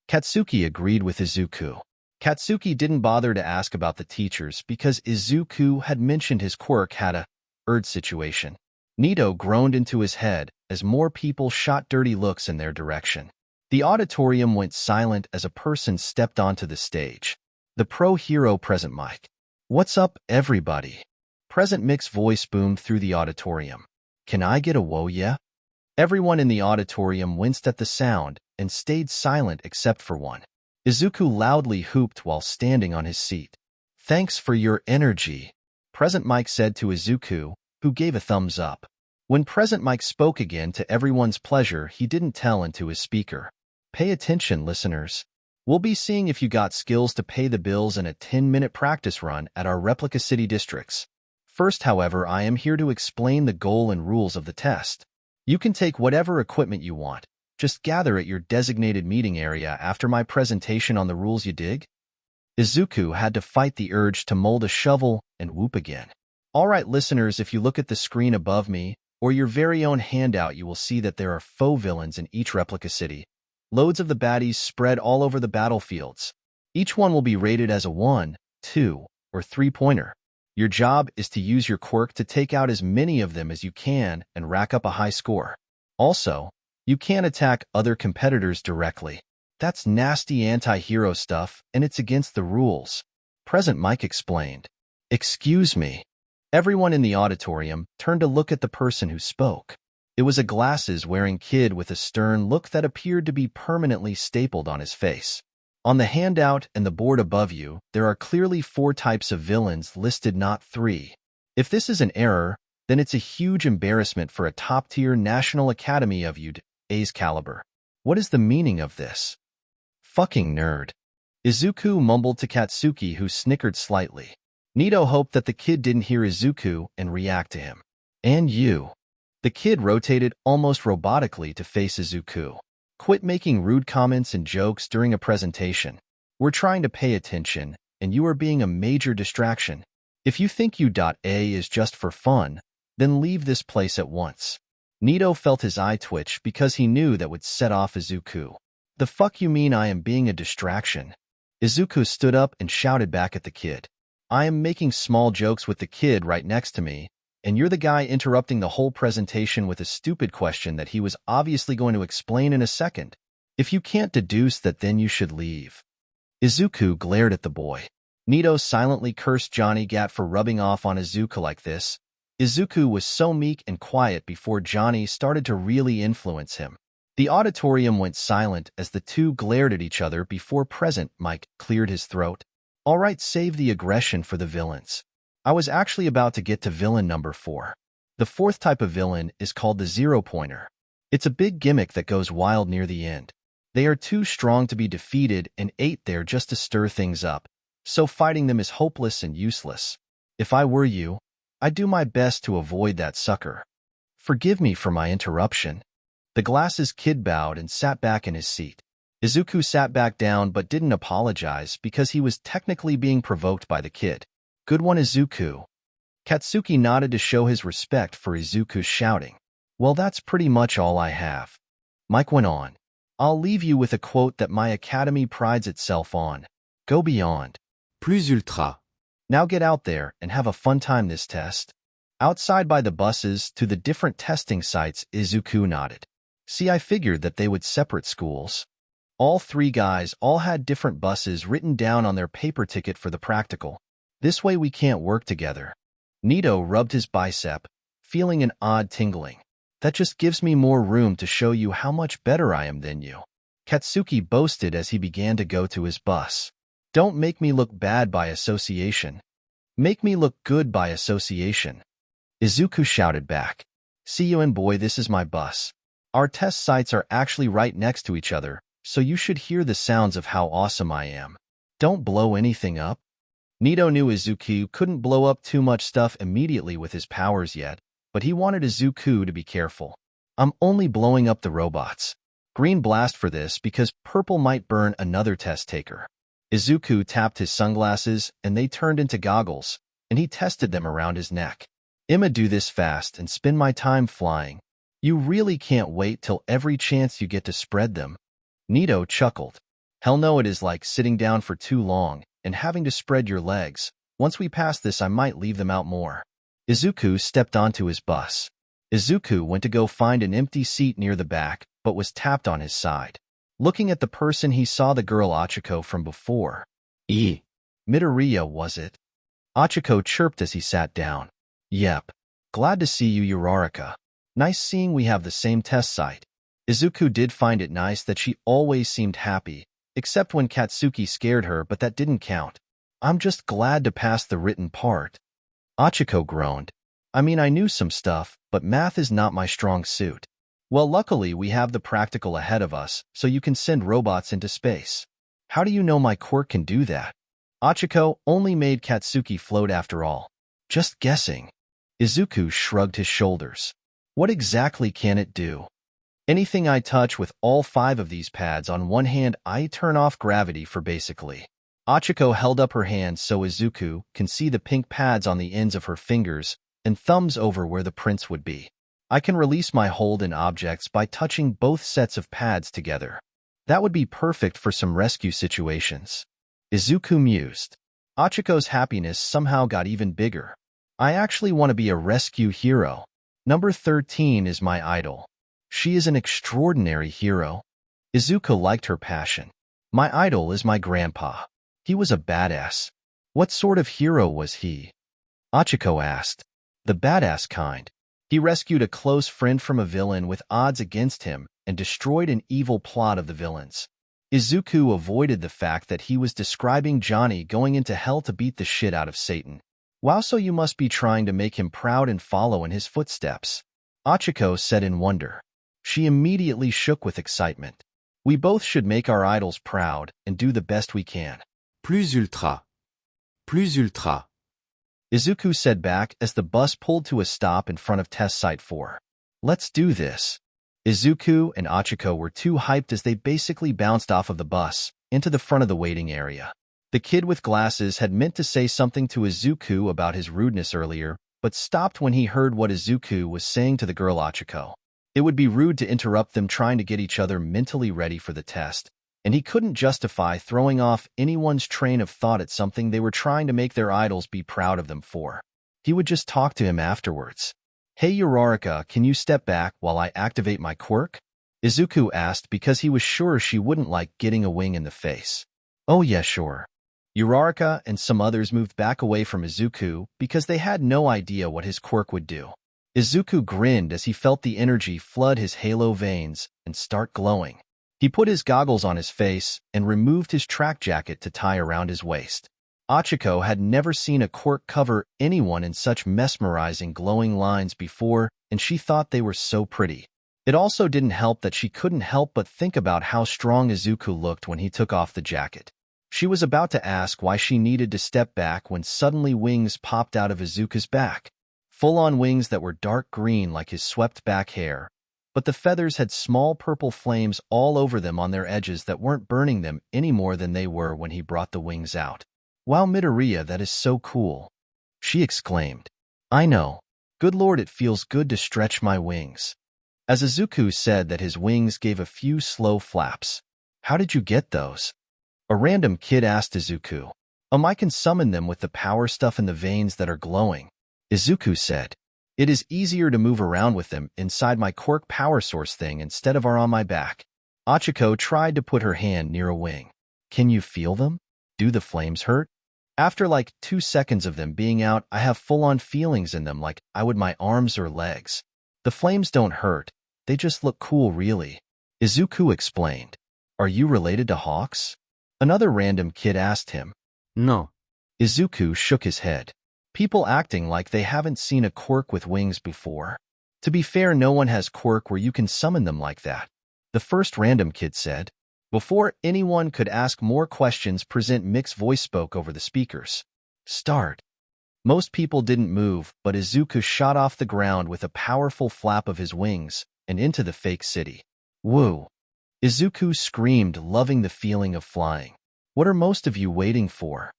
Katsuki agreed with Izuku. Katsuki didn't bother to ask about the teachers because Izuku had mentioned his quirk had a urge situation. Nito groaned into his head as more people shot dirty looks in their direction. The auditorium went silent as a person stepped onto the stage. The pro-hero present mic. What's up, everybody? Present Mic's voice boomed through the auditorium. Can I get a whoa yeah? Everyone in the auditorium winced at the sound and stayed silent except for one. Izuku loudly hooped while standing on his seat. Thanks for your energy, Present Mike said to Izuku, who gave a thumbs up. When Present Mike spoke again to everyone's pleasure, he didn't tell into his speaker. Pay attention, listeners. We'll be seeing if you got skills to pay the bills in a 10-minute practice run at our replica city districts. First, however, I am here to explain the goal and rules of the test. You can take whatever equipment you want. Just gather at your designated meeting area after my presentation on the rules, you dig? Izuku had to fight the urge to mold a shovel and whoop again. Alright, listeners, if you look at the screen above me, or your very own handout, you will see that there are faux villains in each replica city. Loads of the baddies spread all over the battlefields. Each one will be rated as a 1, 2, or 3-pointer. Your job is to use your quirk to take out as many of them as you can and rack up a high score. Also, you can't attack other competitors directly. That's nasty anti-hero stuff, and it's against the rules, Present Mike explained. Excuse me. Everyone in the auditorium turned to look at the person who spoke. It was a glasses-wearing kid with a stern look that appeared to be permanently stapled on his face. On the handout and the board above you, there are clearly 4 types of villains listed, not 3. If this is an error, then it's a huge embarrassment for a top-tier National Academy of A's caliber. What is the meaning of this? Fucking nerd. Izuku mumbled to Katsuki, who snickered slightly. Nito hoped that the kid didn't hear Izuku and react to him. And you. The kid rotated almost robotically to face Izuku. Quit making rude comments and jokes during a presentation. We're trying to pay attention, and you are being a major distraction. If you think U.A is just for fun, then leave this place at once. Nito felt his eye twitch because he knew that would set off Izuku. The fuck you mean I am being a distraction? Izuku stood up and shouted back at the kid. I am making small jokes with the kid right next to me, and you're the guy interrupting the whole presentation with a stupid question that he was obviously going to explain in a second. If you can't deduce that, then you should leave. Izuku glared at the boy. Nito silently cursed Johnny Gat for rubbing off on Izuku like this. Izuku was so meek and quiet before Johnny started to really influence him. The auditorium went silent as the two glared at each other before Present Mike cleared his throat. Alright, save the aggression for the villains. I was actually about to get to villain number 4. The 4th type of villain is called the 0-pointer. It's a big gimmick that goes wild near the end. They are too strong to be defeated and 8 there just to stir things up, so fighting them is hopeless and useless. If I were you, I'd do my best to avoid that sucker. Forgive me for my interruption. The glasses kid bowed and sat back in his seat. Izuku sat back down but didn't apologize because he was technically being provoked by the kid. Good one, Izuku. Katsuki nodded to show his respect for Izuku's shouting. Well, that's pretty much all I have. Mike went on. I'll leave you with a quote that my academy prides itself on. Go beyond. Plus ultra. Now get out there and have a fun time this test. Outside by the buses to the different testing sites, Izuku nodded. See, I figured that they would separate schools. All three guys all had different buses written down on their paper ticket for the practical. This way we can't work together. Nito rubbed his bicep, feeling an odd tingling. That just gives me more room to show you how much better I am than you. Katsuki boasted as he began to go to his bus. Don't make me look bad by association. Make me look good by association. Izuku shouted back. See you, and boy, this is my bus. Our test sites are actually right next to each other, so you should hear the sounds of how awesome I am. Don't blow anything up. Nito knew Izuku couldn't blow up too much stuff immediately with his powers yet, but he wanted Izuku to be careful. I'm only blowing up the robots. Green blast for this because purple might burn another test taker. Izuku tapped his sunglasses and they turned into goggles, and he tested them around his neck. I'ma do this fast and spend my time flying. You really can't wait till every chance you get to spread them. Nito chuckled. Hell no, it is like sitting down for too long and having to spread your legs. Once we pass this, I might leave them out more. Izuku stepped onto his bus. Izuku went to go find an empty seat near the back, but was tapped on his side. Looking at the person, he saw the girl Achiko from before. Midoriya, was it? Achiko chirped as he sat down. Yep. Glad to see you, Uraraka. Nice seeing we have the same test site. Izuku did find it nice that she always seemed happy, except when Katsuki scared her, but that didn't count. I'm just glad to pass the written part. Achiko groaned. I mean, I knew some stuff, but math is not my strong suit. Well, luckily we have the practical ahead of us, so you can send robots into space. How do you know my quirk can do that? Achiko only made Katsuki float after all. Just guessing. Izuku shrugged his shoulders. What exactly can it do? Anything I touch with all 5 of these pads on one hand, I turn off gravity for basically. Achiko held up her hand so Izuku can see the pink pads on the ends of her fingers and thumbs over where the prints would be. I can release my hold in objects by touching both sets of pads together. That would be perfect for some rescue situations. Izuku mused. Achiko's happiness somehow got even bigger. I actually want to be a rescue hero. Number 13 is my idol. She is an extraordinary hero. Izuku liked her passion. My idol is my grandpa. He was a badass. What sort of hero was he? Achiko asked. The badass kind. He rescued a close friend from a villain with odds against him and destroyed an evil plot of the villain's. Izuku avoided the fact that he was describing Johnny going into hell to beat the shit out of Satan. Wow, so you must be trying to make him proud and follow in his footsteps. Achiko said in wonder. She immediately shook with excitement. We both should make our idols proud and do the best we can. Plus ultra. Plus ultra. Izuku said back as the bus pulled to a stop in front of Test Site 4. Let's do this. Izuku and Achiko were too hyped as they basically bounced off of the bus into the front of the waiting area. The kid with glasses had meant to say something to Izuku about his rudeness earlier, but stopped when he heard what Izuku was saying to the girl Achiko. It would be rude to interrupt them trying to get each other mentally ready for the test, and he couldn't justify throwing off anyone's train of thought at something they were trying to make their idols be proud of them for. He would just talk to him afterwards. Hey Uraraka, can you step back while I activate my quirk? Izuku asked because he was sure she wouldn't like getting a wing in the face. Oh yeah, sure. Uraraka and some others moved back away from Izuku because they had no idea what his quirk would do. Izuku grinned as he felt the energy flood his halo veins and start glowing. He put his goggles on his face and removed his track jacket to tie around his waist. Achiko had never seen a quirk cover anyone in such mesmerizing glowing lines before, and she thought they were so pretty. It also didn't help that she couldn't help but think about how strong Izuku looked when he took off the jacket. She was about to ask why she needed to step back when suddenly wings popped out of Izuku's back. Full-on wings that were dark green like his swept-back hair, but the feathers had small purple flames all over them on their edges that weren't burning them any more than they were when he brought the wings out. "Wow, Midoriya, that is so cool," she exclaimed. "I know. Good lord, it feels good to stretch my wings." As Izuku said that his wings gave a few slow flaps. "How did you get those?" a random kid asked Izuku. "I can summon them with the power stuff in the veins that are glowing," Izuku said. "It is easier to move around with them inside my quirk power source thing instead of on my back." Achiko tried to put her hand near a wing. "Can you feel them? Do the flames hurt?" "After like 2 seconds of them being out, I have full-on feelings in them like I would my arms or legs. The flames don't hurt. They just look cool, really," Izuku explained. "Are you related to hawks?" another random kid asked him. No. Izuku shook his head. People acting like they haven't seen a quirk with wings before. "To be fair, no one has quirk where you can summon them like that," the first random kid said. Before anyone could ask more questions, Present Mix voice spoke over the speakers. "Start." Most people didn't move, but Izuku shot off the ground with a powerful flap of his wings and into the fake city. "Woo!" Izuku screamed, loving the feeling of flying. "What are most of you waiting for?"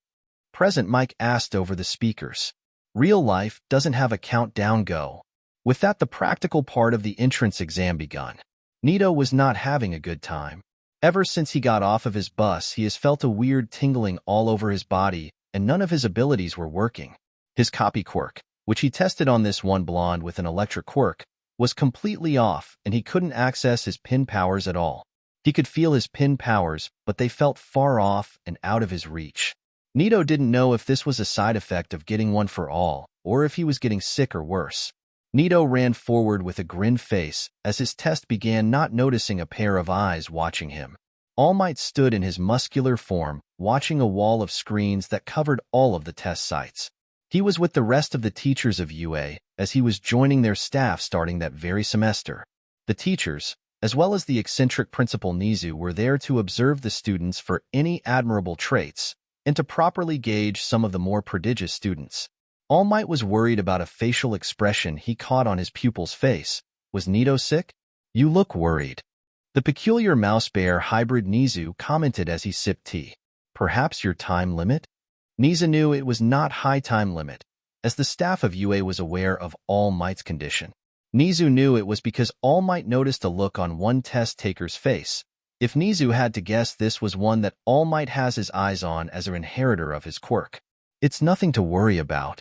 Present Mike asked over the speakers. "Real life doesn't have a countdown go." With that, the practical part of the entrance exam begun. Nito was not having a good time. Ever since he got off of his bus, he has felt a weird tingling all over his body, and none of his abilities were working. His copy quirk, which he tested on this one blonde with an electric quirk, was completely off, and he couldn't access his pin powers at all. He could feel his pin powers, but they felt far off and out of his reach. Nito didn't know if this was a side effect of getting one for all, or if he was getting sick or worse. Nito ran forward with a grin face as his test began, not noticing a pair of eyes watching him. All Might stood in his muscular form, watching a wall of screens that covered all of the test sites. He was with the rest of the teachers of UA, as he was joining their staff starting that very semester. The teachers, as well as the eccentric principal Nizu, were there to observe the students for any admirable traits, and to properly gauge some of the more prodigious students. All Might was worried about a facial expression he caught on his pupil's face. "Was Nito sick? You look worried." The peculiar mouse bear hybrid Nizu commented as he sipped tea. "Perhaps your time limit?" Nizu knew it was not high time limit, as the staff of UA was aware of All Might's condition. Nizu knew it was because All Might noticed a look on one test taker's face. If Nizu had to guess, this was one that All Might has his eyes on as an inheritor of his quirk. "It's nothing to worry about."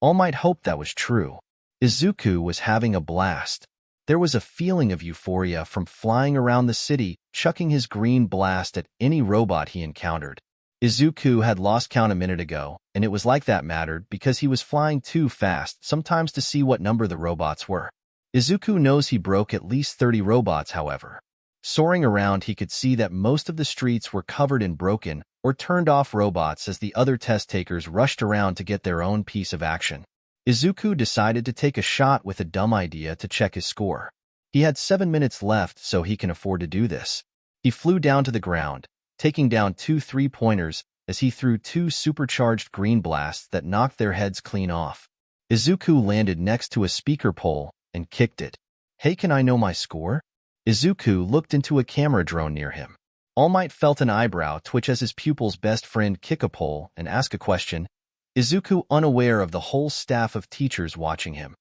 All Might hoped that was true. Izuku was having a blast. There was a feeling of euphoria from flying around the city, chucking his green blast at any robot he encountered. Izuku had lost count a minute ago, and it was like that mattered because he was flying too fast sometimes to see what number the robots were. Izuku knows he broke at least 30 robots, however. Soaring around, he could see that most of the streets were covered in broken or turned off robots as the other test takers rushed around to get their own piece of action. Izuku decided to take a shot with a dumb idea to check his score. He had 7 minutes left, so he can afford to do this. He flew down to the ground, taking down 2 3-pointers as he threw 2 supercharged green blasts that knocked their heads clean off. Izuku landed next to a speaker pole and kicked it. "Hey, can I know my score?" Izuku looked into a camera drone near him. All Might felt an eyebrow twitch as his pupil's best friend kick a pole and ask a question, Izuku unaware of the whole staff of teachers watching him.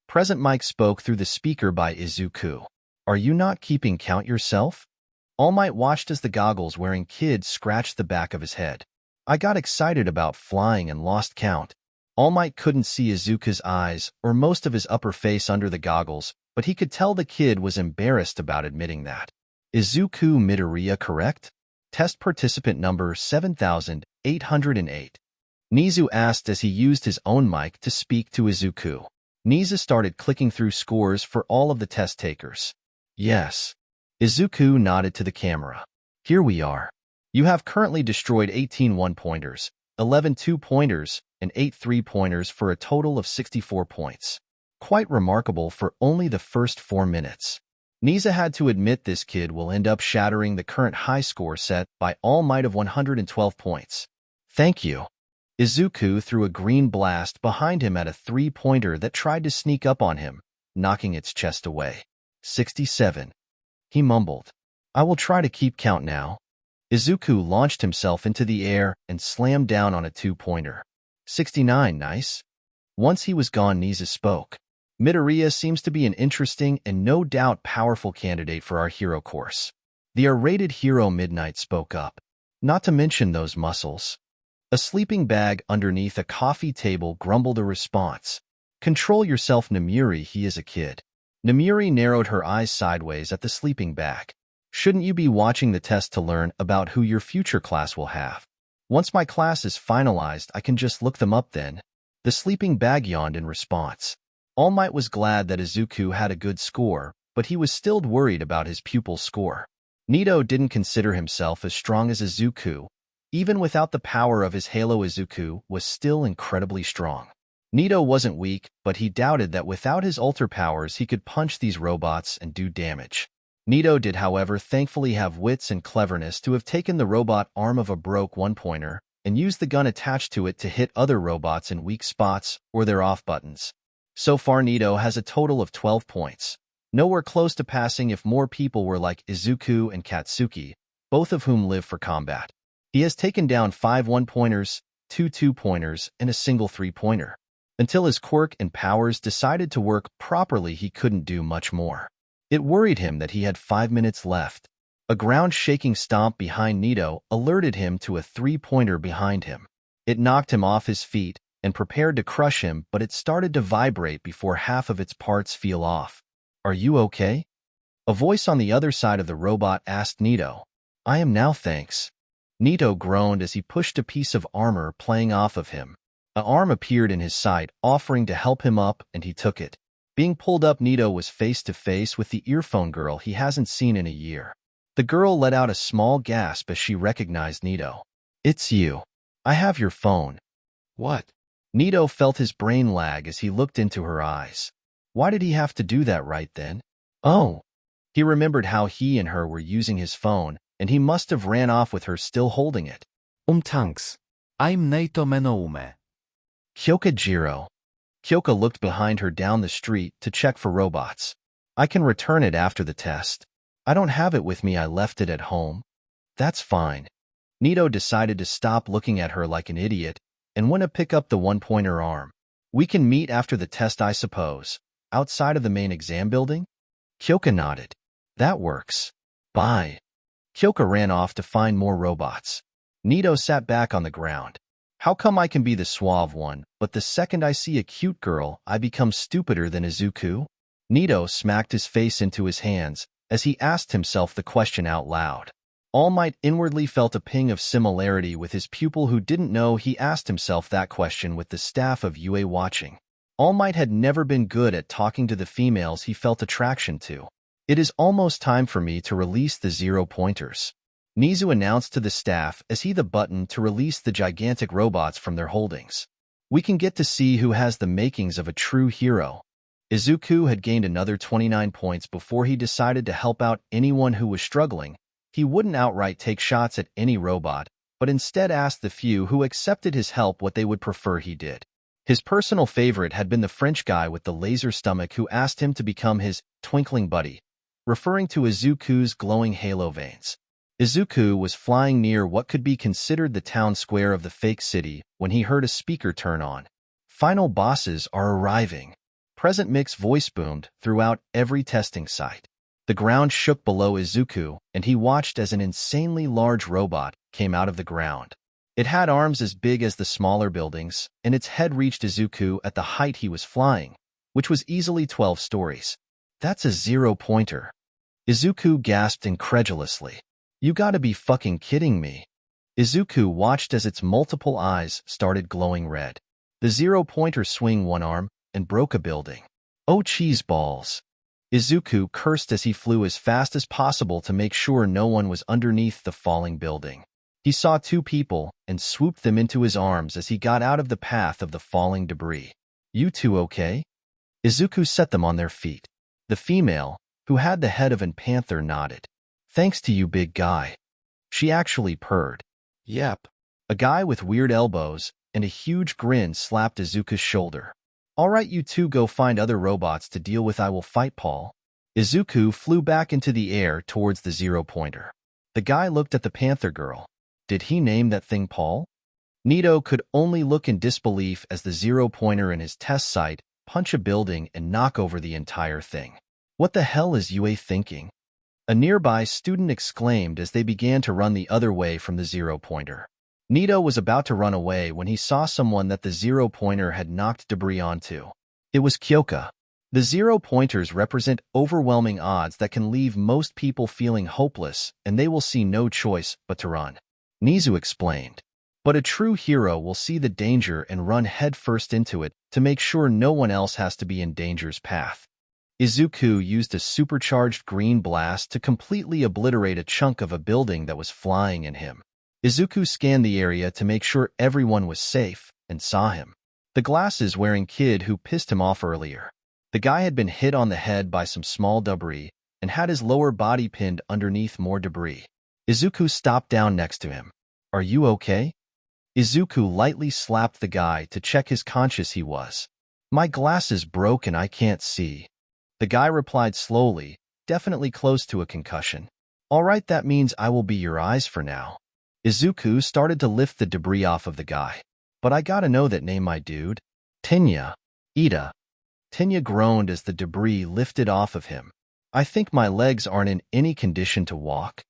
Present Mike spoke through the speaker by Izuku. "Are you not keeping count yourself?" All Might watched as the goggles-wearing kid scratched the back of his head. "I got excited about flying and lost count." All Might couldn't see Izuku's eyes or most of his upper face under the goggles, but he could tell the kid was embarrassed about admitting that. "Izuku Midoriya correct? Test participant number 7808. Nizu asked as he used his own mic to speak to Izuku. Nizu started clicking through scores for all of the test takers. "Yes." Izuku nodded to the camera. "Here we are. You have currently destroyed 18 1-pointers, 11 2-pointers, and 8 3-pointers for a total of 64 points. Quite remarkable for only the first 4 minutes. Nizu had to admit this kid will end up shattering the current high score set by All Might of 112 points. "Thank you." Izuku threw a green blast behind him at a 3-pointer that tried to sneak up on him, knocking its chest away. 67. He mumbled. I will try to keep count now. Izuku launched himself into the air and slammed down on a two-pointer. 69, nice. Once he was gone, Nisa spoke. Midoriya seems to be an interesting and no doubt powerful candidate for our hero course. The R-rated hero Midnight spoke up. Not to mention those muscles. A sleeping bag underneath a coffee table grumbled a response. Control yourself, Namuri, he is a kid. Namuri narrowed her eyes sideways at the sleeping bag. Shouldn't you be watching the test to learn about who your future class will have? Once my class is finalized, I can just look them up then. The sleeping bag yawned in response. All Might was glad that Izuku had a good score, but he was still worried about his pupil's score. Nito didn't consider himself as strong as Izuku. Even without the power of his halo, Izuku was still incredibly strong. Nito wasn't weak, but he doubted that without his ultra powers he could punch these robots and do damage. Nito did, however, thankfully have wits and cleverness to have taken the robot arm of a broke one-pointer and used the gun attached to it to hit other robots in weak spots or their off buttons. So far, Nito has a total of 12 points. Nowhere close to passing if more people were like Izuku and Katsuki, both of whom live for combat. He has taken down 5 one-pointers, 2 two-pointers, and a single three-pointer. Until his quirk and powers decided to work properly, he couldn't do much more. It worried him that he had 5 minutes left. A ground-shaking stomp behind Nito alerted him to a three-pointer behind him. It knocked him off his feet and prepared to crush him, but it started to vibrate before half of its parts fell off. Are you okay? A voice on the other side of the robot asked Nito. I am now, thanks. Nito groaned as he pushed a piece of armor playing off of him. An arm appeared in his side, offering to help him up, and he took it. Being pulled up, Nito was face to face with the earphone girl he hasn't seen in a year. The girl let out a small gasp as she recognized Nito. It's you. I have your phone. What? Nito felt his brain lag as he looked into her eyes. Why did he have to do that right then? Oh. He remembered how he and her were using his phone, and he must have ran off with her still holding it. Thanks. I'm Naito Menoume. Kyoka Jiro. Kyoka looked behind her down the street to check for robots. I can return it after the test. I don't have it with me, I left it at home. That's fine. Nito decided to stop looking at her like an idiot and went to pick up the one-pointer arm. We can meet after the test, I suppose, outside of the main exam building? Kyoka nodded. That works. Bye. Kyoka ran off to find more robots. Nito sat back on the ground. How come I can be the suave one, but the second I see a cute girl, I become stupider than Izuku? Nito smacked his face into his hands as he asked himself the question out loud. All Might inwardly felt a ping of similarity with his pupil who didn't know he asked himself that question with the staff of UA watching. All Might had never been good at talking to the females he felt attraction to. It is almost time for me to release the 0 pointers. Nizu announced to the staff as he the button to release the gigantic robots from their holdings. We can get to see who has the makings of a true hero. Izuku had gained another 29 points before he decided to help out anyone who was struggling. He wouldn't outright take shots at any robot, but instead asked the few who accepted his help what they would prefer he did. His personal favorite had been the French guy with the laser stomach who asked him to become his twinkling buddy, referring to Izuku's glowing halo veins. Izuku was flying near what could be considered the town square of the fake city when he heard a speaker turn on. Final bosses are arriving. Present Mix voice boomed throughout every testing site. The ground shook below Izuku, and he watched as an insanely large robot came out of the ground. It had arms as big as the smaller buildings, and its head reached Izuku at the height he was flying, which was easily 12 stories. That's a 0 pointer. Izuku gasped incredulously. You gotta be fucking kidding me. Izuku watched as its multiple eyes started glowing red. The 0 pointer swung one arm and broke a building. Oh, cheese balls. Izuku cursed as he flew as fast as possible to make sure no one was underneath the falling building. He saw 2 people and swooped them into his arms as he got out of the path of the falling debris. You two okay? Izuku set them on their feet. The female, who had the head of a panther, nodded. Thanks to you, big guy. She actually purred. Yep. A guy with weird elbows and a huge grin slapped Izuku's shoulder. All right, you two go find other robots to deal with. I will fight Paul. Izuku flew back into the air towards the zero-pointer. The guy looked at the panther girl. Did he name that thing Paul? Nito could only look in disbelief as the zero-pointer in his test site punch a building and knock over the entire thing. What the hell is Yue thinking? A nearby student exclaimed as they began to run the other way from the zero-pointer. Nito was about to run away when he saw someone that the zero-pointer had knocked debris onto. It was Kyoka. The zero-pointers represent overwhelming odds that can leave most people feeling hopeless, and they will see no choice but to run. Nizu explained. But a true hero will see the danger and run headfirst into it to make sure no one else has to be in danger's path. Izuku used a supercharged green blast to completely obliterate a chunk of a building that was flying in him. Izuku scanned the area to make sure everyone was safe and saw him. The glasses-wearing kid who pissed him off earlier. The guy had been hit on the head by some small debris and had his lower body pinned underneath more debris. Izuku stopped down next to him. Are you okay? Izuku lightly slapped the guy to check his conscious he was. My glasses broke and I can't see. The guy replied slowly, definitely close to a concussion. All right, that means I will be your eyes for now. Izuku started to lift the debris off of the guy. But I gotta know that name, my dude. Tenya. Ida. Tenya groaned as the debris lifted off of him. I think my legs aren't in any condition to walk.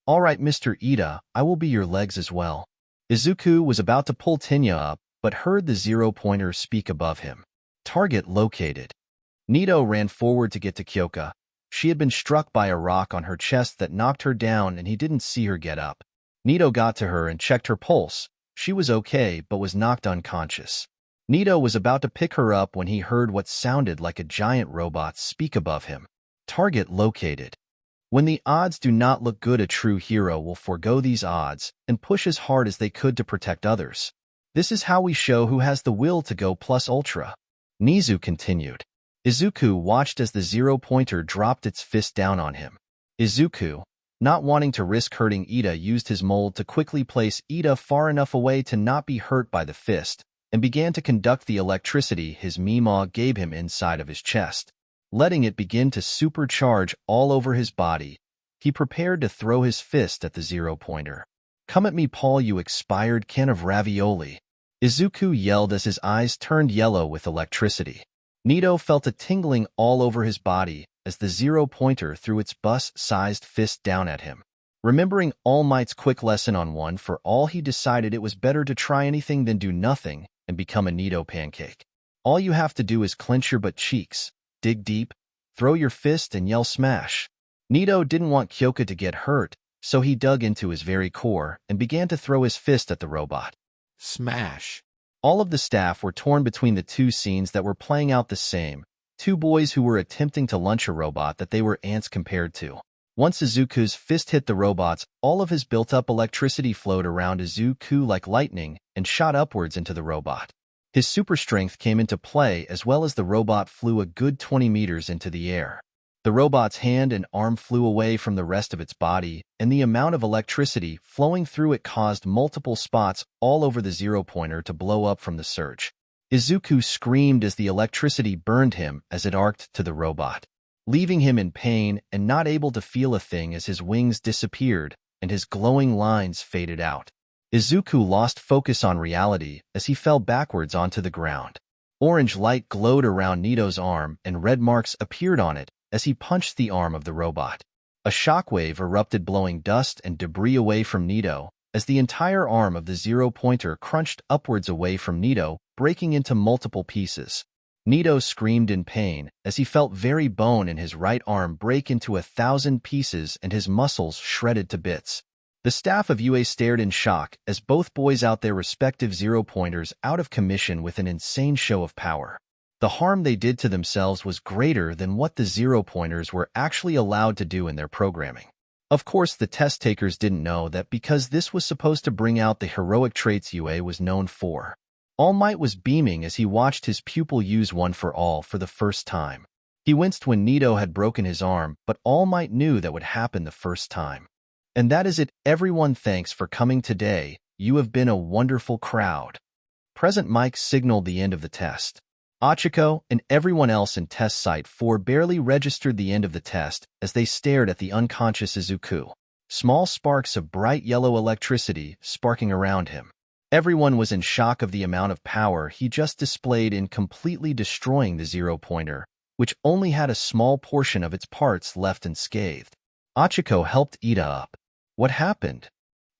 All right, Mr. Ida, I will be your legs as well. Izuku was about to pull Tenya up, but heard the zero-pointer speak above him. Target located. Nito ran forward to get to Kyoka. She had been struck by a rock on her chest that knocked her down and he didn't see her get up. Nito got to her and checked her pulse. She was okay, but was knocked unconscious. Nito was about to pick her up when he heard what sounded like a giant robot speak above him. Target located. When the odds do not look good, a true hero will forego these odds and push as hard as they could to protect others. This is how we show who has the will to go plus ultra. Nizu continued. Izuku watched as the zero-pointer dropped its fist down on him. Izuku, not wanting to risk hurting Ida, used his mold to quickly place Ida far enough away to not be hurt by the fist, and began to conduct the electricity his Mima gave him inside of his chest. Letting it begin to supercharge all over his body, he prepared to throw his fist at the zero-pointer. Come at me, Paul, you expired can of ravioli. Izuku yelled as his eyes turned yellow with electricity. Nito felt a tingling all over his body as the zero-pointer threw its bus-sized fist down at him. Remembering All Might's quick lesson on one for all, he decided it was better to try anything than do nothing and become a Nito pancake. All you have to do is clench your butt cheeks, dig deep, throw your fist, and yell smash. Nito didn't want Kyoka to get hurt, so he dug into his very core and began to throw his fist at the robot. Smash. All of the staff were torn between the two scenes that were playing out the same. Two boys who were attempting to lunch a robot that they were ants compared to. Once Izuku's fist hit the robots, all of his built-up electricity flowed around Izuku like lightning and shot upwards into the robot. His super strength came into play as well as the robot flew a good 20 meters into the air. The robot's hand and arm flew away from the rest of its body, and the amount of electricity flowing through it caused multiple spots all over the zero-pointer to blow up from the surge. Izuku screamed as the electricity burned him as it arced to the robot, leaving him in pain and not able to feel a thing as his wings disappeared and his glowing lines faded out. Izuku lost focus on reality as he fell backwards onto the ground. Orange light glowed around Nito's arm and red marks appeared on it as he punched the arm of the robot. A shockwave erupted, blowing dust and debris away from Nito as the entire arm of the zero-pointer crunched upwards away from Nito, breaking into multiple pieces. Nito screamed in pain as he felt very bone in his right arm break into 1,000 pieces and his muscles shredded to bits. The staff of UA stared in shock as both boys out their respective zero-pointers out of commission with an insane show of power. The harm they did to themselves was greater than what the zero-pointers were actually allowed to do in their programming. Of course, the test takers didn't know that because this was supposed to bring out the heroic traits UA was known for. All Might was beaming as he watched his pupil use One for All for the first time. He winced when Nito had broken his arm, but All Might knew that would happen the first time. And that is it, everyone. Thanks for coming today. You have been a wonderful crowd. Present Mike signaled the end of the test. Achiko and everyone else in Test Site 4 barely registered the end of the test as they stared at the unconscious Izuku. Small sparks of bright yellow electricity sparking around him. Everyone was in shock of the amount of power he just displayed in completely destroying the zero-pointer, which only had a small portion of its parts left unscathed. Achiko helped Ida up. What happened?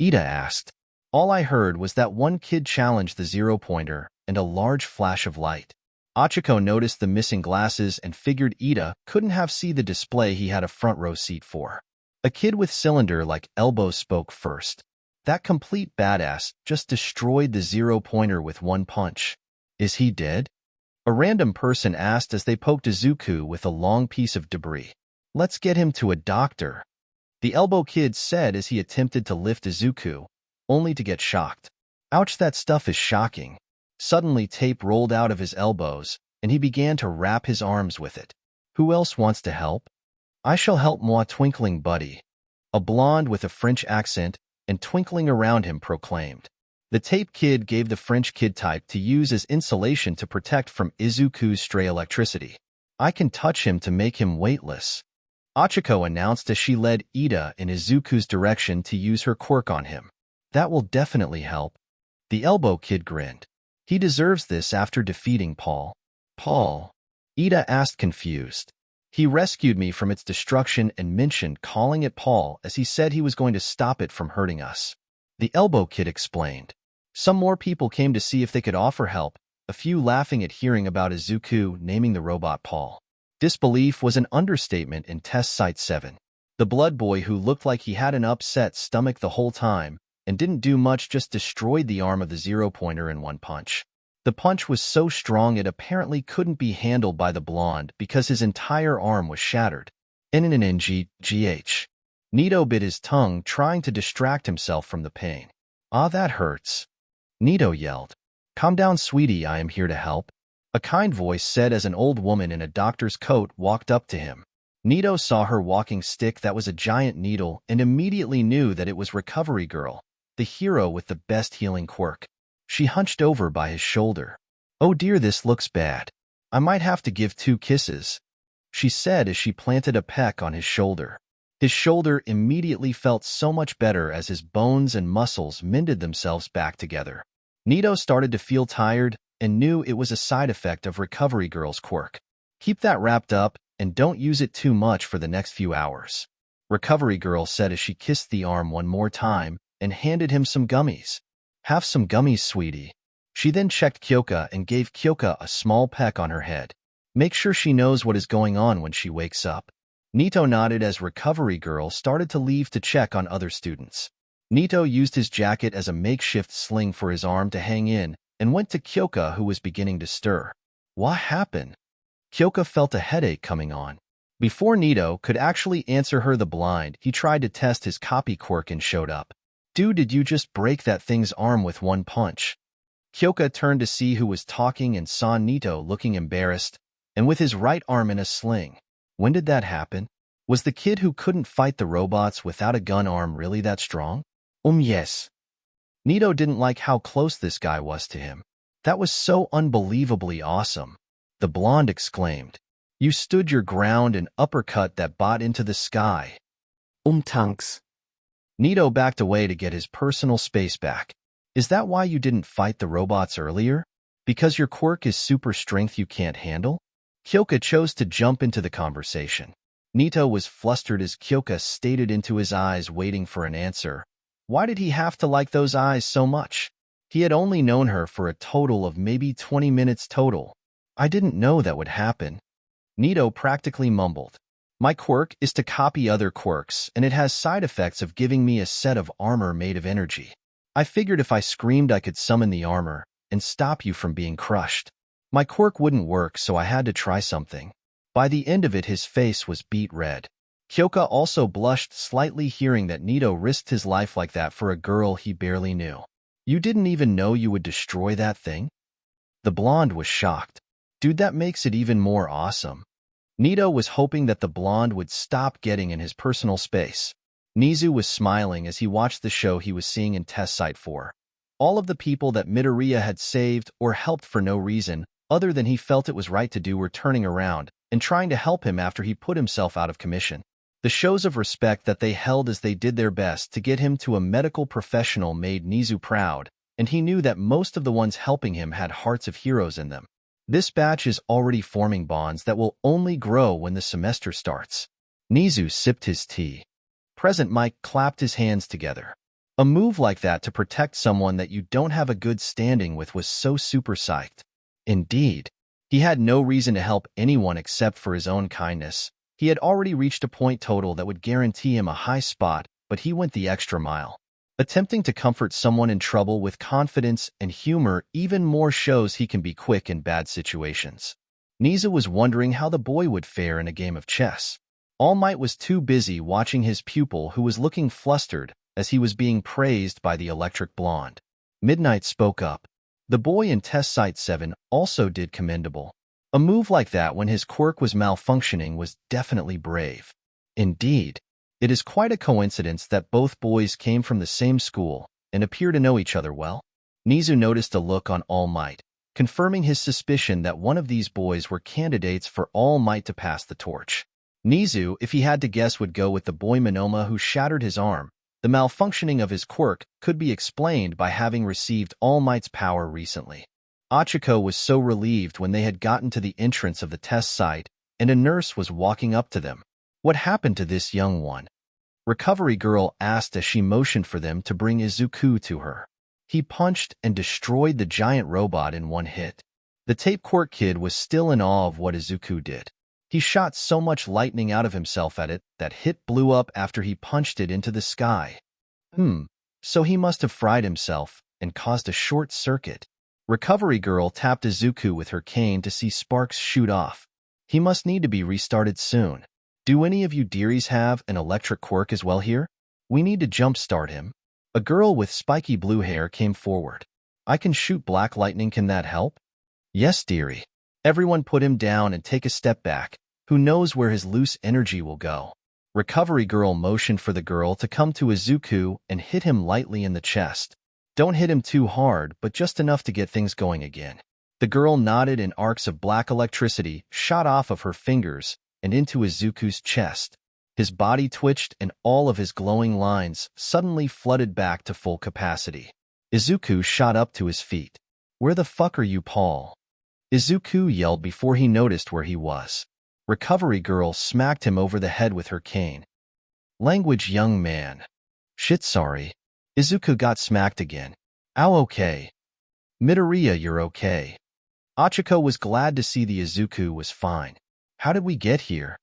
Ida asked. All I heard was that one kid challenged the zero-pointer and a large flash of light. Achiko noticed the missing glasses and figured Ida couldn't have seen the display he had a front row seat for. A kid with cylinder-like elbows spoke first. That complete badass just destroyed the zero-pointer with one punch. Is he dead? A random person asked as they poked Izuku with a long piece of debris. Let's get him to a doctor, the elbow kid said as he attempted to lift Izuku, only to get shocked. Ouch, that stuff is shocking. Suddenly tape rolled out of his elbows, and he began to wrap his arms with it. Who else wants to help? I shall help moi, twinkling buddy. A blonde with a French accent and twinkling around him proclaimed. The tape kid gave the French kid type to use as insulation to protect from Izuku's stray electricity. I can touch him to make him weightless. Achiko announced as she led Ida in Izuku's direction to use her quirk on him. That will definitely help. The elbow kid grinned. He deserves this after defeating Paul. Paul? Ida asked confused. He rescued me from its destruction and mentioned calling it Paul as he said he was going to stop it from hurting us. The elbow kid explained. Some more people came to see if they could offer help, a few laughing at hearing about Izuku naming the robot Paul. Disbelief was an understatement in Test Site 7. The blood boy who looked like he had an upset stomach the whole time and didn't do much just destroyed the arm of the zero-pointer in one punch. The punch was so strong it apparently couldn't be handled by the blonde because his entire arm was shattered. NNNGGH. Nito bit his tongue trying to distract himself from the pain. Ah, that hurts. Nito yelled. Calm down, sweetie, I am here to help. A kind voice said as an old woman in a doctor's coat walked up to him. Nito saw her walking stick that was a giant needle and immediately knew that it was Recovery Girl, the hero with the best healing quirk. She hunched over by his shoulder. Oh dear, this looks bad. I might have to give 2 kisses, she said as she planted a peck on his shoulder. His shoulder immediately felt so much better as his bones and muscles mended themselves back together. Nito started to feel tired and knew it was a side effect of Recovery Girl's quirk. Keep that wrapped up and don't use it too much for the next few hours, Recovery Girl said as she kissed the arm one more time and handed him some gummies. Have some gummies, sweetie. She then checked Kyoka and gave Kyoka a small peck on her head. Make sure she knows what is going on when she wakes up. Nito nodded as Recovery Girl started to leave to check on other students. Nito used his jacket as a makeshift sling for his arm to hang in and went to Kyoka, who was beginning to stir. What happened? Kyoka felt a headache coming on. Before Nito could actually answer her, the blind, he tried to test his copy quirk and showed up. Dude, did you just break that thing's arm with one punch? Kyoka turned to see who was talking and saw Nito looking embarrassed and with his right arm in a sling. When did that happen? Was the kid who couldn't fight the robots without a gun arm really that strong? Yes. Nito didn't like how close this guy was to him. That was so unbelievably awesome, the blonde exclaimed. You stood your ground and uppercut that bot into the sky. Thanks. Nito backed away to get his personal space back. Is that why you didn't fight the robots earlier? Because your quirk is super strength you can't handle? Kyoka chose to jump into the conversation. Nito was flustered as Kyoka stared into his eyes, waiting for an answer. Why did he have to like those eyes so much? He had only known her for a total of maybe 20 minutes total. I didn't know that would happen. Nito practically mumbled. My quirk is to copy other quirks, and it has side effects of giving me a set of armor made of energy. I figured if I screamed I could summon the armor and stop you from being crushed. My quirk wouldn't work, so I had to try something. By the end of it, his face was beet red. Kyoka also blushed slightly hearing that Nito risked his life like that for a girl he barely knew. You didn't even know you would destroy that thing? The blonde was shocked. Dude, that makes it even more awesome. Nito was hoping that the blonde would stop getting in his personal space. Nizu was smiling as he watched the show he was seeing in Test Site 4. All of the people that Midoriya had saved or helped for no reason, other than he felt it was right to do, were turning around and trying to help him after he put himself out of commission. The shows of respect that they held as they did their best to get him to a medical professional made Nizu proud, and he knew that most of the ones helping him had hearts of heroes in them. This batch is already forming bonds that will only grow when the semester starts. Nizu sipped his tea. Present Mike clapped his hands together. A move like that to protect someone that you don't have a good standing with was so super psyched. Indeed, he had no reason to help anyone except for his own kindness. He had already reached a point total that would guarantee him a high spot, but he went the extra mile. Attempting to comfort someone in trouble with confidence and humor even more shows he can be quick in bad situations. Nizu was wondering how the boy would fare in a game of chess. All Might was too busy watching his pupil, who was looking flustered as he was being praised by the electric blonde. Midnight spoke up. The boy in Test Site 7 also did commendable. A move like that when his quirk was malfunctioning was definitely brave. Indeed, it is quite a coincidence that both boys came from the same school and appear to know each other well. Nizu noticed a look on All Might, confirming his suspicion that one of these boys were candidates for All Might to pass the torch. Nizu, if he had to guess, would go with the boy Monoma who shattered his arm. The malfunctioning of his quirk could be explained by having received All Might's power recently. Achiko was so relieved when they had gotten to the entrance of the test site, and a nurse was walking up to them. What happened to this young one? Recovery Girl asked as she motioned for them to bring Izuku to her. He punched and destroyed the giant robot in one hit. The tape quirk kid was still in awe of what Izuku did. He shot so much lightning out of himself at it that hit blew up after he punched it into the sky. So he must have fried himself and caused a short circuit. Recovery Girl tapped Izuku with her cane to see sparks shoot off. He must need to be restarted soon. Do any of you dearies have an electric quirk as well here? We need to jumpstart him. A girl with spiky blue hair came forward. I can shoot black lightning, can that help? Yes, dearie. Everyone put him down and take a step back. Who knows where his loose energy will go? Recovery Girl motioned for the girl to come to Izuku and hit him lightly in the chest. Don't hit him too hard, but just enough to get things going again. The girl nodded and arcs of black electricity shot off of her fingers and into Izuku's chest. His body twitched and all of his glowing lines suddenly flooded back to full capacity. Izuku shot up to his feet. Where the fuck are you, Paul? Izuku yelled before he noticed where he was. Recovery Girl smacked him over the head with her cane. Language, young man. Shit, sorry. Izuku got smacked again. Ow, okay. Midoriya, you're okay. Achiko was glad to see the Izuku was fine. How did we get here?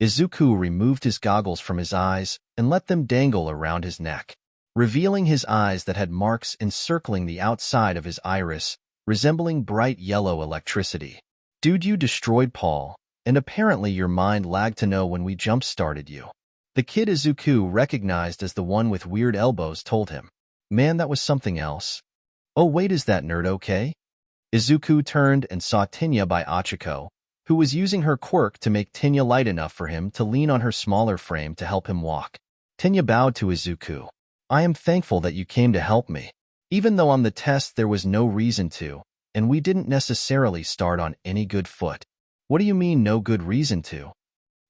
Izuku removed his goggles from his eyes and let them dangle around his neck, revealing his eyes that had marks encircling the outside of his iris, resembling bright yellow electricity. Dude, you destroyed Paul, and apparently your mind lagged to know when we jump-started you. The kid Izuku recognized as the one with weird elbows told him. Man, that was something else. Oh wait, is that nerd okay? Izuku turned and saw Tinya by Achiko, who was using her quirk to make Tinya light enough for him to lean on her smaller frame to help him walk. Tinya bowed to Izuku. I am thankful that you came to help me. Even though on the test there was no reason to, and we didn't necessarily start on any good foot. What do you mean no good reason to?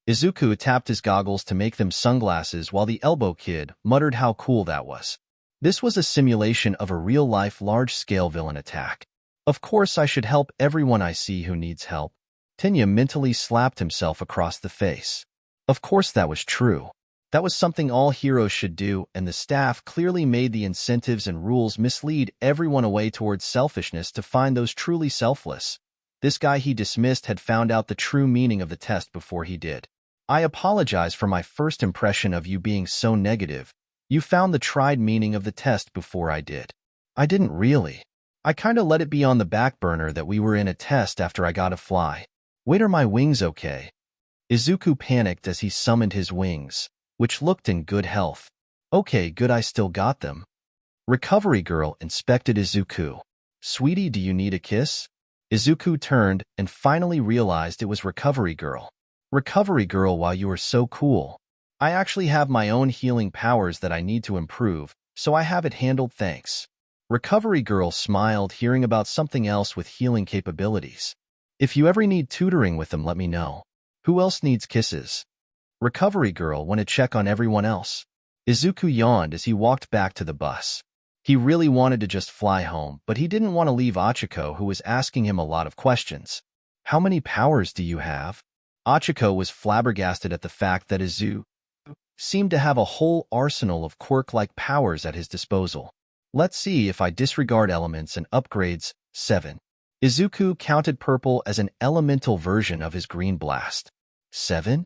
Izuku tapped his goggles to make them sunglasses while the elbow kid muttered how cool that was. This was a simulation of a real-life large-scale villain attack. Of course I should help everyone I see who needs help. Tinya mentally slapped himself across the face. Of course that was true. That was something all heroes should do, and the staff clearly made the incentives and rules mislead everyone away towards selfishness to find those truly selfless. This guy he dismissed had found out the true meaning of the test before he did. I apologize for my first impression of you being so negative. You found the tried meaning of the test before I did. I didn't really. I kinda let it be on the back burner that we were in a test after I got a fly. Wait, are my wings okay? Izuku panicked as he summoned his wings, which looked in good health. Okay, good, I still got them. Recovery Girl inspected Izuku. Sweetie, do you need a kiss? Izuku turned and finally realized it was Recovery Girl. Recovery Girl, while you are so cool. I actually have my own healing powers that I need to improve, so I have it handled, thanks. Recovery Girl smiled, hearing about something else with healing capabilities. If you ever need tutoring with them, let me know. Who else needs kisses? Recovery girl want to check on everyone else. Izuku yawned as he walked back to the bus. He really wanted to just fly home, but he didn't want to leave Achiko, who was asking him a lot of questions. How many powers do you have? Achiko was flabbergasted at the fact that Izuku seemed to have a whole arsenal of quirk-like powers at his disposal. Let's see if I disregard elements and upgrades. 7. Izuku counted purple as an elemental version of his green blast. 7?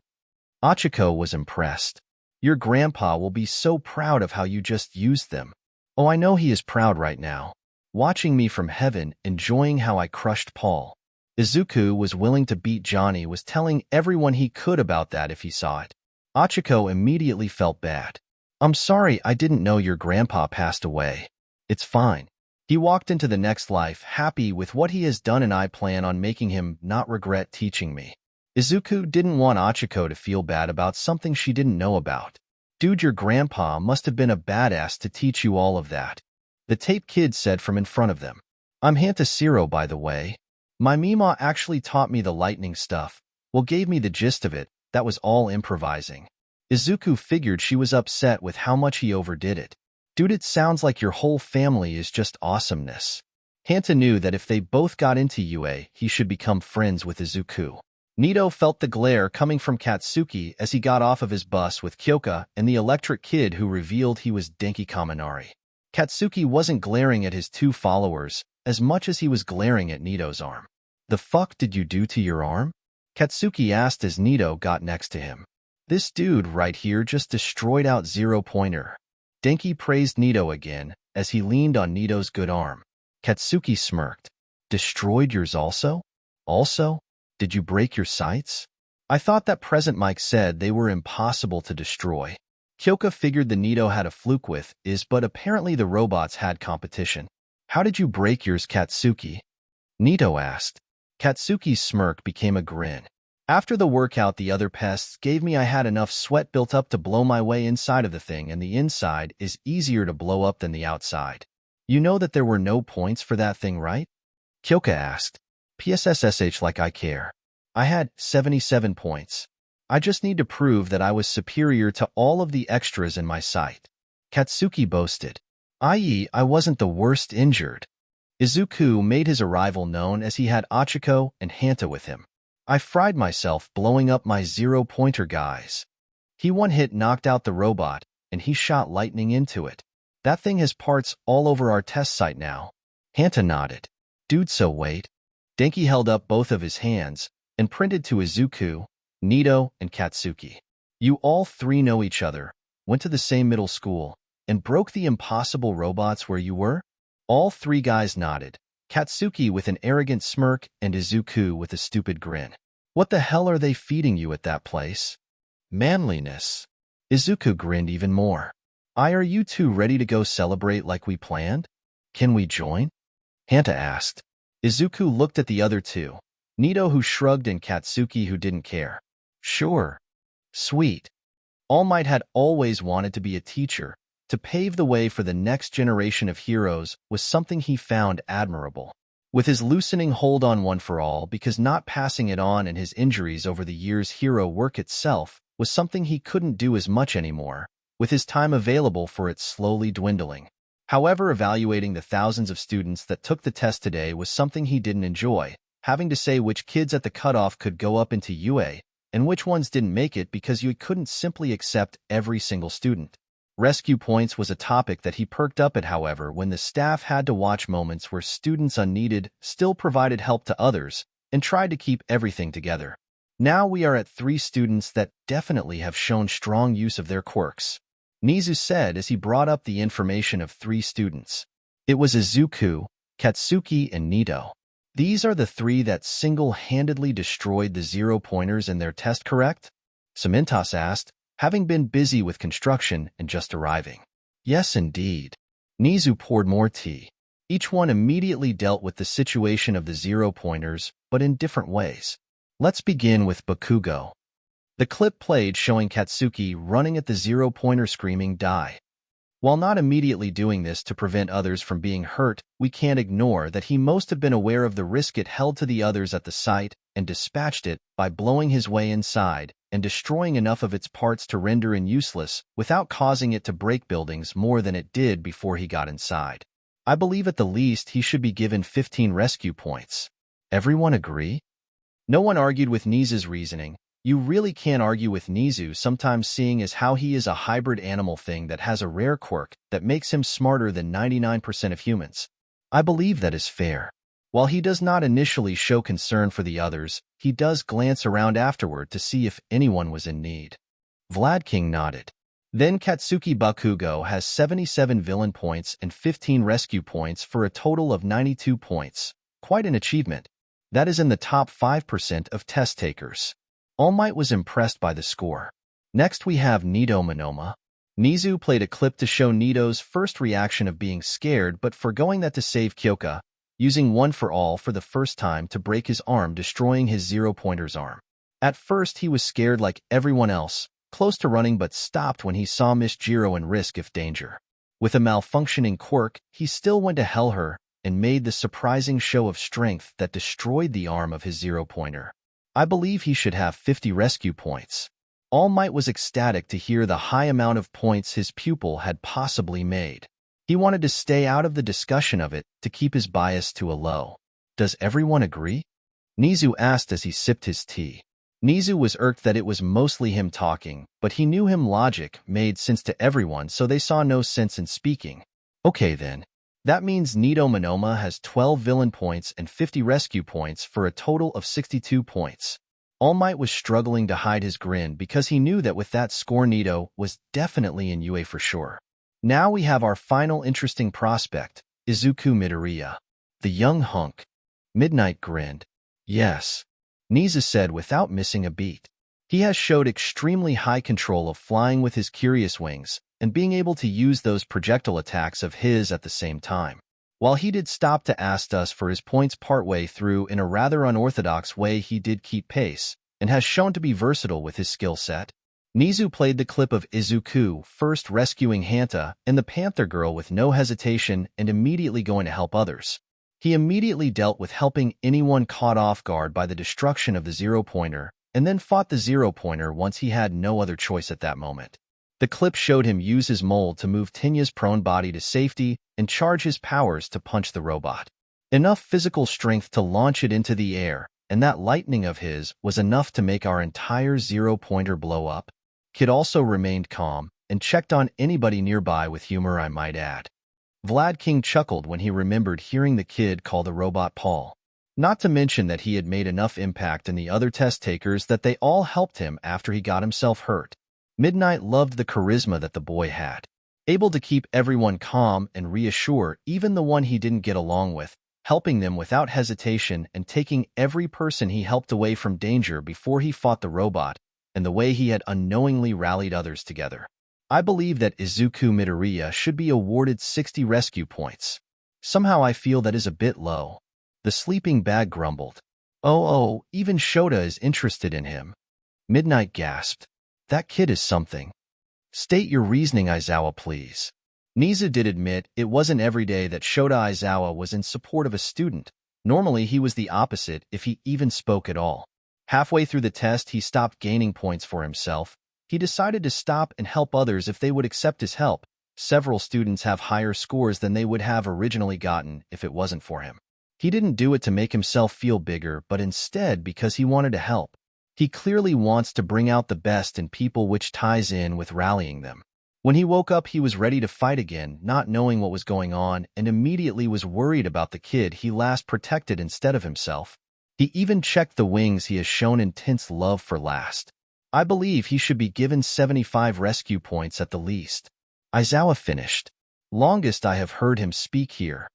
Achiko was impressed. Your grandpa will be so proud of how you just used them. Oh, I know he is proud right now, watching me from heaven, enjoying how I crushed Paul. Izuku was willing to beat Johnny, was telling everyone he could about that if he saw it. Achiko immediately felt bad. I'm sorry, I didn't know your grandpa passed away. It's fine. He walked into the next life happy with what he has done, and I plan on making him not regret teaching me. Izuku didn't want Achiko to feel bad about something she didn't know about. Dude, your grandpa must have been a badass to teach you all of that. The tape kid said from in front of them. I'm Hanta Zero, by the way. My Mima actually taught me the lightning stuff. Well, gave me the gist of it. That was all improvising. Izuku figured she was upset with how much he overdid it. Dude, it sounds like your whole family is just awesomeness. Hanta knew that if they both got into UA, he should become friends with Izuku. Nito felt the glare coming from Katsuki as he got off of his bus with Kyoka and the electric kid who revealed he was Denki Kaminari. Katsuki wasn't glaring at his two followers as much as he was glaring at Nito's arm. The fuck did you do to your arm? Katsuki asked as Nito got next to him. This dude right here just destroyed out zero-pointer. Denki praised Nito again as he leaned on Nito's good arm. Katsuki smirked. Destroyed yours also? Also? Did you break your sights? I thought that Present Mike said they were impossible to destroy. Kyoka figured the Nito had a fluke with but apparently the robots had competition. How did you break yours, Katsuki? Nito asked. Katsuki's smirk became a grin. After the workout the other pests gave me, I had enough sweat built up to blow my way inside of the thing, and the inside is easier to blow up than the outside. You know that there were no points for that thing, right? Kyoka asked. PSSSH, like I care. I had 77 points. I just need to prove that I was superior to all of the extras in my sight. Katsuki boasted. I.e., I wasn't the worst injured. Izuku made his arrival known as he had Achiko and Hanta with him. I fried myself blowing up my zero-pointer guys. He one hit knocked out the robot, and he shot lightning into it. That thing has parts all over our test site now. Hanta nodded. Dude, so wait. Denki held up both of his hands and printed to Izuku, Nito, and Katsuki. You all three know each other, went to the same middle school, and broke the impossible robots where you were? All three guys nodded, Katsuki with an arrogant smirk and Izuku with a stupid grin. What the hell are they feeding you at that place? Manliness. Izuku grinned even more. Are you two ready to go celebrate like we planned? Can we join? Hanta asked. Izuku looked at the other two, Nito who shrugged and Katsuki who didn't care. Sure. Sweet. All Might had always wanted to be a teacher. To pave the way for the next generation of heroes was something he found admirable. With his loosening hold on One for All because not passing it on and his injuries over the years, hero work itself was something he couldn't do as much anymore, with his time available for it slowly dwindling. However, evaluating the thousands of students that took the test today was something he didn't enjoy, having to say which kids at the cutoff could go up into UA and which ones didn't make it because you couldn't simply accept every single student. Rescue points was a topic that he perked up at, however, when the staff had to watch moments where students unneeded still provided help to others and tried to keep everything together. Now we are at 3 students that definitely have shown strong use of their quirks. Nizu said as he brought up the information of 3 students. It was Izuku, Katsuki, and Nito. These are the 3 that single-handedly destroyed the zero-pointers in their test, correct? Cementas asked, having been busy with construction and just arriving. Yes, indeed. Nizu poured more tea. Each one immediately dealt with the situation of the zero-pointers, but in different ways. Let's begin with Bakugo. The clip played showing Katsuki running at the zero-pointer screaming, "Die." While not immediately doing this to prevent others from being hurt, we can't ignore that he must have been aware of the risk it held to the others at the site and dispatched it by blowing his way inside and destroying enough of its parts to render it useless without causing it to break buildings more than it did before he got inside. I believe at the least he should be given 15 rescue points. Everyone agree? No one argued with Nizu's reasoning. You really can't argue with Nizu, sometimes seeing as how he is a hybrid animal thing that has a rare quirk that makes him smarter than 99% of humans. I believe that is fair. While he does not initially show concern for the others, he does glance around afterward to see if anyone was in need. Vlad King nodded. Then Katsuki Bakugo has 77 villain points and 15 rescue points for a total of 92 points. Quite an achievement. That is in the top 5% of test takers. All Might was impressed by the score. Next we have Nido Monoma. Nizu played a clip to show Nido's first reaction of being scared but foregoing that to save Kyoka, using One for All for the first time to break his arm, destroying his zero-pointer's arm. At first he was scared like everyone else, close to running, but stopped when he saw Miss Jiro and risk if danger. With a malfunctioning quirk, he still went to hell her and made the surprising show of strength that destroyed the arm of his zero-pointer. I believe he should have 50 rescue points. All Might was ecstatic to hear the high amount of points his pupil had possibly made. He wanted to stay out of the discussion of it to keep his bias to a low. Does everyone agree? Nizu asked as he sipped his tea. Nizu was irked that it was mostly him talking, but he knew him logic made sense to everyone, so they saw no sense in speaking. Okay then. That means Nido Monoma has 12 villain points and 50 rescue points for a total of 62 points. All Might was struggling to hide his grin because he knew that with that score Nido was definitely in UA for sure. Now we have our final interesting prospect, Izuku Midoriya. The young hunk. Midnight grinned. Yes. Nizu said without missing a beat. He has showed extremely high control of flying with his curious wings, and being able to use those projectile attacks of his at the same time. While he did stop to ask us for his points partway through in a rather unorthodox way, he did keep pace, and has shown to be versatile with his skill set. Nizu played the clip of Izuku first rescuing Hanta and the Panther Girl with no hesitation and immediately going to help others. He immediately dealt with helping anyone caught off guard by the destruction of the zero-pointer, and then fought the zero-pointer once he had no other choice at that moment. The clip showed him use his mold to move Tinya's prone body to safety and charge his powers to punch the robot. Enough physical strength to launch it into the air, and that lightning of his was enough to make our entire zero-pointer blow up. Kid also remained calm and checked on anybody nearby with humor, I might add. Vlad King chuckled when he remembered hearing the kid call the robot Paul. Not to mention that he had made enough impact in the other test takers that they all helped him after he got himself hurt. Midnight loved the charisma that the boy had, able to keep everyone calm and reassure even the one he didn't get along with, helping them without hesitation and taking every person he helped away from danger before he fought the robot, and the way he had unknowingly rallied others together. I believe that Izuku Midoriya should be awarded 60 rescue points. Somehow I feel that is a bit low. The sleeping bag grumbled. Oh, even Shota is interested in him. Midnight gasped. That kid is something. State your reasoning, Aizawa, please. Nizu did admit it wasn't every day that Shota Aizawa was in support of a student. Normally he was the opposite if he even spoke at all. Halfway through the test he stopped gaining points for himself. He decided to stop and help others if they would accept his help. Several students have higher scores than they would have originally gotten if it wasn't for him. He didn't do it to make himself feel bigger, but instead because he wanted to help. He clearly wants to bring out the best in people, which ties in with rallying them. When he woke up, he was ready to fight again, not knowing what was going on, and immediately was worried about the kid he last protected instead of himself. He even checked the wings he has shown intense love for last. I believe he should be given 75 rescue points at the least. Aizawa finished. Longest I have heard him speak here.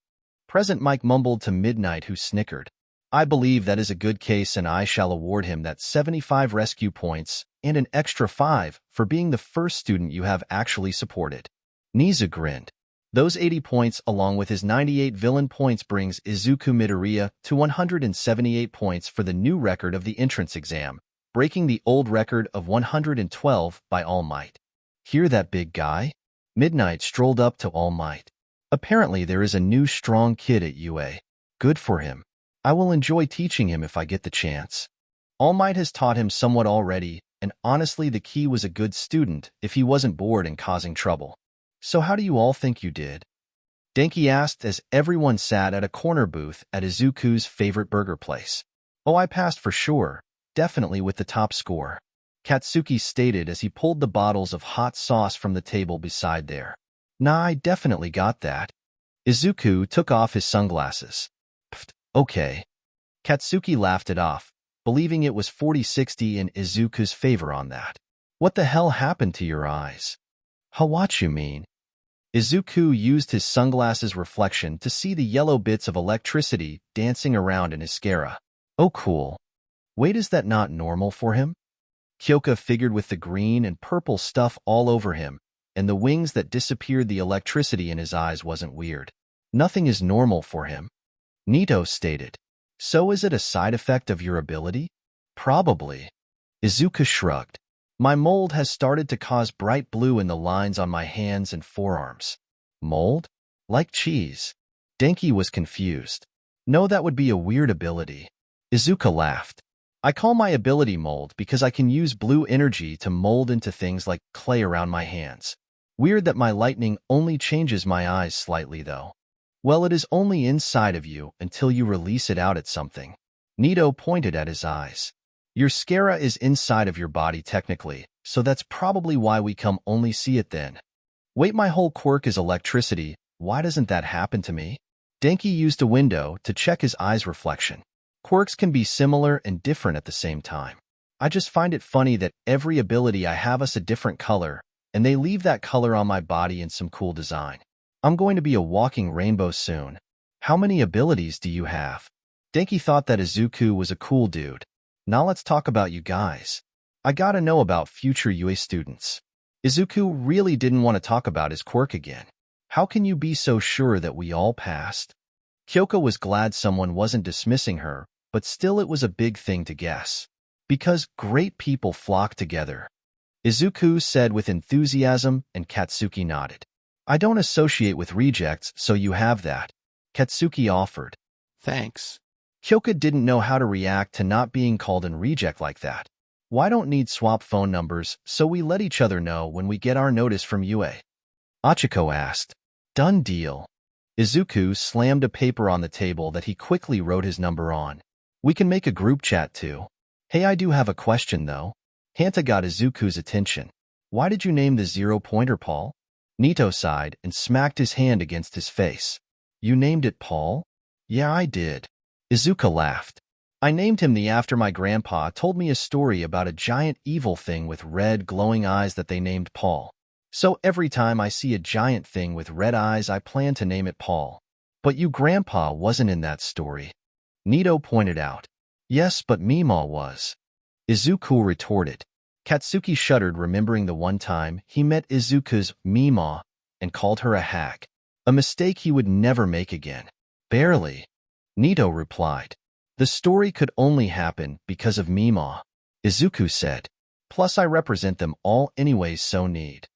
Present Mike mumbled to Midnight, who snickered. I believe that is a good case, and I shall award him that 75 rescue points and an extra 5 for being the first student you have actually supported. Nizu grinned. Those 80 points along with his 98 villain points brings Izuku Midoriya to 178 points for the new record of the entrance exam, breaking the old record of 112 by All Might. Hear that, big guy? Midnight strolled up to All Might. Apparently there is a new strong kid at UA. Good for him. I will enjoy teaching him if I get the chance. All Might has taught him somewhat already, and honestly the key was a good student if he wasn't bored and causing trouble. So how do you all think you did? Denki asked as everyone sat at a corner booth at Izuku's favorite burger place. Oh, I passed for sure, definitely with the top score. Katsuki stated as he pulled the bottles of hot sauce from the table beside there. Nah, I definitely got that. Izuku took off his sunglasses. Pfft, okay. Katsuki laughed it off, believing it was 40-60 in Izuku's favor on that. What the hell happened to your eyes? Huh, what you mean? Izuku used his sunglasses reflection to see the yellow bits of electricity dancing around in his sclera. Oh cool. Wait, is that not normal for him? Kyoka figured with the green and purple stuff all over him, and the wings that disappeared the electricity in his eyes wasn't weird. Nothing is normal for him. Nito stated. So is it a side effect of your ability? Probably. Izuku shrugged. My mold has started to cause bright blue in the lines on my hands and forearms. Mold? Like cheese. Denki was confused. No, that would be a weird ability. Izuku laughed. I call my ability mold because I can use blue energy to mold into things like clay around my hands. Weird that my lightning only changes my eyes slightly though. Well, it is only inside of you until you release it out at something. Nito pointed at his eyes. Your sclera is inside of your body technically, so that's probably why we can only see it then. Wait, my whole quirk is electricity. Why doesn't that happen to me? Denki used a window to check his eyes reflection. Quirks can be similar and different at the same time. I just find it funny that every ability I have is a different color, and they leave that color on my body in some cool design. I'm going to be a walking rainbow soon. How many abilities do you have? Denki thought that Izuku was a cool dude. Now let's talk about you guys. I gotta know about future UA students. Izuku really didn't want to talk about his quirk again. How can you be so sure that we all passed? Kyoka was glad someone wasn't dismissing her, but still it was a big thing to guess. Because great people flock together. Izuku said with enthusiasm, and Katsuki nodded. I don't associate with rejects, so you have that. Katsuki offered. Thanks. Kyoka didn't know how to react to not being called an reject like that. Why don't need swap phone numbers, so we let each other know when we get our notice from UA? Achiko asked. Done deal. Izuku slammed a paper on the table that he quickly wrote his number on. We can make a group chat too. Hey, I do have a question though. Hanta got Izuku's attention. Why did you name the 0-pointer Paul? Nito sighed and smacked his hand against his face. You named it Paul? Yeah, I did. Izuku laughed. I named him the after my grandpa told me a story about a giant evil thing with red glowing eyes that they named Paul. So every time I see a giant thing with red eyes, I plan to name it Paul. But you grandpa wasn't in that story. Nito pointed out. Yes, but Mima was. Izuku retorted. Katsuki shuddered, remembering the one time he met Izuku's Mima and called her a hack. A mistake he would never make again. Barely. Nito replied. The story could only happen because of Mima. Izuku said. Plus I represent them all anyways, so need.